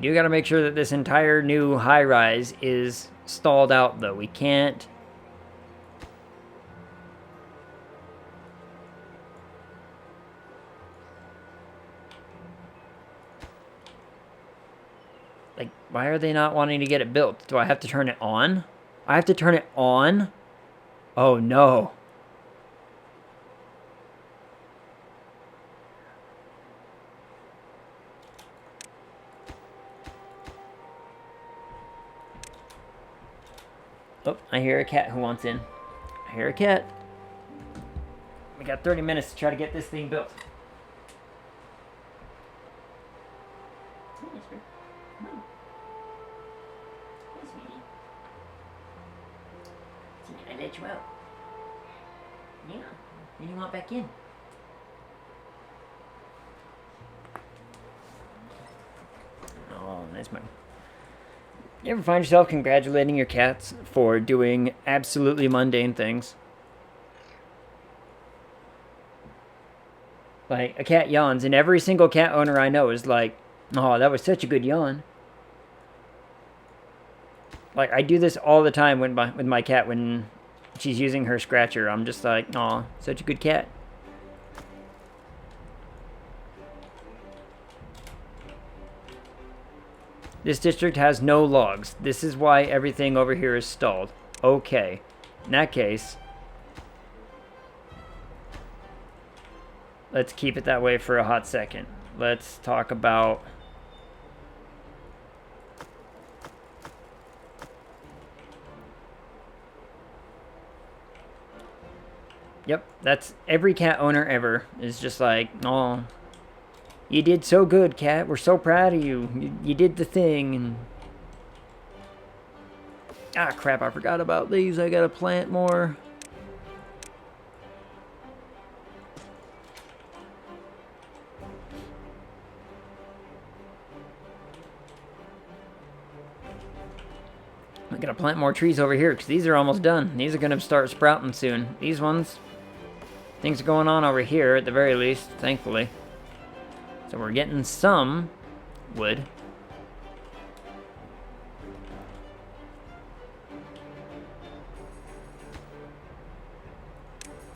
You gotta make sure that this entire new high-rise is stalled out, though. We can't... Like, why are they not wanting to get it built? Do I have to turn it on? I have to turn it on? Oh, no. Oh, I hear a cat who wants in. I hear a cat. We got 30 minutes to try to get this thing built. I let you out. Yeah. Then you want back in. Oh, nice man. You ever find yourself congratulating your cats for doing absolutely mundane things? Like, a cat yawns, and every single cat owner I know is like, oh, that was such a good yawn. Like, I do this all the time with my cat when she's using her scratcher. I'm just like, oh, such a good cat. This district has no logs. This is why everything over here is stalled. Okay. In that case, let's keep it that way for a hot second. Let's talk about... Yep, that's every cat owner ever is just like, oh, you did so good, cat. We're so proud of you. You did the thing. And... ah, crap, I forgot about these. I gotta plant more. I gotta plant more trees over here because these are almost done. These are gonna start sprouting soon. These ones, things are going on over here at the very least, thankfully. So we're getting some wood.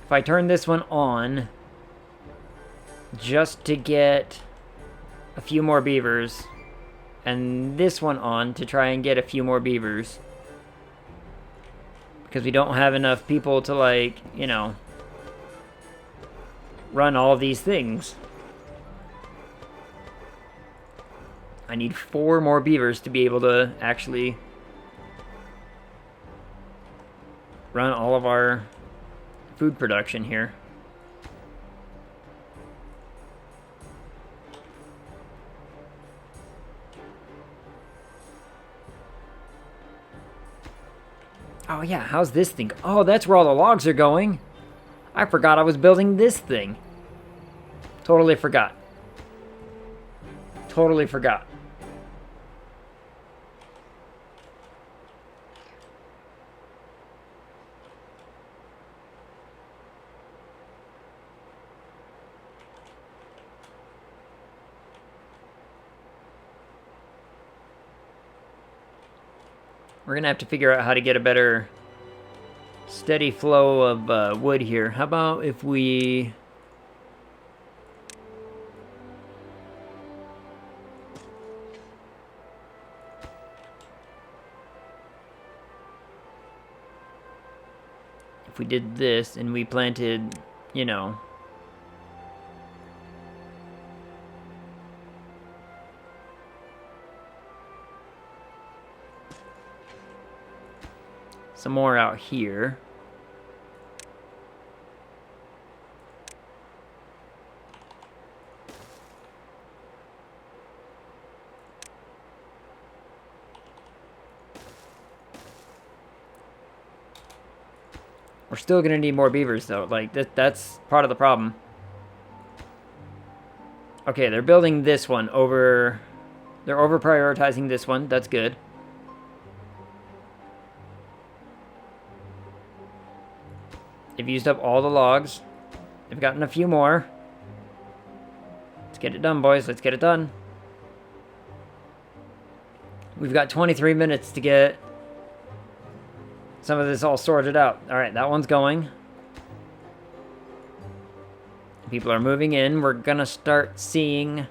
If I turn this one on, just to get a few more beavers, and this one on to try and get a few more beavers, because we don't have enough people to, like, you know, run all of these things. I need 4 more beavers to be able to actually run all of our food production here. Oh yeah, how's this thing? Oh, that's where all the logs are going. I forgot I was building this thing. Totally forgot. Totally forgot. We're gonna have to figure out how to get a better steady flow of wood here. How about if we... if we did this and we planted, you know... some more out here. We're still gonna need more beavers though. Like that's part of the problem. Okay, they're building this one over... they're over prioritizing this one. That's good. They've used up all the logs. They've gotten a few more. Let's get it done, boys. Let's get it done. We've got 23 minutes to get some of this all sorted out. Alright, that one's going. People are moving in. We're gonna start seeing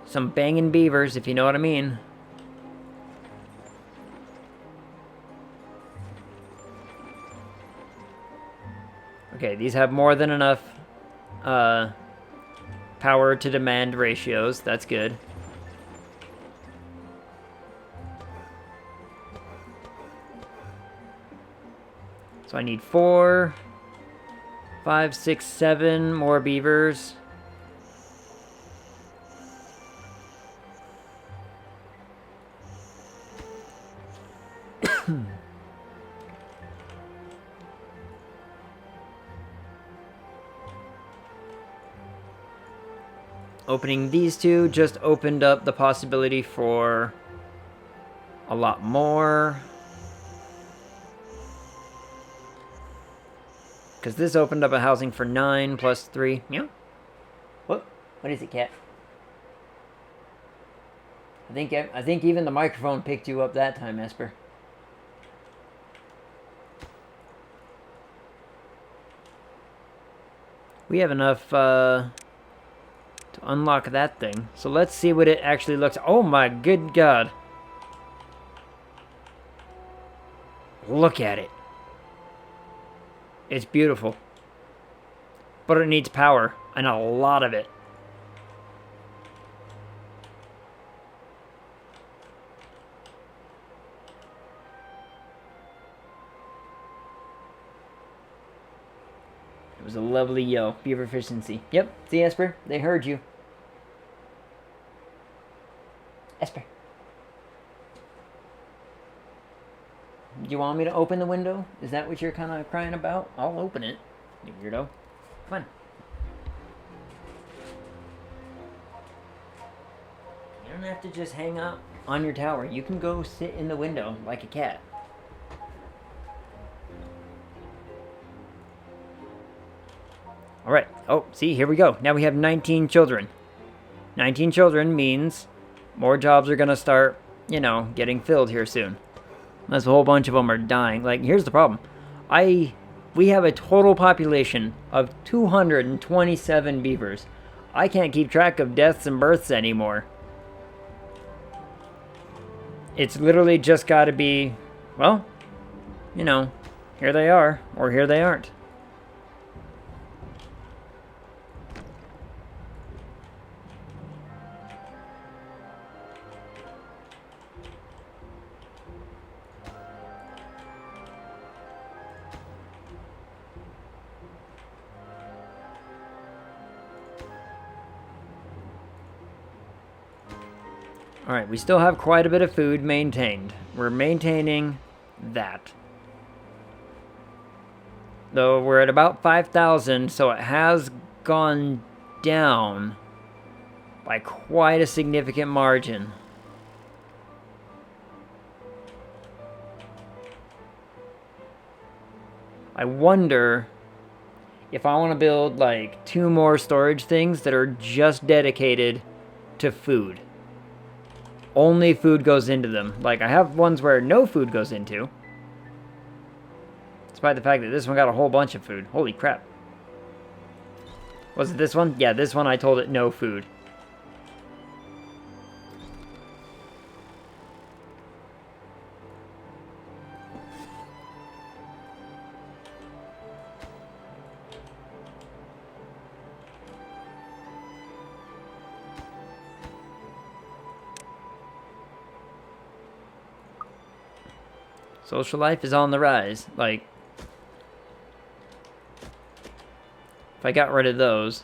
some banging beavers, if you know what I mean. Okay, these have more than enough power to demand ratios. That's good. So I need 4, 5, 6, 7 more beavers. Opening these two just opened up the possibility for a lot more. Because this opened up a housing for 9 plus 3. Yeah. What is it, cat? I think even the microphone picked you up that time, Esper. We have enough to unlock that thing. So let's see what it actually looks. Oh my good god. Look at it. It's beautiful. But it needs power, and a lot of it. It was a lovely yell. Beaver efficiency. Yep, see, Esper? They heard you. Esper. Do you want me to open the window? Is that what you're kind of crying about? I'll open it, you weirdo. Come on. You don't have to just hang up on your tower. You can go sit in the window like a cat. Alright. Oh, see, here we go. Now we have 19 children. 19 children means more jobs are going to start, you know, getting filled here soon. Unless a whole bunch of them are dying. Like, here's the problem. We have a total population of 227 beavers. I can't keep track of deaths and births anymore. It's literally just got to be, well, you know, here they are, or here they aren't. Alright, we still have quite a bit of food maintained. We're maintaining that. Though we're at about 5,000, so it has gone down by quite a significant margin. I wonder if I want to build like 2 more storage things that are just dedicated to food. Only food goes into them. Like, I have ones where no food goes into. Despite the fact that this one got a whole bunch of food. Holy crap. Was it this one? Yeah, this one I told it no food. Social life is on the rise. Like, if I got rid of those,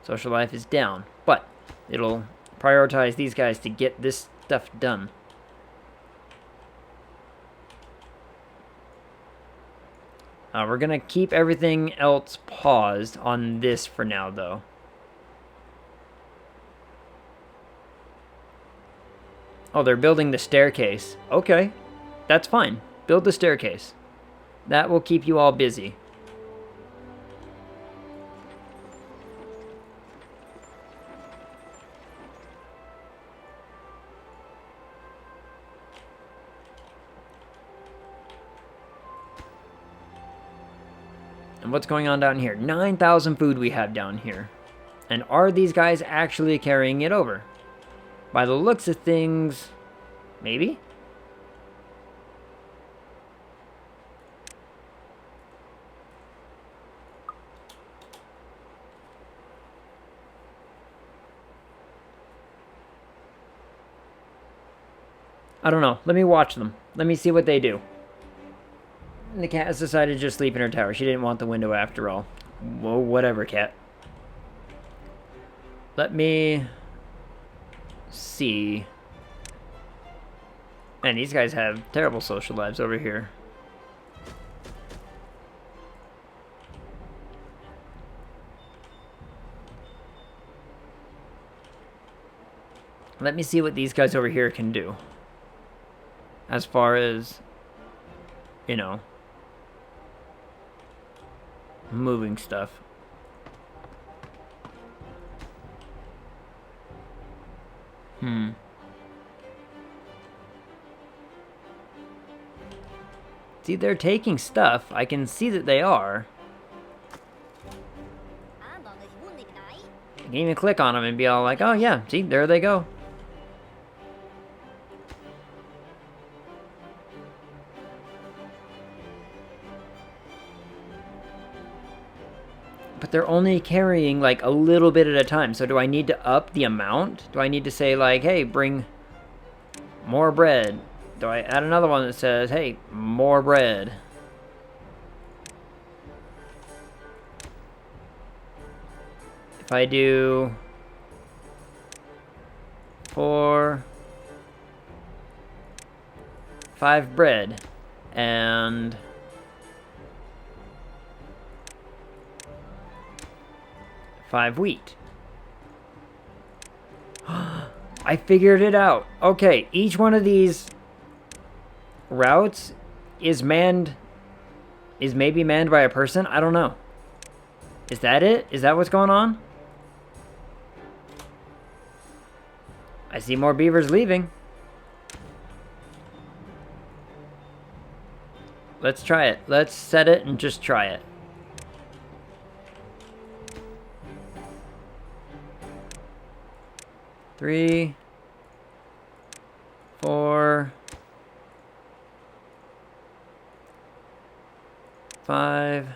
social life is down. But it'll prioritize these guys to get this stuff done. We're going to keep everything else paused on this for now, though. Oh, they're building the staircase. Okay. That's fine. Build the staircase. That will keep you all busy. And what's going on down here? 9,000 food we have down here. And are these guys actually carrying it over? By the looks of things, maybe? I don't know. Let me watch them. Let me see what they do. The cat has decided to just sleep in her tower. She didn't want the window after all. Whoa, whatever, cat. Let me see. Man, these guys have terrible social lives over here. Let me see what these guys over here can do. As far as, you know, moving stuff. See, they're taking stuff. I can see that they are. I can even click on them and be all like, oh yeah, see, there they go. But they're only carrying like a little bit at a time. So do I need to up the amount? Do I need to say like, hey, bring more bread? Do I add another one that says, hey, more bread? If I do 4, 5 bread and 5 wheat. I figured it out. Okay, each one of these routes is maybe manned by a person. I don't know. Is that it? Is that what's going on? I see more beavers leaving. Let's try it. Let's set it and just try it. Three, 4, 5.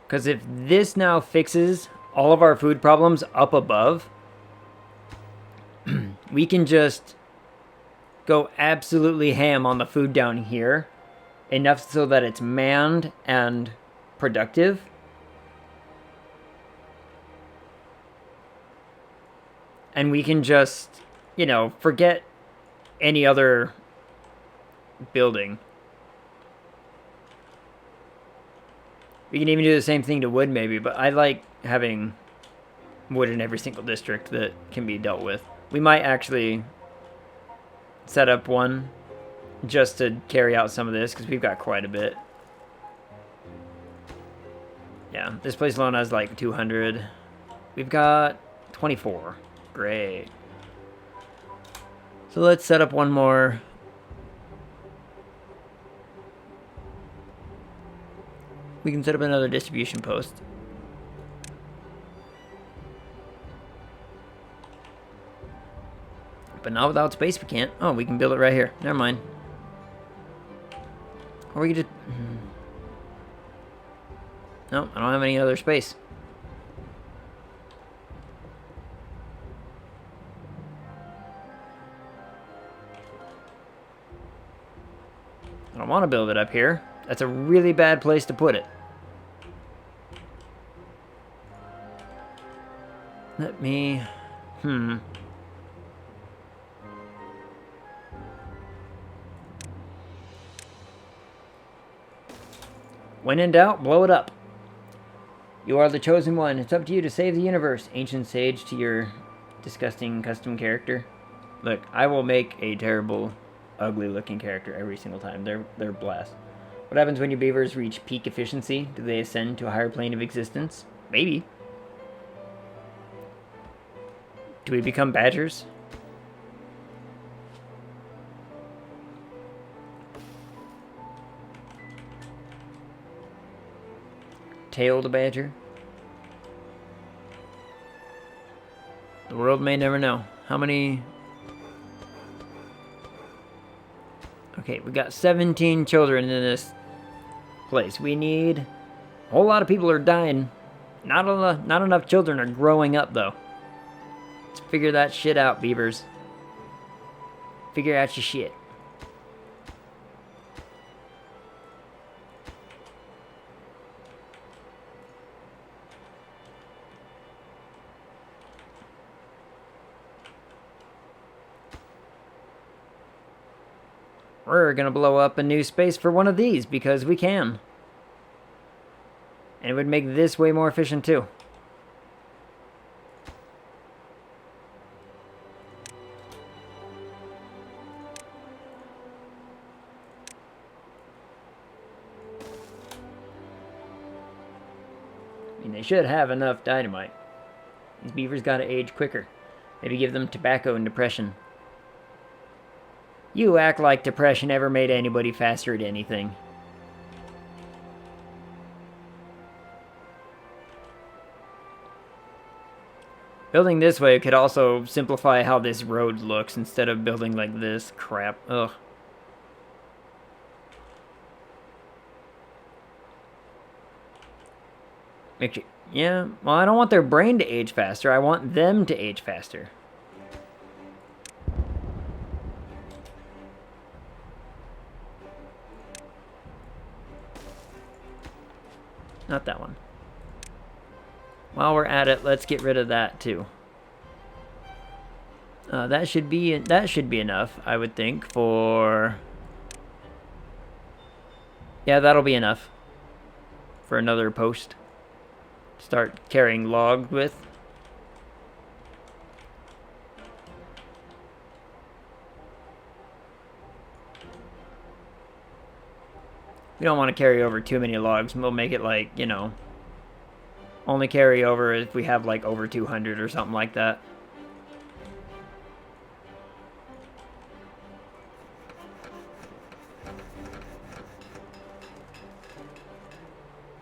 Because if this now fixes all of our food problems up above, we can just go absolutely ham on the food down here. Enough so that it's manned and productive. And we can just, you know, forget any other building. We can even do the same thing to wood maybe, but I like having wood in every single district that can be dealt with. We might actually set up one just to carry out some of this, because we've got quite a bit. Yeah, this place alone has like 200. We've got 24. Great. So let's set up one more. We can set up another distribution post. But not without space, we can't. Oh, we can build it right here. Never mind. Or we could just... No, I don't have any other space. I don't want to build it up here. That's a really bad place to put it. Let me... When in doubt, blow it up. You are the chosen one. It's up to you to save the universe. Ancient sage to your disgusting custom character. Look, I will make a terrible, ugly-looking character every single time. They're blast. What happens when your beavers reach peak efficiency? Do they ascend to a higher plane of existence? Maybe. Do we become badgers? Tailed badger? The world may never know. How many... Okay, we got 17 children in this place. We need... A whole lot of people are dying. Not enough children are growing up, though. Let's figure that shit out, beavers. Figure out your shit. We're gonna blow up a new space for one of these because we can. And it would make this way more efficient too. I mean, they should have enough dynamite. These beavers gotta age quicker. Maybe give them tobacco and depression. You act like depression ever made anybody faster at anything. Building this way could also simplify how this road looks instead of building like this crap. Ugh. Yeah, well, I don't want their brain to age faster. I want them to age faster. Not that one. While we're at it, let's get rid of that too. That should be enough, I would think, for... Yeah, that'll be enough for another post. Start carrying logs with. We don't want to carry over too many logs. We'll make it like, you know, only carry over if we have like over 200 or something like that.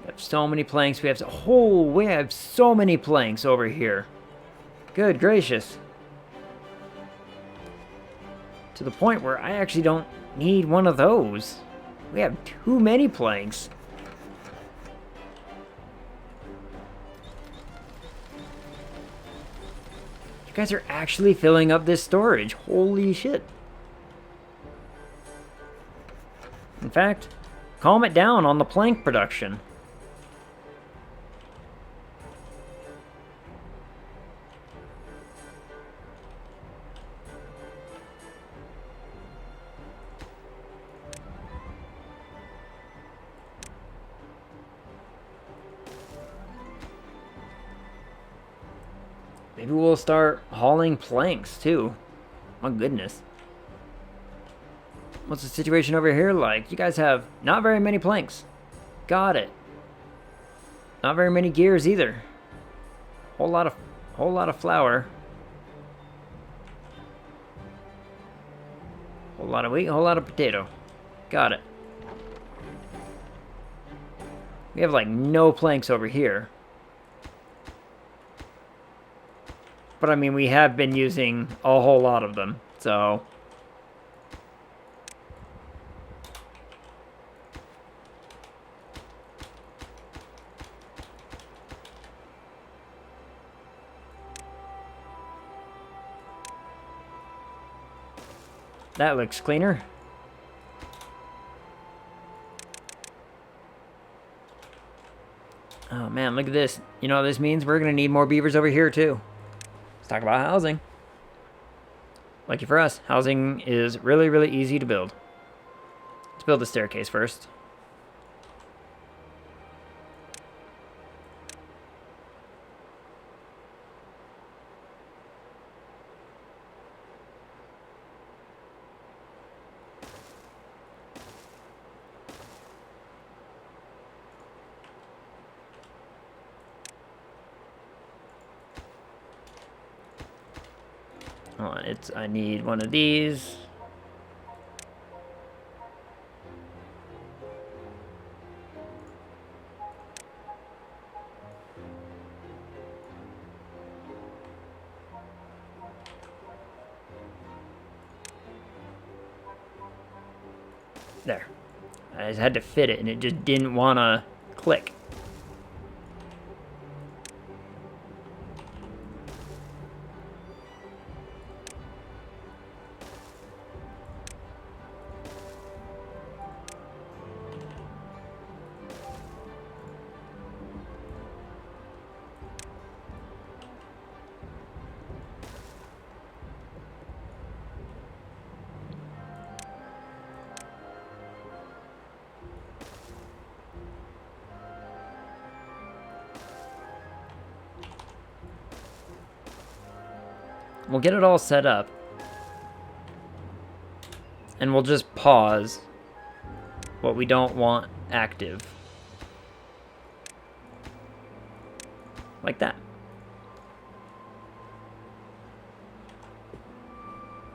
We have so many planks. We have so many planks over here. Good gracious. To the point where I actually don't need one of those. We have too many planks. You guys are actually filling up this storage. Holy shit. In fact, calm it down on the plank production. Maybe we'll start hauling planks, too. My goodness. What's the situation over here like? You guys have not very many planks. Got it. Not very many gears either. Whole lot of flour. Whole lot of wheat, whole lot of potato. Got it. We have like no planks over here. But I mean, we have been using a whole lot of them, so... That looks cleaner. Oh man, look at this. You know what this means? We're gonna need more beavers over here too. Talk about housing. Lucky for us, housing is really, really easy to build. Let's build the staircase first. Hold on, I need one of these. There. I just had to fit it, and it just didn't want to click. We'll get it all set up. And we'll just pause what we don't want active. Like that.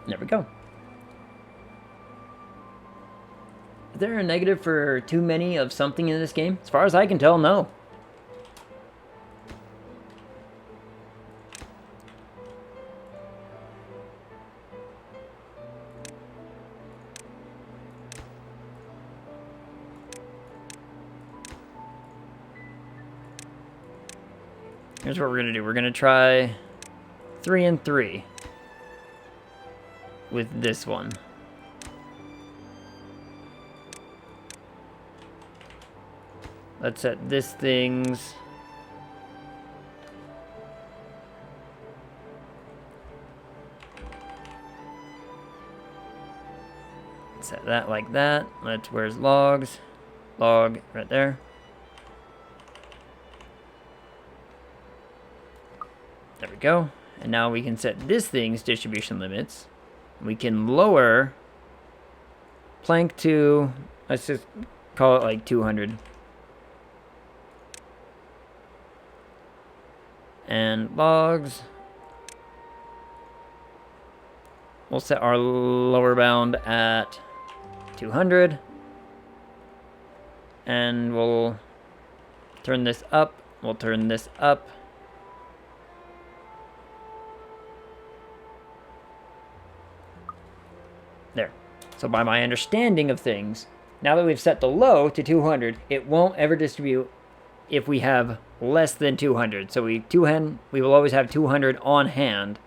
There we go. Is there a negative for too many of something in this game? As far as I can tell, no. Here's what we're going to do. We're going to try 3 and 3 with this one. Let's set this thing's set that like that. Where's logs? Log right there. There we go. And now we can set this thing's distribution limits. We can lower plank to, let's just call it like 200. And logs, we'll set our lower bound at 200. And we'll turn this up. We'll turn this up. There. So by my understanding of things, now that we've set the low to 200, it won't ever distribute if we have less than 200. So we will always have 200 on hand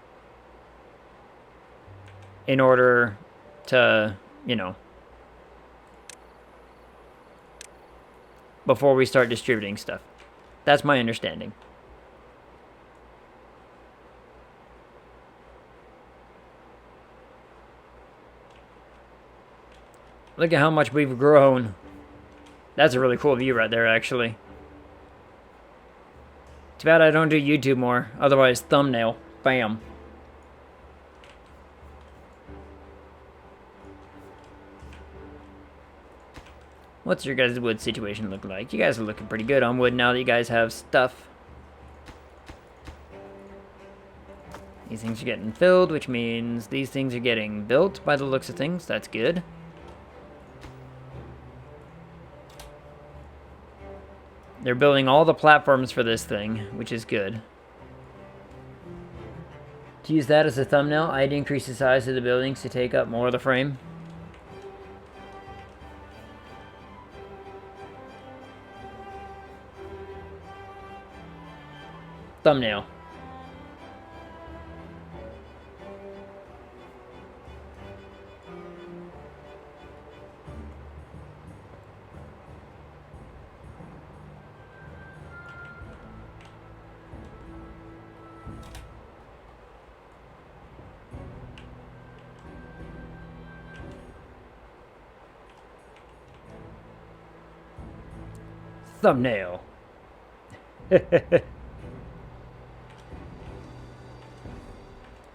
in order to, you know, before we start distributing stuff. That's my understanding. Look at how much we've grown. That's a really cool view right there, actually. Too bad I don't do YouTube more. Otherwise, thumbnail. Bam. What's your guys' wood situation look like? You guys are looking pretty good on wood now that you guys have stuff. These things are getting filled, which means these things are getting built by the looks of things. That's good. They're building all the platforms for this thing, which is good. To use that as a thumbnail, I'd increase the size of the buildings to take up more of the frame. Thumbnail. Thumbnail.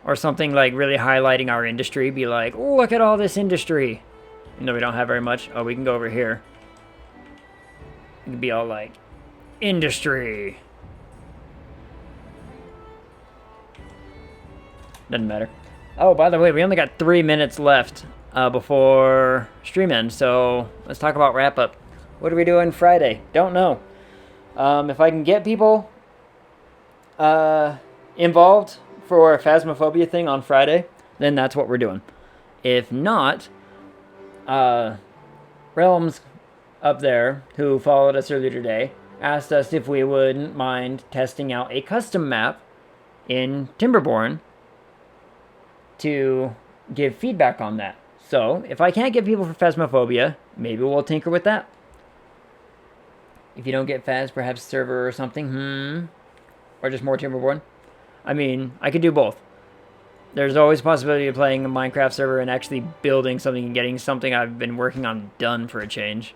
Or something like really highlighting our industry. Be like, oh, look at all this industry. Even though we don't have very much. Oh, we can go over here. It can be all like, industry. Doesn't matter. Oh, by the way, we only got 3 minutes left before stream end. So let's talk about wrap up. What are we doing Friday? Don't know. If I can get people involved for a Phasmophobia thing on Friday, then that's what we're doing. If not, Realms up there, who followed us earlier today, asked us if we wouldn't mind testing out a custom map in Timberborn to give feedback on that. So, if I can't get people for Phasmophobia, maybe we'll tinker with that. If you don't get Phas, perhaps server or something, or just more Timberborn. I mean, I could do both. There's always a possibility of playing a Minecraft server and actually building something and getting something I've been working on done for a change.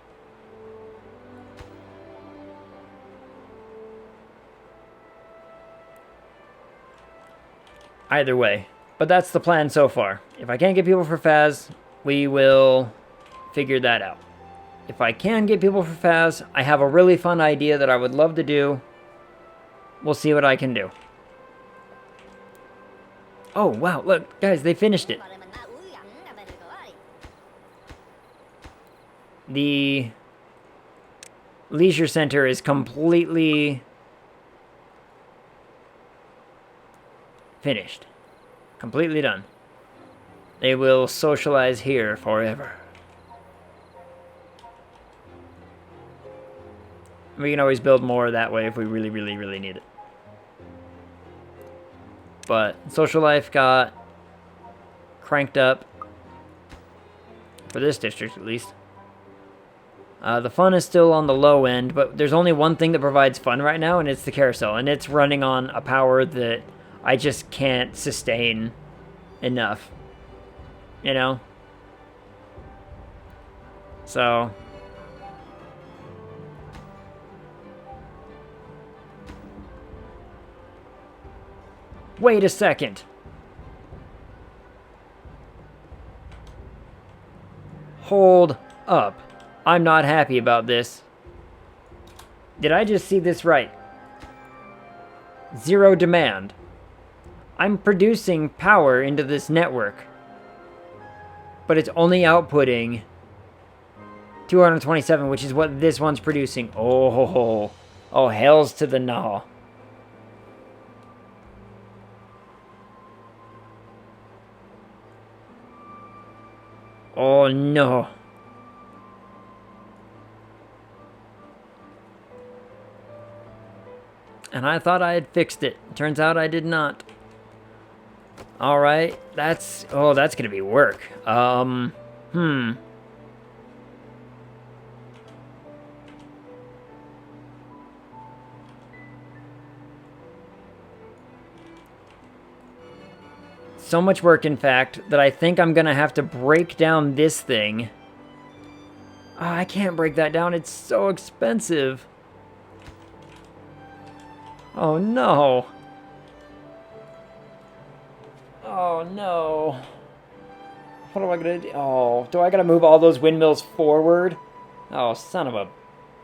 Either way. But that's the plan so far. If I can't get people for Phas, we will figure that out. If I can get people for Phas, I have a really fun idea that I would love to do. We'll see what I can do. Oh, wow, look, guys, they finished it. The leisure center is completely finished. Completely done. They will socialize here forever. We can always build more that way if we really, really, really need it. But social life got cranked up. For this district, at least. The fun is still on the low end, but there's only one thing that provides fun right now, and it's the carousel. And it's running on a power that I just can't sustain enough. You know? So... Wait a second. Hold up. I'm not happy about this. Did I just see this right? Zero demand. I'm producing power into this network. But it's only outputting 227, which is what this one's producing. Oh, hells to the no. Oh no. And I thought I had fixed it. Turns out I did not. Alright, that's gonna be work. So much work, in fact, that I think I'm gonna have to break down this thing. Oh, I can't break that down. It's so expensive. Oh, no. Oh, no. What am I gonna do? Oh, do I gotta move all those windmills forward? Oh, son of a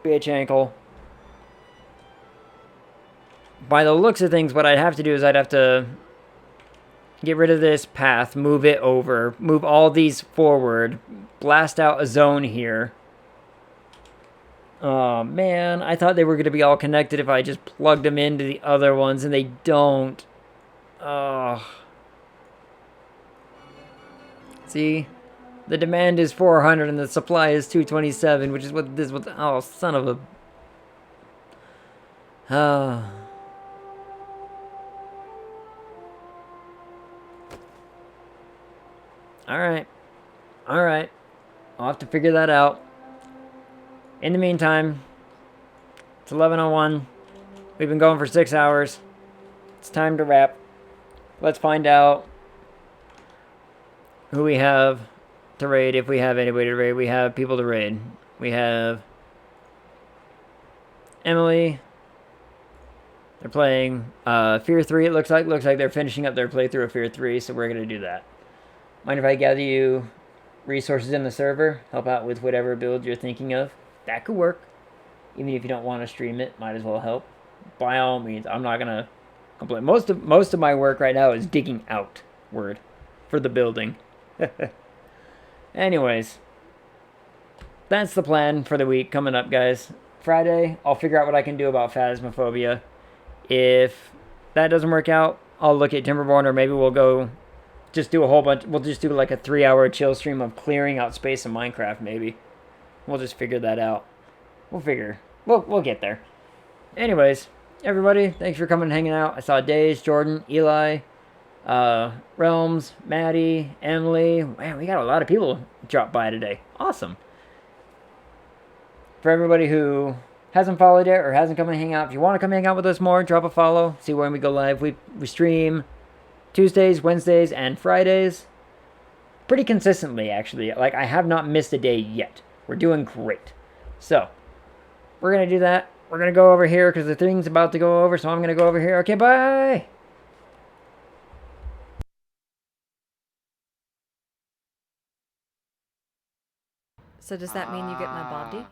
bitch ankle. By the looks of things, what I'd have to do is I'd have to get rid of this path, move it over, move all these forward, blast out a zone here. Oh, man, I thought they were going to be all connected if I just plugged them into the other ones, and they don't. Oh. See? The demand is 400 and the supply is 227, which is what this was. Oh, son of a... Oh. Alright. Alright. I'll have to figure that out. In the meantime, it's 11:01. We've been going for 6 hours. It's time to wrap. Let's find out who we have to raid, if we have anybody to raid. We have people to raid. We have Emily. They're playing Fear 3, it looks like. Looks like they're finishing up their playthrough of Fear 3, so we're going to do that. Mind if I gather you resources in the server? Help out with whatever build you're thinking of? That could work. Even if you don't want to stream it, might as well help. By all means, I'm not going to complain. Most of my work right now is digging outward for the building. Anyways, that's the plan for the week coming up, guys. Friday, I'll figure out what I can do about Phasmophobia. If that doesn't work out, I'll look at Timberborn, or maybe we'll go just do a whole bunch. We'll just do like a 3-hour chill stream of clearing out space in Minecraft, maybe. We'll just figure that out. We'll get there. Anyways, everybody, thanks for coming and hanging out. I saw Days, Jordan, Eli, Realms, Maddie, Emily. Man, we got a lot of people drop by today. Awesome. For everybody who hasn't followed yet or hasn't come and hang out, if you want to come hang out with us more, drop a follow. See when we go live. We stream Tuesdays, Wednesdays, and Fridays. Pretty consistently, actually. Like, I have not missed a day yet. We're doing great. So, we're going to do that. We're going to go over here because the thing's about to go over, so I'm going to go over here. Okay, bye! So does that mean you get my body?